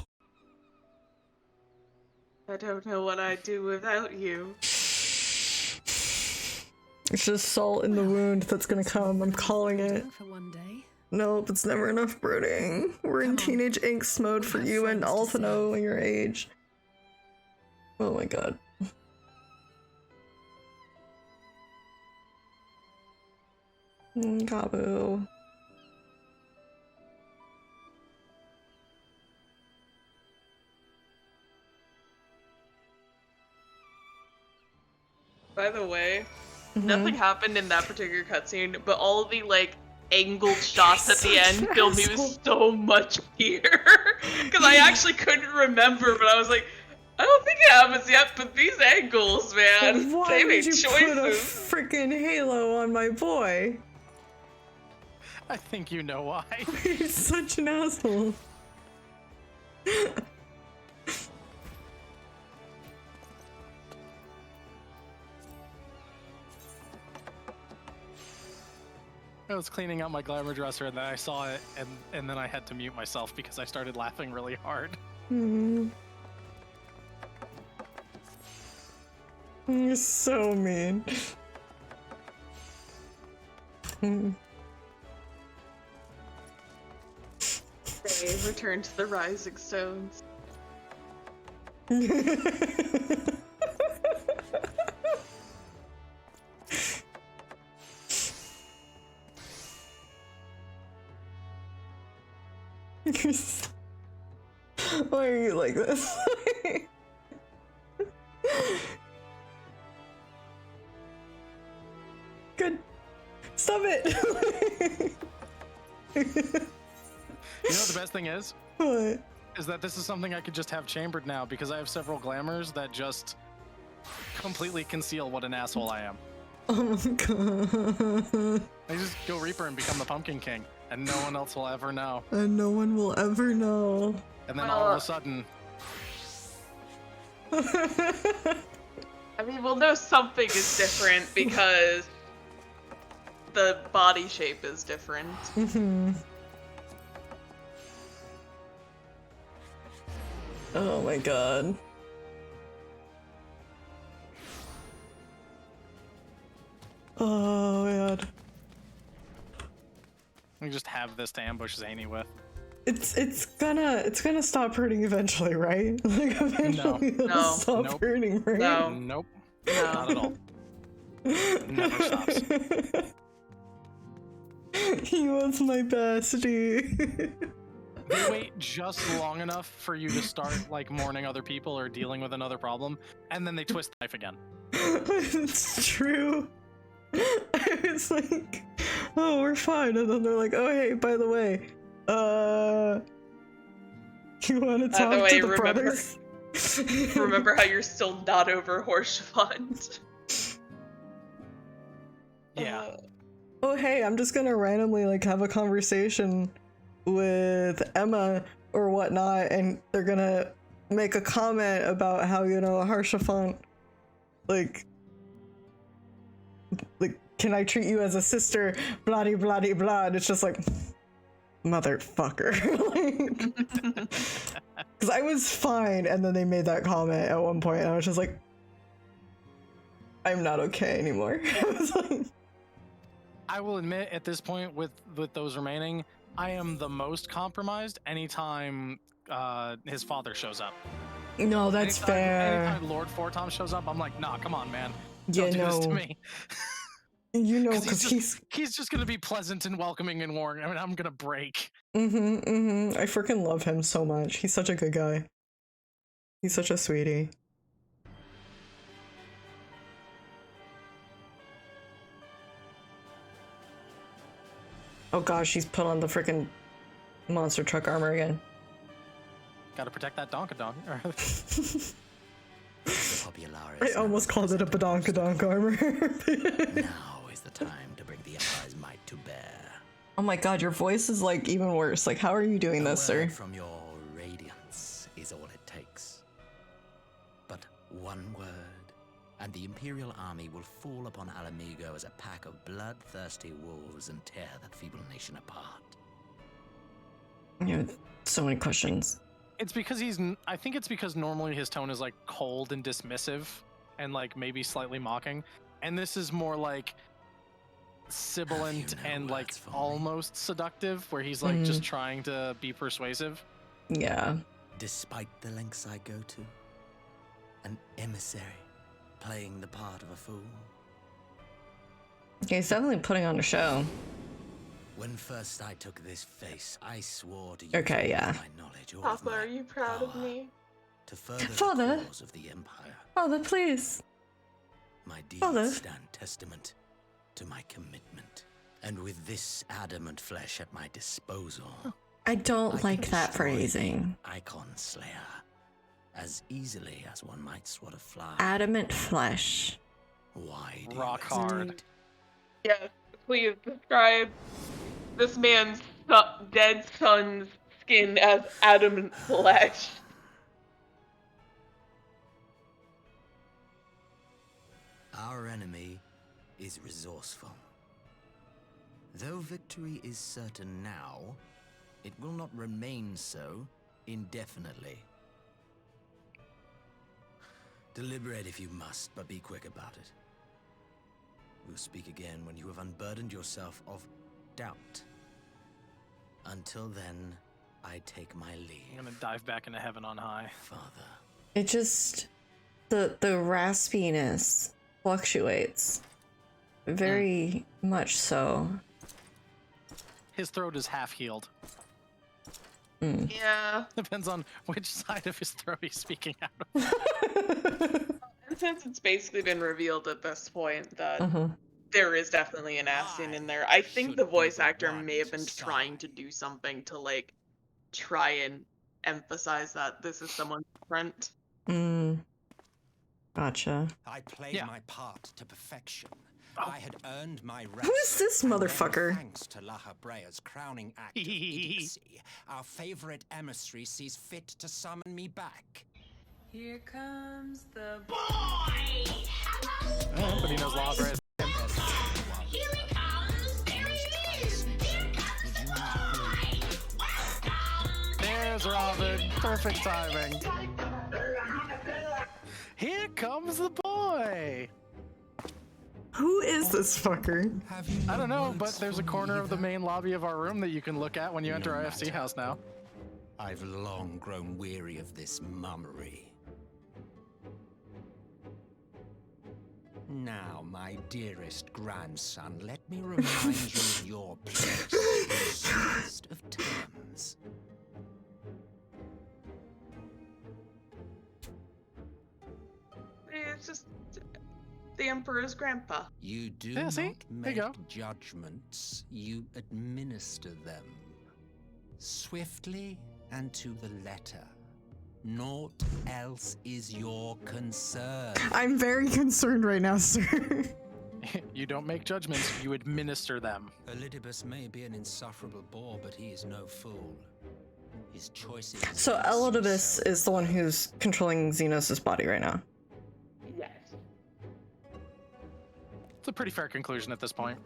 I don't know what I'd do without you. It's just salt in the wound that's gonna come. I'm calling it. For one day. Nope, it's never enough brooding. We're in teenage angst mode for you and Alphino and your age. Oh my god. Gabu. By the way, nothing happened in that particular cutscene, but all of the like angled shots at the end filled me with so much fear. Because I actually couldn't remember, but I was like, I don't think it happens yet, but these angles, man, Why they would made you choices. put a freaking halo on my boy? I think you know why. You're such an asshole. I was cleaning out my glamour dresser and then I saw it and then I had to mute myself because I started laughing really hard. You're so mean. They return to the Rising Stones. Why are you like this? Good. Stop it. You know what the best thing is? What? Is that this is something I could just have chambered now because I have several glamours that just completely conceal what an asshole I am. Oh my god. I just go Reaper and become the Pumpkin King, and no one else will ever know. And no one will ever know. And then all of a sudden... I mean, we'll know something is different because the body shape is different. Oh my god. Oh man. We just have this to ambush Zany with. It's gonna stop hurting eventually, right? Like eventually it'll stop hurting, right? Nope. Not at all. Never stops. He was my bestie. They wait just long enough for you to start like mourning other people or dealing with another problem, and then they twist the knife again. It's true. I was like, oh, we're fine, and then they're like, oh hey, by the way, you want to talk to the brothers? Remember how you're still not over Horshfund? Yeah. Oh hey, I'm just gonna randomly like have a conversation with Emma or whatnot, and they're gonna make a comment about how, you know, Harshafont, like, can I treat you as a sister, blah de blah de blah, and it's just like, motherfucker. Because I was fine, and then they made that comment at one point, and I was just like, I'm not okay anymore. I was like, I will admit, at this point, with those remaining, I am the most compromised anytime his father shows up. no, that's fair. Anytime Lord Fortom shows up, I'm like, nah, come on, man. Yeah, Don't do this to no. me. You know, because he's just gonna be pleasant and welcoming and warm. I mean, I'm gonna break. I freaking love him so much. He's such a good guy. He's such a sweetie. Oh gosh, she's put on the freaking monster truck armor again. Gotta protect that Donkadonk. I almost called it a badonkadonk armor. Now is the time to bring the Empire's might to bear. Oh my god, your voice is like even worse. Like, how are you doing this, sir? From your radiance is all it takes. But one word, and the Imperial army will fall upon Alamigo as a pack of bloodthirsty wolves and tear that feeble nation apart. Yeah, so many questions. It's because I think it's because normally his tone is like cold and dismissive and like maybe slightly mocking. And this is more like sibilant and like almost seductive, where he's like just trying to be persuasive. Yeah. Despite the lengths I go to, an emissary playing the part of a fool. Yeah, he's definitely putting on a show. When first I took this face, I swore to use Okay, yeah. my knowledge or Papa, are you proud of me? to further Father? the cause of the Empire. Father, please. My deeds Father? stand testament to my commitment. And with this adamant flesh at my disposal, I don't I like can that destroy phrasing. the Icon Slayer as easily as one might swat a fly. Adamant flesh. Why do Rock you hesitate? hard. Yes, please describe this man's dead son's skin as adamant flesh. Our enemy is resourceful. Though victory is certain now, it will not remain so indefinitely. Deliberate if you must, but be quick about it. We'll speak again when you have unburdened yourself of doubt. Until then, I take my leave. I'm gonna dive back into heaven on high. Father. It just, the raspiness fluctuates. Very much so. His throat is half healed. Yeah. Depends on which side of his throat he's speaking out of. And since it's basically been revealed at this point that there is definitely an Ascian in there, I think the voice actor may have been trying to do something to, like, try and emphasize that this is someone different. Gotcha. I played my part to perfection, I had earned my rest. Who is this and then, motherfucker? Thanks to Lahabrea's crowning act of idiocy, our favorite emissary sees fit to summon me back. Here comes the But he knows Lahabrea. There's Robin. Perfect timing. Here comes the boy. Who is this fucker? I don't know, but there's a corner of the main lobby of our room that you can look at when you enter IFC house now. I've long grown weary of this mummery. Now, my dearest grandson, let me remind you of your place in the simplest of terms. It's just the Emperor's grandpa. You do Yeah, see? not There you go. make judgments, you administer them. Swiftly and to the letter. Naught else is your concern. I'm very concerned right now, sir. You don't make judgments, you administer them. Elidibus may be an insufferable bore, but he is no fool. His choices. So Elidibus is the one who's controlling Xenos' body right now. Yes. It's a pretty fair conclusion at this point.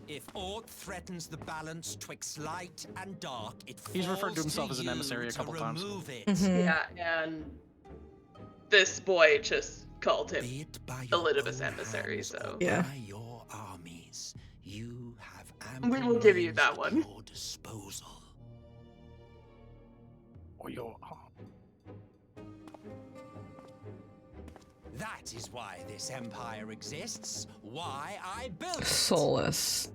If aught threatens the balance twixt light and dark, it He's referred to falls himself as an you emissary a to couple times. remove it. Yeah, and this boy just called him Elidibus emissary, so Yeah. By your armies, you have we will give you that one. your disposal. Or your That is why this empire exists. Why I built it. Soulless.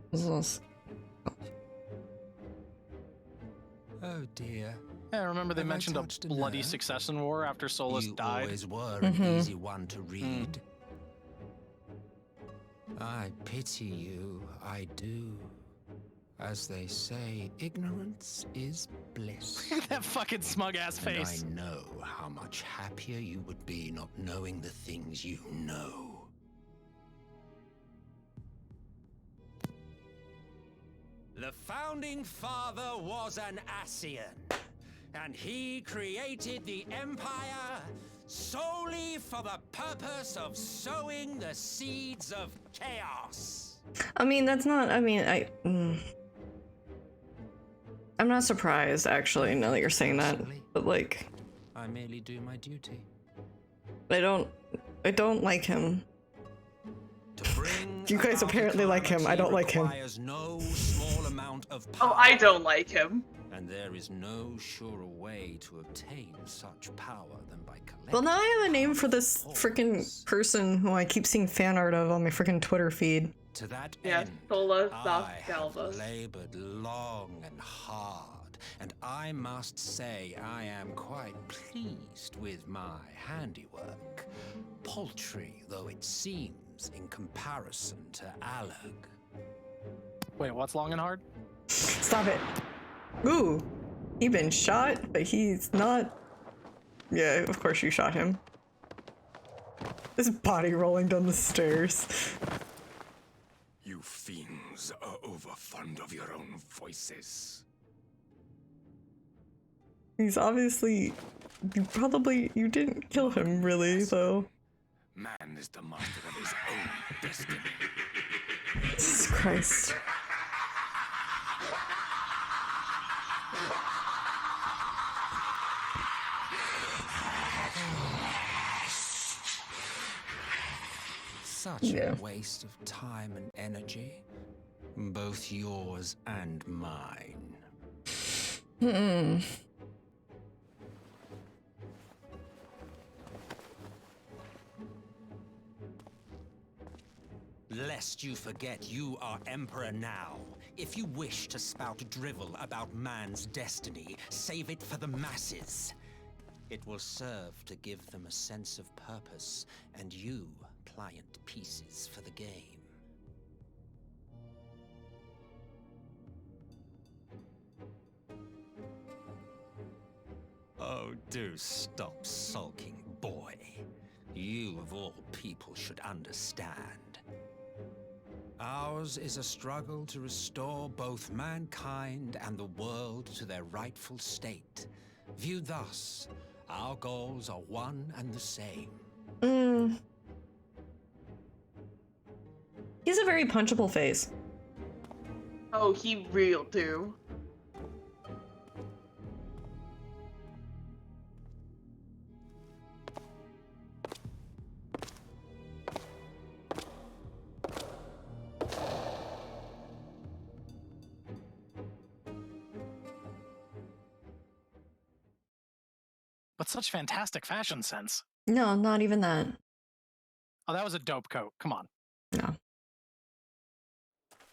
Oh dear. Yeah, remember they Have I mentioned a touched a bloody nerve? succession war after Solus You died. always were an easy one to read. I pity you, I do. As they say, ignorance is bliss. That fucking smug ass And face. I know how much happier you would be not knowing the things you know. The founding father was an Ascian, and he created the Empire solely for the purpose of sowing the seeds of chaos. I mean, that's not. I mean, I'm not surprised actually. Now that you're saying that, but like, I merely do my duty. I don't like him. You guys apparently like him. I don't like him. Requires no small amount of Oh, power. I don't like him. And there is no surer way to obtain such power than by collecting. Well, now I have a name for this freaking person who I keep seeing fan art of on my freaking Twitter feed. To that Yeah, end, Sola I have Galvus. labored long and hard, and I must say I am quite pleased with my handiwork, paltry though it seems in comparison to Alag. Wait, what's long and hard? Stop it. Ooh, he been shot, but he's not. Yeah, of course you shot him. His body rolling down the stairs. You fiends are overfond of your own voices. He's obviously. You didn't kill him, really, though. Man is the master of his own destiny. Jesus Christ. Such Yeah. a waste of time and energy, both yours and mine. Lest you forget you are Emperor now. If you wish to spout drivel about man's destiny, save it for the masses. It will serve to give them a sense of purpose, and you pliant pieces for the game. Oh, do stop sulking, boy. You of all people should understand. Ours is a struggle to restore both mankind and the world to their rightful state. Viewed thus, our goals are one and the same. He's a very punchable face. Oh, he real do. But such fantastic fashion sense. No, not even that. Oh, that was a dope coat. Come on. No.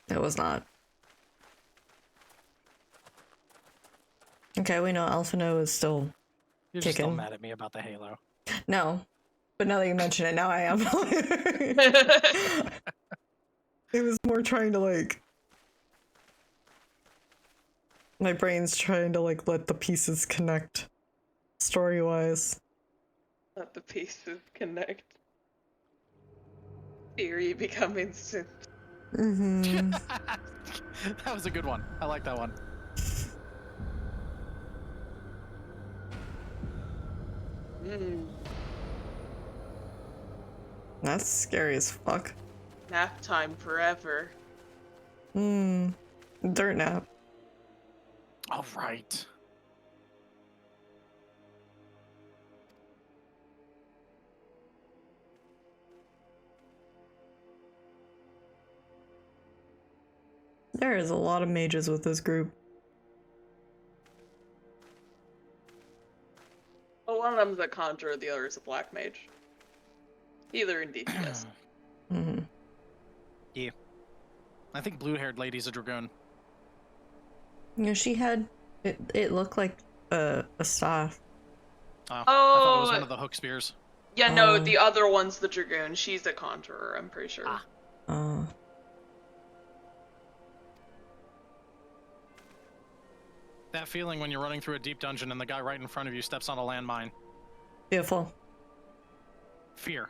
It was not. Okay, we know Alphino is still You're kicking. still mad at me about the halo. No. But now that you mention it, now I am. It was more trying to like... My brain's trying to like let the pieces connect. Story-wise. Let the pieces connect. Theory become instant. Mm-hmm. That was a good one. I like that one. That's scary as fuck. Nap time forever. Dirt nap. All right. There is a lot of mages with this group. Well, one of them's a conjurer, the other is a black mage. Either in DPS. Yeah. I think blue-haired lady's a dragoon. You know, she had... It looked like a staff. Oh, I thought it was one of the hook spears. Yeah, no, the other one's the dragoon. She's a conjurer, I'm pretty sure. That feeling when you're running through a deep dungeon and the guy right in front of you steps on a landmine. Beautiful. Fear.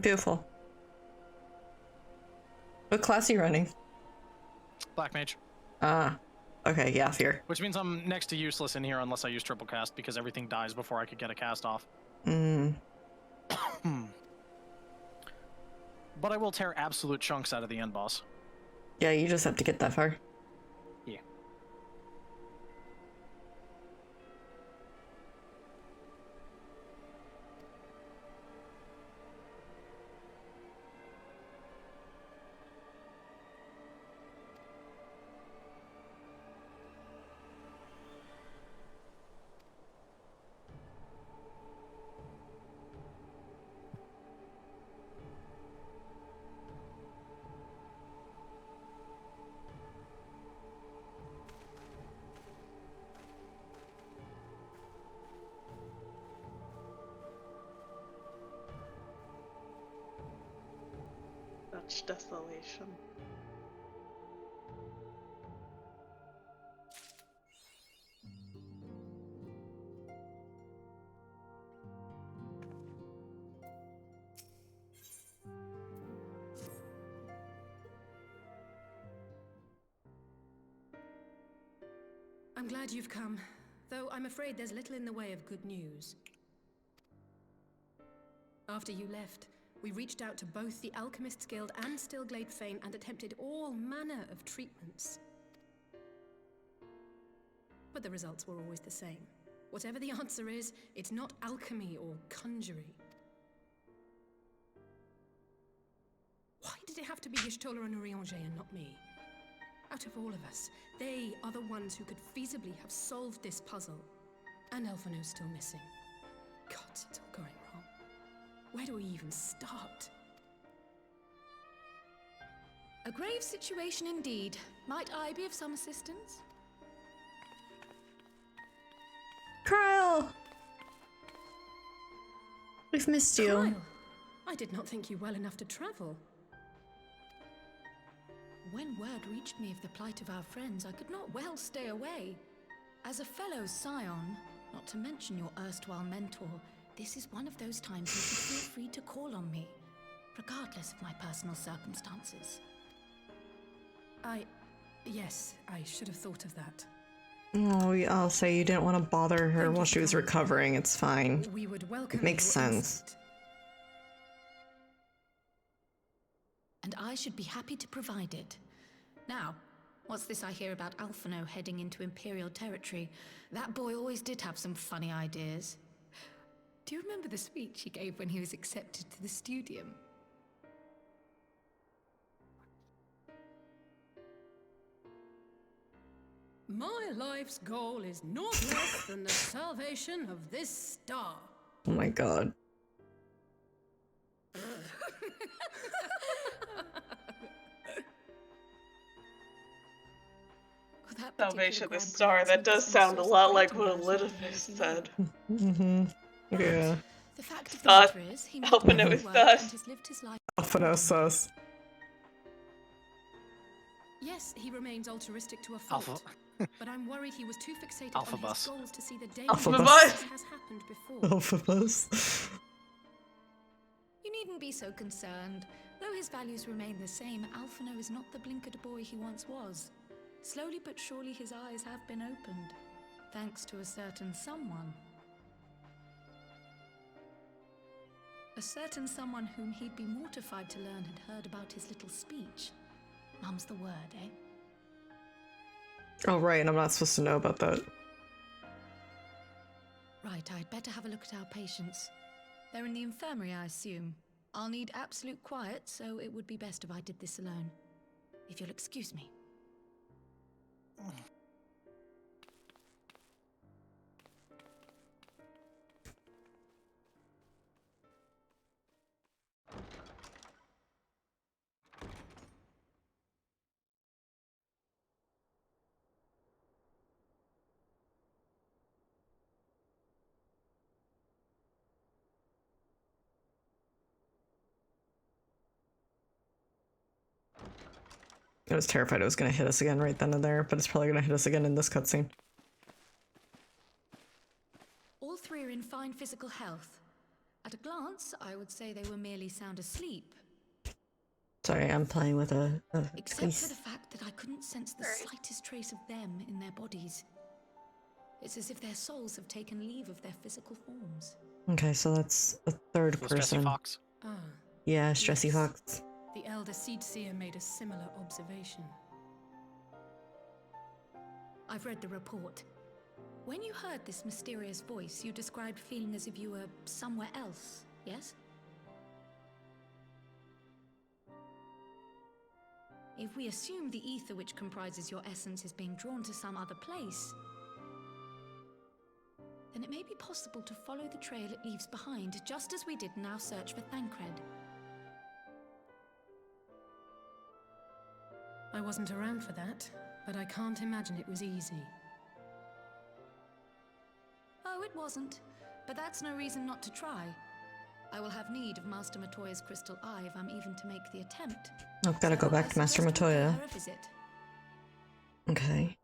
Beautiful. What class are you running? Black mage. Okay, yeah, fear. Which means I'm next to useless in here unless I use triple cast because everything dies before I could get a cast off. But I will tear absolute chunks out of the end boss. Yeah, you just have to get that far. Yeah. Such desolation. I'm glad you've come, though I'm afraid there's little in the way of good news. After you left, we reached out to both the Alchemists Guild and Stillglade Fane and attempted all manner of treatments. But the results were always the same. Whatever the answer is, it's not alchemy or conjuring. Why did it have to be Y'shtola and Urianger and not me? Out of all of us, they are the ones who could feasibly have solved this puzzle. And Alphino's still missing. God, it's all going wrong. Where do we even start? A grave situation indeed. Might I be of some assistance? Kyle! We've missed you. Kyle, I did not think you well enough to travel. When word reached me of the plight of our friends, I could not well stay away. As a fellow scion, not to mention your erstwhile mentor, this is one of those times you should feel free to call on me. regardless of my personal circumstances. Yes, I should have thought of that. Oh, I'll say you didn't want to bother her while she was recovering. It's fine. We would welcome It makes your sense. insight. And I should be happy to provide it. Now, what's this I hear about Alphino heading into Imperial territory? That boy always did have some funny ideas. Do you remember the speech he gave when he was accepted to the Studium? My life's goal is naught less than the salvation of this star. Oh my god. Salvation of the Star. That does sound a lot like what Elizabeth said. Mm-hmm. Yeah. The fact of the Thus, matter is, he Alphino is thus. has lived his life. Alphino sus. Yes, he remains altruistic to a fault. But I'm worried he was too fixated on his Alphabus. goals to see the danger Alphabus. that has happened before. Alphibus. You needn't be so concerned. Though his values remain the same, Alphino is not the blinkered boy he once was. Slowly but surely his eyes have been opened, thanks to a certain someone. A certain someone whom he'd be mortified to learn had heard about his little speech. Mum's the word, eh? Oh right, I'm not supposed to know about that. Right, I'd better have a look at our patients. They're in the infirmary, I assume. I'll need absolute quiet, so it would be best if I did this alone. If you'll excuse me. I was terrified it was going to hit us again right then and there, but it's probably going to hit us again in this cutscene. All three are in fine physical health. At a glance, I would say they were merely sound asleep. Sorry, I'm playing with a Except face. for the fact that I couldn't sense the slightest trace of them in their bodies. It's as if their souls have taken leave of their physical forms. Okay, so that's a third So person. Stressy Fox. Yeah, Stressy Yes. Fox. The elder Seedseer made a similar observation. I've read the report. When you heard this mysterious voice, you described feeling as if you were somewhere else, yes? If we assume the ether which comprises your essence is being drawn to some other place, then it may be possible to follow the trail it leaves behind, just as we did in our search for Thancred. I wasn't around for that, but I can't imagine it was easy. Oh, it wasn't. But that's no reason not to try. I will have need of Master Matoya's crystal eye if I'm even to make the attempt. I've got to go back to Master Matoya. Her a visit. Okay.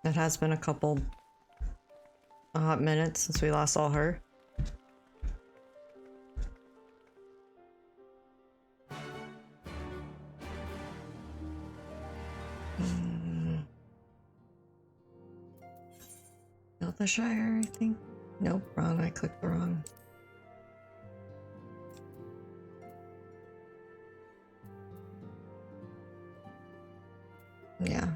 It has been a hot minutes since we last saw her. Not the Shire, I think. Nope, wrong. I clicked the wrong. Yeah.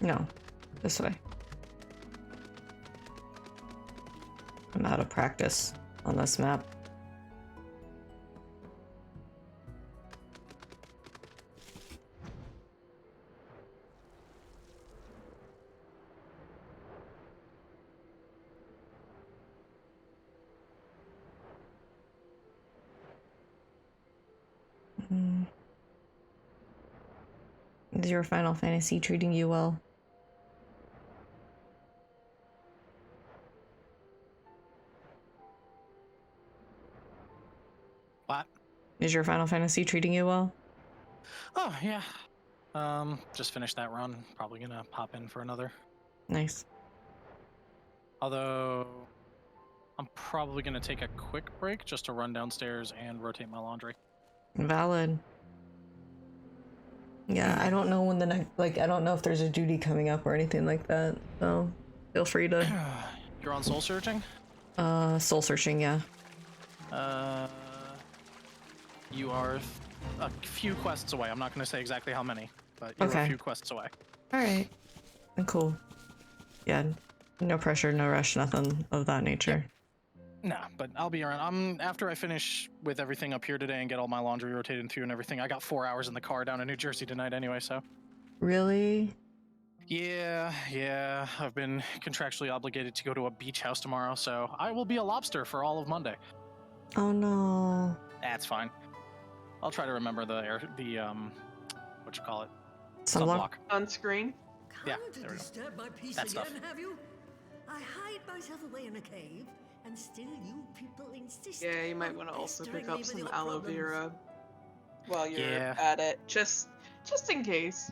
No, this way. I'm out of practice on this map. Is your Final Fantasy treating you well? What? Is your Final Fantasy treating you well? Oh, yeah. Just finished that run. Probably gonna pop in for another. Nice. Although, I'm probably gonna take a quick break just to run downstairs and rotate my laundry. Valid. Yeah, I don't know when the next, like, I don't know if there's a duty coming up or anything like that, so feel free to... You're on soul searching? Soul searching, yeah. You are a few quests away. I'm not gonna say exactly how many, but you're a few quests away. Alright. Cool. Yeah, no pressure, no rush, nothing of that nature. Nah, but I'll be around. After I finish with everything up here today and get all my laundry rotated through and everything, I got 4 hours in the car down to New Jersey tonight anyway, so. Really? Yeah. I've been contractually obligated to go to a beach house tomorrow, so I will be a lobster for all of Monday. Oh no. That's fine. I'll try to remember the what you call it? Sunblock? Sunscreen? Yeah, Come to there we go. disturb my peace That again, stuff. have you? I hide myself away in a cave, and still you people insist. Yeah, you might on want to also pestering pick me up with some your aloe problems. vera while you're Yeah. at it, just in case.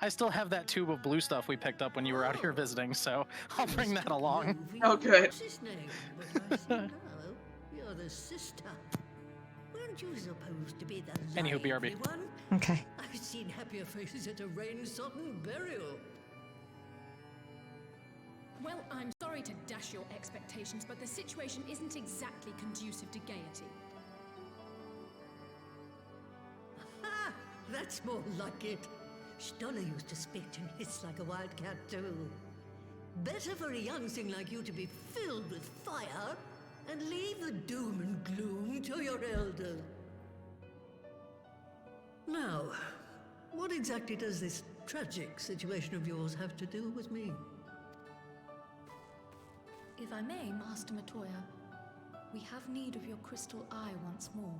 I still have that tube of blue stuff we picked up when you were out here visiting, so I'll bring that along. Oh, good. What's his name? But I see now you're the sister. Weren't you supposed to be the Anywho, lively BRB. one? Okay. I've seen happier faces at a rain-sodden burial. Well, I'm sorry to dash your expectations, but the situation isn't exactly conducive to gaiety. Ha! That's more like it. Stoller used to spit and hiss like a wildcat too. Better for a young thing like you to be filled with fire and leave the doom and gloom to your elders. Now, what exactly does this tragic situation of yours have to do with me? If I may, Master Matoya, we have need of your crystal eye once more.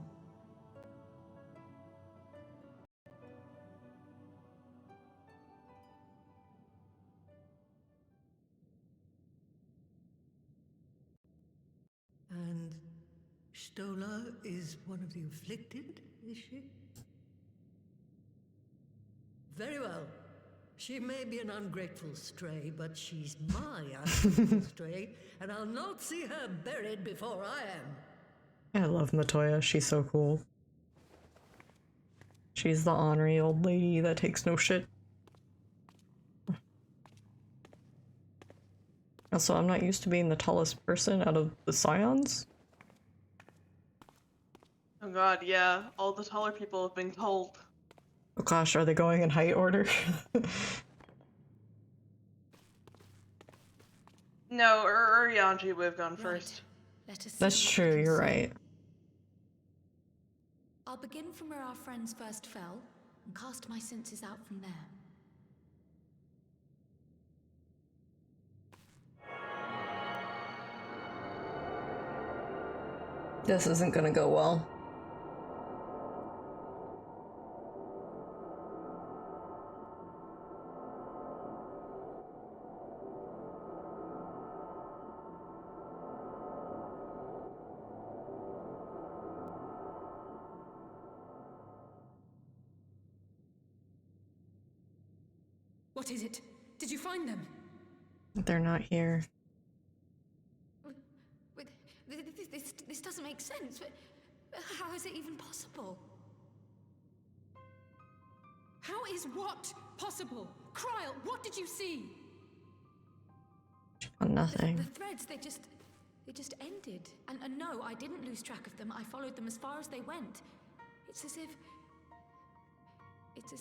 And Stola is one of the afflicted, is she? Very well. She may be an ungrateful stray, but she's my ungrateful stray, and I'll not see her buried before I am. I love Matoya, she's so cool. She's the ornery old lady that takes no shit. Also, I'm not used to being the tallest person out of the Scions. Oh god, yeah. All the taller people have been told. Oh gosh, are they going in height order? No, Urianji would have gone first. Let us That's see what true, we can you're see. right. I'll begin from where our friends first fell and cast my senses out from there. This isn't gonna go well. What is it? Did you find them? They're not here. Wait, this doesn't make sense. How is it even possible? How is what possible? Kryl, what did you see? Nothing. The threads, they just ended. And no, I didn't lose track of them. I followed them as far as they went. It's as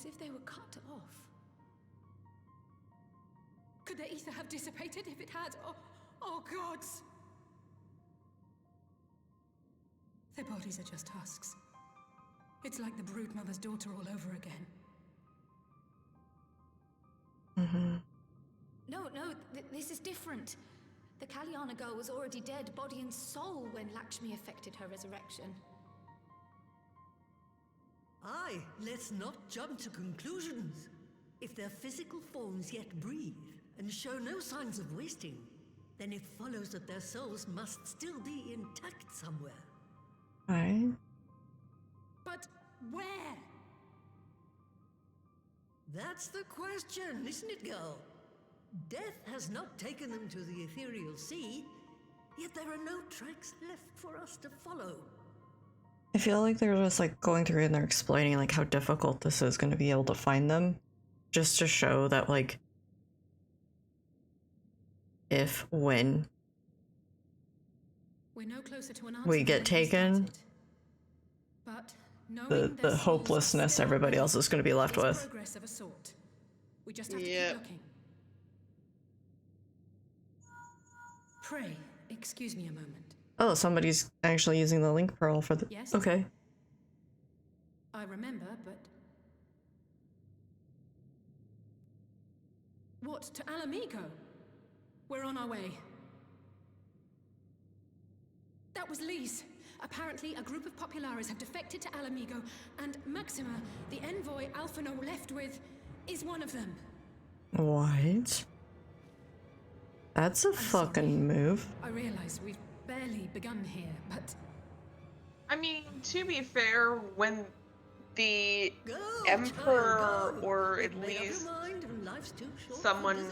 if they were cut off. Could the ether have dissipated if it had? Oh gods! Their bodies are just husks. It's like the brood mother's daughter all over again. No, this is different. The Kalyana girl was already dead, body and soul, when Lakshmi effected her resurrection. Aye, let's not jump to conclusions. If their physical forms yet breathe and show no signs of wasting, then it follows that their souls must still be intact somewhere. Right. But where? That's the question, isn't it, girl? Death has not taken them to the ethereal sea, yet there are no tracks left for us to follow. I feel like they're just like going through and they're explaining like how difficult this is going to be able to find them, just to show that like when We're no closer to an answer we than get when taken, started. But knowing their the souls are hopelessness still everybody on else is going to be left is with. progress of a sort. We just have to Yep. keep looking. Pray, excuse me a moment. Oh, somebody's actually using the link pearl for the. Yes? Okay. I remember, but... What, to Alamigo? We're on our way. That was Lee's. Apparently, a group of Populares have defected to Alamigo, and Maxima, the envoy Alphino left with, is one of them. What? That's a fucking move. I realize we've barely begun here, but... I mean, to be fair, when the Emperor, or at least someone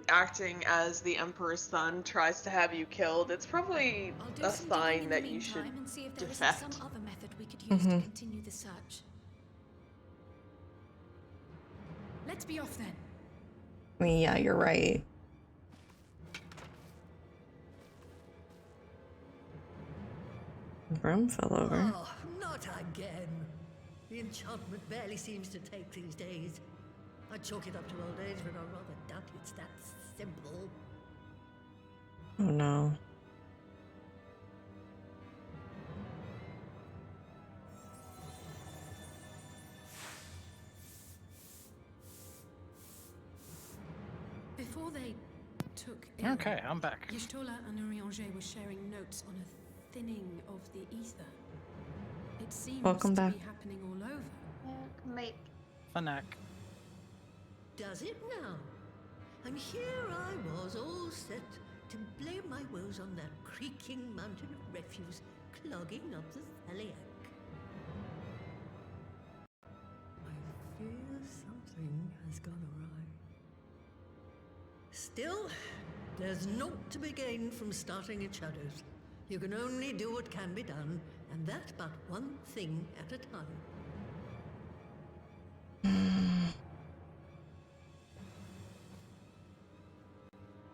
acting as the Emperor's son, tries to have you killed, it's probably a sign that you should defect. Some other method we could use to Mhm. continue the search. Let's be off then. I mean, yeah, you're right. Broom fell over. Oh, not again. The enchantment barely seems to take these days. I chalk it up to old age, but I rather doubt it's that simple. Oh no. Before they took ill, Okay, I'm back. Y'shtola and Urianger were sharing notes on a thinning of the ether. It seems Welcome to back. be happening all over. Make Fanak. Does it now? And here I was, all set to blame my woes on that creaking mountain of refuse clogging up the Thaliac. I fear something has gone awry. Still, there's naught to be gained from starting in shadows. You can only do what can be done, and that but one thing at a time.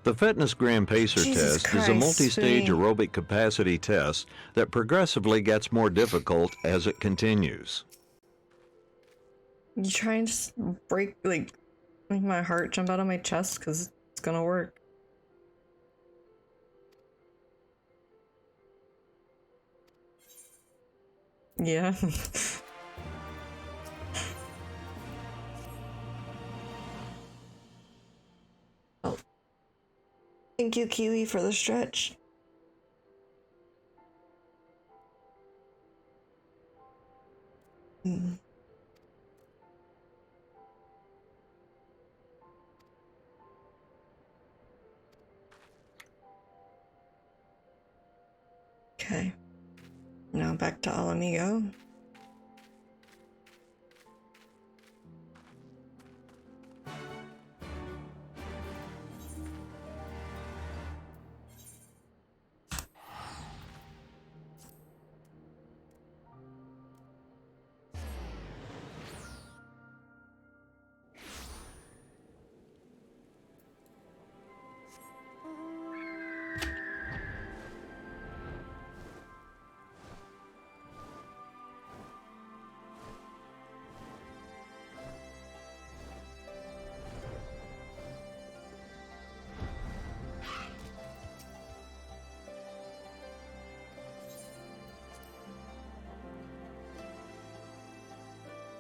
The Fitness Grand Pacer Jesus test is a Christ, multi-stage sweetie. aerobic capacity test that progressively gets more difficult as it continues. You try and just make my heart jump out of my chest because it's gonna work. Yeah. Oh. Thank you, Kiwi, for the stretch. Mm. Okay. Now back to Alamigo.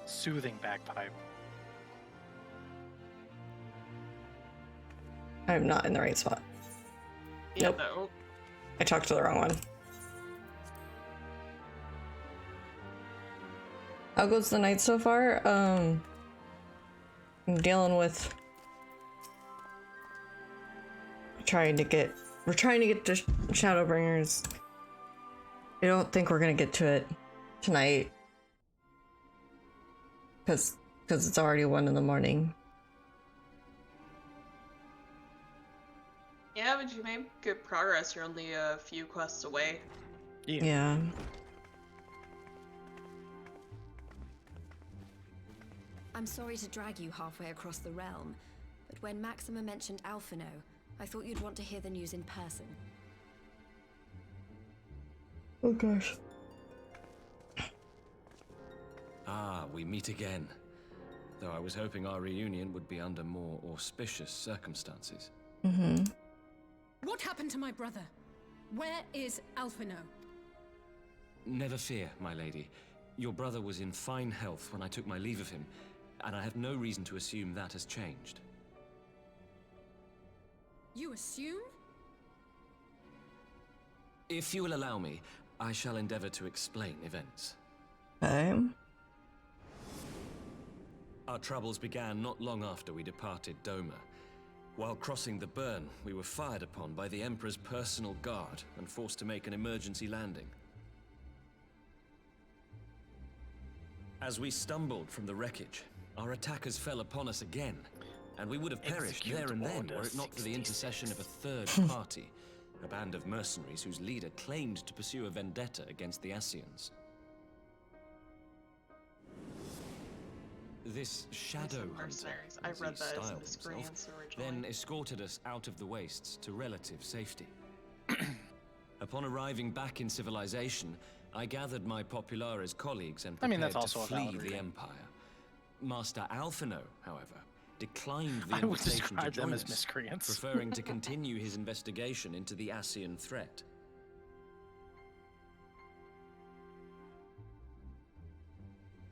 Soothing bagpipe. I'm not in the right spot. Yeah, Nope. no. I talked to the wrong one. How goes the night so far? I'm dealing with we're trying to get to Shadowbringers. I don't think we're gonna get to it tonight because it's already 1 in the morning. Yeah, but you made good progress. You're only a few quests away. Yeah. I'm sorry to drag you halfway across the realm, but when Maxima mentioned Alphino, I thought you'd want to hear the news in person. Oh gosh. Ah, we meet again. Though I was hoping our reunion would be under more auspicious circumstances. Mm-hmm. What happened to my brother? Where is Alphino? Never fear, my lady. Your brother was in fine health when I took my leave of him, and I have no reason to assume that has changed. You assume? If you will allow me, I shall endeavor to explain events. Okay. Our troubles began not long after we departed Doma. While crossing the burn, we were fired upon by the Emperor's personal guard and forced to make an emergency landing. As we stumbled from the wreckage, our attackers fell upon us again, and we would have perished there and then were it not for the intercession of a third party, a band of mercenaries whose leader claimed to pursue a vendetta against the Ascians. This shadow hunter, mercenaries. I as read he that as styled miscreants himself, originally. then escorted us out of the wastes to relative safety. Upon arriving back in civilization, I gathered my Populares colleagues and prepared that's to also a flee valid the reading. Empire. Master Alphino, however, declined the I would invitation to describe them join as us, miscreants. preferring to continue his investigation into the Ascian threat.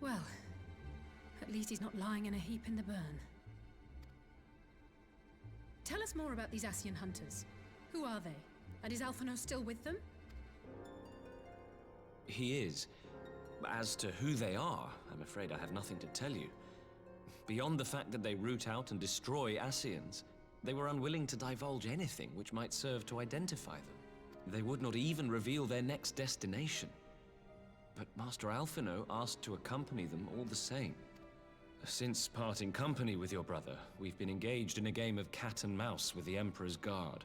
Well, at least he's not lying in a heap in the burn. Tell us more about these Ascian hunters. Who are they? And is Alphino still with them? He is. As to who they are, I'm afraid I have nothing to tell you. Beyond the fact that they root out and destroy Ascians, they were unwilling to divulge anything which might serve to identify them. They would not even reveal their next destination. But Master Alphino asked to accompany them all the same. Since parting company with your brother, we've been engaged in a game of cat and mouse with the Emperor's guard.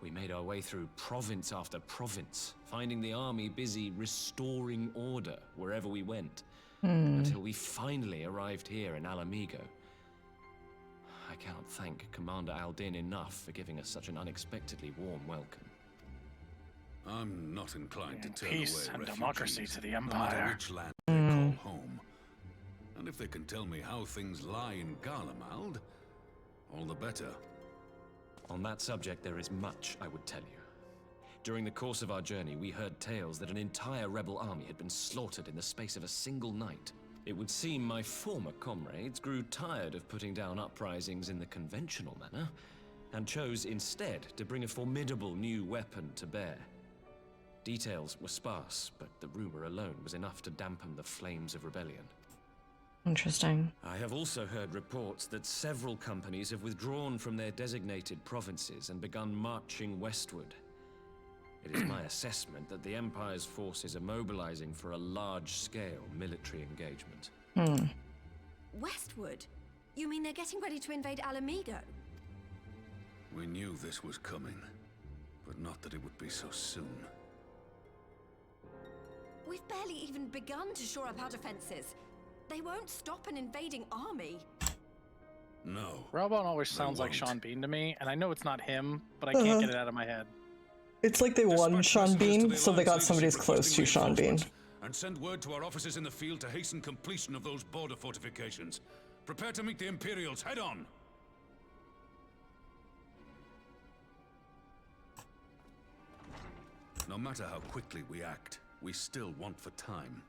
We made our way through province after province, finding the army busy restoring order wherever we went, until we finally arrived here in Alamigo. I cannot thank Commander Aldin enough for giving us such an unexpectedly warm welcome. I'm not inclined to turn Peace away and refugees, democracy to the no matter Empire. which land they call home. And if they can tell me how things lie in Garlemald, all the better. On that subject, there is much I would tell you. During the course of our journey, we heard tales that an entire rebel army had been slaughtered in the space of a single night. It would seem my former comrades grew tired of putting down uprisings in the conventional manner, and chose instead to bring a formidable new weapon to bear. Details were sparse, but the rumor alone was enough to dampen the flames of rebellion. Interesting. I have also heard reports that several companies have withdrawn from their designated provinces and begun marching westward. It is my assessment that the Empire's forces are mobilizing for a large-scale military engagement. Westward? You mean they're getting ready to invade Alamigo? We knew this was coming, but not that it would be so soon. We've barely even begun to shore up our defenses. They won't stop an invading army. No. Robon always sounds like Sean Bean to me, and I know it's not him, but I can't get it out of my head. It's like they won Sean Bean, so they got somebody as close to Sean Bean. And send word to our officers in the field to hasten completion of those border fortifications. Prepare to meet the Imperials head on! No matter how quickly we act, we still want for time.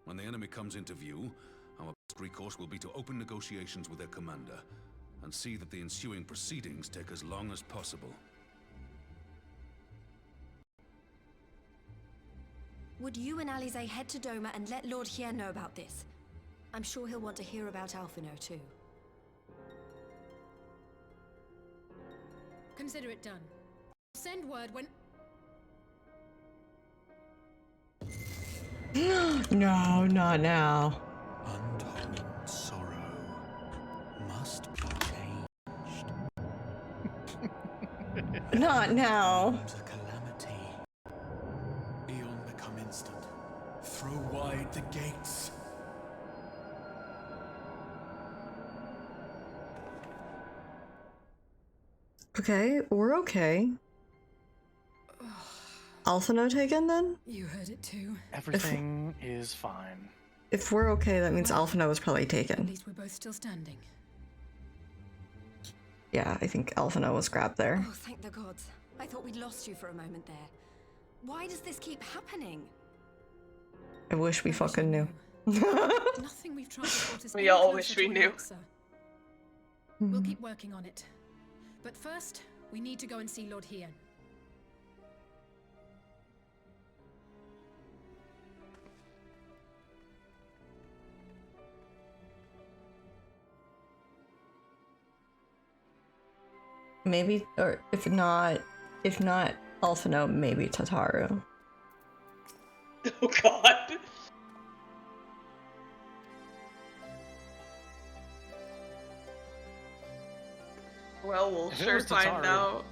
When the enemy comes into view, our best recourse will be to open negotiations with their commander, and see that the ensuing proceedings take as long as possible. Would you and Alize head to Doma and let Lord Hier know about this? I'm sure he'll want to hear about Alphino too. Consider it done. Send word when... No, not now. Untold sorrow must be changed. Not now. Comes a calamity. Eon become instant. Throw wide the gates. Okay, we're okay. Alphino taken then? You heard it too. Everything is fine. If we're okay, that means Alphino was probably At taken. least we're both still standing. Yeah, I think Alphino was grabbed there. Oh, thank the gods. I thought we'd lost you for a moment there. Why does this keep happening? I wish we fucking knew. Nothing we've tried to brought us We any all closer wish to we an knew. answer. We'll keep working on it. But first, we need to go and see Lord Hien. Maybe, or if not Alphino, maybe Tataru. Oh god. Well, we'll If it sure was find Tataru, out.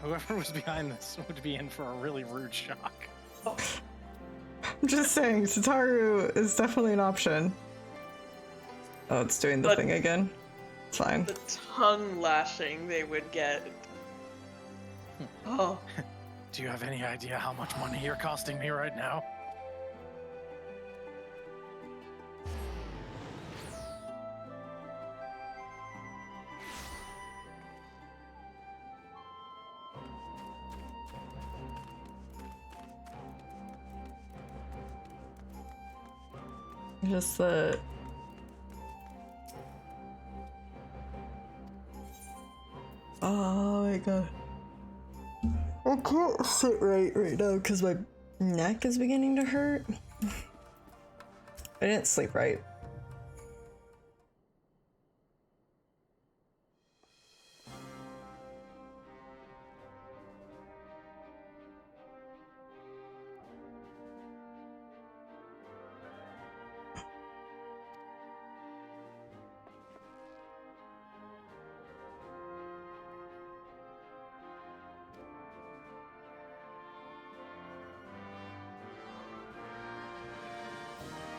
Whoever was behind this would be in for a really rude shock. I'm just saying, Tataru is definitely an option. Oh, it's doing the But- thing again. It's fine. The tongue lashing they would get. Oh. Do you have any idea how much money you're costing me right now? Just the... Oh my god. I can't sit right now because my neck is beginning to hurt. I didn't sleep right.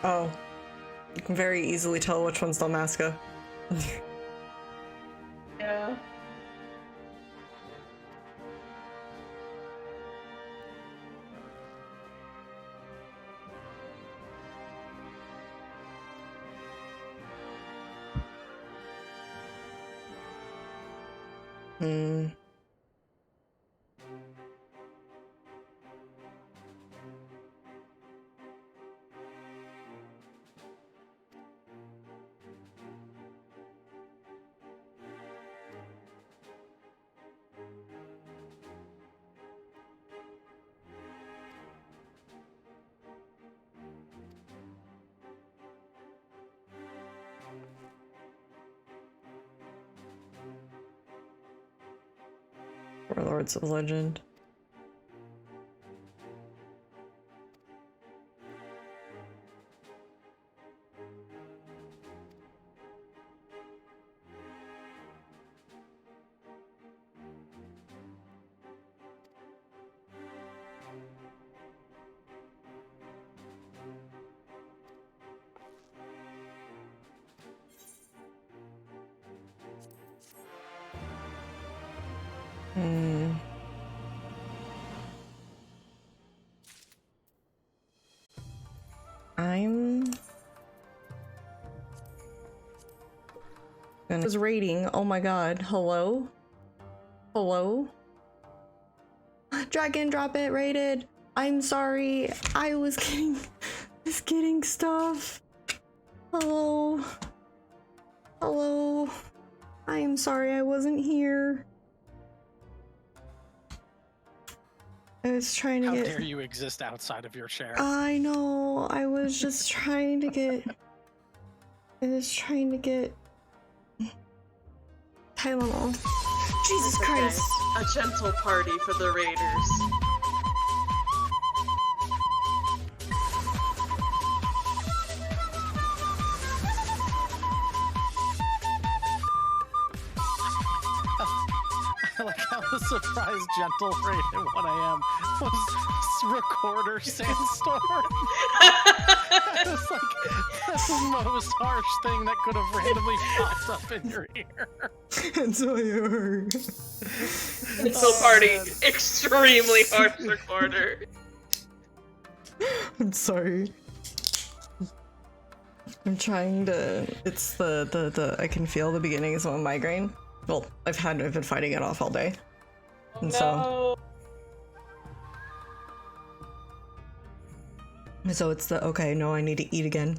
Oh. You can very easily tell which one's Dalmasca. Yeah. Hmm. Warlords of Legend. Hmm. I was raiding. Oh my god. Hello? Hello? Drag and drop it raided. I'm sorry. I was getting stuff. Hello? Hello? I'm sorry I wasn't here. I was trying to How get... dare you exist outside of your chair? I know. I was just trying to get... I was trying to get... Tylenol. Jesus Okay. Christ. A gentle party for the raiders. I like how the surprise gentle rate at 1 a.m. was recorder sandstorm. It was like the most harsh thing that could have randomly popped up in your ear. It's so hard. Gentle party, extremely harsh recorder. I'm sorry. I'm trying to. It's the I can feel the beginnings of a migraine. Well, I've been fighting it off all day. And so it's the okay, no, I need to eat again.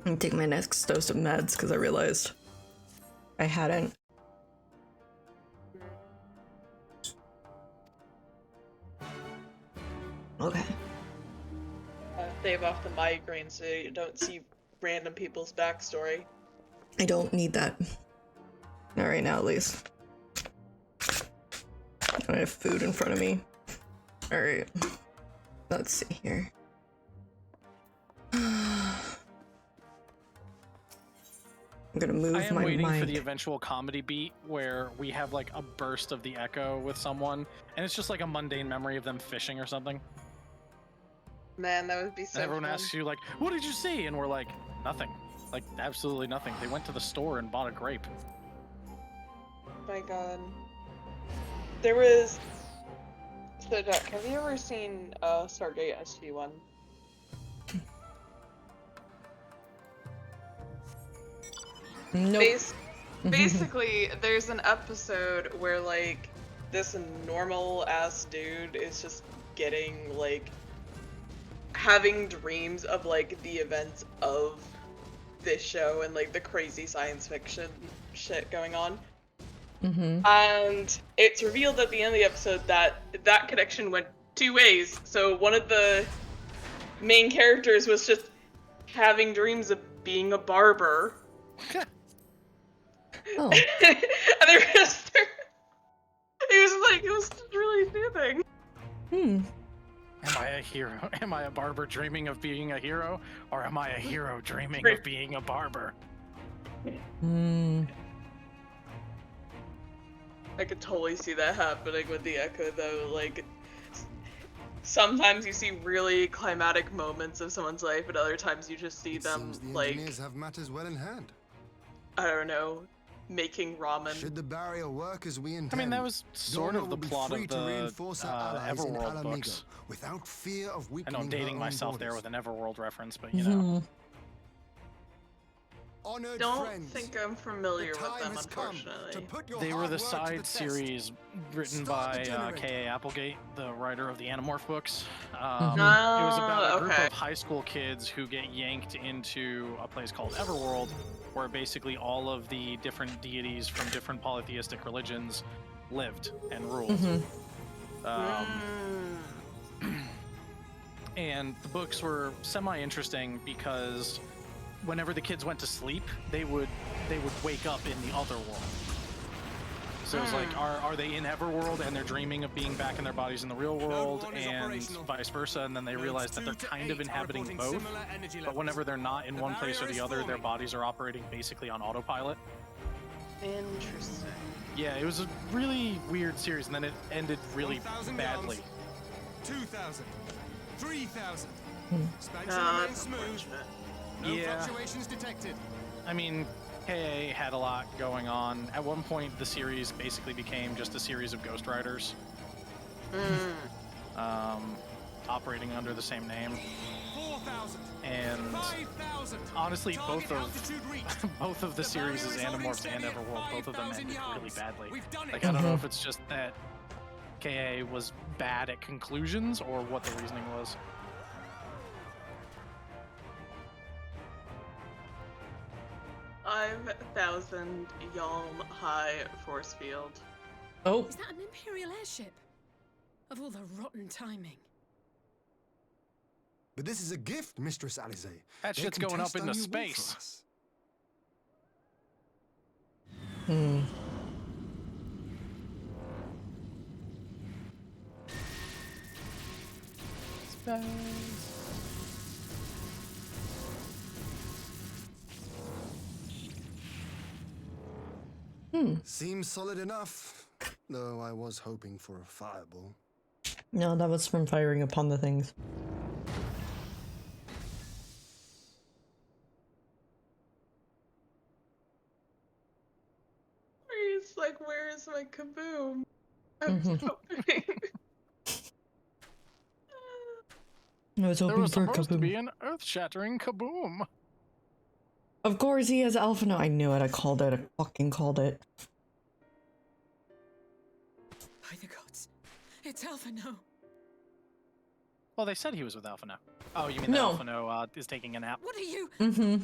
And take my next dose of meds because I realized I hadn't. Okay. Stave off the migraine so you don't see random people's backstory. I don't need that. Not right now, at least. I have food in front of me. Alright. Let's see here. I'm gonna move I am my waiting mic. for the eventual comedy beat where we have like a burst of the echo with someone, and it's just like a mundane memory of them fishing or something. Man, that would be so And everyone fun. asks you like, "What did you see?" And we're like, "Nothing. Like absolutely nothing. They went to the store and bought a grape." My god. There was... So, Jack, have you ever seen Stargate SG-1? Nope. Basically, there's an episode where, like, this normal-ass dude is just getting, like, having dreams of, like, the events of this show and, like, the crazy science fiction shit going on. And it's revealed at the end of the episode that that connection went two ways. So one of the main characters was just having dreams of being a barber. Oh. And they were just, it was really soothing. Am I a hero? Am I a barber dreaming of being a hero? Or am I a hero dreaming of being a barber? I could totally see that happening with the Echo, though. Like, sometimes you see really climatic moments of someone's life, and other times you just see them, like, engineers have matters well in hand. I don't know, making ramen. Should the barrier work as we intend, I mean, that was sort Dorna of the will be plot free of to the reinforce our allies in Everworld Alamigo books. without fear of I weakening know I'm her dating own myself there borders. with an Everworld reference, but you know. Honored Don't friends, think I'm familiar the with time them, has come unfortunately. to put your They were hard the work to side the test. series written Start the by generator. K.A. Applegate, the writer of the Animorph books. It Oh, was about a group okay. of high school kids who get yanked into a place called Everworld, where basically all of the different deities from different polytheistic religions lived and ruled. And the books were semi-interesting because whenever the kids went to sleep, they would wake up in the other world. So it's like, are they in Everworld and they're dreaming of being back in their bodies in the real world, and vice versa, and then they realize that they're kind of inhabiting both, but whenever they're not in one place or the other, their bodies are operating basically on autopilot. Interesting. Yeah, it was a really weird series, and then it ended really 1,000 badly. yards. 2,000. 3,000. Expansion Ah, remains that's smooth. unfortunate. No Yeah. fluctuations detected. I mean, KA had a lot going on. At one point, the series basically became just a series of Ghost Riders, operating under the same name. 4,000. And 5,000. honestly, Target altitude reached. both of the series' barrier is Animorphs and already Everworld, both of them 5,000 ended really yards. badly. We've done it. Like, I don't know if it's just that KA was bad at conclusions or what the reasoning was. I've 1,000 Yalm high force field. Oh. Is that an Imperial airship? Of all the rotten timing. But this is a gift, Mistress Alize. That They shit's can going up test our into new wool for space. us. birthday. Seems solid enough, though I was hoping for a fireball. No, that was from firing upon the things. He's like, where is my kaboom? I'm hoping. I was There hoping was for a supposed to kaboom. be an earth-shattering kaboom. Of course he has Alphino. I knew it. I called it. I fucking called it. By the gods, it's Alphino. Well, they said he was with Alphino. Oh, you mean No. that Alphino is taking a nap? What are you? Mm-hmm.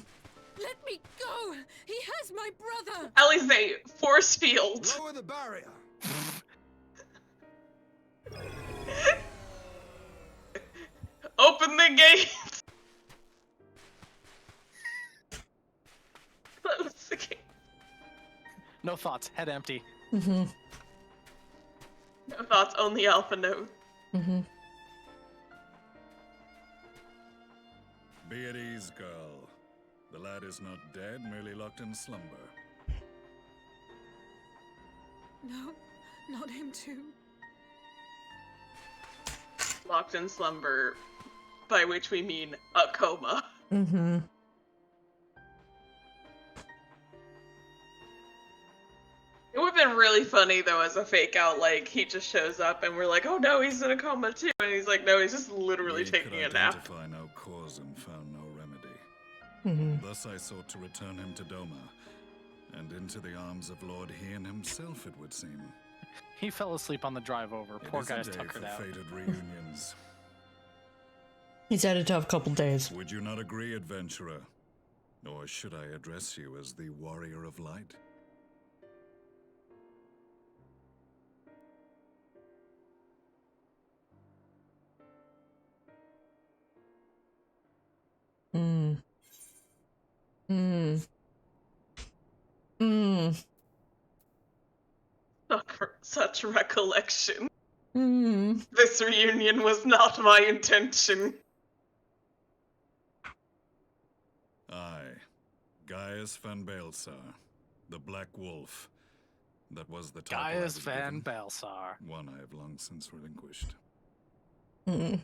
Let me go! He has my brother! At least they force field. Lower the barrier. Open the gate. Close the gate. No thoughts, head empty. Mm-hmm. No thoughts, only Alpha Note. Mm-hmm. Be at ease, girl. The lad is not dead, merely locked in slumber. No, not him too. Locked in slumber, by which we mean a coma. Mm-hmm. It would have been really funny though as a fake out, like he just shows up and we're like, oh no, he's in a coma too, and he's like, no, he's just literally taking a nap. Identify no cause and found no remedy. Mm-hmm. Thus I sought to return him to Doma, and into the arms of Lord Hien himself, it would seem. He fell asleep on the drive over. Poor It is guy's a day tuckered for out. fated reunions. He's had a tough couple days. Would you not agree, adventurer? Or should I address you as the Warrior of Light? Mm. Mm. Mm. Such recollection. Mm. This reunion was not my intention. I, Gaius van Baelsar, the Black Wolf. That was the title I Gaius was van given. Baelsar. One I have long since relinquished. Mm.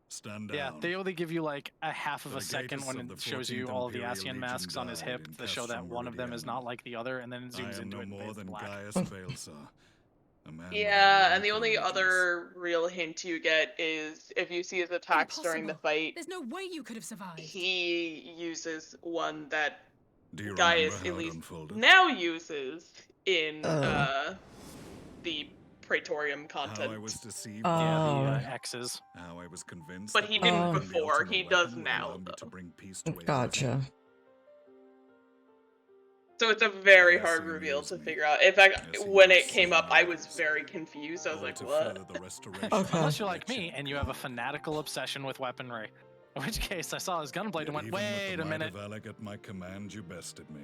Stand down. Yeah, they only give you like a half of a The second when Gatus of it the shows you 14th all of the Imperial Asian Legion masks on his died hip in to show that Castrum one of them is Meridianum. not like the other, and then it zooms I am into no it. more And it's than black. Gaius Baelsar, a man Yeah, and the only other real hint you get is if you see his attacks during the Impossible. fight, There's no way you could have survived. he uses one that Do you Gaius remember how at it least unfolded? now uses in Oh. the Praetorium content. How I was deceived. Yeah, the X's. How I was convinced. But that he the didn't weapon, the before, ultimate he does weapon, would now, allow me to though. bring peace to Gotcha. So it's a very Yes, hard he reveal knows to me. figure out. In fact, Yes, he when knows it came so up, many I was very confused. I was All like, to what? further the restoration Okay. Unless you're like me and you have a fanatical obsession with weaponry. In which case, I saw his gunblade and went, Even with wait the a might minute. of Alec at my command, you bested me.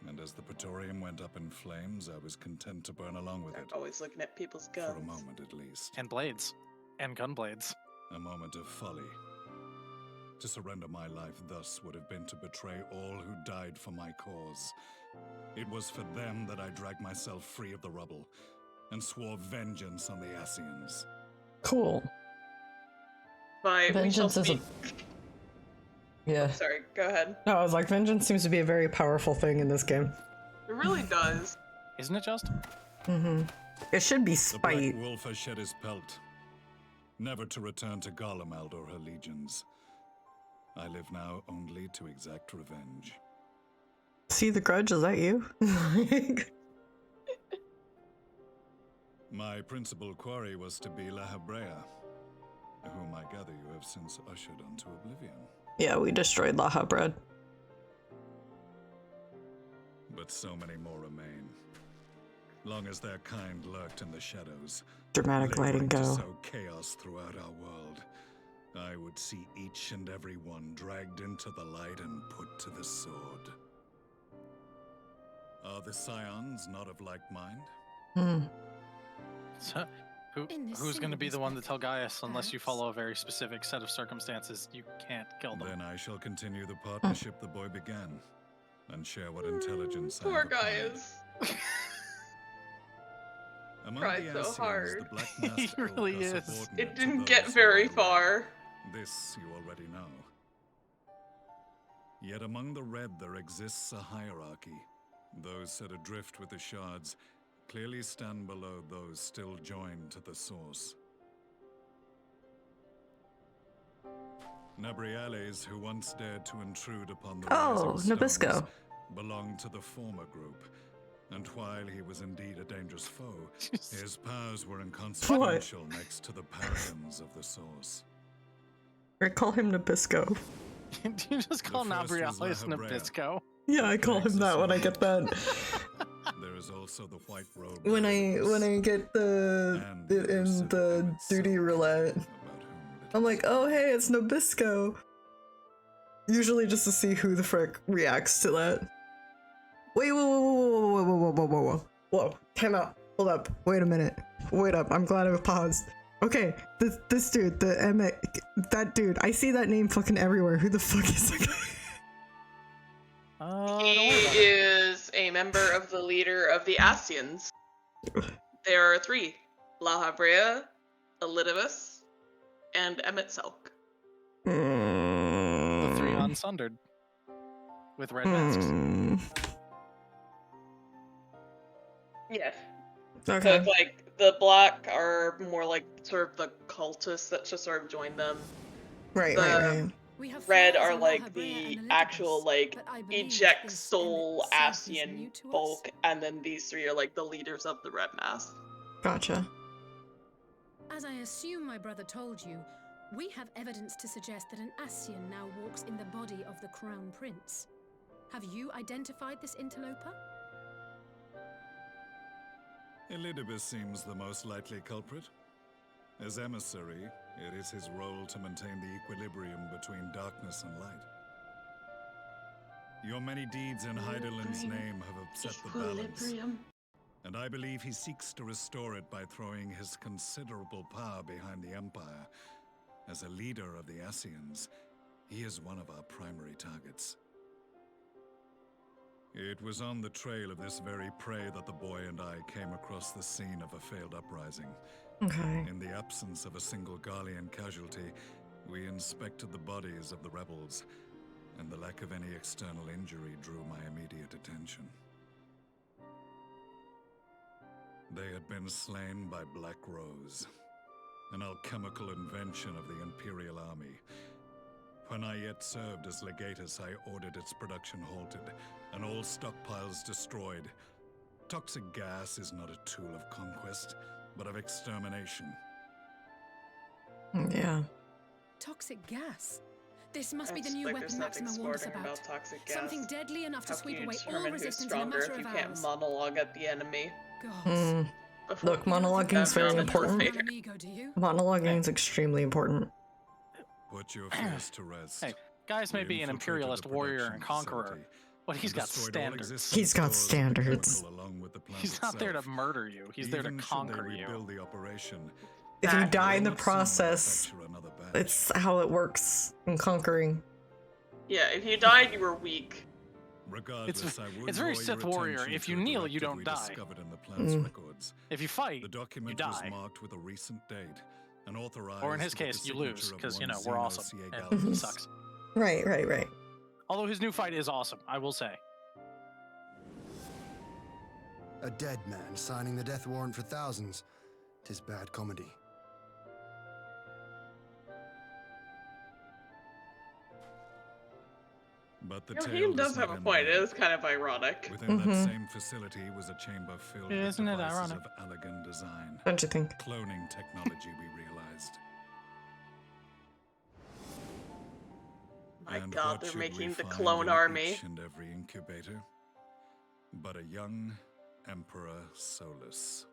And as the Praetorium went up in flames, I was content to burn along with it. Always looking at people's For a guns. moment at least. And blades. And gunblades. A moment of folly. To surrender my life thus would have been to betray all who died for my cause. It was for them that I dragged myself free of the rubble and swore vengeance on the Asians. Cool. But we shall Vengeance is a... speak. Yeah. Sorry, go ahead. No, I was like, vengeance seems to be a very powerful thing in this game. It really does. Isn't it just? Mm-hmm. It should be The Black spite. Wolf has shed his pelt, never to return to Garlemald or her legions. I live now only to exact revenge. See the grudge, is that you? My principal quarry was to be La Hebrea, whom I gather you have since ushered onto oblivion. Yeah, we destroyed La Habred. But so many more remain. Long as their kind lurked in the shadows, Dramatic lighting laboring to go. sow chaos throughout our world, I would see each and every one dragged into the light and put to the sword. Are the scions not of like mind? Hmm. So, In this who's going to single be the one to tell respect, Gaius, unless you perhaps? follow a very specific set of circumstances, you can't kill them. Then I shall continue the partnership the boy began, and share what intelligence I Poor have acquired. Gaius. Among Tried the so Ascians, hard. the Black Mask He ilk really are is. subordinate It to didn't those get who very are far. This you already know. Yet among the Red there exists a hierarchy. Those set adrift with the shards clearly stand below those still joined to the source. Nabriales, who once dared to intrude upon the Oh, rising Nabisco. stones, belonged to the former group. And while he was indeed a dangerous foe, his powers were inconsequential next to the paragons of the source. I call him Nabisco. Do you just call The first was Nabriales La Habrea. Nabisco? Yeah, I call him that when I get that. There is also the White Robe. When I get the in the duty roulette, I'm like, oh hey, it's Nabisco. Usually just to see who the frick reacts to that. Wait, whoa, time out. Hold up. Wait a minute. Wait up. I'm glad I paused. Okay, this dude, that dude. I see that name fucking everywhere. Who the fuck is that guy? He is a member of the leader of the Ascians. There are three: La Habrea, Elidibus, and Emmett Selk. The three unsundered. With red masks. Yes. Okay. So it's like the black are more like sort of the cultists that just sort of join them. Right, The right. red are like the actual like eject soul Ascian folk, and then these three are like the leaders of the Red Mass. Gotcha. As I assume my brother told you, we have evidence to suggest that an Ascian now walks in the body of the Crown Prince. Have you identified this interloper? Elidibus seems the most likely culprit. As emissary, it is his role to maintain the equilibrium between darkness and light. Your many deeds in Heidelind's name have upset the balance, and I believe he seeks to restore it by throwing his considerable power behind the Empire. As a leader of the Ascians, he is one of our primary targets. It was on the trail of this very prey that the boy and I came across the scene of a failed uprising. Okay. In the absence of a single Garlean casualty, we inspected the bodies of the rebels, and the lack of any external injury drew my immediate attention. They had been slain by Black Rose, an alchemical invention of the Imperial Army. When I yet served as legatus, I ordered its production halted, and all stockpiles destroyed. Toxic gas is not a tool of conquest, but of extermination. Yeah. Toxic gas? This must be the It's new like weapon there's nothing Maxima warned us sporting about. toxic gas. Something deadly enough to How sweep can you away all determine who's resistance in a stronger matter if you of can't hours. monologue at the enemy? God. Look, monologuing is very important. Amigo, do you? Monologuing is extremely important. Put your fears to rest. Hey, Gaius may We be an infiltrated imperialist the warrior production and conqueror, facility but he's and got destroyed all standards. existing He's got stores of the standards. chemical along with the plant He's not there to itself. murder you. He's there to Even should conquer they you. rebuild the operation, If you die in the will not soon process, manufacture another batch. it's how it works in conquering. Yeah, if you died, you were weak. Regardless, I would It's very draw your Sith warrior. attention If to you a kneel, you directive don't we die. discovered in the plant's records. If you fight, The document you was die. marked with a recent date and authorized. Or in his with the case, you lose, signature of because, you one know, we're Xeno awesome. CA And Galacus. he sucks. Right, right, right. Although his new fight is awesome, I will say. A dead man signing the death warrant for thousands. 'Tis bad comedy. But the He tale does not have a end point. It there. is kind of ironic. Within that same facility was a chamber filled Isn't with it devices ironic? of elegant design. Don't you think? Cloning technology, we realized. My And God, what they're should making we the find clone in army. each and every incubator? But a young Emperor Solus.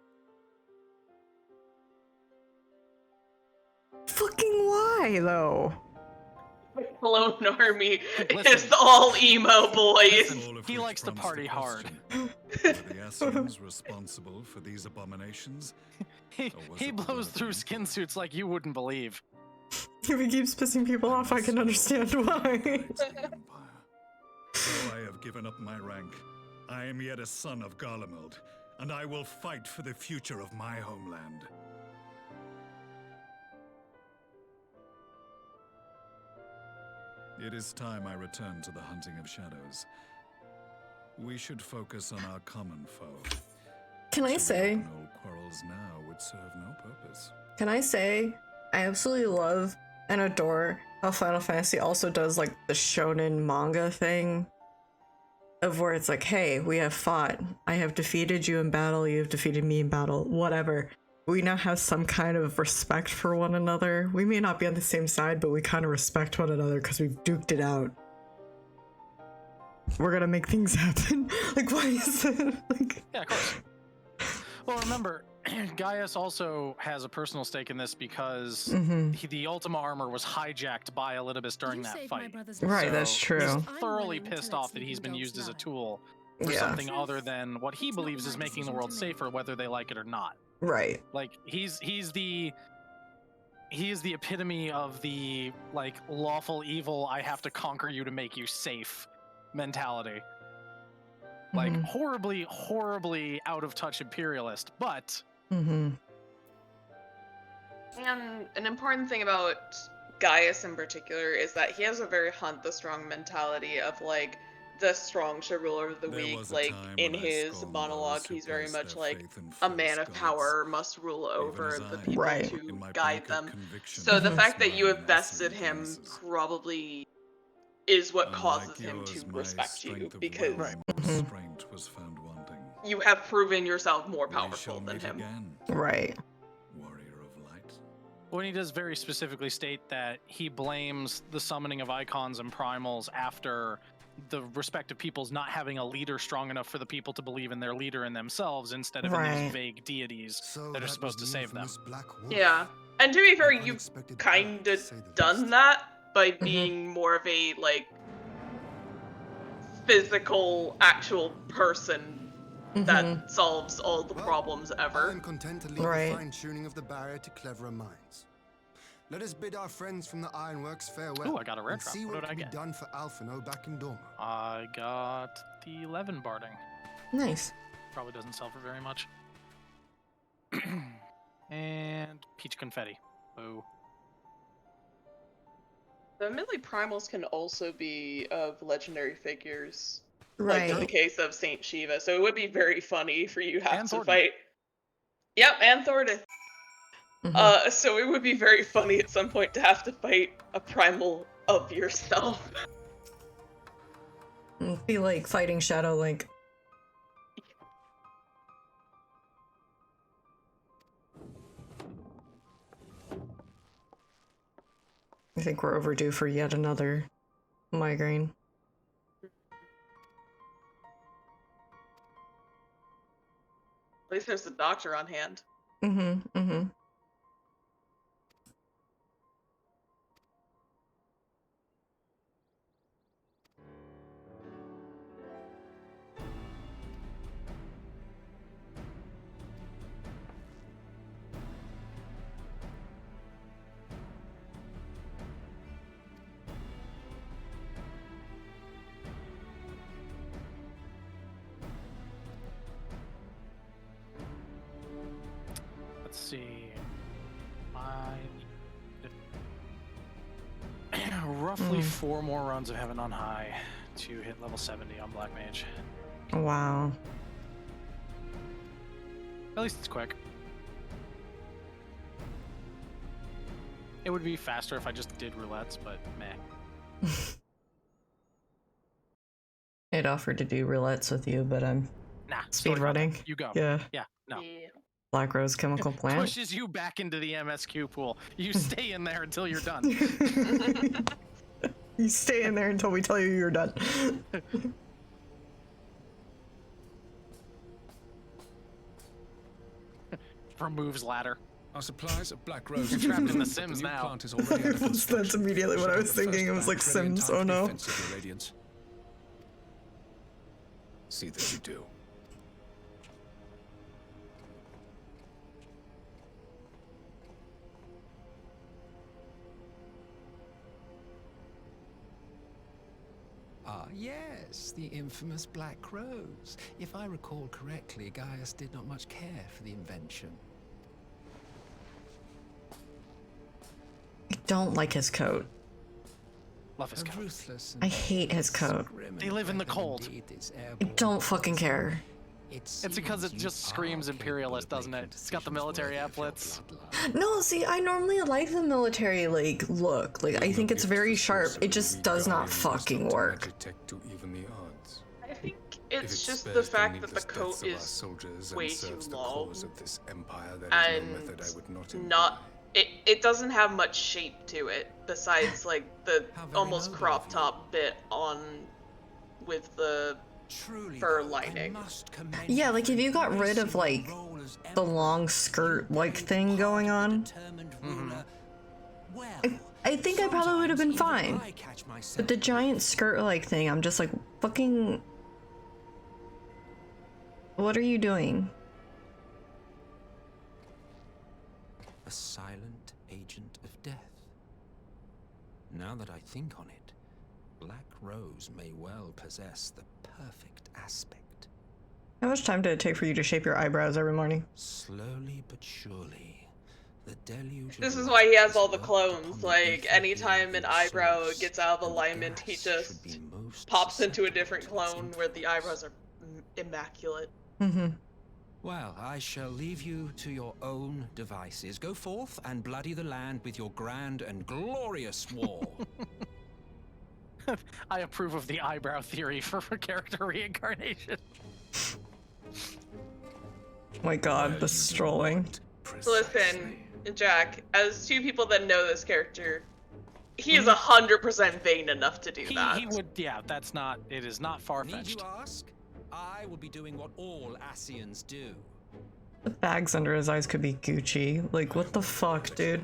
Fucking why, though? Clone army Listen. is all emo boys. He likes to party hard. Were the Ascians responsible for these abominations? He blows through skin suits like you wouldn't believe. If he keeps pissing people off, I can understand why. So I have given up my rank. I am yet a son of Garlemald, and I will fight for the future of my homeland. It is time I return to the hunting of shadows. We should focus on our common foe. Can I say? Old quarrels now would serve no purpose. Can I say? I absolutely love and adore how Final Fantasy also does like the shonen manga thing of where it's like, hey, we have fought. I have defeated you in battle. You have defeated me in battle. Whatever. We now have some kind of respect for one another. We may not be on the same side, but we kind of respect one another because we've duked it out. We're gonna make things happen. Like, why is it? Like... Yeah, of course. Well, remember, Gaius also has a personal stake in this because the Ultima armor was hijacked by Elidibus during that fight. Right, So that's true. He's thoroughly pissed off that he's been used as a tool for something other than what he believes is making the world safer, whether they like it or not. Right. Like he's the epitome of the like lawful evil. I have to conquer you to make you safe mentality. Like horribly out of touch imperialist, but. And an important thing about Gaius in particular is that he has a very hunt the strong mentality of like the strong should rule over the weak. Like in his monologue, he's very much like a man of power must rule over the people to guide them. So the fact that you have bested him probably is what causes him to respect you, because Was found wanting. you have proven yourself more powerful than him. Right. When he does very specifically state that he blames the summoning of icons and primals after the respective peoples not having a leader strong enough for the people to believe in their leader and themselves instead of in these vague deities that are supposed to save them. Yeah. And to be fair, you've kind of done that by being more of a, like, physical, actual person that solves all the problems ever. I'm content to leave the fine-tuning of the barrier to cleverer minds. Let us bid our friends from the Ironworks farewell. Ooh, I got a rare and drop. see What what did I can be get? done for Alphino back in Dorma. I got the 11 barding. Nice. Probably doesn't sell for very much. And peach confetti. Boo. The Midley Primals can also be of legendary figures. Right. Like in the case of Saint Shiva. So it would be very funny for you to have And to Thornton. fight. Yep, and Thornton. So it would be very funny at some point to have to fight a primal of yourself. It'd be like fighting Shadow Link. I think we're overdue for yet another migraine. At least there's a doctor on hand. Let's see. Roughly 4 more runs of Heaven on High to hit level 70 on Black Mage. Wow. At least it's quick. It would be faster if I just did roulettes, but meh. I'd offered to do roulettes with you, but I'm speed running. You go. Yeah. Yeah, no. Black Rose Chemical Plant. Pushes you back into the MSQ pool. You stay in there until you're done. You stay in there until we tell you you're done. Removes ladder. Our supplies of black rose You're trapped in The Sims now. plant is already under construction. That's immediately what I was thinking. It was like Sims. Oh no. Your radiance. See that you do. Ah, yes, the infamous Black Rose. If I recall correctly, Gaius did not much care for the invention. I don't like his coat. Love his coat. I hate his coat. They live in the cold. I don't fucking care. It's because it just screams imperialist, doesn't it? It's got the military epaulets. No, see, I normally like the military like look. Like I think it's very sharp. It just does not fucking work. I think it's just the fact that the coat is way too long and not. It doesn't have much shape to it besides like the almost crop top bit on with the fur lining. Yeah, like if you got rid of like the long skirt like thing going on, I think I probably would have been fine. But the giant skirt like thing, I'm just like, fucking, what are you doing? A silent agent of death. Now that I think on it, Black Rose may well possess the perfect aspect. How much time did it take for you to shape your eyebrows every morning? Slowly but surely, the deluge. This is why he has all the clones. Like anytime an eyebrow gets out of alignment, he just pops into a different clone where the eyebrows are immaculate. Mm-hmm. Well, I shall leave you to your own devices. Go forth and bloody the land with your grand and glorious war. I approve of the eyebrow theory for character reincarnation. Oh my god, the strolling. Listen, Jack, as two people that know this character, he is 100% vain enough to do that. He would, yeah, that's not, it is not far-fetched. Need you ask? I will be doing what all Asians do. The bags under his eyes could be Gucci. Like, what the fuck, dude?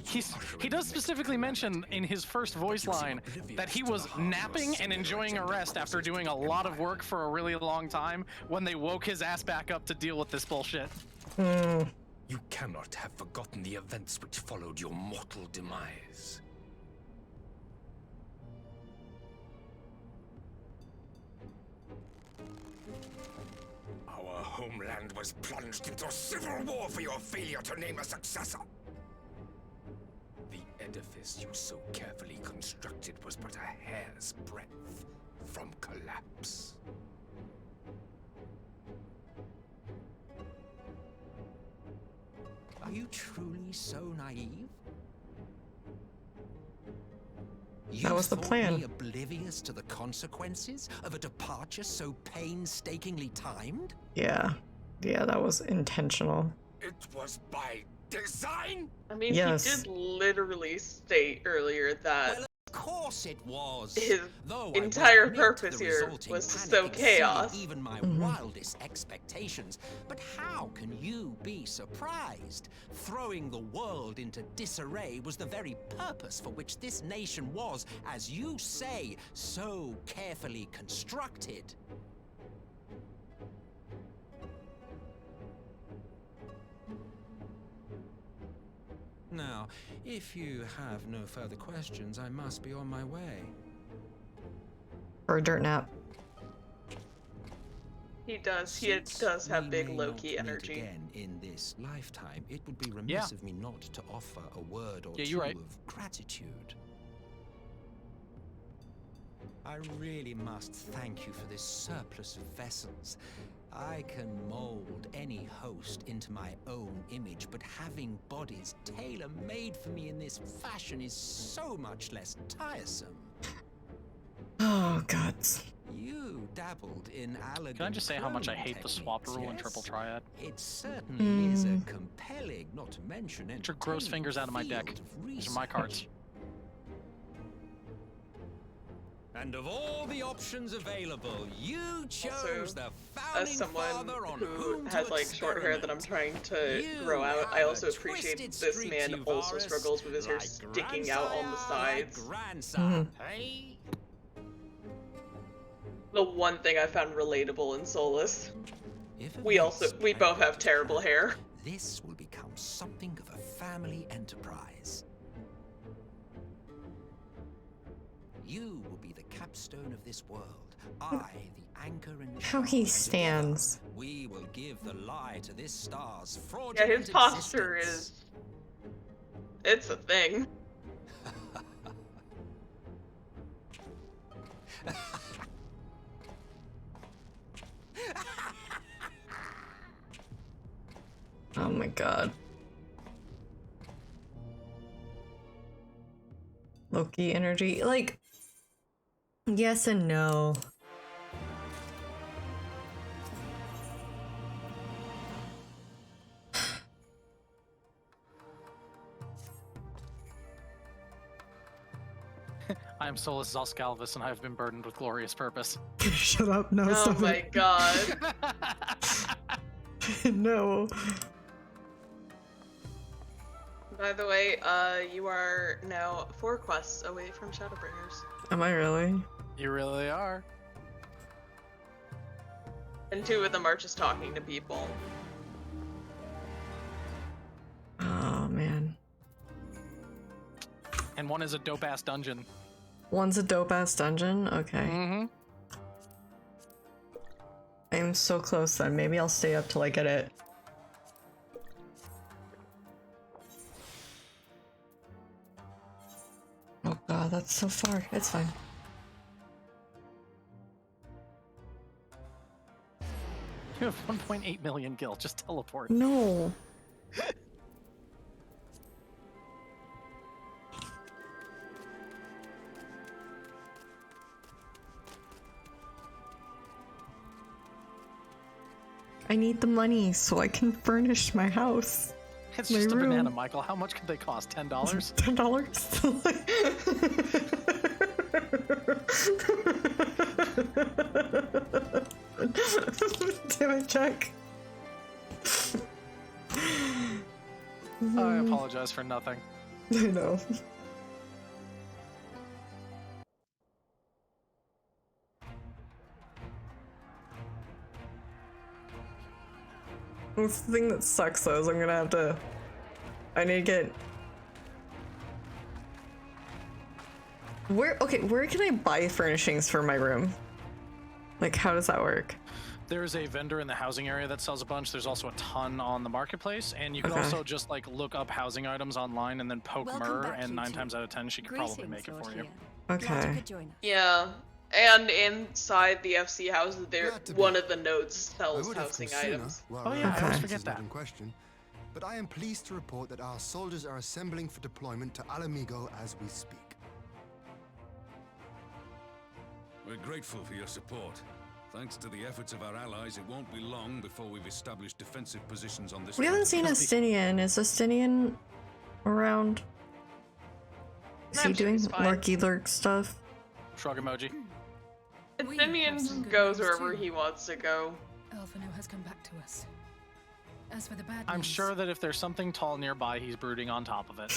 He does specifically mention in his first voice line that he was napping and enjoying a rest after doing a lot of work for a really long time when they woke his ass back up to deal with this bullshit. You cannot have forgotten the events which followed your mortal demise. Our homeland was plunged into civil war for your failure to name a successor. The edifice you so carefully constructed was but a hair's breadth from collapse. Are you truly so naive? That was the plan. Me oblivious to the consequences of a departure so painstakingly timed? Yeah. Yeah, that was intentional. It was by design? I mean, yes. He did literally state earlier that of course it was. His entire purpose here was to sow chaos. Even my wildest expectations. But how can you be surprised? Throwing the world into disarray was the very purpose for which this nation was, as you say, so carefully constructed. Now, if you have no further questions, I must be on my way. For a dirt nap. He does. He does have big Loki energy. Again in this lifetime, it would be remiss of me not to offer a word or two of gratitude. I really must thank you for this surplus of vessels. I can mold any host into my own image, but having bodies tailor-made for me in this fashion is so much less tiresome. Oh, God. You dabbled in elegant. Can I just say how much I hate the swap rule in Triple Triad? It certainly is a compelling, not to mention Get your gross fingers out of my deck. These are my cards. And of all the options available, you chose the As founding someone father on who whom has to like short hair that I'm trying to grow out, I also appreciate this man also struggles with his hair sticking out on the sides. Hey? The one thing I found relatable in Solus. We both have terrible hair. This will become something of a family enterprise. You will be the capstone of this world. I, the anchor and How he stands. we will give the lie to this star's Yeah, fraudulent his posture is... It's a thing. Oh my god. Loki energy. Like, yes and no. I am Solus Zoscalvis, and I have been burdened with glorious purpose. Shut up. No, oh stop my it. god. No. By the way, you are now 4 quests away from Shadowbringers. Am I really? You really are. And 2 of them are just talking to people. Oh man. And 1 is a dope-ass dungeon. One's a dope-ass dungeon? Okay. Mm-hmm. I'm so close then. Maybe I'll stay up till I get it. Oh god, that's so far. It's fine. You have 1.8 million gil. Just teleport. No. I need the money so I can furnish my house. It's my just a room. banana, Michael. How much could they cost? $10? $10? Damn it, Chuck. I apologize for nothing. I know. The thing that sucks though is I'm gonna have to... I need to get... Where can I buy furnishings for my room? Like, how does that work? There's a vendor in the housing area that sells a bunch. There's also a ton on the marketplace, and you can also just like look up housing items online and then poke Myrrh, and 9 times out of 10 she could probably make it for you. Okay. Yeah. And inside the FC house, there one of the notes sells housing items. Oh yeah, I always forget that. In question, but I am pleased to report that our soldiers are assembling for deployment to Alamigo as we speak. We're grateful for your support. Thanks to the efforts of our allies, it won't be long before we've established defensive positions on this. We haven't seen Astinian. Is Astinian around? Is he doing lurky lurk stuff? Shrug emoji. Astinian goes wherever he wants to go. Alphino has come back to us. As for the bad I'm news, sure that if there's something tall nearby, he's brooding on top of it.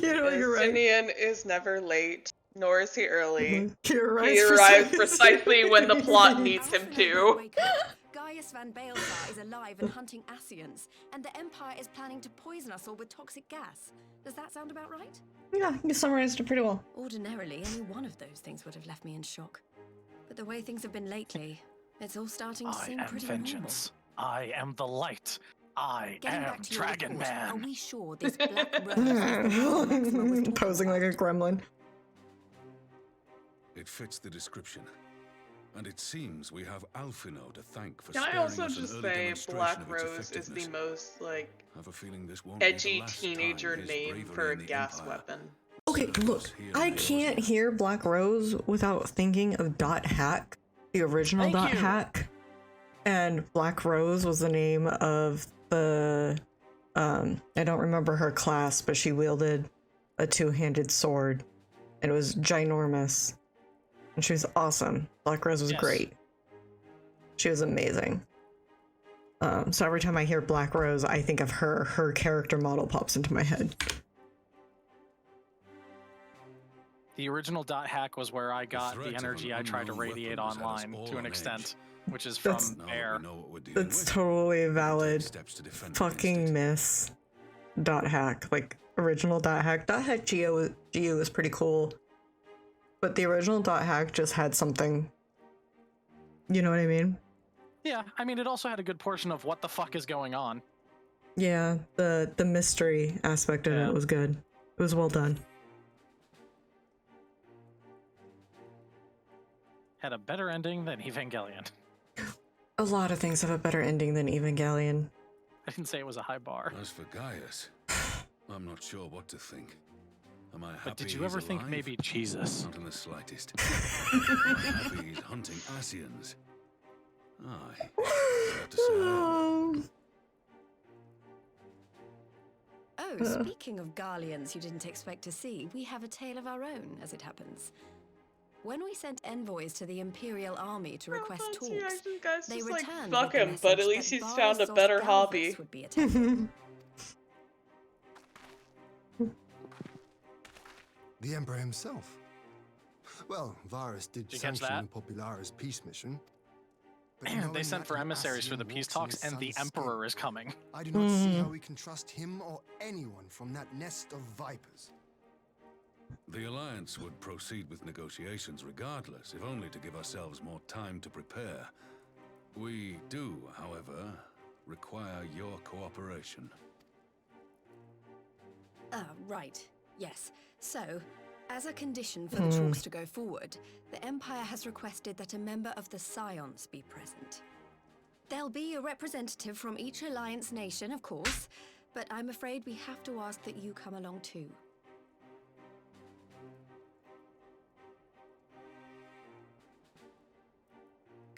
You're right. Astinian is never late, nor is he early. He arrives precisely when the plot needs him to. Gaius van Baelsar is alive and hunting Ascians, and the Empire is planning to poison us all with toxic gas. Does that sound about right? Yeah, you summarized it pretty well. Ordinarily, any one of those things would have left me in shock. But the way things have been lately, it's all starting to seem pretty vengeance. I am the light. I am Dragon Man. Are we sure this black rose Posing like a gremlin. It fits the description. And it seems we have Alphino to thank for Can I sparing also us an just early say demonstration Black of its Rose is the effectiveness. most, like, I have a feeling this won't be the edgy last teenager time his name bravery for a in the gas Empire weapon. Okay, look, I can't hear Black Rose without thinking of Dot Hack, the original Dot Hack. And Black Rose was the name of the, I don't remember her class, but she wielded a 2-handed sword. And it was ginormous. And she was awesome. Black Rose was great. She was amazing. So every time I hear Black Rose, I think of her. Her character model pops into my head. The original dot hack was where I got the energy I tried to radiate online to an extent, which is from air. That's totally valid. Fucking miss dot hack. Like, original dot hack. Dot hack Geo was pretty cool. But the original dot hack just had something. You know what I mean? Yeah, I mean, it also had a good portion of what the fuck is going on. Yeah, the mystery aspect of it was good. It was well done. Had a better ending than Evangelion. A lot of things have a better ending than Evangelion. I didn't say it was a high bar. As for Gaius, I'm not sure what to think. Am I happy But did you ever he's think alive? maybe Jesus? Not in the slightest. Am I happy he's hunting Ascians? Aye. I have to say Oh, speaking of Garleans you didn't expect to see, we have a tale of our own, as it happens. When we sent envoys to the Imperial Army to request talks, they just, like, returned fuck with the him, but at message least that he's found a Varys better Osgalvus hobby. would be attending. The Emperor himself. Well, Varys did you catch sanction that? the Popularis peace mission. But They knowing sent that for an emissaries for Ascian the peace walks in talks, his and the son's Emperor skin, is coming. I do not see how we can trust him or anyone from that nest of vipers. The Alliance would proceed with negotiations regardless, if only to give ourselves more time to prepare. We do, however, require your cooperation. Right. Yes. So, as a condition for the talks to go forward, the Empire has requested that a member of the Scions be present. There'll be a representative from each Alliance nation, of course, but I'm afraid we have to ask that you come along too.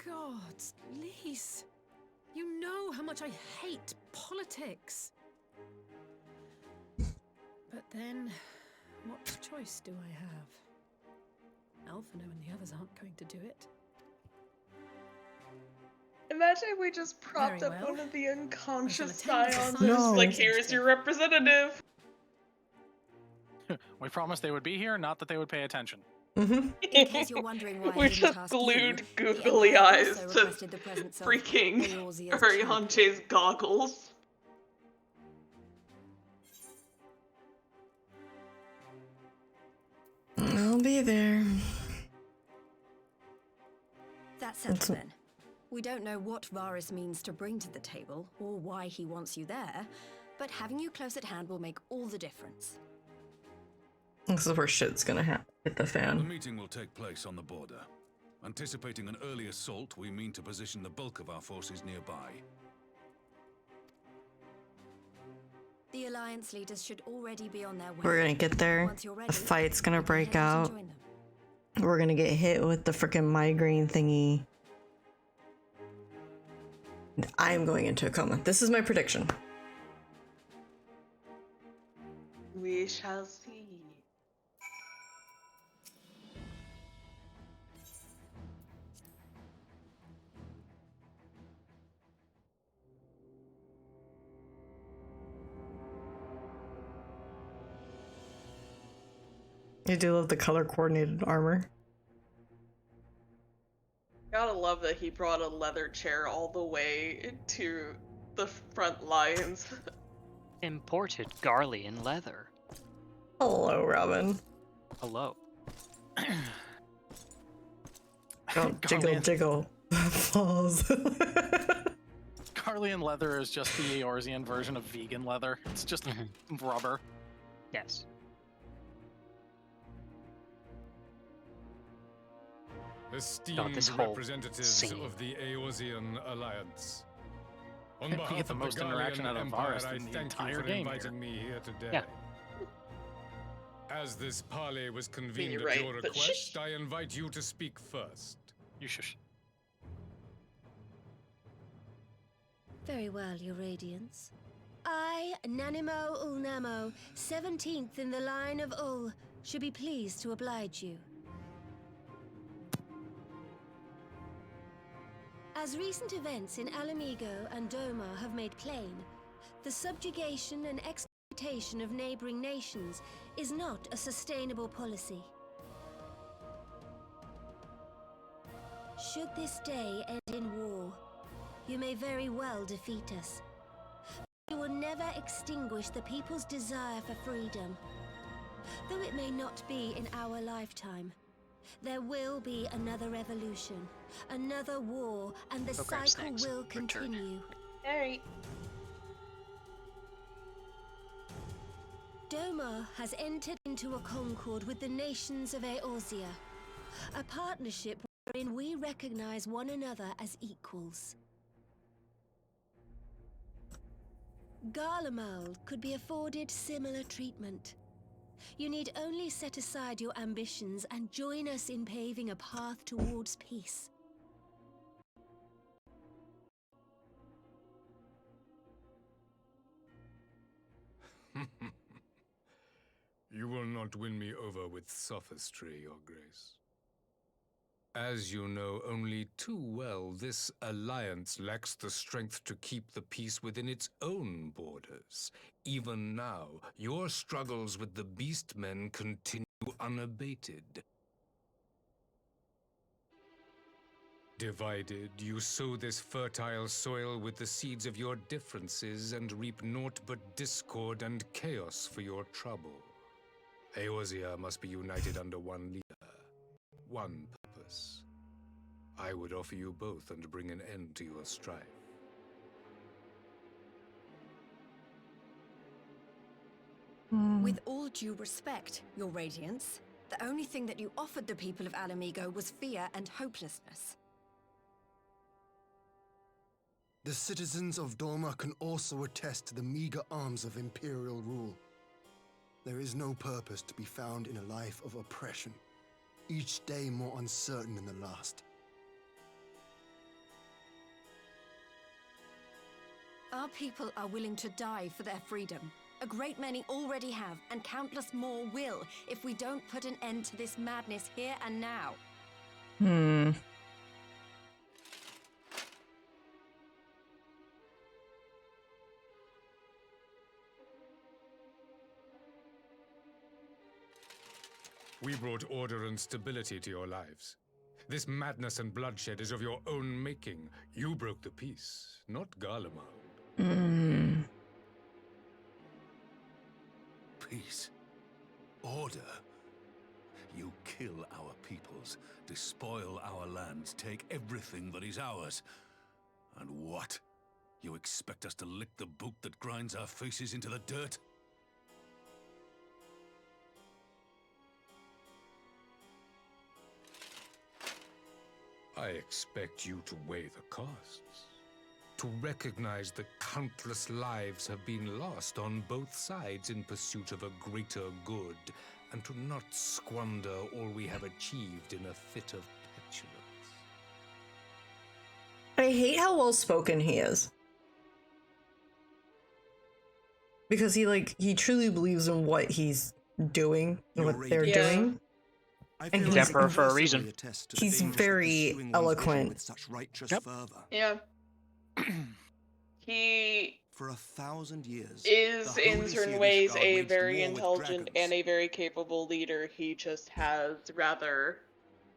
Gods, Lise, you know how much I hate politics. But then, what choice do I have? Alphino and the others aren't going to do it. Imagine if we just propped Very up well. one of the unconscious attend the scions and Scions just like, representative. here's your representative. We promised they would be here, not that they would pay attention. In case you're wondering why I We didn't just ask you, glued the googly Empire eyes also to requested the presence of freaking Eorzea's Ariante's goggles. I'll be there. That's settled then. We don't know what Varys means to bring to the table, or why he wants you there, but having you close at hand will make all the difference. This is where shit's gonna hit the The fan. meeting will take place on the border. Anticipating an early assault, we mean to position the bulk of our forces nearby. The Alliance leaders should already be on their way. We're gonna get there. Once you're ready, A fight's gonna break head out out. and join them. We're gonna get hit with the freaking migraine thingy. I'm going into a coma. This is my prediction. We shall see. I do love the color coordinated armor. Gotta love that he brought a leather chair all the way to the front lines. Imported Garlean leather. Hello, Robin. Hello. Oh, jiggle, jiggle. Falls. Garlean leather is just the Eorzean version of vegan leather. It's just rubber. Yes. Esteemed this whole representatives scene. of the Eorzean Alliance. On We behalf get the of most the interaction Garlean out of Empire, Varys I in the thank entire you for game inviting me here today. Yeah. As this parley was convened you're at right, your but request, I invite you to speak first. You shush. Very well, Your Radiance. I, Nanimo Ulnamo, 17th in the line of Ul, should be pleased to oblige you. As recent events in Alamigo and Doma have made plain, the subjugation and exploitation of neighboring nations is not a sustainable policy. Should this day end in war, you may very well defeat us. You will never extinguish the people's desire for freedom. Though it may not be in our lifetime, there will be another revolution, another war, and the cycle will continue. Alright. Doma has entered into a concord with the nations of Eorzea, a partnership wherein we recognize one another as equals. Garlemald could be afforded similar treatment. You need only set aside your ambitions and join us in paving a path towards peace. You will not win me over with sophistry, Your Grace. As you know only too well, this alliance lacks the strength to keep the peace within its own borders. Even now, your struggles with the Beastmen continue unabated. Divided, you sow this fertile soil with the seeds of your differences and reap naught but discord and chaos for your trouble. Eorzea must be united under one leader, one purpose. I would offer you both and bring an end to your strife. With all due respect, Your Radiance, the only thing that you offered the people of Alamigo was fear and hopelessness. The citizens of Doma can also attest to the meager arms of imperial rule. There is no purpose to be found in a life of oppression, each day more uncertain than the last. Our people are willing to die for their freedom. A great many already have, and countless more will, if we don't put an end to this madness here and now. We brought order and stability to your lives. This madness and bloodshed is of your own making. You broke the peace, not Garlemald. Peace. Order. You kill our peoples, despoil our lands, take everything that is ours. And what? You expect us to lick the boot that grinds our faces into the dirt? I expect you to weigh the costs. To recognize that countless lives have been lost on both sides in pursuit of a greater good, and to not squander all we have achieved in a fit of petulance. I hate how well spoken he is. Because he truly believes in what he's doing and what they're doing. And He's emperor for a reason. He's very eloquent. Yeah. He for 1,000 years is in certain ways a very intelligent and a very capable leader. He just has rather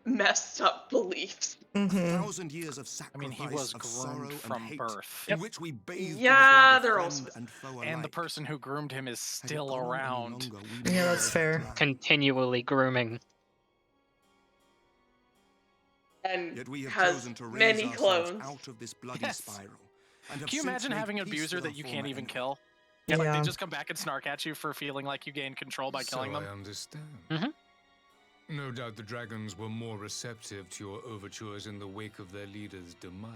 messed up beliefs. 1,000 years of sacrifice, I mean, he was of groomed sorrow from and hate, birth. in which we bathed Yeah, in the they're blood all of friend and foe And the alike. person who groomed him is still around. Yeah, that's fair. Continually grooming. And Yet we have has chosen to raise many ourselves clones. out of this bloody Yes. spiral. And have Can you since imagine made having an peace abuser with that our you former can't even enemy. kill? Yeah. Like they just come back and snark at you for feeling like you gained control by killing So them. I understand. Mm-hmm. No doubt the dragons were more receptive to your overtures in the wake of their leader's demise.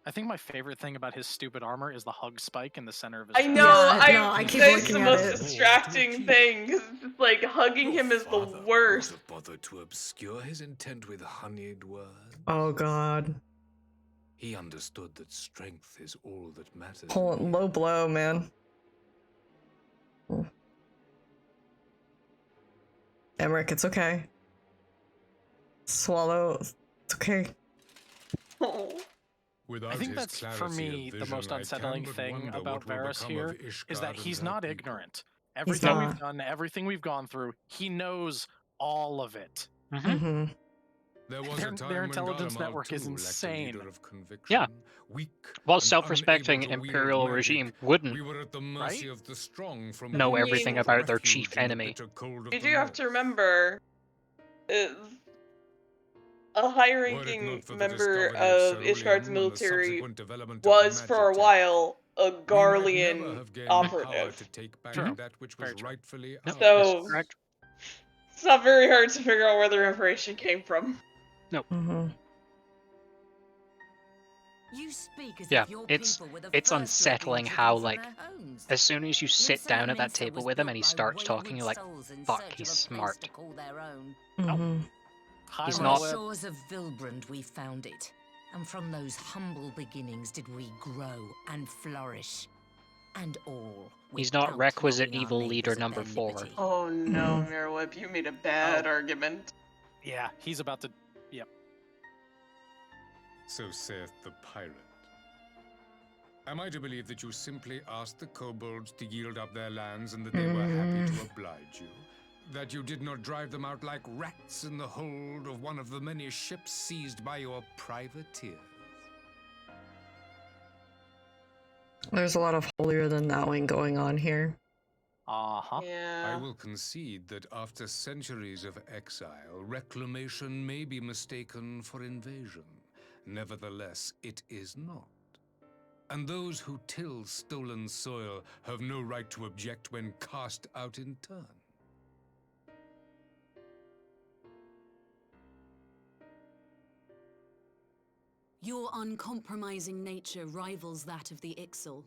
I think my favorite thing about his stupid armor is the hug spike in the center of his I chest. know, I keep that's looking the at most it. distracting thing, 'cause it's just like hugging him is the worst. Would have bothered to obscure his intent with honeyed words. Oh god. He understood that strength is all that matters. Low blow, man. Emmerich, it's okay. Swallow. It's okay. I think that's, for me, the most unsettling thing about Varys here is that he's not ignorant. Everything we've done, everything we've gone through, he knows all of it. Mm-hmm. Their intelligence network is insane. Yeah. What self-respecting imperial regime wouldn't know everything about their chief enemy? You do have to remember, a high-ranking member of Ishgard's military was, for a while, a Garlean operative. So, it's not very hard to figure out where their information came from. Nope. Mm-hmm. Yeah, it's unsettling how, like, as soon as you sit down at that table with him and he starts talking, you're like, fuck, he's smart. Mm-hmm. He's On not. the shores of Vilbrand we found it, and from those humble beginnings did we grow and flourish. And all He's not without requisite rolling our evil leader neighbours at number their 4. liberty. Oh no, Mirwhip, you made a bad argument. Yeah, he's about to... Yep. So saith the pirate. Am I to believe that you simply asked the kobolds to yield up their lands and that they were happy to oblige you? That you did not drive them out like rats in the hold of one of the many ships seized by your privateers? There's a lot of holier than thouing going on here. Uh-huh. I will concede that after centuries of exile, reclamation may be mistaken for invasion. Nevertheless, it is not. And those who till stolen soil have no right to object when cast out in turn. Your uncompromising nature rivals that of the Ixal.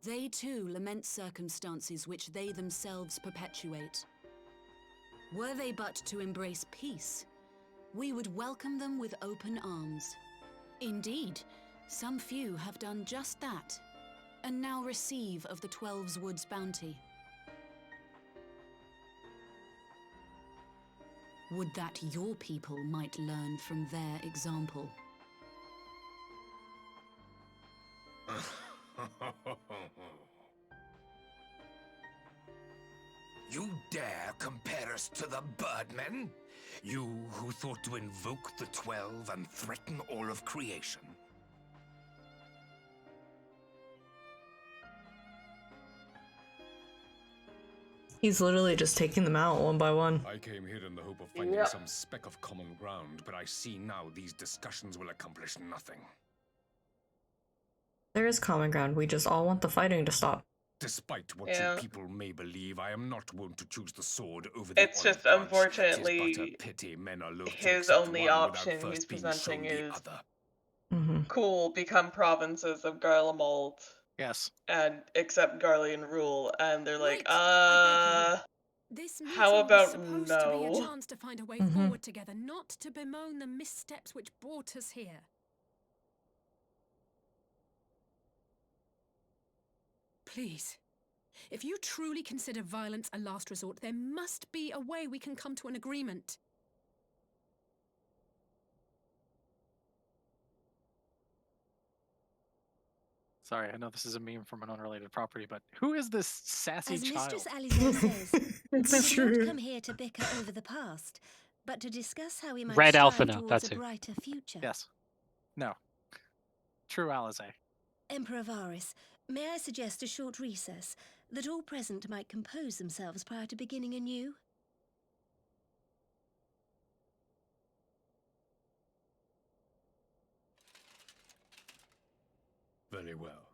They too lament circumstances which they themselves perpetuate. Were they but to embrace peace, we would welcome them with open arms. Indeed, some few have done just that, and now receive of the Twelve's Wood's bounty. Would that your people might learn from their example. You dare compare us to the Birdmen? You who thought to invoke the 12 and threaten all of creation? He's literally just taking them out one by one. I came here in the hope of finding some speck of common ground, but I see now these discussions will accomplish nothing. There is common ground. We just all want the fighting to stop. Despite what you people may believe, I am not wont to choose the sword over the It's just, branch. unfortunately, 'Tis but a pity men are loath to his accept only one without option first he's being presenting shown the is other. cool, become provinces of Garlemald. Yes. And accept Garlean rule, and they're like, This how meeting was about supposed to be a no? chance to find a way forward together, not to bemoan the missteps which brought us here. Please, if you truly consider violence a last resort, there must be a way we can come to an agreement. Sorry, I know this is a meme from an unrelated property, but who is this sassy As child? Mistress Alisaie says, It's we true. don't come here to bicker over the past, but to discuss how we might Red strive Alphino, towards that's a who. brighter future. Yes. No. True Alisaie. Emperor Varys, may I suggest a short recess, that all present might compose themselves prior to beginning anew? Very well.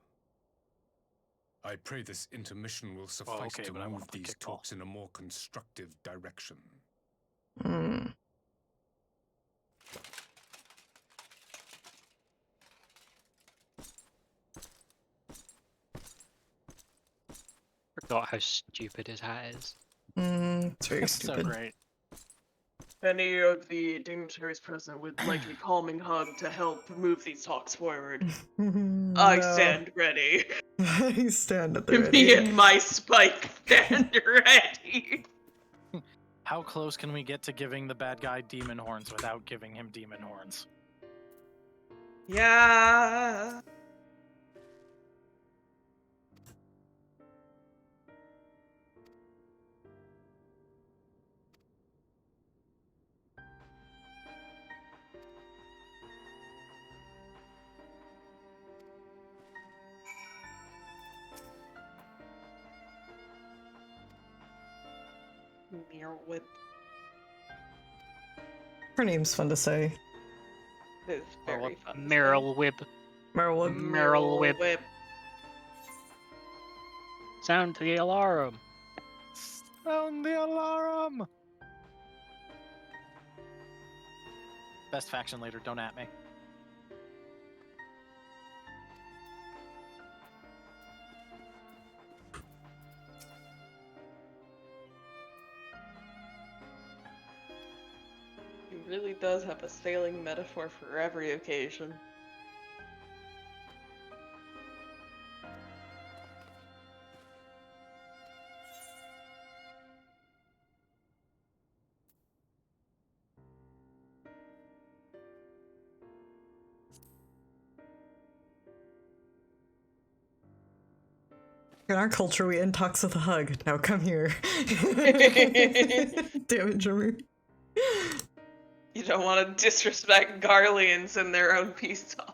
I pray this intermission will suffice to move these talks in a more constructive direction. Forgot how stupid his hat is. It's very stupid. So great. Any of the dignitaries present would like a calming hug to help move these talks forward. I stand ready. I stand at the ready. Me and my spike stand ready. How how close can we get to giving the bad guy demon horns without giving him demon horns? Yeah. Mirror whip. Her name's fun to say. It is very fun. Meryl Whip. Meryl Whip. Meryl Whip. Sound the alarm. Sound the alarm! Best faction leader, don't at me. He really does have a sailing metaphor for every occasion. In our culture, we end talks with a hug. Now come here. Damn it, Jimmy. You don't want to disrespect Garleans in their own peace talk.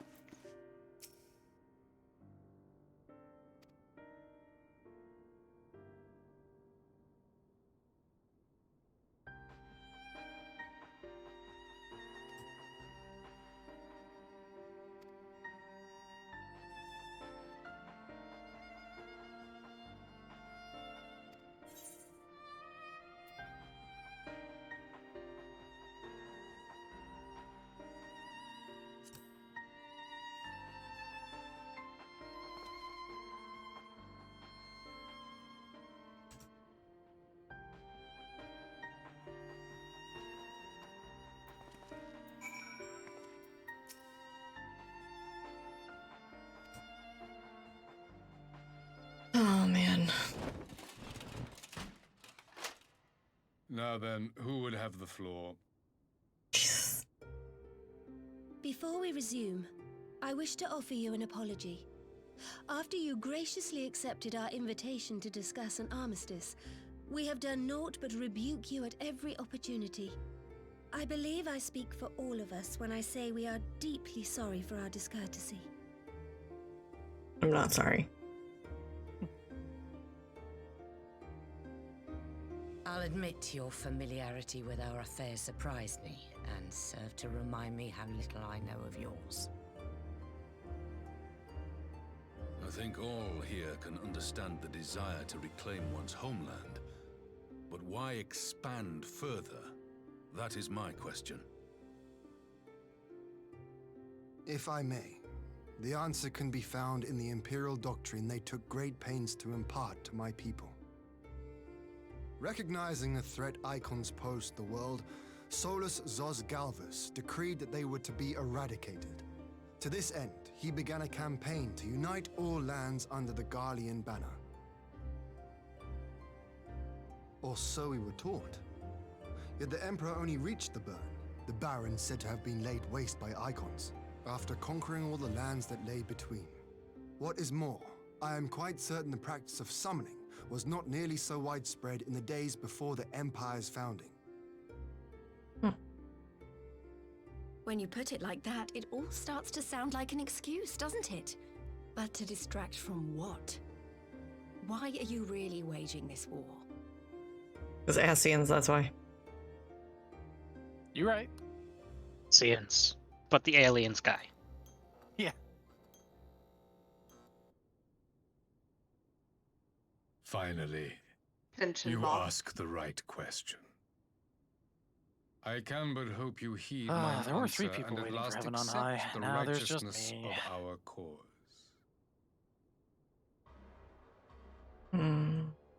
Oh, man. Now then, who would have the floor? Before we resume, I wish to offer you an apology. After you graciously accepted our invitation to discuss an armistice, we have done naught but rebuke you at every opportunity. I believe I speak for all of us when I say we are deeply sorry for our discourtesy. I'm not sorry. I'll admit your familiarity with our affairs surprised me, and served to remind me how little I know of yours. I think all here can understand the desire to reclaim one's homeland. But why expand further? That is my question. If I may, the answer can be found in the Imperial doctrine they took great pains to impart to my people. Recognizing the threat icons pose to the world, Solus Zos Galvus decreed that they were to be eradicated. To this end, he began a campaign to unite all lands under the Garlean banner. Or so we were taught. Yet the Emperor only reached the burn, the Baron said to have been laid waste by icons, after conquering all the lands that lay between. What is more, I am quite certain the practice of summoning was not nearly so widespread in the days before the Empire's founding. When you put it like that, it all starts to sound like an excuse, doesn't it? But to distract from what? Why are you really waging this war? Because Ascians, that's why. You're right. Ascians. But the aliens guy. Yeah. Finally, Tension you ball. ask the right question. I can but hope you heed my There were 3 answer people and at waiting for last heaven on accept high. the Now there's just righteousness me. of our cause.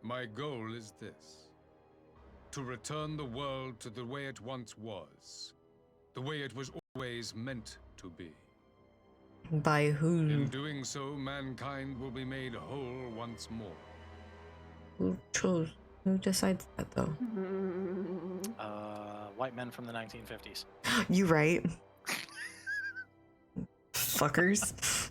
My goal is this: to return the world to the way it once was, the way it was always meant to be. By who? In doing so, mankind will be made whole once more. Who chose? Who decides that, though? white men from the 1950s. You right. Fuckers.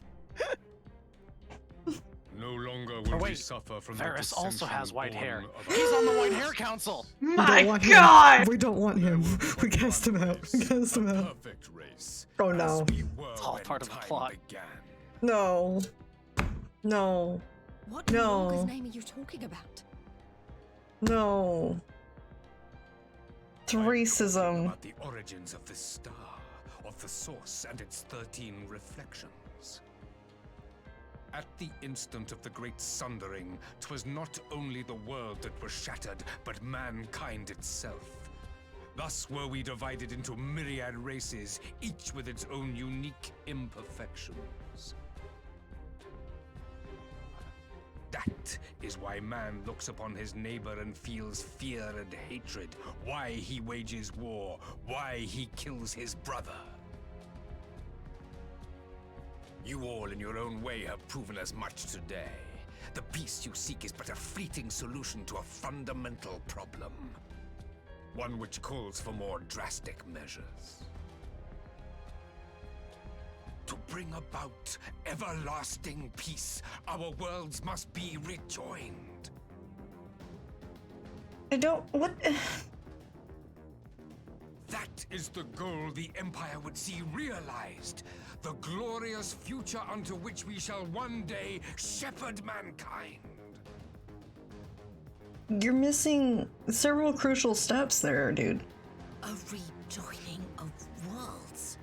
No longer will we suffer from the Varys also has dissension white born hair. of He's on the White Hair Council. My God! We don't want him. We cast him out. We cast him out. perfect race. Oh no. It's all part of the plot. No. No. What in Morga's No. name are you talking about? No. It's racism. About the origins of this star, of the source and its 13 reflections. At the instant of the great sundering, 'twas not only the world that was shattered, but mankind itself. Thus were we divided into myriad races, each with its own unique imperfections. That is why man looks upon his neighbor and feels fear and hatred, why he wages war, why he kills his brother. You all in your own way have proven as much today. The peace you seek is but a fleeting solution to a fundamental problem. One which calls for more drastic measures. To bring about everlasting peace, our worlds must be rejoined. I don't. What? That is the goal the Empire would see realized. The glorious future unto which we shall one day shepherd mankind. You're missing several crucial steps there, dude. A rejoining of worlds.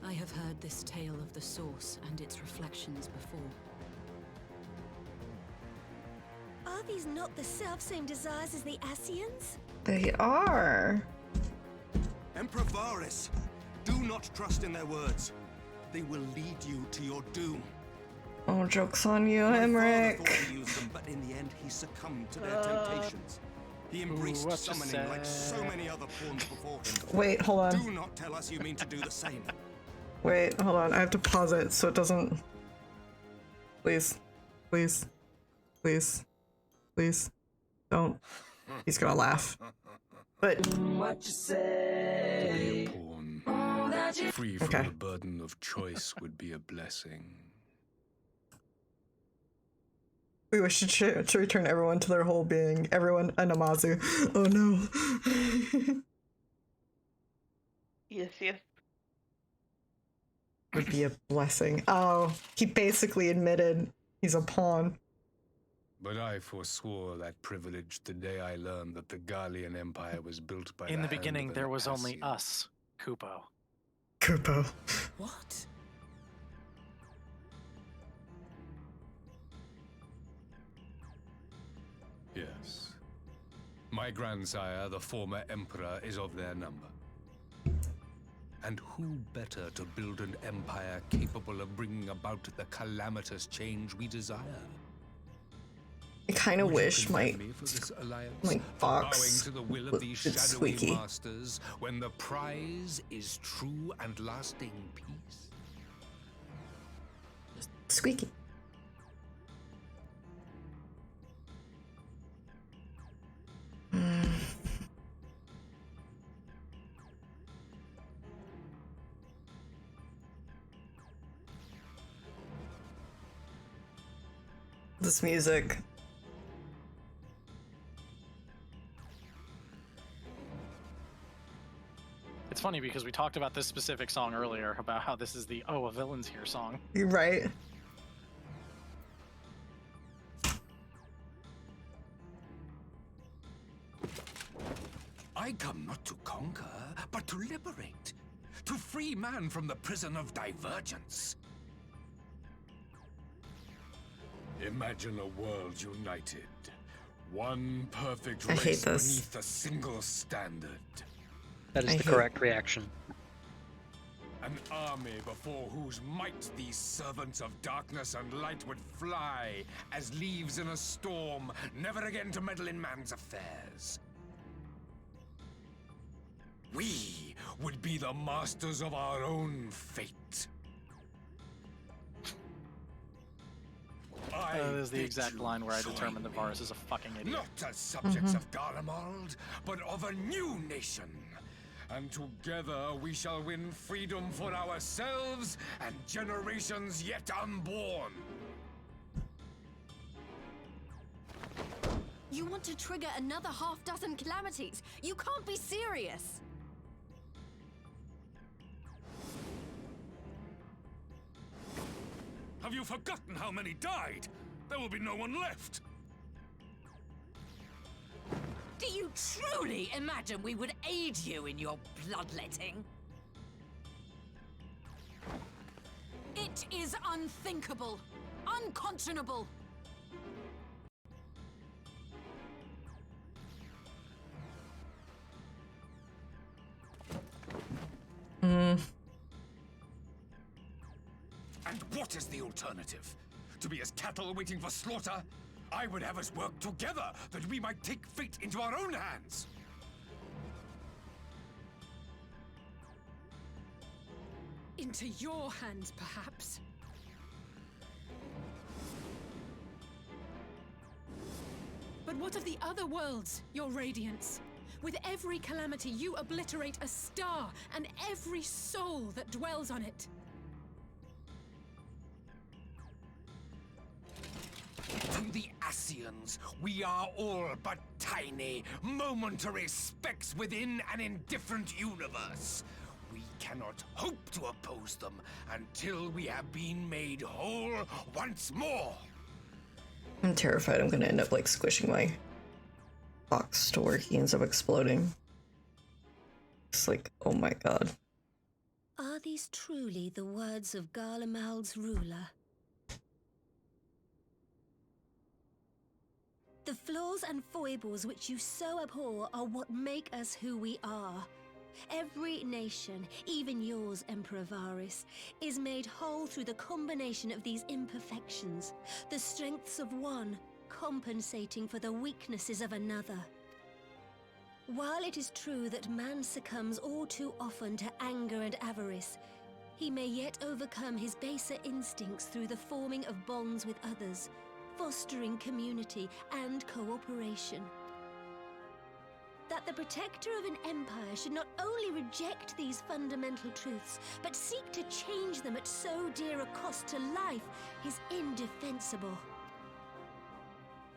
I have heard this tale of the source and its reflections before. Are these not the self-same desires as the Ascians? They are. Emperor Varys, do not trust in their words. They will lead you to your doom. Oh, joke's on you, My father Emmerich. thought he used them, but in the end he succumbed to their temptations. He embraced what you summoning like so say. many other pawns before him. Wait, hold on. Do not tell us you mean to do the same. Wait, hold on. I have to pause it so it doesn't. Please. Please. Please. Please. Don't. He's gonna laugh. But. What you say? Free from Okay. the burden of choice would be a blessing. We wish to return everyone to their whole being. Everyone a Namazu. Oh no. Yes, yes. Would be a blessing. Oh, he basically admitted he's a pawn. But I forswore that privilege the day I learned that the Garlean Empire was built by In the hand beginning, of there an was only Ascian. us, Kupo. Kupo. What? Yes. My grandsire, the former emperor, is of their number. And who better to build an empire capable of bringing about the calamitous change we desire? I kind of Would you wish my condemn me for this alliance? my For box bowing to the will of these it's shadowy squeaky. masters when the prize is true and lasting peace? Squeaky. This music. It's funny because we talked about this specific song earlier, about how this is the "Oh, a Villain's Here" song. You're right. I come not to conquer, but to liberate. To free man from the prison of divergence. Imagine a world united. One perfect I hate race this. Beneath a single standard. That is I the hate- correct reaction. An army before whose might these servants of darkness and light would fly as leaves in a storm, never again to meddle in man's affairs. We would be the masters of our own fate. That is the exact line where I determined that Varus is a fucking idiot. Not as subjects of Garlemald, but of a new nation. And together we shall win freedom for ourselves and generations yet unborn. You want to trigger another half-dozen calamities? You can't be serious! Have you forgotten how many died? There will be no one left. Do you truly imagine we would aid you in your bloodletting? It is unthinkable, unconscionable. And what is the alternative? To be as cattle waiting for slaughter? I would have us work together that we might take fate into our own hands. Into your hands, perhaps. But what of the other worlds, your radiance? With every calamity, you obliterate a star and every soul that dwells on it. To the Ascians, we are all but tiny, momentary specks within an indifferent universe. We cannot hope to oppose them until we have been made whole once more. I'm terrified I'm gonna end up like squishing my box store. He ends up exploding. It's like, oh my god. Are these truly the words of Garlemald's ruler? The flaws and foibles which you so abhor are what make us who we are. Every nation, even yours, Emperor Varus, is made whole through the combination of these imperfections, the strengths of one compensating for the weaknesses of another. While it is true that man succumbs all too often to anger and avarice, he may yet overcome his baser instincts through the forming of bonds with others, fostering community and cooperation. That the protector of an empire should not only reject these fundamental truths, but seek to change them at so dear a cost to life is indefensible.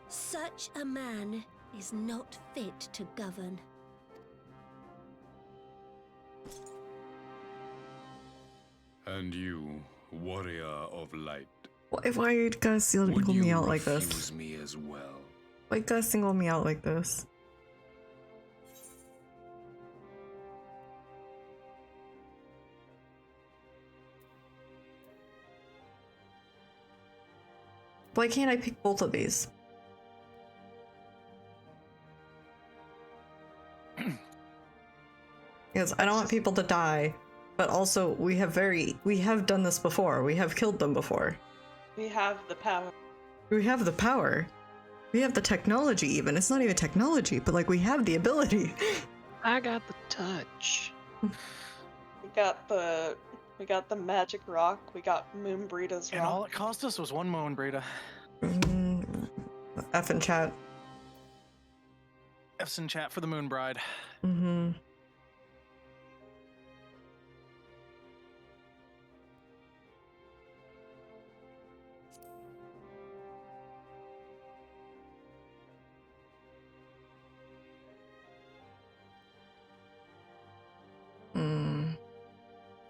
Such a man is not fit to govern. And you, warrior of light. Why are you guys single me out like this? Refuse me as well? Why you guys single me out like this? Why can't I pick both of these? Because I don't want people to die, but also we have done this before. We have killed them before. We have the power. We have the power. We have the technology even. It's not even technology, but like we have the ability. I got the touch. We got the magic rock. We got Moonbreeda's rock. And all it cost us was one Moonbreeda. F in chat. F's in chat for the Moonbride. Mm-hmm.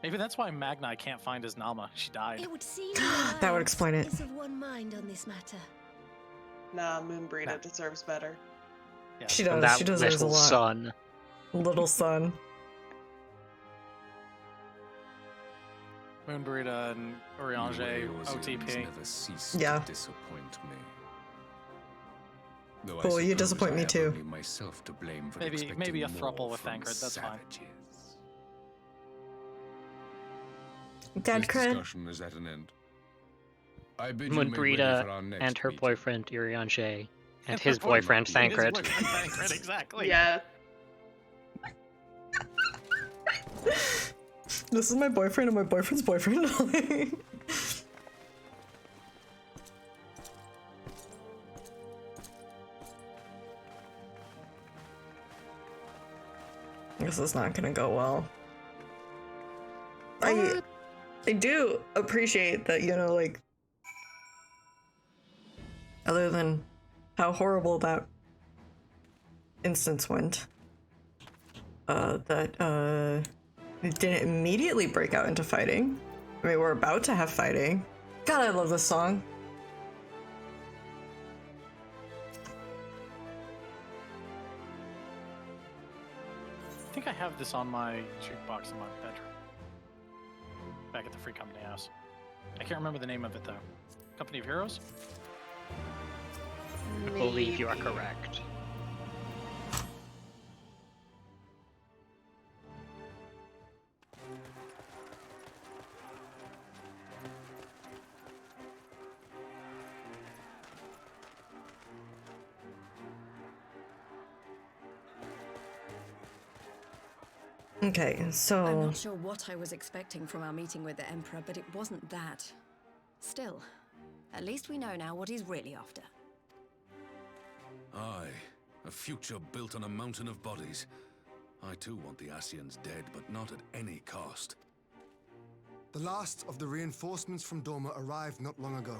Maybe that's why Magni can't find his Nama. She died. It would seem that would explain it. is of one mind on this matter. Nah, Moonbreeda deserves better. Yeah. She does. She deserves a lot. Son. Little son. Moonbreeda and Urianger, OTP. Never ceased Yeah. to disappoint me. Though I Cool, you suppose disappoint I me have too. only myself to blame for Maybe expecting a more throuple with from Thancred, that's fine. savages. Dad This cred. discussion is at an end. I bid you make ready for our Moonbreeda next and her meeting. boyfriend Urianger and his boyfriend Thancred. Thancred, exactly. Yeah. This is my boyfriend and my boyfriend's boyfriend. This is not gonna go well. I do appreciate that, you know, like, other than how horrible that instance went, that we didn't immediately break out into fighting. I mean, we're about to have fighting. God, I love this song. I think I have this on my jukebox in my bedroom. Back at the Free Company house. I can't remember the name of it though. Company of Heroes? I believe you are correct. Okay, so... I'm not sure what I was expecting from our meeting with the Emperor, but it wasn't that. Still, at least we know now what he's really after. Aye, a future built on a mountain of bodies. I too want the Ascians dead, but not at any cost. The last of the reinforcements from Dorma arrived not long ago.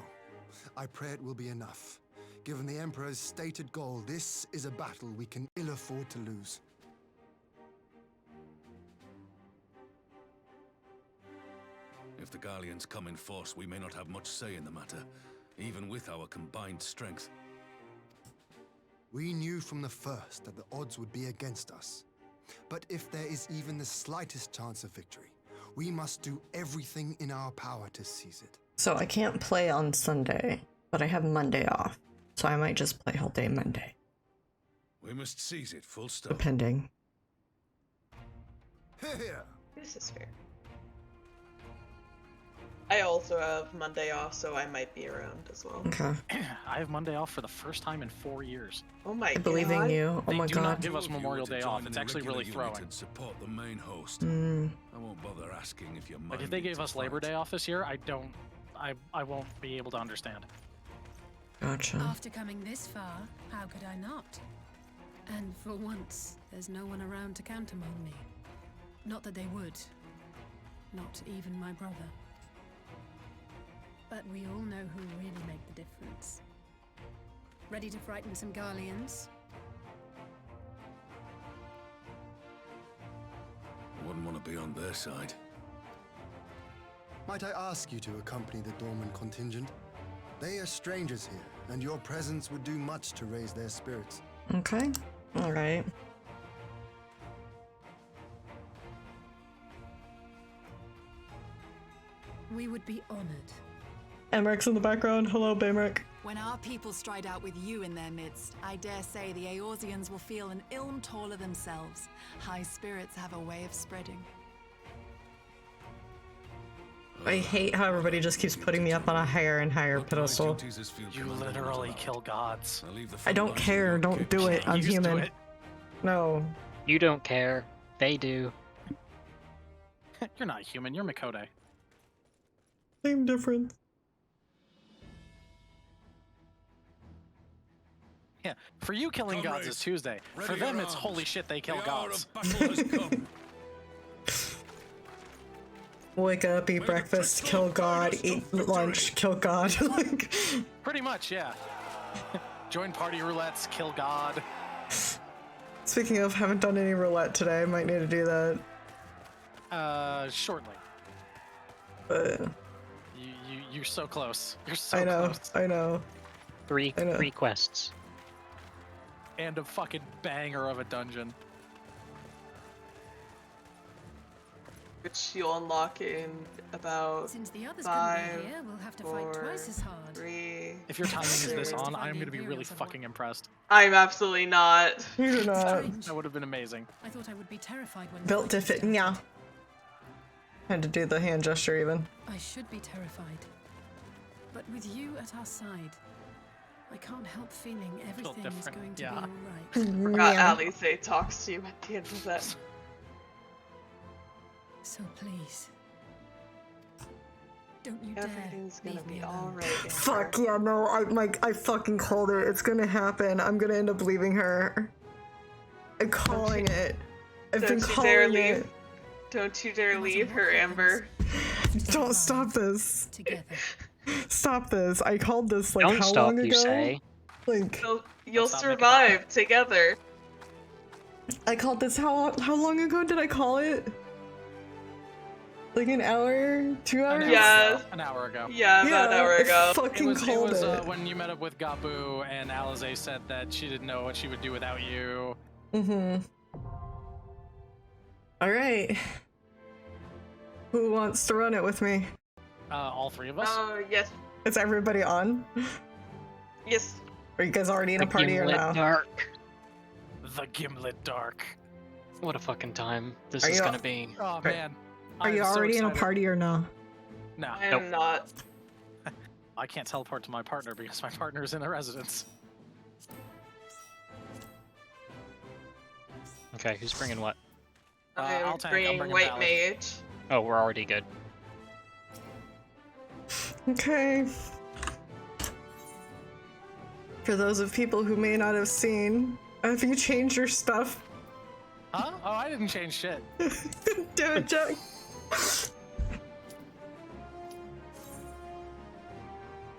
I pray it will be enough. Given the Emperor's stated goal, this is a battle we can ill afford to lose. If the Garleans come in force, we may not have much say in the matter, even with our combined strength. We knew from the first that the odds would be against us. But if there is even the slightest chance of victory, we must do everything in our power to seize it. So I can't play on Sunday, but I have Monday off. So I might just play all day Monday. We must seize it, full stop. Depending. Here. This is fair. I also have Monday off, so I might be around as well. Okay. I have Monday off for the first time in 4 years. Oh my god. I believe in you. Oh my They do god. not give us Memorial Day off. It's actually really throwing. Support the main host. I won't bother asking if you're Like if they gave us Labor Day off this year, I won't be able to understand. Gotcha. After coming this far, how could I not? And for once, there's no one around to countermand me. Not that they would. Not even my brother. But we all know who really make the difference. Ready to frighten some Garleans? Wouldn't want to be on their side. Might I ask you to accompany the Dorman contingent? They are strangers here, and your presence would do much to raise their spirits. Okay. Alright. We would be honored. Emmeric's in the background. Hello, Bamric. When our people stride out with you in their midst, I dare say the Eorzeans will feel an ilm taller themselves. High spirits have a way of spreading. I hate how everybody just keeps putting me up on a higher and higher pedestal. You literally kill gods. I don't care. Don't do it. I'm human. No. You don't care. They do. You're not human. You're Mikode. Same difference. Yeah, for you killing gods is Tuesday. For them, it's holy shit, they kill gods. Wake up, eat breakfast, kill God, eat lunch, kill God. Like, pretty much, yeah. Join party roulettes, kill God. Speaking of, haven't done any roulette today. I might need to do that. Shortly. But you're so close. You're so I know. close. I know. Three quests. And a fucking banger of a dungeon. Which you'll unlock in about Since the others 5, couldn't be here, we'll have to fight twice as hard. 3. If your timing is this on, I'm gonna be really fucking impressed. I'm absolutely not. You're not. That would have been amazing. I thought I would be terrified when Built to fit. Yeah. Had to do the hand gesture even. I should be terrified. But with you at our side, I can't help feeling everything is going to be alright. Forgot Alice talks to you at the end of that. So please, don't you Everything's dare gonna leave be me alone. alright. Fuck yeah, no, I fucking called it. It's gonna happen. I'm gonna end up leaving her. I'm calling it. I've been Don't you dare calling leave. it. Don't you dare leave her, Amber. Don't stop this. Stop this. I called this like Don't how stop, long you ago? say. Like You'll survive together. I called this how long ago did I call it? Like an hour? 2 hours? An hour ago. Yeah, about an hour ago. I fucking called it. It was when you met up with Gabu and Alize said that she didn't know what she would do without you. Mm-hmm. Alright. Who wants to run it with me? All three of us? Yes. Is everybody on? Yes. Are you guys already in a party or no? Dark. The Gimlet Dark. What a fucking time this Are is you- gonna be. Oh man. Are you I'm so already in a excited. party or no? No. I am not. I can't teleport to my partner because my partner's in a residence. Okay, who's bringing what? I'm I'll tank, bringing I'm bringing White Valor. Mage. Oh, we're already good. Okay. For those of people who may not have seen, have you changed your stuff? Huh? Oh, I didn't change shit. Do it, Jack.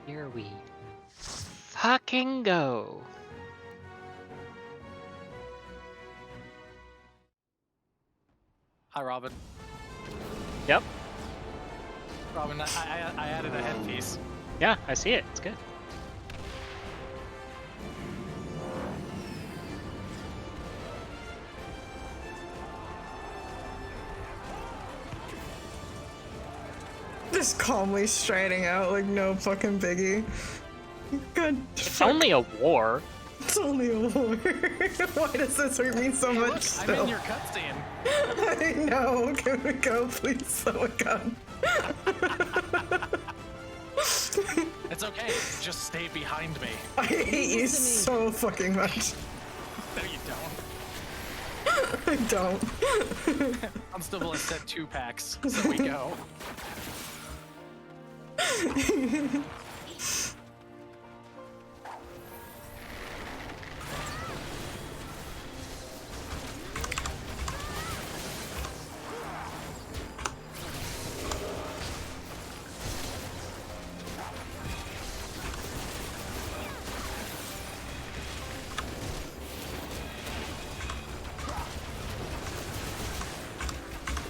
Here we fucking go. Hi, Robin. Yep. Robin, I added a headpiece. Yeah, I see it. It's good. Just calmly striding out like no fucking biggie. God, It's only a war. it's only a war. Why does this hurt me so much I'm still? in your cutscene. I know. Can we go, please? Oh my god. It's okay. Just stay behind me. I hate you so fucking much. No, you don't. I don't. Unstable has said 2 packs, so we go.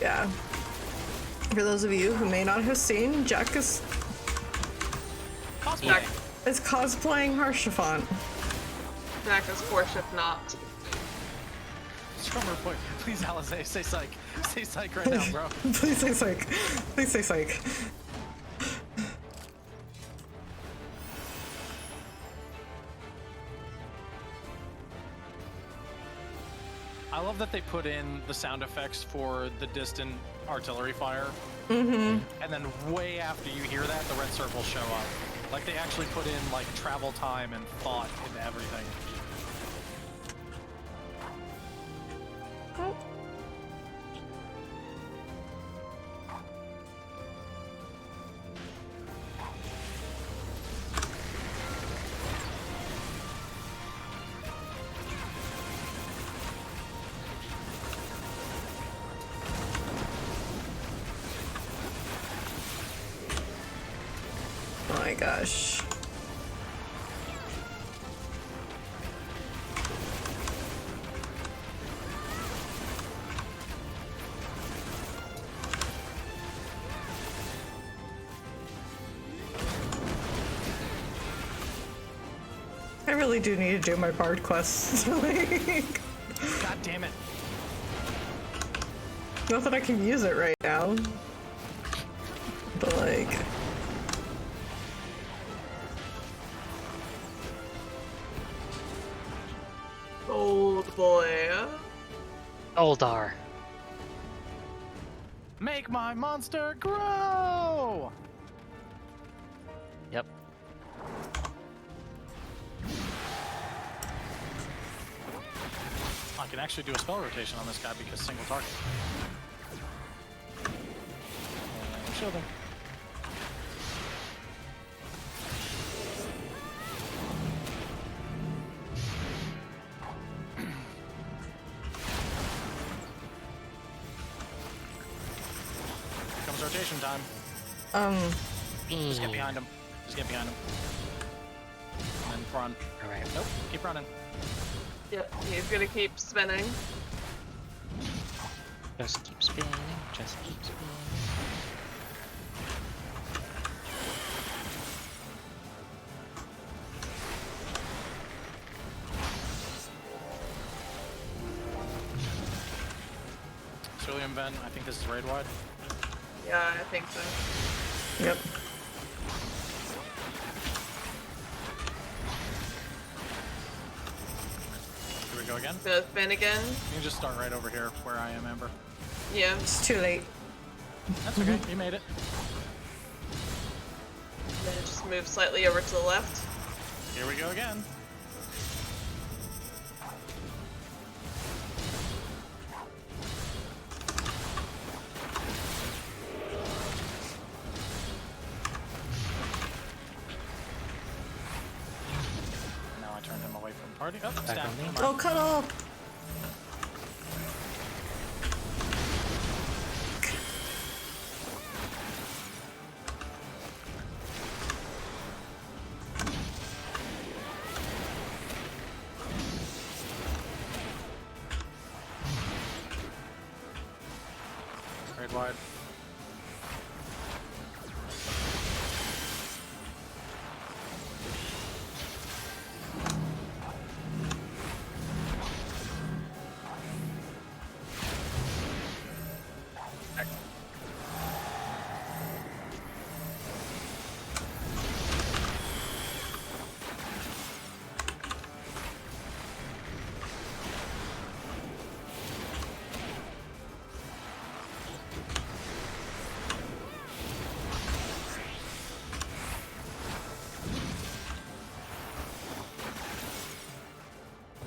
Yeah. For those of you who may not have seen, Jack is cosplaying Harshafant. Jack is Portia not. Strummer point. Please, Alize, say psych. Say psych right now, bro. Please say psych. Please say psych. I love that they put in the sound effects for the distant artillery fire. Mm-hmm. And then way after you hear that, the red circles show up. Like they actually put in like travel time and thought into everything. Oh. Oh my gosh. I really do need to do my bard quest. Like, God damn it. not that I can use it right now. But like... Old boy. Oldar. Make my monster grow! Yep. I can actually do a spell rotation on this guy because single target. Shielding. Potion time. Just get behind him. Just get behind him. And then run. Alright. Nope, keep running. Yep, he's gonna keep spinning. Just keep spinning, just keep spinning. William Ben, I think this is raid wide. Yeah, I think so. Yep. Here we go again. Gonna spin again. You can just start right over here where I am, Amber. Yeah. It's too late. That's okay, you made it. Then just move slightly over to the left. Here we go again. Now I turned him away from the party. Oh, it's down. Oh, cut off! Raid wide.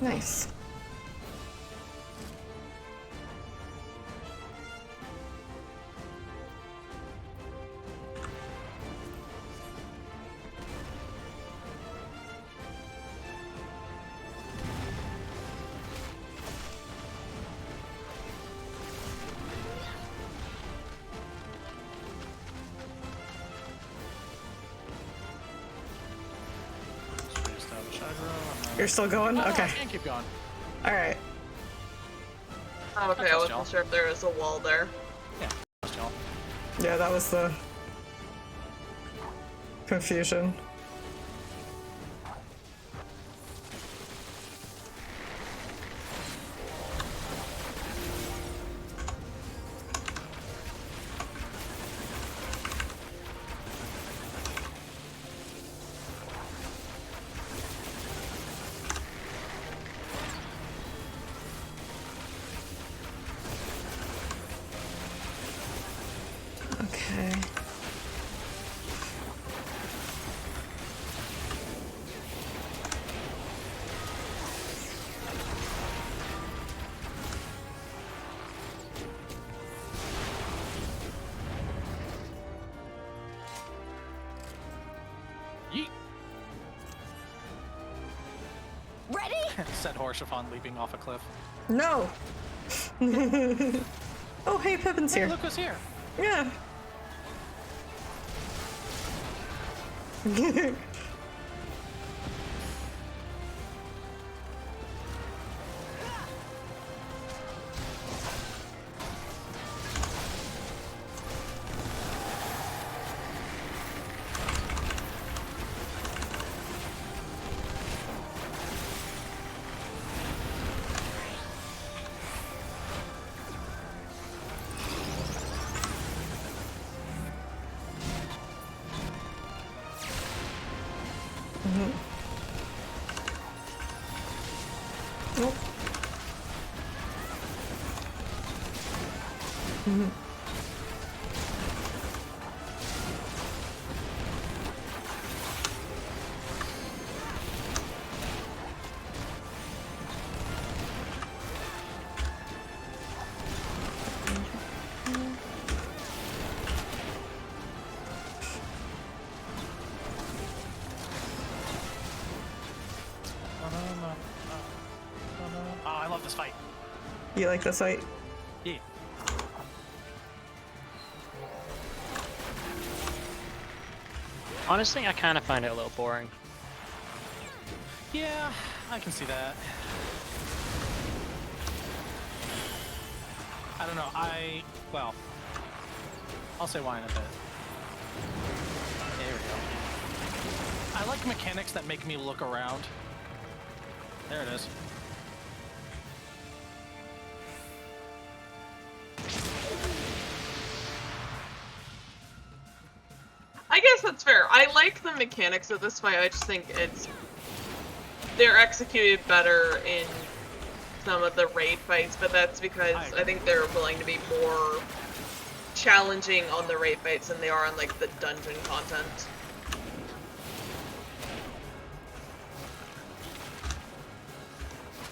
Nice. You're still going? Oh, Okay. I can keep going. Alright. Oh, okay, I wasn't sure if there was a wall there. Yeah, trust y'all. Yeah, that was the confusion. Okay. Yeet! Ready? Said Horshaphon leaping off a cliff. No! Oh, hey, Pippin's Hey, here. look who's here. Yeah. Oh. Oh, I love this fight. You like this fight? Yeah. Honestly, I kind of find it a little boring. Yeah, I can see that. I don't know, well, I'll say why in a bit. There we go. I like mechanics that make me look around. There it is. I guess that's fair. I like the mechanics of this fight. I just think they're executed better in some of the raid fights, but that's because I think they're willing to be more challenging on the raid fights than they are on like the dungeon content.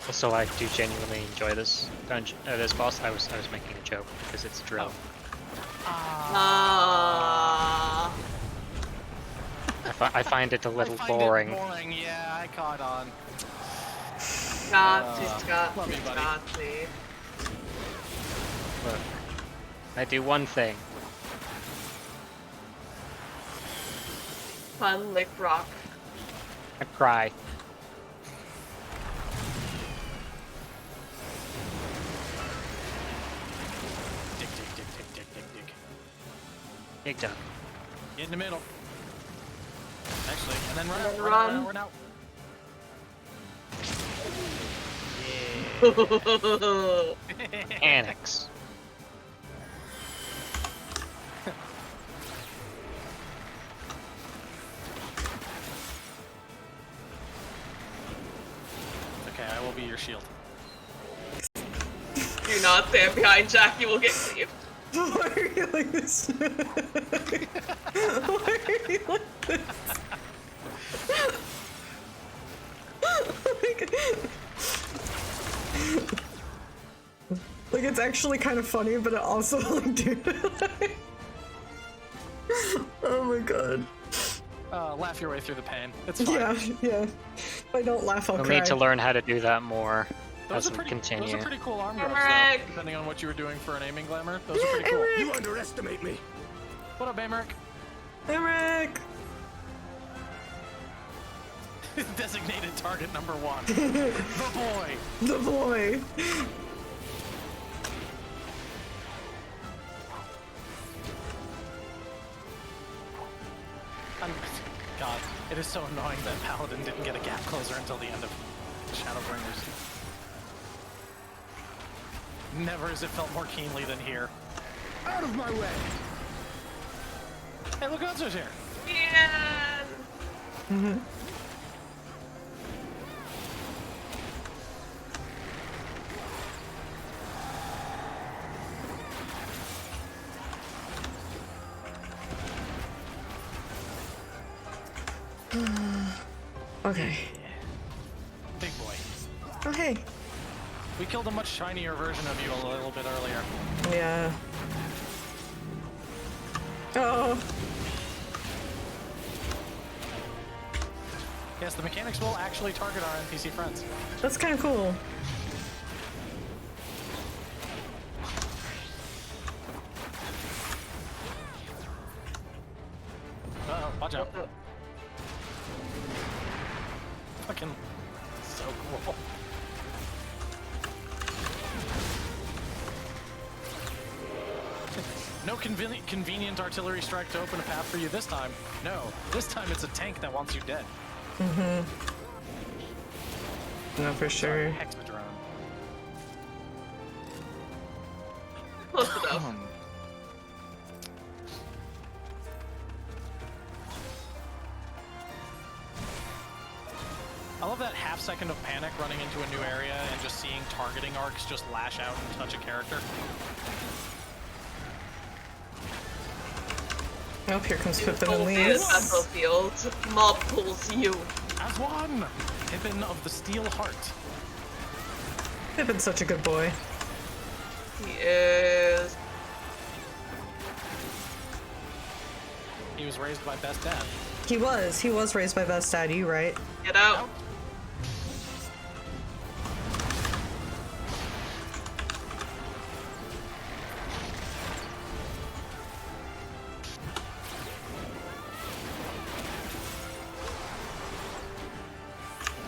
Also, I do genuinely enjoy this dungeon, this boss. I was making a joke because it's a drill. I find it a little boring. Yeah, I caught on. Scotty. Look, I do one thing. Fun lick rock. I cry. Dig down. Get in the middle. Actually, and then run out. Yeah. Mechanics. Okay, I will be your shield. Do not stand behind Jack, you will get saved. Why are you like this? Why are you like this? Like, it's actually kind of funny, but it also, like, dude. Oh my god. Laugh your way through the pain. It's fine. Yeah. If I don't laugh, I'll You'll cry. need to learn how to do that more Those as are we continue. Those are pretty cool arm grabs, though, depending on what you were doing for an aiming glamour. Those are pretty cool. You underestimate me. What up, Amric? Amric! Designated target number 1. The boy! The boy! God, it is so annoying that Paladin didn't get a gap closer until the end of Shadowbringers. Never has it felt more keenly than here. Out of my way! Hey, look, Gonzo's here! Man! Okay. Big boy. Oh, hey. We killed a much shinier version of you a little bit earlier. Yeah. Oh. Yes, the mechanics will actually target our NPC friends. That's kind of cool. Uh-oh, watch out. Fucking so cool. No convenient artillery strike to open a path for you this time. No, this time it's a tank that wants you dead. No, for sure. Hexadrone. Close enough. I love that half second of panic running into a new area and just seeing targeting arcs just lash out and touch a character. Oh, here comes Pippin and This Lee's. battlefield, mob pulls you. As one! Pippin of the Steel Heart. Pippin's such a good boy. He is. He was raised by Best Dad. He was raised by Best Dad, you right? Get out.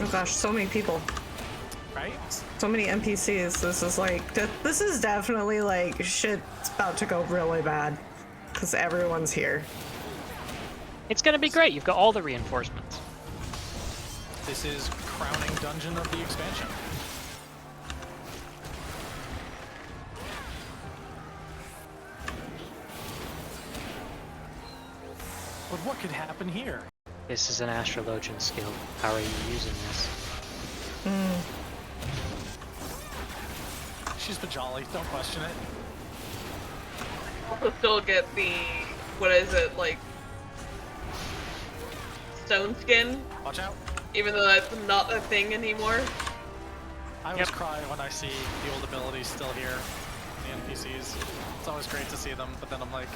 Oh gosh, so many people. Right? So many NPCs. This is like, this is definitely like shit's about to go really bad. Because everyone's here. It's gonna be great. You've got all the reinforcements. This is crowning dungeon of the expansion. But what could happen here? This is an astrologian skill. How are you using this? She's Bajali, don't question it. Also still get the, what is it, like, stone skin? Watch out. Even though that's not a thing anymore. I always cry when I see the old abilities still here, the NPCs. It's always great to see them, but then I'm like,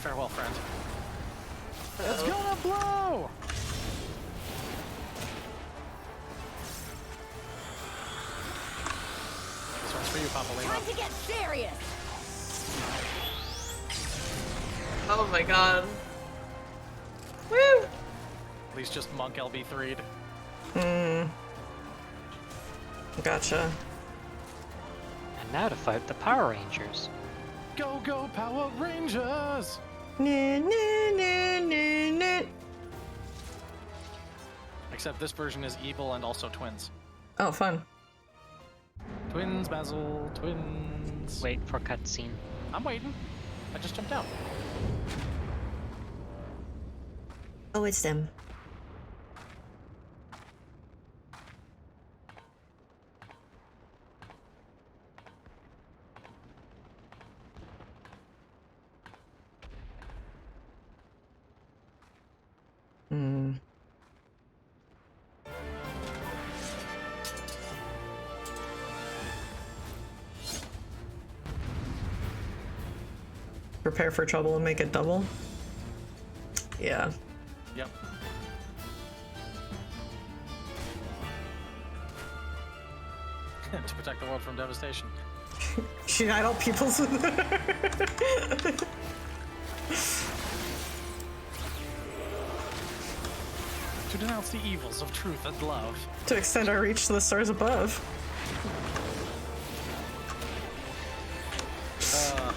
farewell, friend. It's gonna blow! This one's for you, Papalino. Time to get serious! Oh my god. Woo! At least just Monk LB3'd. Gotcha. And now to fight the Power Rangers. Go, go, Power Rangers! Except this version is evil and also twins. Oh, fun. Twins, Basil, twins. Wait for cutscene. I'm waiting. I just jumped out. Oh, it's them. Prepare for trouble and make it double. Yeah. Yep. To protect the world from devastation. Unite all peoples. To denounce the evils of truth and love. To extend our reach to the stars above.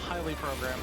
Highly programmed.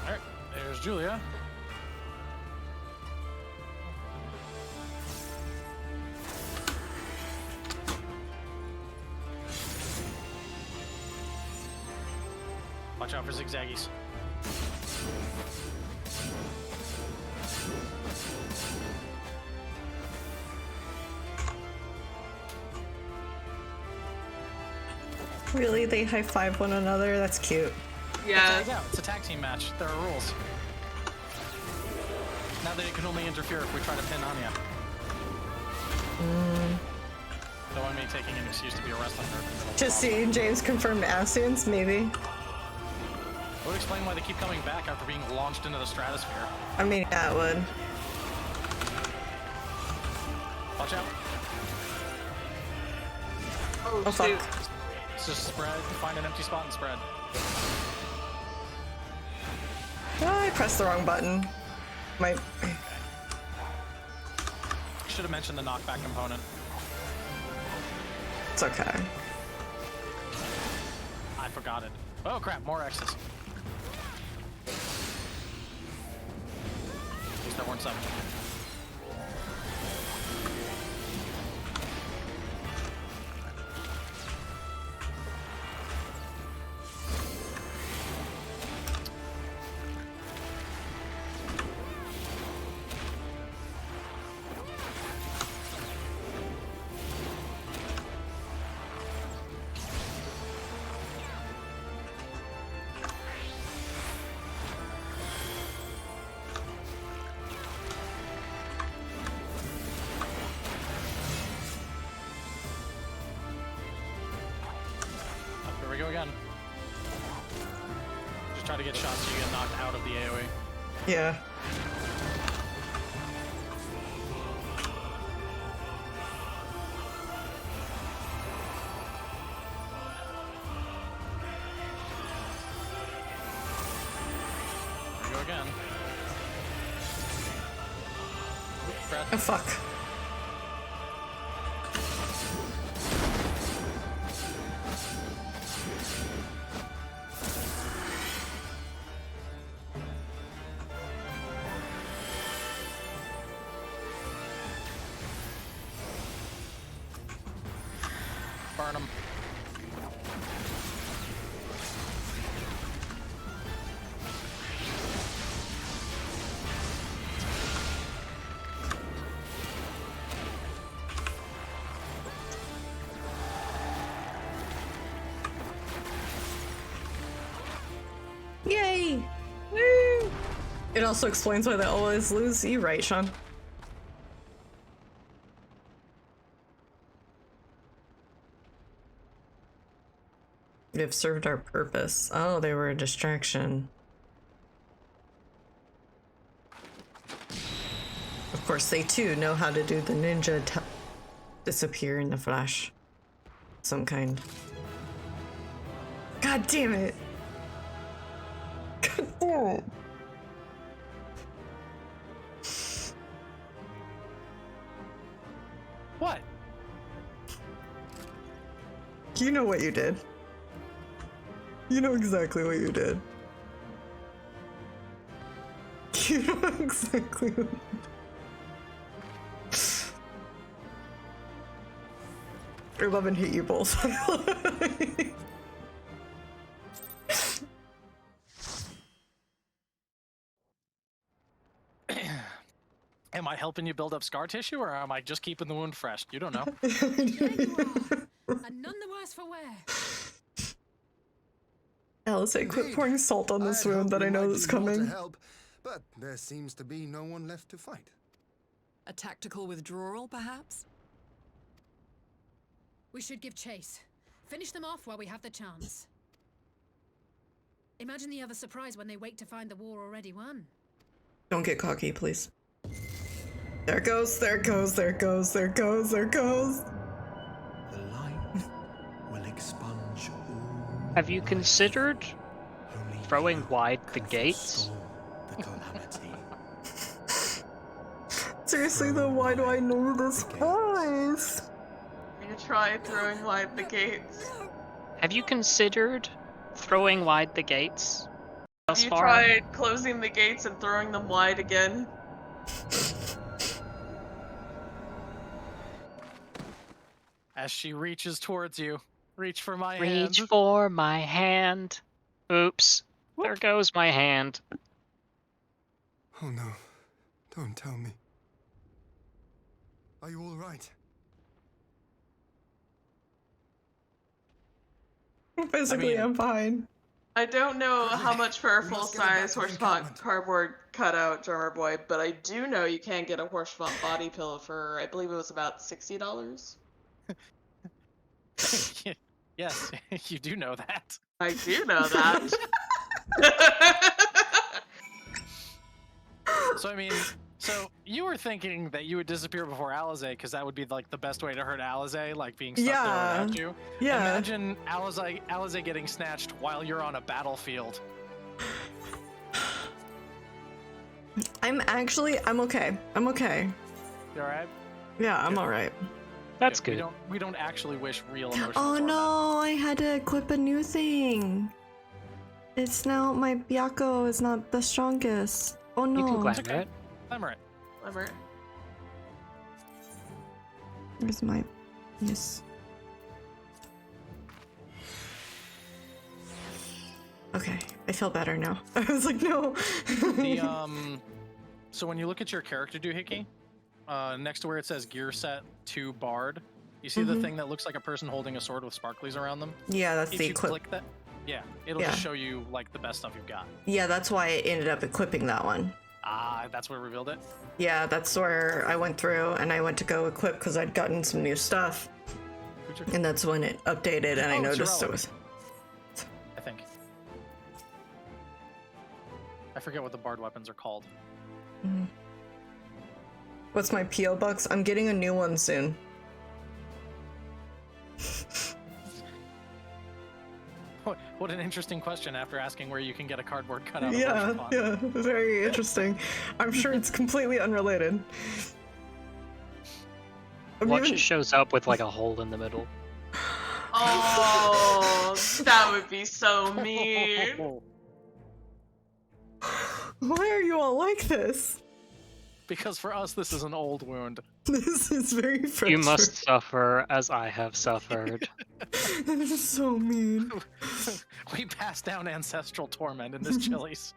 Alright, there's Julia. Watch out for zigzaggies. Really? They high-five one another? That's cute. Yeah. It's a tag team match. There are rules. Now they can only interfere if we try to pin Anya. Don't want me taking an excuse to be a wrestling nerd. Just seeing James confirmed Asians, maybe. It would explain why they keep coming back after being launched into the stratosphere. I mean, yeah, it would. Watch out. Oh, fuck. It's just spread. Find an empty spot and spread. Oh, I pressed the wrong button. Should have mentioned the knockback component. It's okay. I forgot it. Oh crap, more X's. At least there weren't some. go again. Just try to get shots so you get knocked out of the AoE. Yeah. Go again. Oh fuck. Burn him. Yay! Woo! It also explains why they always lose. You right, Sean. They've served our purpose. Oh, they were a distraction. Of course, they too know how to do the ninja disappear in a flash. Some kind. God damn it! God damn it! What? You know what you did. You know exactly what you did. You know exactly what you did. I love and hate you both. Am I helping you build up scar tissue, or am I just keeping the wound fresh? You don't know. There you are, and none the worse for wear. Alice, quit pouring salt on this wound that I know is coming. Help, but there seems to be no one left to fight. A tactical withdrawal, perhaps? We should give chase. Finish them off while we have the chance. Imagine the other surprise when they wake to find the war already won. Don't get cocky, please. There it goes, there it goes, there it goes, there it goes, there it goes. The light will expunge all. Have you considered throwing wide the gates? The calamity. Seriously though, why do I know this voice? You try throwing wide the gates. Have you considered throwing wide the gates? You tried closing the gates and throwing them wide again. As she reaches towards you, reach for my hand. Reach for my hand. Oops. Whoop. There goes my hand. Oh no, don't tell me. Are you all right? Physically, I'm fine. I don't know how much for a full-size horse font cardboard cutout drummer boy, but I do know you can get a horse font body pillow for, I believe it was about $60. Yes, you do know that. I do know that. So I mean, so you were thinking that you would disappear before Alize, because that would be like the best way to hurt Alize, like being stuck there without you. Yeah. Imagine Alize getting snatched while you're on a battlefield. I'm okay. I'm okay. You alright? Yeah, I'm alright. That's good. We don't actually wish real emotional Oh torment. no, I had to equip a new thing. It's now, my Byakko is not the strongest. Oh no. You can glamour it. Glamour it. Glamour it. Where's my... Yes. Okay, I feel better now. I was like, no. So when you look at your character doohickey, next to where it says gear set 2 bard, you see the thing that looks like a person holding a sword with sparklies around them? Yeah, that's if the you equip. click that, yeah, it'll just show you like the best stuff you've got. Yeah, that's why I ended up equipping that one. Ah, that's where it revealed it? Yeah, that's where I went through and I went to go equip because I'd gotten some new stuff. And that's when it updated and I noticed it was... forget what the bard weapons are called. What's my P.O. box? I'm getting a new one soon. What an interesting question after asking where you can get a cardboard cutout of Yeah, Harshathon. yeah, very interesting. I'm sure it's completely unrelated. Watch it shows up with like a hole in the middle. Oh, that would be so mean. Why are you all like this? Because for us, this is an old wound. This is very frustrating. You must suffer as I have suffered. This is so mean. We pass down ancestral torment in this Chili's.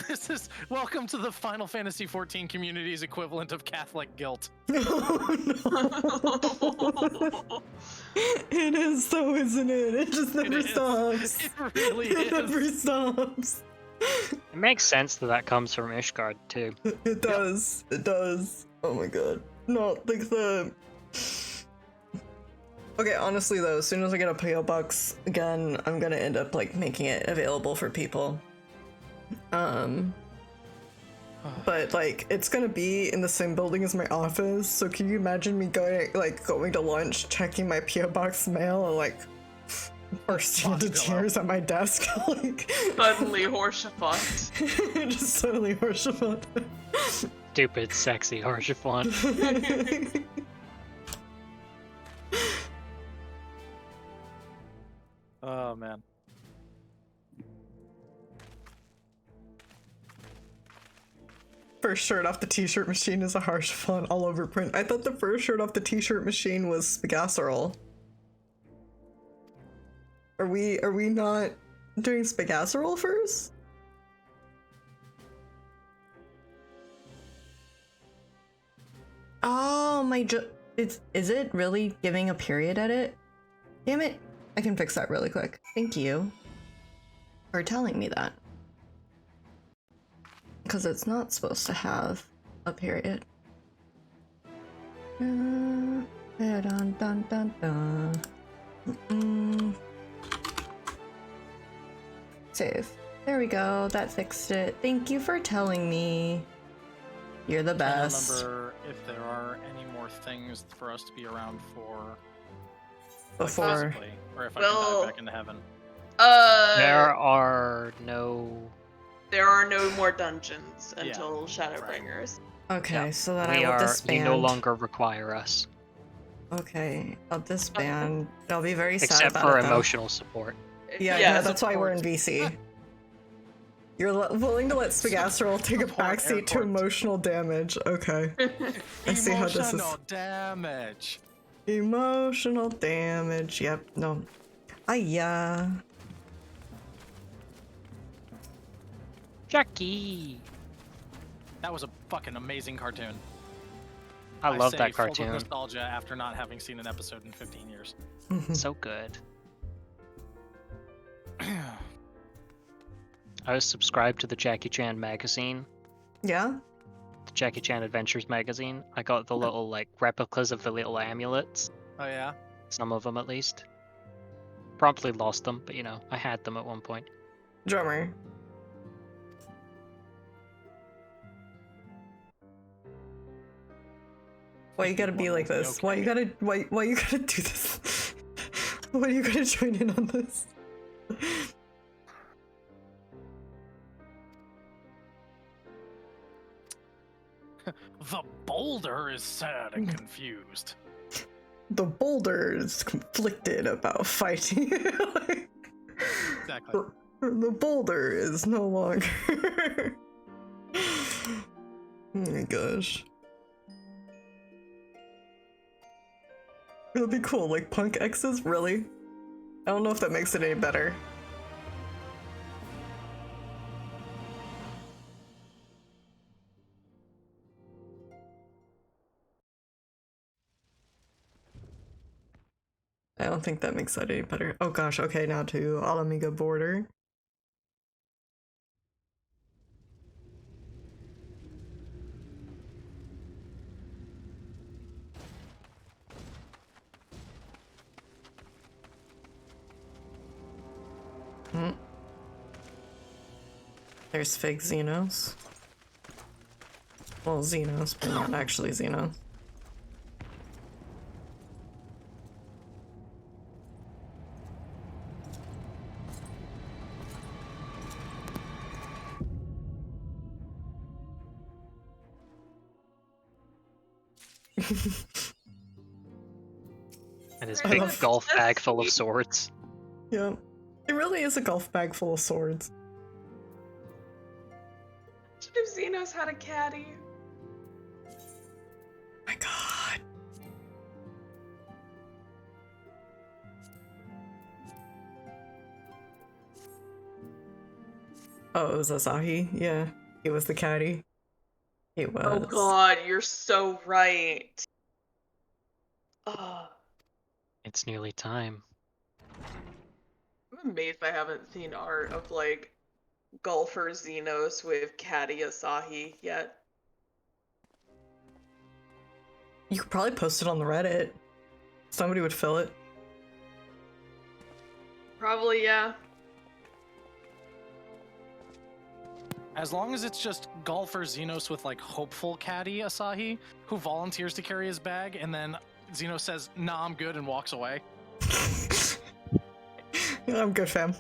This is welcome to the Final Fantasy XIV community's equivalent of Catholic guilt. Oh, no. It is so, isn't it? It just never stops. It really It is. never stops. It makes sense that comes from Ishgard too. It does. It does. Oh my god. No, like the... Okay, honestly though, as soon as I get a PO box again, I'm gonna end up like making it available for people. But like it's gonna be in the same building as my office, so can you imagine me going to lunch, checking my PO box mail, and like bursting into tears at my desk, like Suddenly Harshathon. just suddenly Harshathon. Stupid, sexy Harshathon. Oh man. First shirt off the t-shirt machine is a harsh font all over print. I thought the first shirt off the t-shirt machine was Spagacerol. Are we not doing Spagacerol first? Oh my is it really giving a period edit? Damn it. I can fix that really quick. Thank you for telling me that. Because it's not supposed to have a period. Dun, dun, dun, dun. Save. There we go. That fixed it. Thank you for telling me. You're the best. I don't remember if there are any more things for us to be around for. Before. Like, physically, or if I can dive back into heaven. There are no more dungeons until Shadowbringers. Okay, so then I will disband. You no longer require us. Okay, I'll disband. I'll be very sad Except about for it, though. emotional support. Yeah, that's why we're in VC. You're willing to let Spagacerol take a backseat to emotional damage. Okay. I see how this is. Emotional damage. Emotional damage. Yep. No. Yeah. Jackie. That was a fucking amazing cartoon. I love say that full of cartoon. Nostalgia after not having seen an episode in 15 years. So good. I was subscribed to the Jackie Chan magazine. Yeah? The Jackie Chan Adventures magazine. I got the little like replicas of the little amulets. Oh yeah? Some of them at least. Promptly lost them, but you know, I had them at one point. Drummer. Why you gotta be like this? Why you gotta do this? Why you gotta join in on this? The boulder is sad and confused. The boulder is conflicted about fighting. Exactly. The boulder is no longer. Oh my gosh. It'll be cool, like punk X's? Really? I don't know if that makes it any better. I don't think that makes that any better. Oh gosh, okay, now to Alamiga border. There's fake Xenos. Well, Xenos, but not actually Xenos. And his big golf bag full of swords. Yeah. It really is a golf bag full of swords. Should have Xenos had a caddy. My god. Oh, it was Asahi? Yeah. He was the caddy. He was. Oh god, you're so right. Ugh. It's nearly time. I'm amazed I haven't seen art of, like, golfer Xenos with caddy Asahi yet. You could probably post it on the Reddit. Somebody would fill it. Probably, yeah. As long as it's just golfer Xenos with like hopeful caddy Asahi, who volunteers to carry his bag, and then Xenos says, "Nah, I'm good," and walks away. Yeah, I'm good, fam.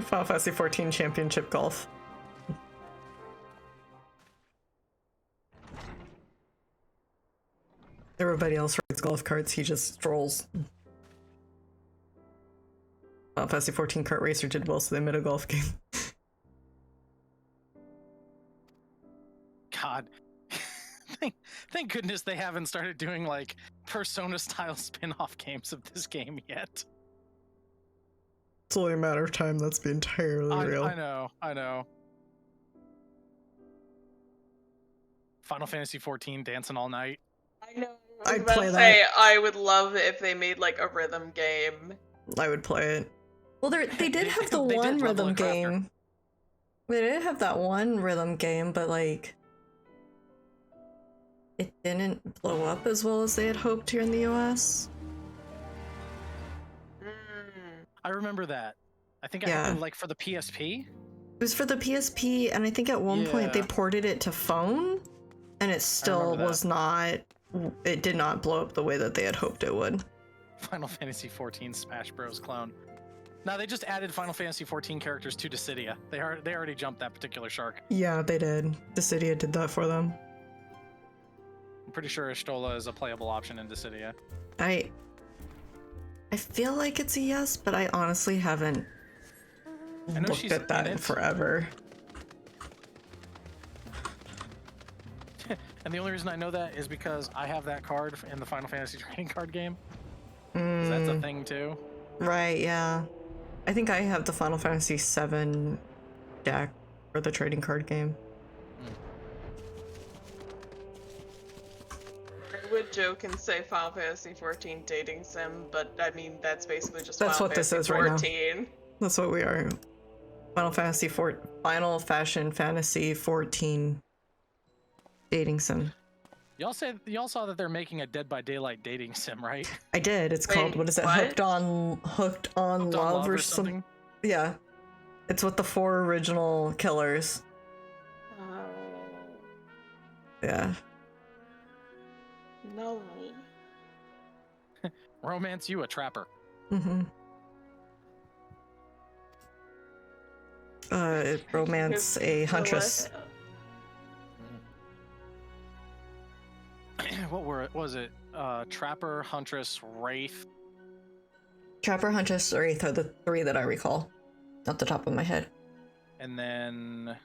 Final Fantasy XIV Championship Golf. Everybody else rides golf carts, he just strolls. Final Fantasy XIV Kart Racer did well, so they made a golf game. God. Thank goodness they haven't started doing like Persona-style spin-off games of this game yet. It's only a matter of time, that's be entirely real. I know. Final Fantasy XIV dancing all night. I know. I'd play that. I would love it if they made like a rhythm game. I would play it. Well, they did have the one rhythm game. They did have that one rhythm game, but like it didn't blow up as well as they had hoped here in the US. I remember that. I think it happened like for the PSP. It was for the PSP, and I think at one point they ported it to phone, and it still was not. It did not blow up the way that they had hoped it would. Final Fantasy XIV Smash Bros. Clone. No, they just added Final Fantasy XIV characters to Dissidia. They already jumped that particular shark. Yeah, they did. Dissidia did that for them. I'm pretty sure Ashtola is a playable option in Dissidia. I feel like it's a yes, but I honestly haven't looked at that in forever. And the only reason I know that is because I have that card in the Final Fantasy trading card game. 'Cause that's a thing too. Right, yeah. I think I have the Final Fantasy VII deck for the trading card game. I would joke and say Final Fantasy XIV dating sim, but I mean that's basically just That's Final what this Fantasy is right now. 14. That's what we are. Final Fantasy Fantasy 14 dating sim. Y'all saw that they're making a Dead by Daylight dating sim, right? I did. It's called, what is it? Hooked on Love or something. Yeah. It's with the 4 original killers. Yeah. No. Romance you a trapper. Romance a huntress. What was it? Trapper, Huntress, Wraith. Trapper, Huntress, Wraith are the 3 that I recall, off the top of my head. And then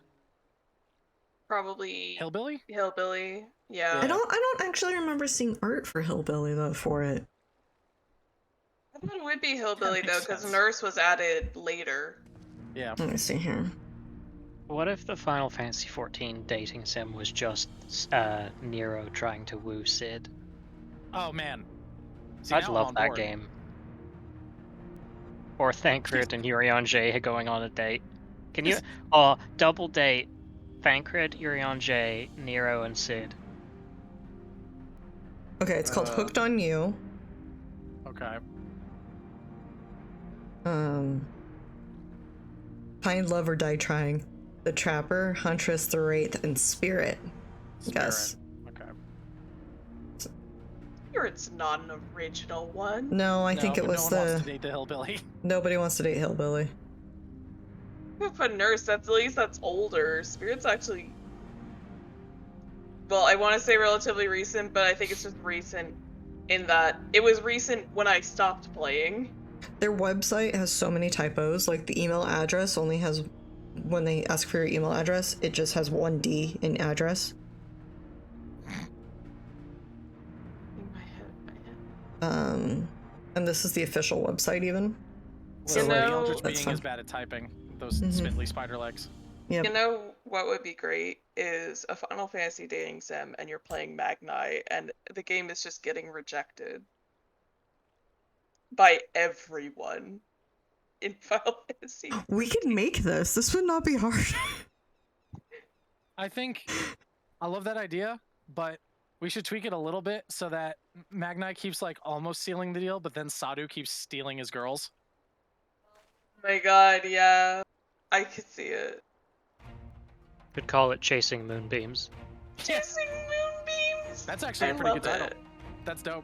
Probably Hillbilly? Hillbilly, yeah. I don't actually remember seeing art for Hillbilly though for it. I thought it would be Hillbilly though, because Nurse was added later. Yeah. Let me see here. What if the Final Fantasy XIV dating sim was just Nero trying to woo Sid? Oh man. See, I'd now I'm love on that board. game. Or Thancred and Urianger going on a date. Can you? Double date. Thancred, Urianger, Nero, and Sid. Okay, it's called Hooked on You. Okay. Find love or die trying. The Trapper, Huntress, the Wraith, and Spirit. Yes. Okay. Spirit's not an original one. No, I think it was no one wants to date the hillbilly. Nobody wants to date Hillbilly. But Nurse, that's at least that's older. Spirit's actually, well, I want to say relatively recent, but I think it's just recent in that it was recent when I stopped playing. Their website has so many typos. Like the email address only has, when they ask for your email address, it just has one D in address. And this is the official website even. So You know, Eldritch being is bad at typing. Those spindly spider legs. Yep. You know what would be great is a Final Fantasy dating sim and you're playing Magnite and the game is just getting rejected by everyone in Final Fantasy. We can make this. This would not be hard. I think I love that idea, but we should tweak it a little bit so that Magnite keeps like almost sealing the deal, but then Sadhu keeps stealing his girls. Oh my god, yeah. I could see it. Could call it Chasing Moonbeams. Chasing Moonbeams! That's actually a pretty good title. That's dope.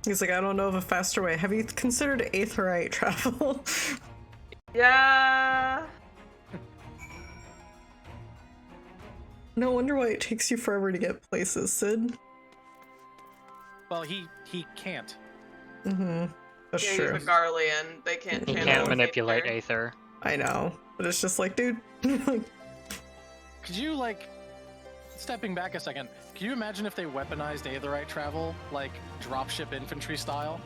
He's like, I don't know of a faster way. Have you considered aetheryte travel? Yeah. No wonder why it takes you forever to get places, Sid. Well, he can't. Mm-hmm. That's Yeah, true. he's a Garlean. They can't. He can't manipulate Aether. I know, but it's just like, dude. Could you, like, stepping back a second, can you imagine if they weaponized aetherite travel, like dropship infantry style?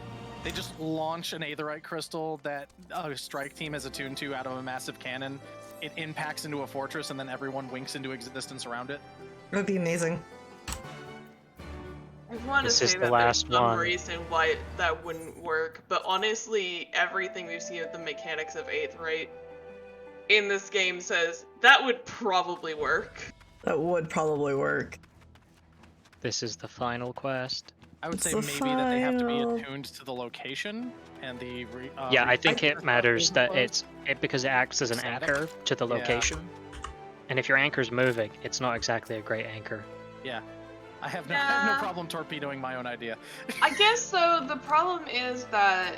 They just launch an aetherite crystal that a strike team is attuned to out of a massive cannon. It impacts into a fortress, and then everyone winks into existence around it. That'd be amazing. I want to This say is the that last there's some one. reason why that wouldn't work, but honestly, everything we see of the mechanics of Aetherite in this game says that would probably work. That would probably work. This is the final quest. I would say maybe that they have to be attuned to the location and the. Yeah, I think it matters that it because it acts as an anchor to the Yeah. location. And if your anchor's moving, it's not exactly a great anchor. Yeah. I have no problem torpedoing my own idea. I guess though the problem is that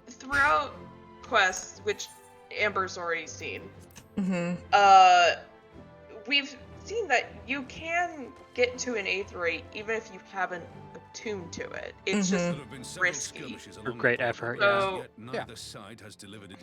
throughout quests, which Amber's already seen, we've seen that you can get to an aetherite even if you haven't attuned to it. It's just risky. For great effort, So, yeah.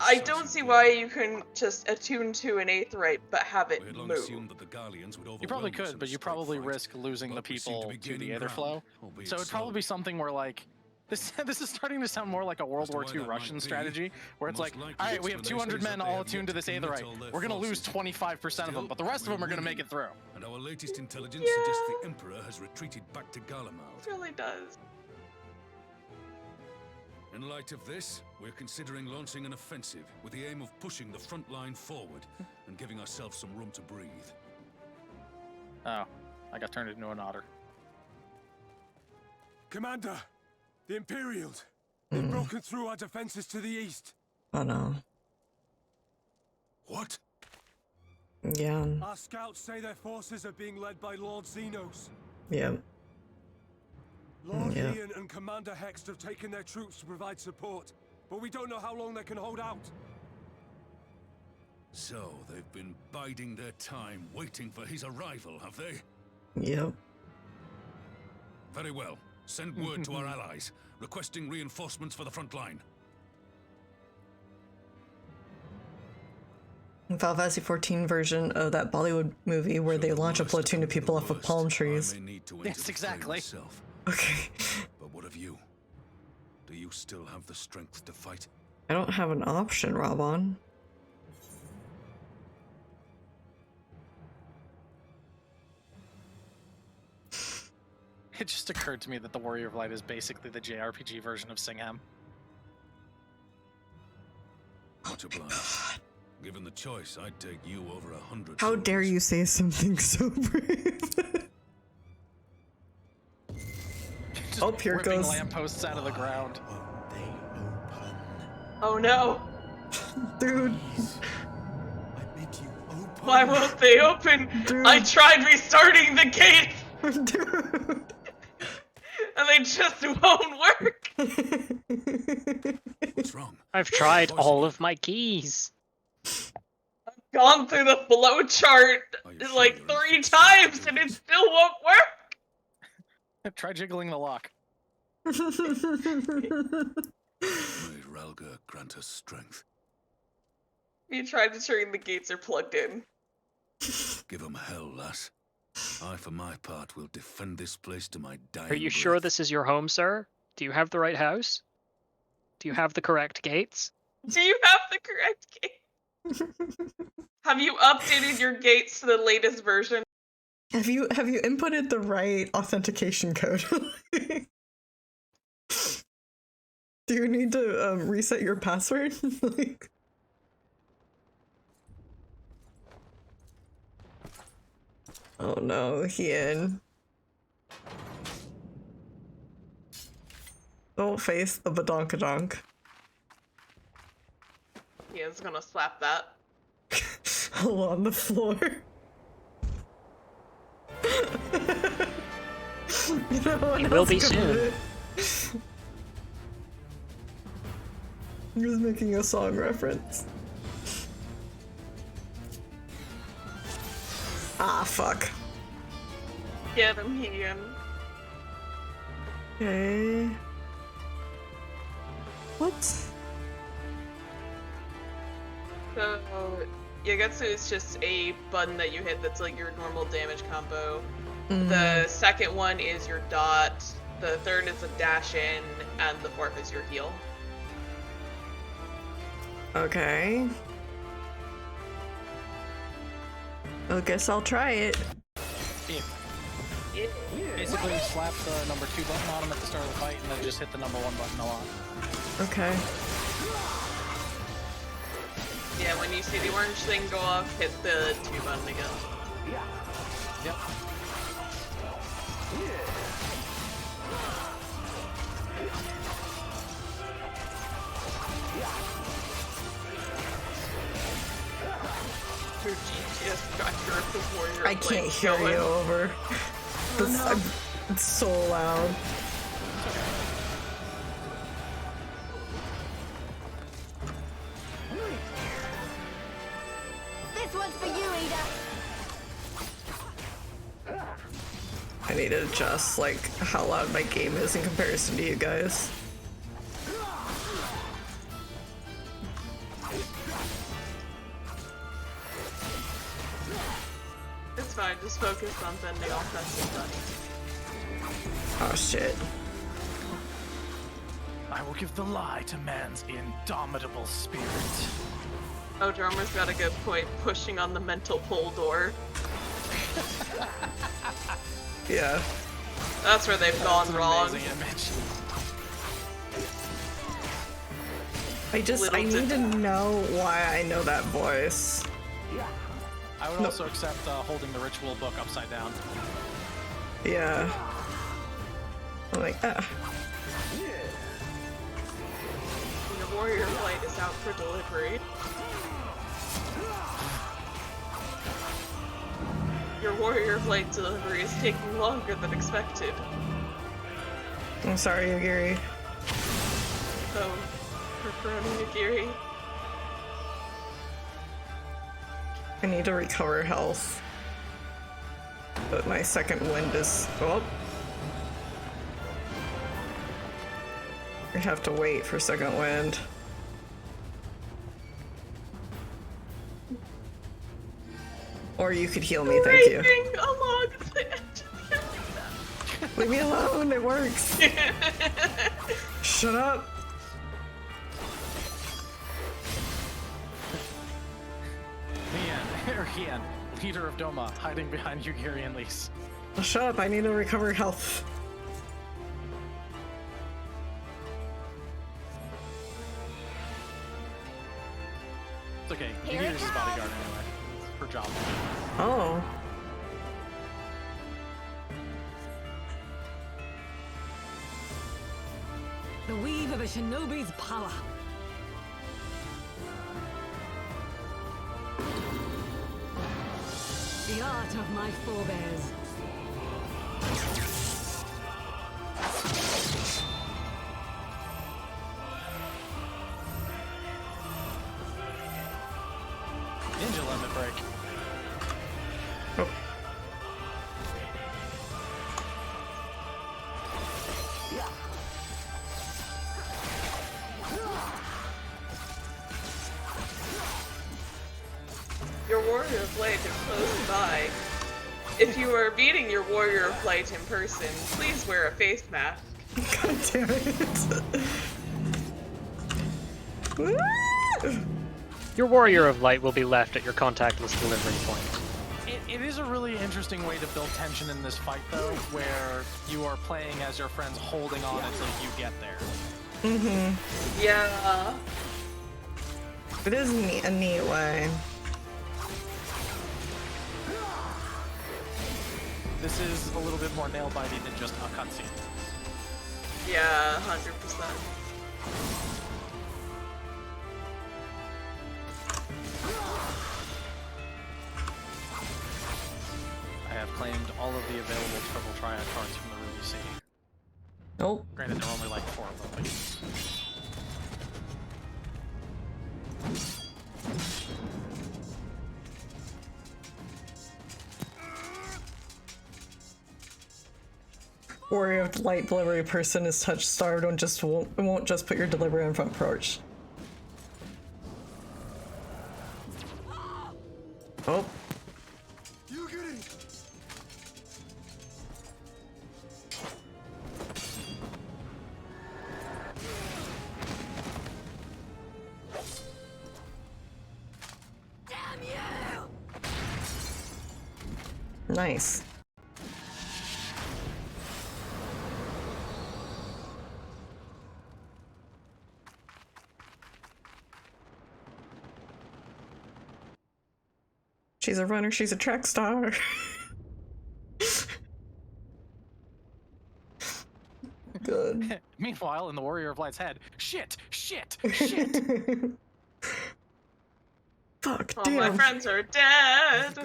I don't see why you couldn't just attune to an aetherite but have it move. You probably could, but you probably risk losing the people to the aether flow. So it'd probably be something where like this is starting to sound more like a World War II Russian strategy, where it's like, all right, we have 200 men all attuned to this aetherite. We're gonna lose 25% of them, but the rest of them are gonna make it through. And our latest intelligence suggests the Emperor has retreated back to Garlemald. It really does. In light of this, we're considering launching an offensive with the aim of pushing the front line forward and giving ourselves some room to breathe. Oh, I got turned into an otter. Commander, the Imperials. They've broken through our defenses to the east. Oh no. What? Yeah. Our scouts say their forces are being led by Lord Xenos. Yeah. Lord Yeah. Ian and Commander Hext have taken their troops to provide support, but we don't know how long they can hold out. So, they've been biding their time, waiting for his arrival, have they? Yep. Very well. Send word to our allies, requesting reinforcements for the front line. Final Fantasy XIV version of that Bollywood movie where they launch a platoon of people off of palm trees. Yes, exactly. Okay. But what of you? Do you still have the strength to fight? I don't have an option, Robon. It just occurred to me that the Warrior of Light is basically the JRPG version of Singham. Much obliged. Given the choice, I'd take you over 100. How dare you say something so brave? Just oh, here whipping goes. lampposts out of the ground. Oh no! Dude. Why won't they open? Dude. I tried restarting the gate! Dude. And they just won't work! What's wrong? I've tried all of my keys. Gone through the flowchart like 3 times and it still won't work! Try jiggling the lock. May Ralga grant us strength. You tried to turn the gates are plugged in. Give 'em hell, lass. I, for my part, will defend this place to my dying Are you breath. sure this is your home, sir? Do you have the right house? Do you have the correct gates? Do you have the correct gate? Have you updated your gates to the latest version? Have you inputted the right authentication code? Do you need to reset your password? Like... Oh no, Hien. Don't face the badonkadonk. He is gonna slap that. All on the floor. You know what He will else be could soon. it? He was making a song reference. Ah, fuck. Get him, Hien. Okay. What? So, Yagetsu is just a button that you hit that's like your normal damage combo. The second one is your dot, the third is a dash in, and the fourth is your heal. Okay. I guess I'll try it. Basically, slap the number 2 button on him at the start of the fight, and then just hit the number 1 button a lot. Okay. Yeah, when you see the orange thing go off, hit the 2 button again. Yep. Your GTS tracker of the warrior. I can't hear you over. It's so loud. This one's for you, Ida. I need to adjust like how loud my game is in comparison to you guys. It's fine, just focus on bending offensive buttons. Oh shit. I will give the lie to man's indomitable spirit. Oh, Drummer's got a good point, pushing on the mental pull door. Yeah. That's where they've gone wrong. I need to know why I know that voice. I would also accept holding the ritual book upside down. Yeah. I'm like, ah. Your warrior light is out for delivery. Your warrior light delivery is taking longer than expected. I'm sorry, Yagiri. Oh, pepperoni nigiri. I need to recover health. But my second wind is... Oh. I have to wait for second wind. Or you could heal me, thank you. Along the edge of the Leave me alone, it works. Shut up. Hien, leader of Doma, hiding behind Yugiri and Lise. Shut up, I need to recover health. It's okay. You can use his bodyguard anyway. It's her job. Oh. The weave of a shinobi's power. The art of my forebears. Ninja limit break. Your Warrior of Light is close by. If you are beating your Warrior of Light in person, please wear a face mask. God damn it. Your Warrior of Light will be left at your contactless delivery point. It is a really interesting way to build tension in this fight, though, where you are playing as your friends holding on until you get there. Mm-hmm. Yeah. It is a neat way. This is a little bit more nail-biting than just a cutscene. Yeah, 100%. I have claimed all of the available triple triad cards from the Ruby Sea. Oh. Granted, there are only like 4 of them, Warrior of Light delivery person is touch starved and won't just put your delivery on front porch. Oh. Damn you! Nice. She's a runner, she's a track star. Good. Meanwhile, in the Warrior of Light's head, shit, shit, shit. Fuck, All damn. my friends are dead.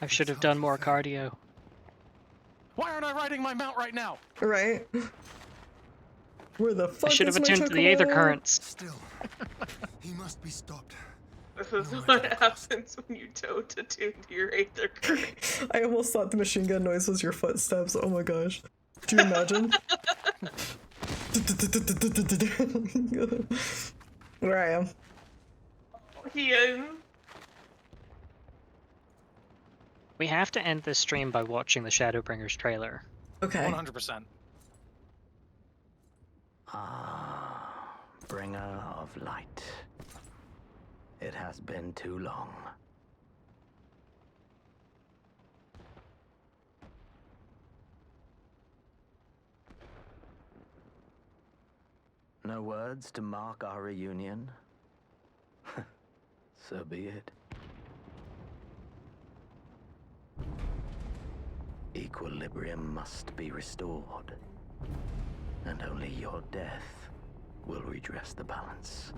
I should have done more cardio. Why aren't I riding my mount right now? Right? Where the fuck I should is have my attuned to the Aether chocobo? Currents. Still, he must be stopped. This is what happens when you don't attune to your Aether Current. I almost thought the machine gun noise was your footsteps. Oh my gosh. Do you imagine? Where I am. Ian. We have to end this stream by watching the Shadowbringers trailer. Okay. 100%. Ah, bringer of light. It has been too long. No words to mark our reunion? So be it. Equilibrium must be restored, and only your death will redress the balance.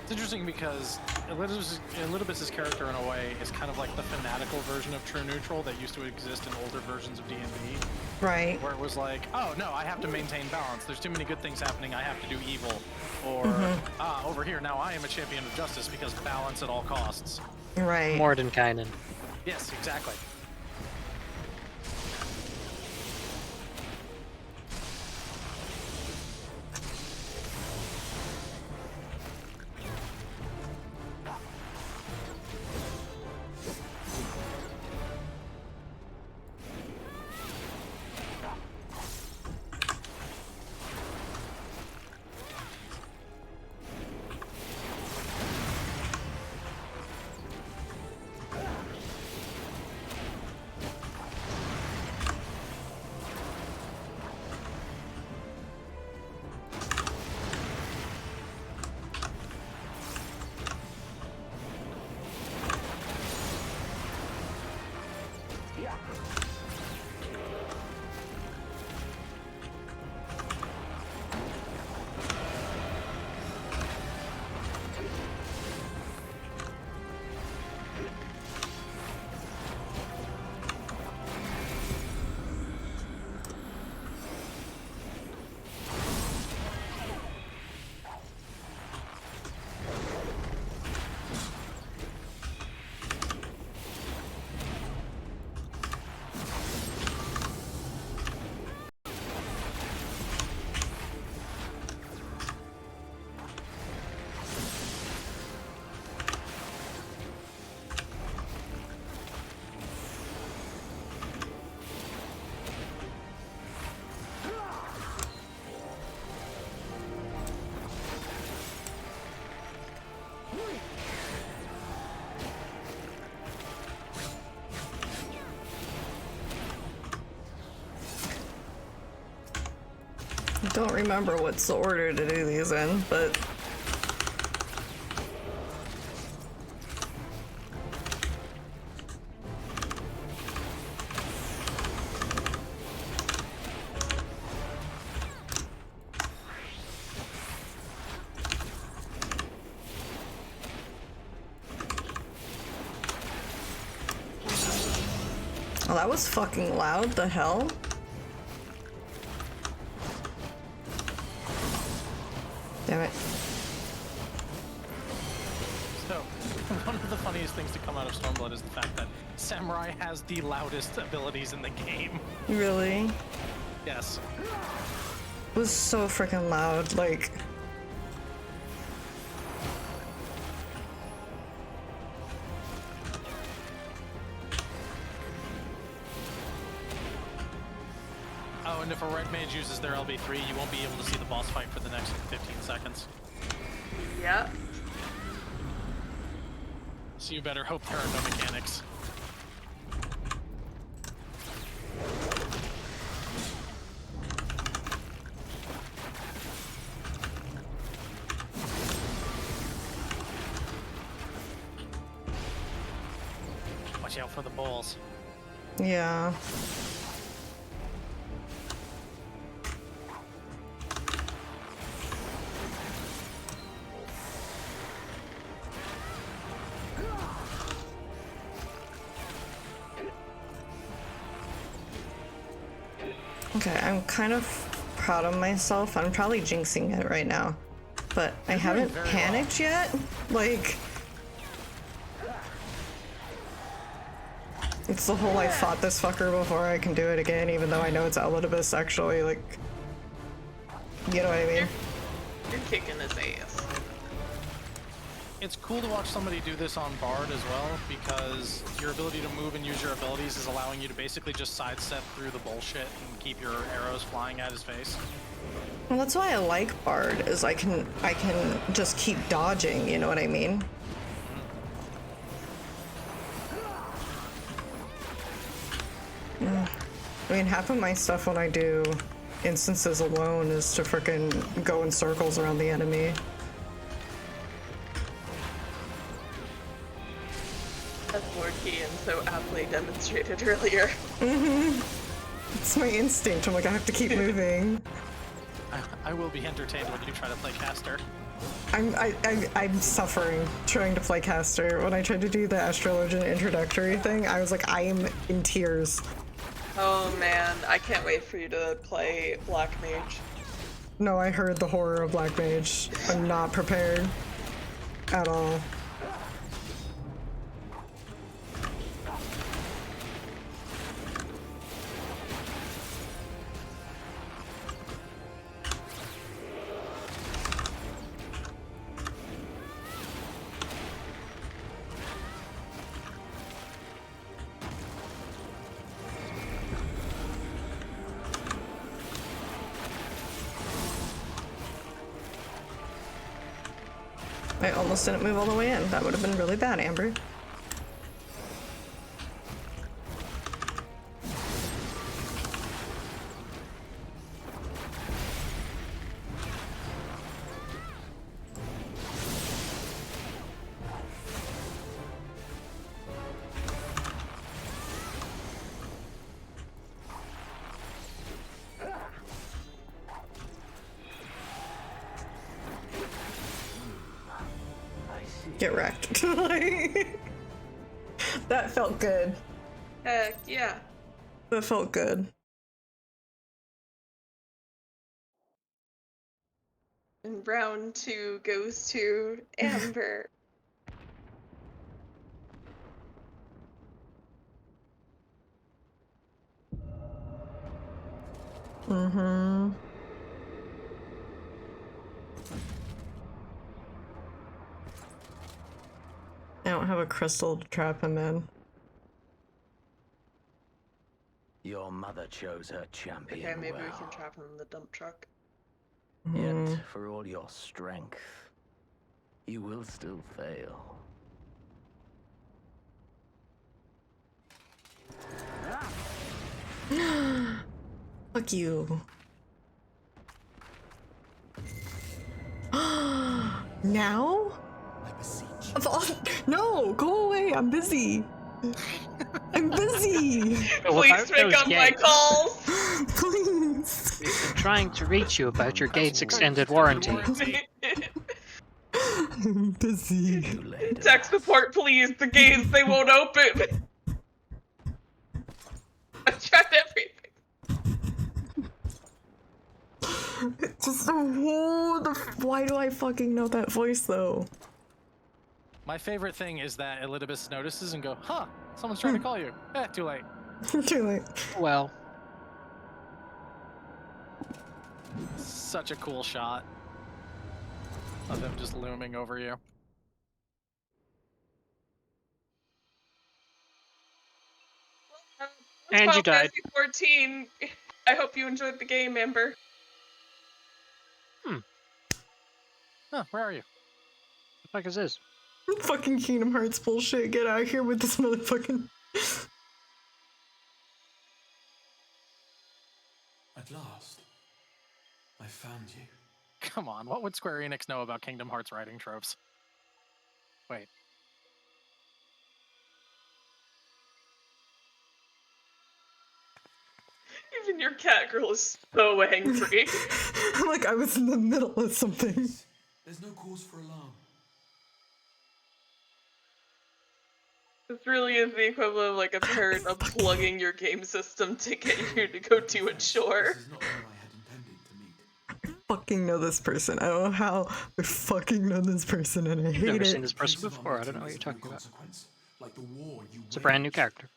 It's interesting because Elidibus' character, in a way, is kind of like the fanatical version of True Neutral that used to exist in older versions of D&D. Right. Where it was like, oh no, I have to maintain balance. There's too many good things happening, I have to do evil. Or, over here, now I am a champion of justice because balance at all costs. Right. Mordenkainen. Yes, exactly. I don't remember what's the order to do these in, but... Oh, that was fucking loud, the hell? Damn it. So, one of the funniest things to come out of Stormblood is the fact that Samurai has the loudest abilities in the game. Really? Yes. It was so freaking loud, like... Oh, and if a red mage uses their LB3, you won't be able to see the boss fight for the next 15 seconds. Yep. So you better hope there are no mechanics. Watch out for the balls. Yeah. Okay, I'm kind of proud of myself. I'm probably jinxing it right now, but I haven't panicked yet. Like, it's the whole I fought this fucker before I can do it again, even though I know it's Elidibus actually, like, you know what I mean? You're kicking his ass. It's cool to watch somebody do this on Bard as well, because your ability to move and use your abilities is allowing you to basically just sidestep through the bullshit and keep your arrows flying at his face. Well, that's why I like Bard, is I can just keep dodging, you know what I mean? I mean, half of my stuff when I do instances alone is to frickin' go in circles around the enemy. As Lord Kian so aptly demonstrated earlier. It's my instinct. I'm like, I have to keep moving. I will be entertained when you try to play caster. I'm suffering trying to play caster. When I tried to do the Astrologian introductory thing, I was like, I am in tears. Oh man, I can't wait for you to play Black Mage. No, I heard the horror of Black Mage. I'm not prepared at all. I almost didn't move all the way in. That would have been really bad, Amber. Get wrecked. That felt good. Heck yeah. That felt good. And round 2 goes to Amber. Mm-hmm. I don't have a crystal to trap him in. Your mother chose her champion. Okay, maybe we well. can trap him in the dump truck. Yet, for all your strength, you will still fail. Fuck you. Now? I beseech No, go away. I'm busy. I'm busy. Well, Please about pick those up my gates. calls. Please. We've been trying to reach you about your gate's extended warranty. I'm busy. Tech support, please. The gates, they won't open. I've tried everything. Just why do I fucking know that voice though? My favorite thing is that Elidibus notices and go, huh, someone's trying to call you. Too late. Too late. Well. Such a cool shot of him just looming over you. And you died. 14. I hope you enjoyed the game, Amber. Huh, where are you? What the fuck is this? Fucking Kingdom Hearts bullshit. Get out of here with this motherfucking. At last, I found you. Come on, what would Square Enix know about Kingdom Hearts writing tropes? Wait. Even your cat girl is so angry. Like I was in the middle of something. There's no cause for alarm. This really is the equivalent of like a parent unplugging your game system to get you to go do a chore. Fucking know this person. I don't know how I fucking know this person and I hate Never it. seen this person before. I don't know what you're talking about. It's a brand new character.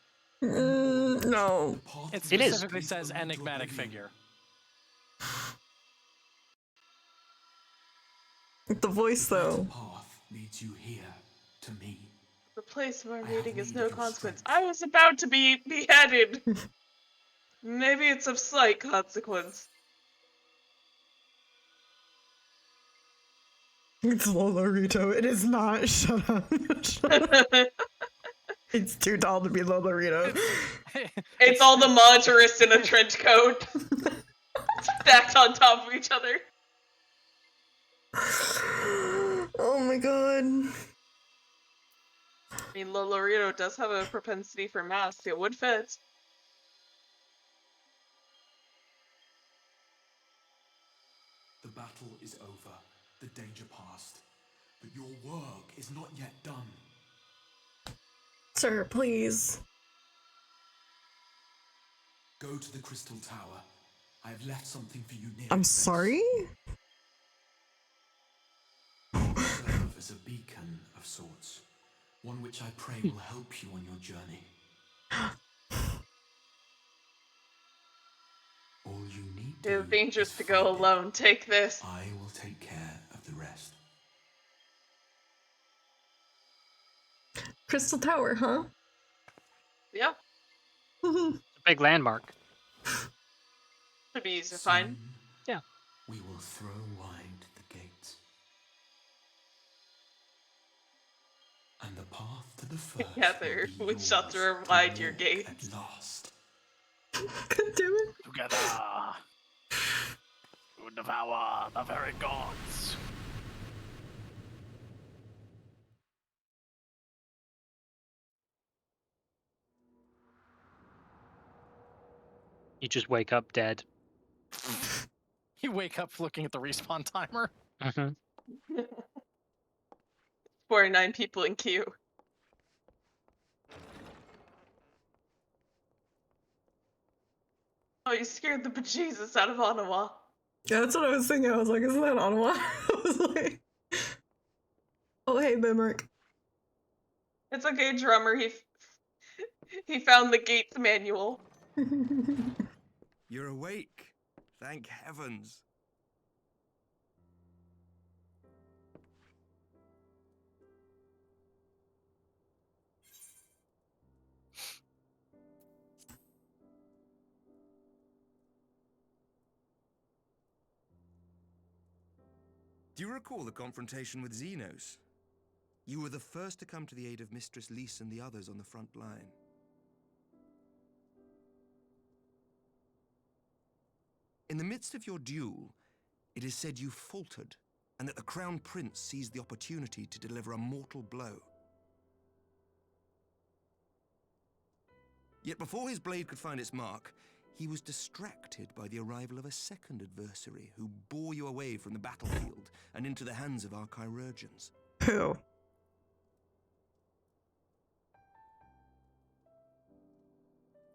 No. It It is. specifically says enigmatic figure. The voice though. Leads you here to me. The place of our meeting is no consequence. I was about to be beheaded. Maybe it's of slight consequence. It's Lolorito. It is not. Shut up. Shut up. It's too tall to be Lolorito. It's all the Majorists in a trench coat. Stacked on top of each other. Oh my god. I mean, Lolorito does have a propensity for masks. It would fit. The battle is over, the danger past, but your work is not yet done. Sir, please. Go to the Crystal Tower. I have left something for you near. I'm sorry? Serve as a beacon of sorts, one which I pray will help you on your journey. All you need It's dangerous to go alone. Take this. I will take care of the rest. Crystal Tower, huh? Yeah. It's a big landmark. Should be easy to find. Yeah. We will throw wide the gates. And the path to the first Together, we shall throw wide your gates. at last. God damn it. Together, to devour the very gods. You just wake up dead. You wake up looking at the respawn timer. Mm-hmm. 49 people in queue. Oh, you scared the bejesus out of Anawa. Yeah, that's what I was thinking. I was like, isn't that Ottawa? I was like, oh, hey, Bimmerk. It's okay, drummer. He found the gates manual. You're awake. Thank heavens. Do you recall the confrontation with Xenos? You were the first to come to the aid of Mistress Lise and the others on the front line. In the midst of your duel, it is said you faltered and that the Crown Prince seized the opportunity to deliver a mortal blow. Yet before his blade could find its mark, he was distracted by the arrival of a second adversary who bore you away from the battlefield and into the hands of our chirurgeons. Who?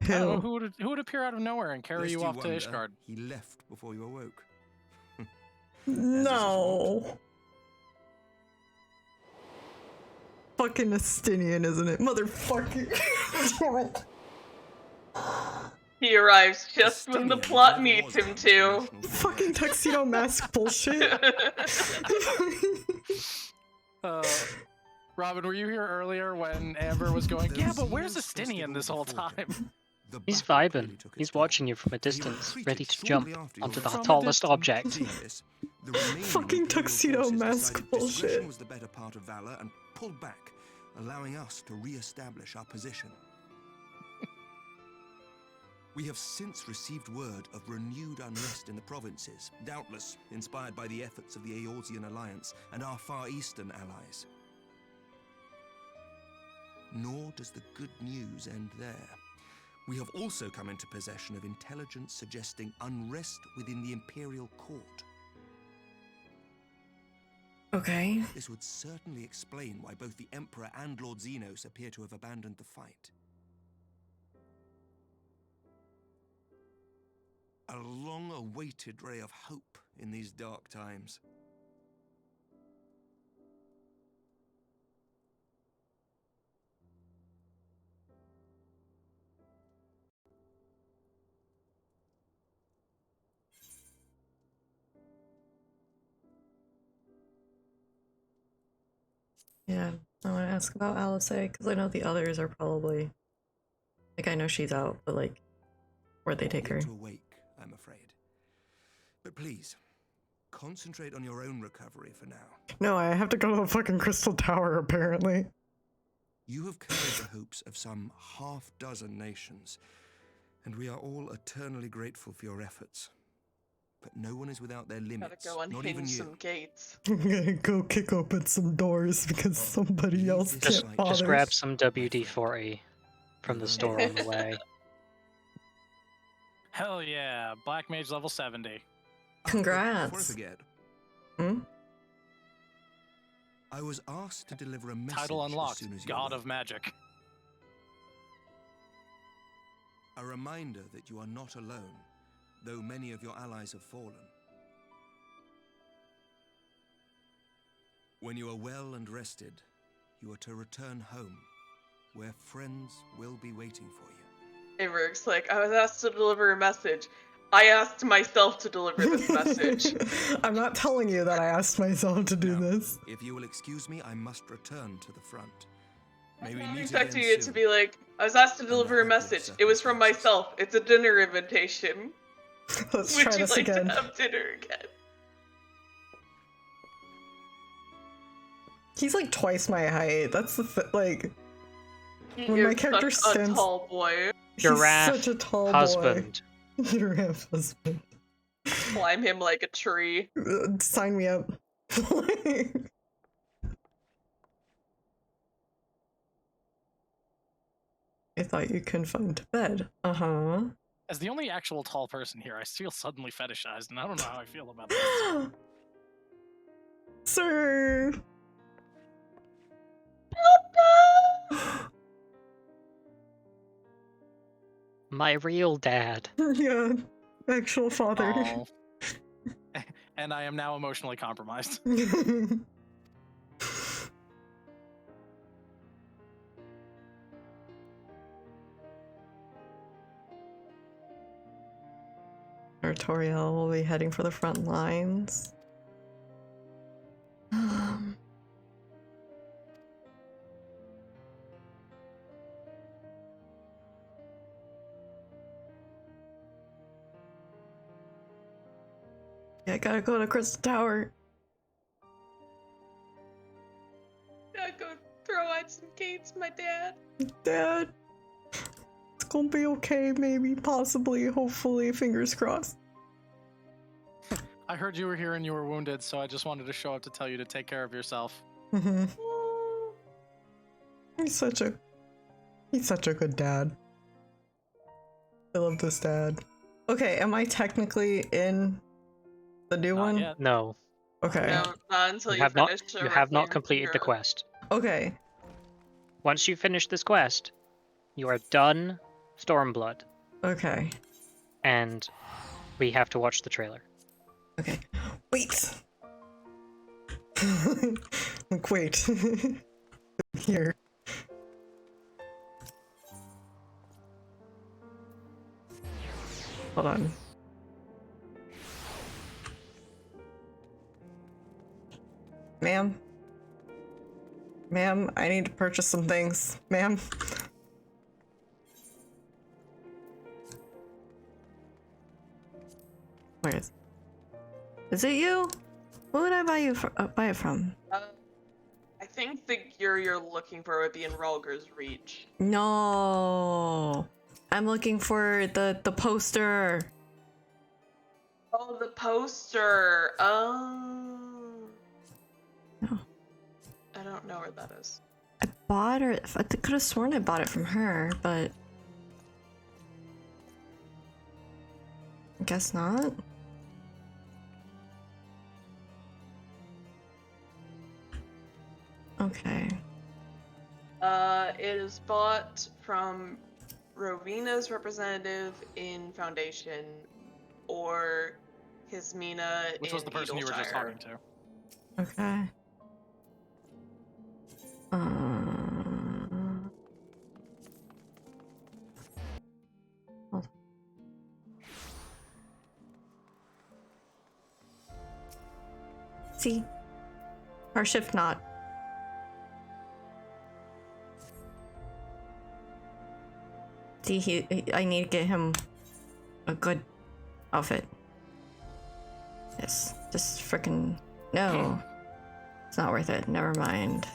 I don't know, who would appear out of nowhere and carry you off to Ishgard? He left before you awoke. No. Fucking Estinian, isn't it? Motherfucker. Damn it. He arrives just when the plot needs him to. Fucking tuxedo mask bullshit. Robin, were you here earlier when Amber was going, yeah, but where's Estinian this whole time? He's vibing. He's watching you from a distance, ready to jump onto the tallest object. Fucking tuxedo mask bullshit. Was the better part of valor and pulled back, allowing us to re-establish our position. We have since received word of renewed unrest in the provinces, doubtless inspired by the efforts of the Eorzean Alliance and our Far Eastern allies. Nor does the good news end there. We have also come into possession of intelligence suggesting unrest within the Imperial Court. Okay. This would certainly explain why both the Emperor and Lord Xenos appear to have abandoned the fight. A long-awaited ray of hope in these dark times. Yeah, I want to ask about Alice, because I know the others are probably... Like, I know she's out, but like, where'd they take her? To awake, I'm afraid. But please, concentrate on your own recovery for now. No, I have to go to the fucking Crystal Tower, apparently. You have carried the hopes of some half-dozen nations, and we are all eternally grateful for your efforts. But no one is without their limits, Gotta go not even unhinge you. some gates. I'm gonna go kick open some doors because somebody else can't bother. Just grab some WD-40 from the store on the way. Hell yeah, Black Mage level 70. Congrats. Before I forget, Hmm? I was asked to deliver a message Title unlocked, as soon as you God awoke. of Magic. A reminder that you are not alone, though many of your allies have fallen. When you are well and rested, you are to return home, where friends will be waiting for you. Averix, like, I was asked to deliver a message. I asked myself to deliver this message. I'm not telling you that I asked myself to do this. If you will excuse me, I must return to the front. May we I'm meet expecting again it soon. to be like, I was asked to deliver a message. It was from myself. It's a dinner invitation. Let's Would try you this like again. to have dinner again? He's like twice my height. That's the like. When You're my character such stands, a tall boy. Giraffe he's such a tall husband. boy. Giraffe husband. Climb him like a tree. Sign me up. I thought you confined to bed. Uh-huh. As the only actual tall person here, I feel suddenly fetishized, and I don't know how I feel about this. Sir! My real dad. Yeah, actual father. Oh. And I am now emotionally compromised. Artoriel will be heading for the front lines. Yeah, I gotta go to Crystal Tower. Gotta go throw out some gates, my dad. Dad, it's gonna be okay, maybe, possibly, hopefully, fingers crossed. I heard you were here and you were wounded, so I just wanted to show up to tell you to take care of yourself. He's such a good dad. I love this dad. Okay, am I technically in the new one? Yet. No. Okay. No, not until You you have not. finish You have not Requiem completed the Hero. quest. Okay. Once you finish this quest, you are done Stormblood, Okay. and we have to watch the trailer. Okay. Wait. Like, wait. Here. Hold on. Ma'am? Ma'am, I need to purchase some things. Ma'am? Where is it you? Who would I buy it from? I think the gear you're looking for would be in Rulger's Reach. No. I'm looking for the poster. Oh, the poster. No. I don't know where that is. I bought her. I could have sworn I bought it from her, but I guess not. Okay. It is bought from Rowena's representative in Foundation, or Hismina Which in was the person you were just Needleshire. talking to. Okay. Hold on. See? Or shift not. See, I need to get him a good outfit. Yes, just freaking no. It's not worth it. Never mind.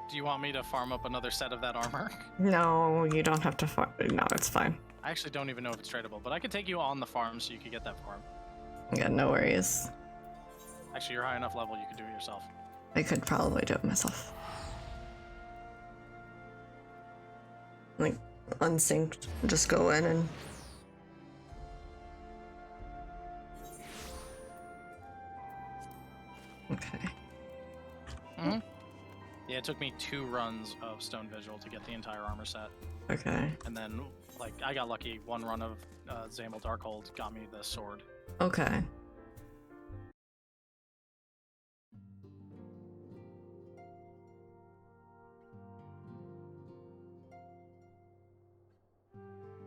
Do you want me to farm up another set of that armor? No, you don't have to farm. No, it's fine. I actually don't even know if it's tradable, but I could take you on the farm so you could get that farm. Yeah, no worries. Actually, you're high enough level you could do it yourself. I could probably do it myself. Like, unsynced. Just go in and... Okay. Mm-hmm. Yeah, it took me 2 runs of Stone Vigil to get the entire armor set. Okay. And then, like, I got lucky. 1 run of Zamel Darkhold got me the sword. Okay.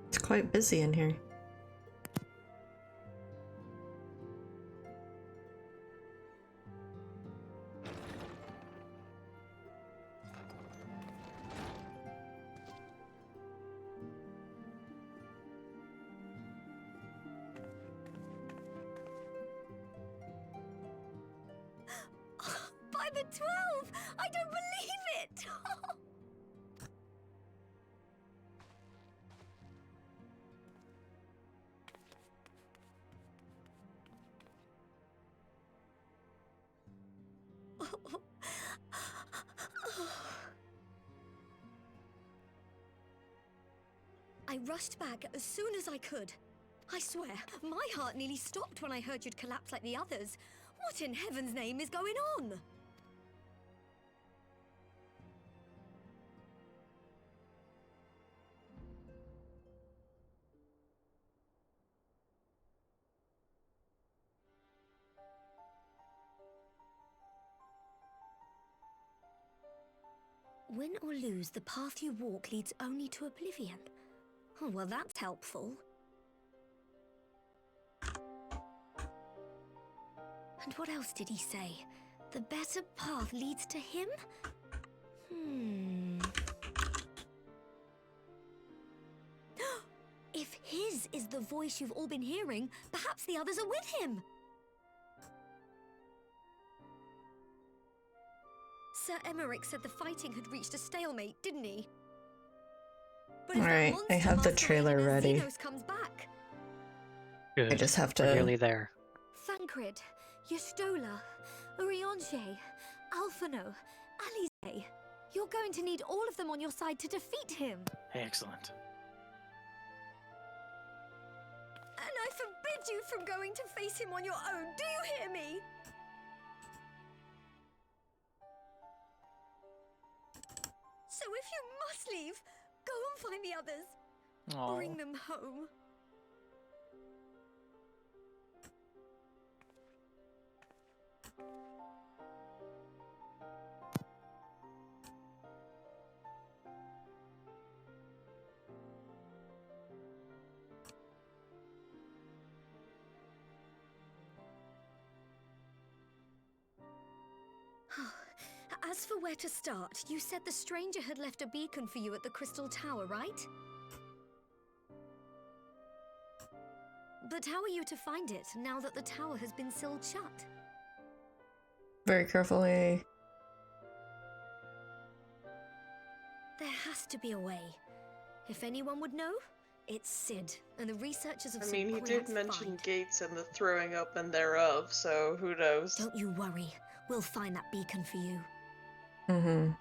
It's quite busy in here. By the 12! I don't believe it! I rushed back as soon as I could. I swear, my heart nearly stopped when I heard you'd collapse like the others. What in heaven's name is going on? Win or lose, the path you walk leads only to oblivion. Oh, well, that's helpful. And what else did he say? The better path leads to him? If his is the voice you've all been hearing, perhaps the others are with him. Sir Emmerich said the fighting had reached a stalemate, didn't he? But if that Alright, I monster have the master trailer Raven ready. Xenos comes back. Good. I just have We're to... nearly there. Thancred, Yestola, Urianger, Alphino, Alize. You're going to need all of them on your side to defeat him. Excellent. And I forbid you from going to face him on your own. Do you hear me? So if you must leave, go and find the others. Aww. Bring them home. As for where to start, you said the stranger had left a beacon for you at the Crystal Tower, right? But how are you to find it now that the tower has been sealed shut? Very carefully. There has to be a way. If anyone would know, it's Sid and the researchers of I mean, he St. did Quin's mention find. gates and the throwing open thereof, so who knows? Don't you worry. We'll find that beacon for you. Mm-hmm.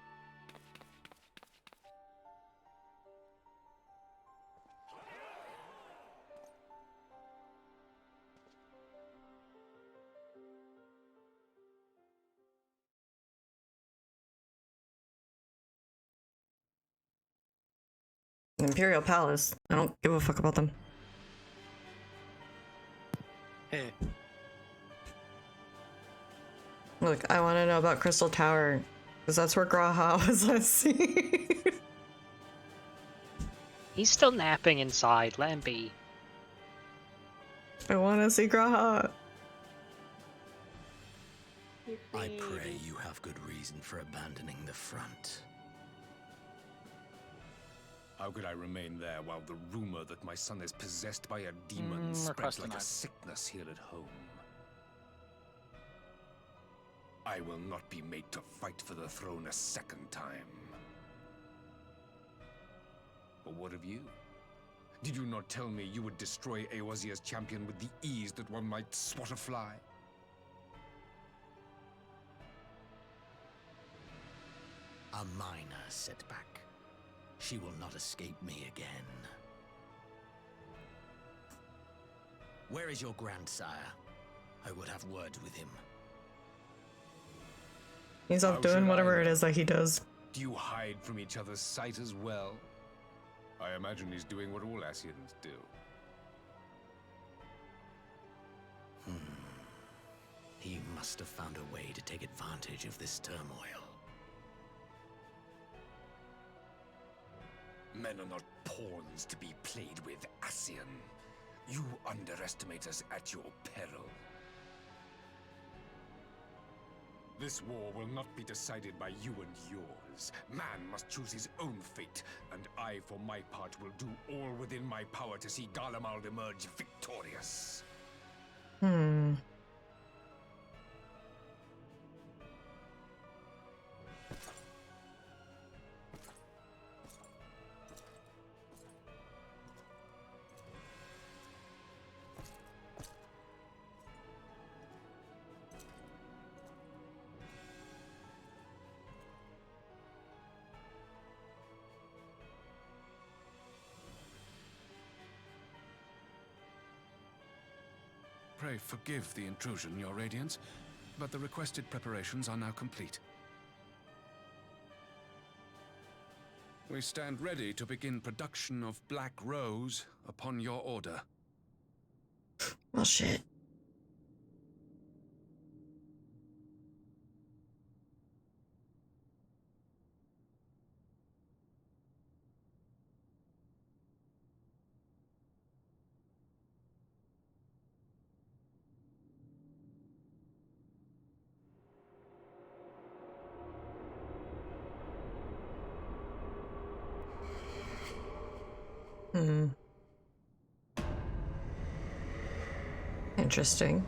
Imperial Palace. I don't give a fuck about them. Hey. Look, I want to know about Crystal Tower, because that's where Graha was last seen. He's still napping inside. Let him be. I want to see Graha. I pray you have good reason for abandoning the front. How could I remain there while the rumor that my son is possessed by a demon spreads like a sickness here at home? I will not be made to fight for the throne a second time. But what of you? Did you not tell me you would destroy Eorzea's champion with the ease that one might swat a fly? A minor setback. She will not escape me again. Where is your grandsire? I would have words with him. He's off doing whatever it is that he does. Do you hide from each other's sight as well? I imagine he's doing what all Ascians do. He must have found a way to take advantage of this turmoil. Men are not pawns to be played with, Ascian. You underestimate us at your peril. This war will not be decided by you and yours. Man must choose his own fate, and I, for my part, will do all within my power to see Garlemald emerge victorious. Pray forgive the intrusion, Your Radiance, but the requested preparations are now complete. We stand ready to begin production of Black Rose upon your order. Well, shit. Interesting.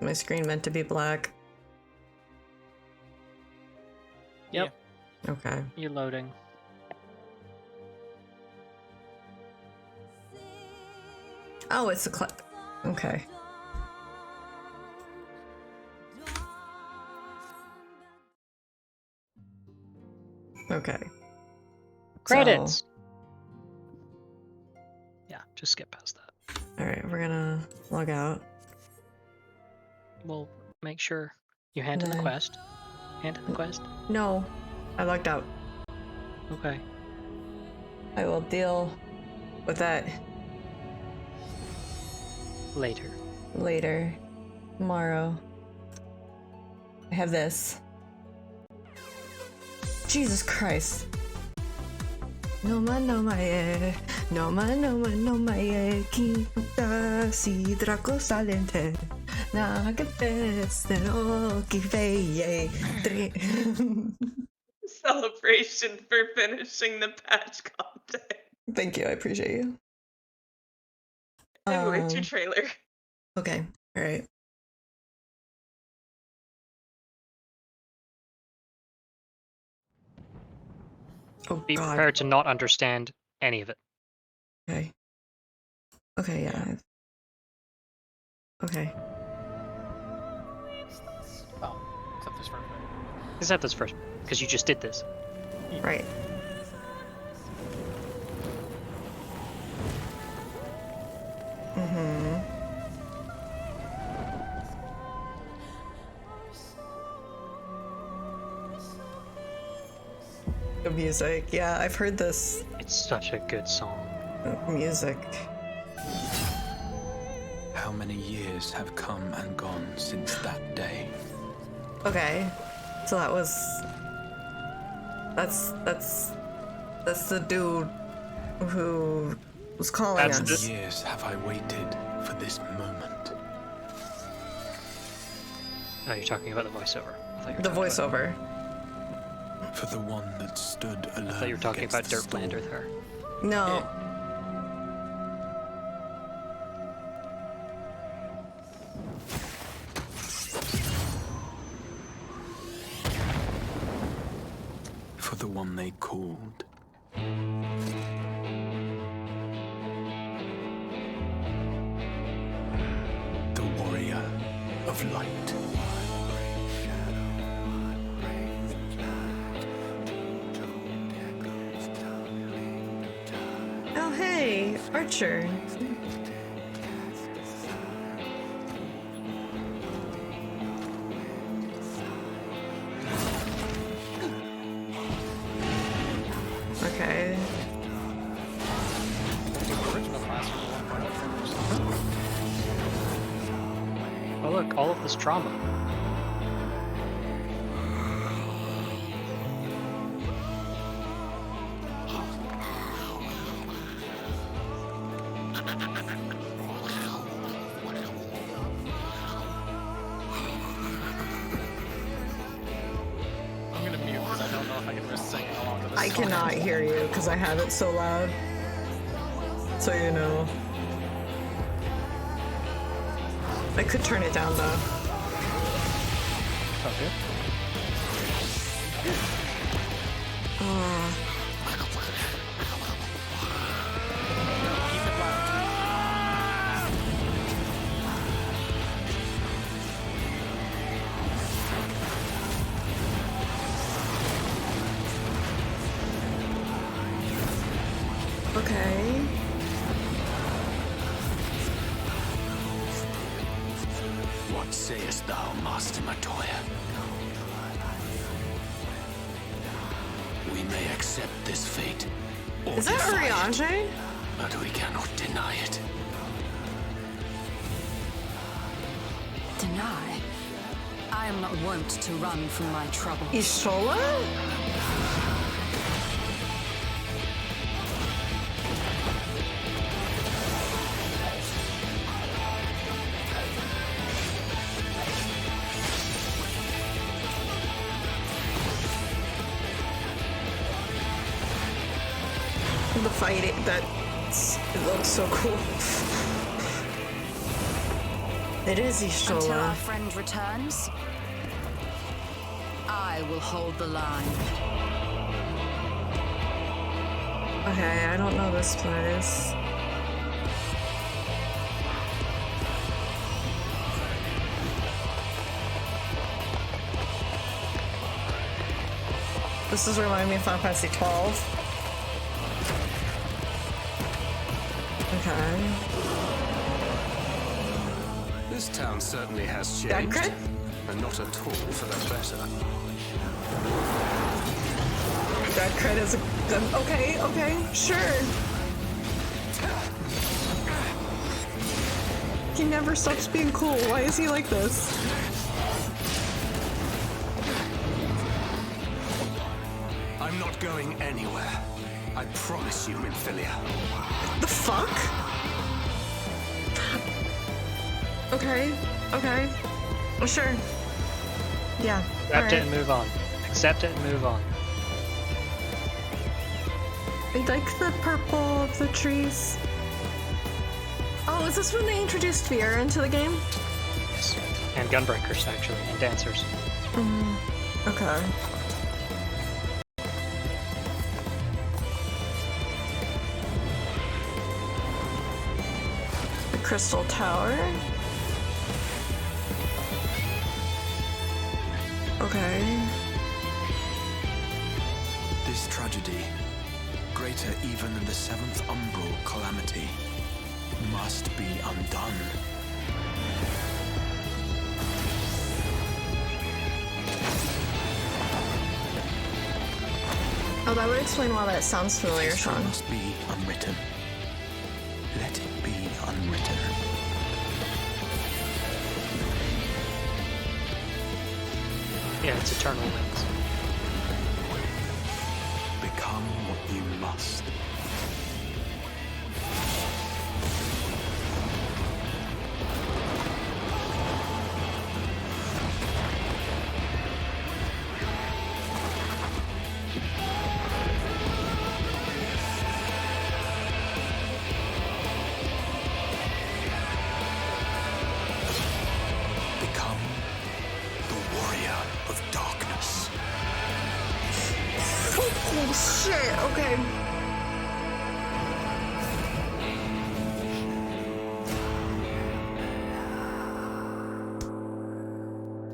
My screen meant to be black. Yep. Okay. You're loading. Oh, it's a clip. Okay. Okay. Credits. Yeah, just skip past that. Alright, we're gonna log out. We'll make sure you hand in the quest. Hand in the quest. No, I logged out. Okay. I will deal with that later. Later. Tomorrow. I have this. Jesus Christ. No man, no mae, no man, no man, no mae, quinta si draco salente, na que peste no que veye. Celebration for finishing the patch content. Thank you, I appreciate you. Anyway, to trailer. Okay, alright. Oh, be God. prepared to not understand any of it. Okay. Okay, yeah. Okay. Well, except this first bit. Except this first, because you just did this. Right. Mm-hmm. The music, yeah, I've heard this. It's such a good song. Music. How many years have come and gone since that day? Okay, so that was. That's the dude who was calling us. How many years have I waited for this moment? Oh, you're talking about the voiceover. The voiceover. For the one that stood alone. I thought you were talking about Dirtland with her. No. For the one they called. The warrior of light. Oh, hey, Archer. Okay. Oh look, all of this trauma. I'm gonna mute because I don't know if I can risk singing along to this I song. cannot hear you because I have it so loud. So you know. I could turn it down though. Okay. Okay. What sayest thou, Master Matoya? We may accept this fate. Or Is that defy it, Ariane? but we cannot deny it. Deny? I am not wont to run from my troubles. Ishola? The fight, it looks so cool. It is Easter. Until our friend returns, I will hold the line. Okay, I don't know this place. This is reminding me of Final Fantasy XII. Okay. This town certainly has changed, and not at all for the better. God credit is okay, sure. He never stops being cool. Why is he like this? I'm not going anywhere. I promise you, Minfilia. The fuck? Okay. Well, sure. Yeah. Accept it and move on. Accept it and move on. I like the purple of the trees. Oh, is this when they introduced fear into the game? Yes. And gunbreakers, actually, and dancers. Okay. The Crystal Tower. Okay. This tragedy, greater even than the seventh umbral calamity, must be undone. Oh, that would explain why that sounds familiar, History Sean. must be unwritten. Let it be unwritten. Yeah, it's Eternal Wings. Become what you must. Become the warrior of darkness. Holy shit, okay.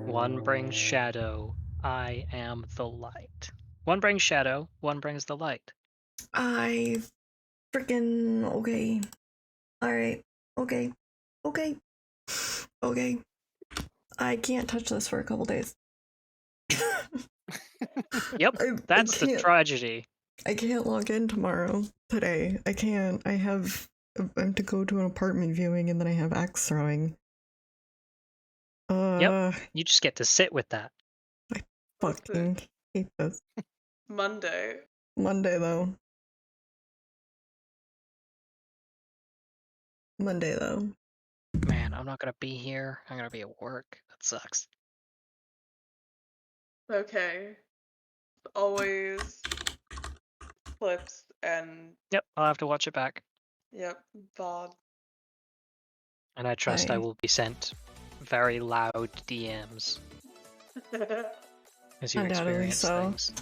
One brings shadow, I am the light. One brings shadow, one brings the light. I freaking okay. Alright. Okay. I can't touch this for a couple days. Yep, that's the tragedy. I can't log in today. I can't. I have to go to an apartment viewing and then I have axe throwing. Yep, you just get to sit with that. Fucking hate this. Monday. Monday though. Man, I'm not gonna be here. I'm gonna be at work. That sucks. Okay. Always clips and Yep, I'll have to watch it back. yep, VOD. And I trust I will be sent very loud DMs as you Undoubtedly experience so. things.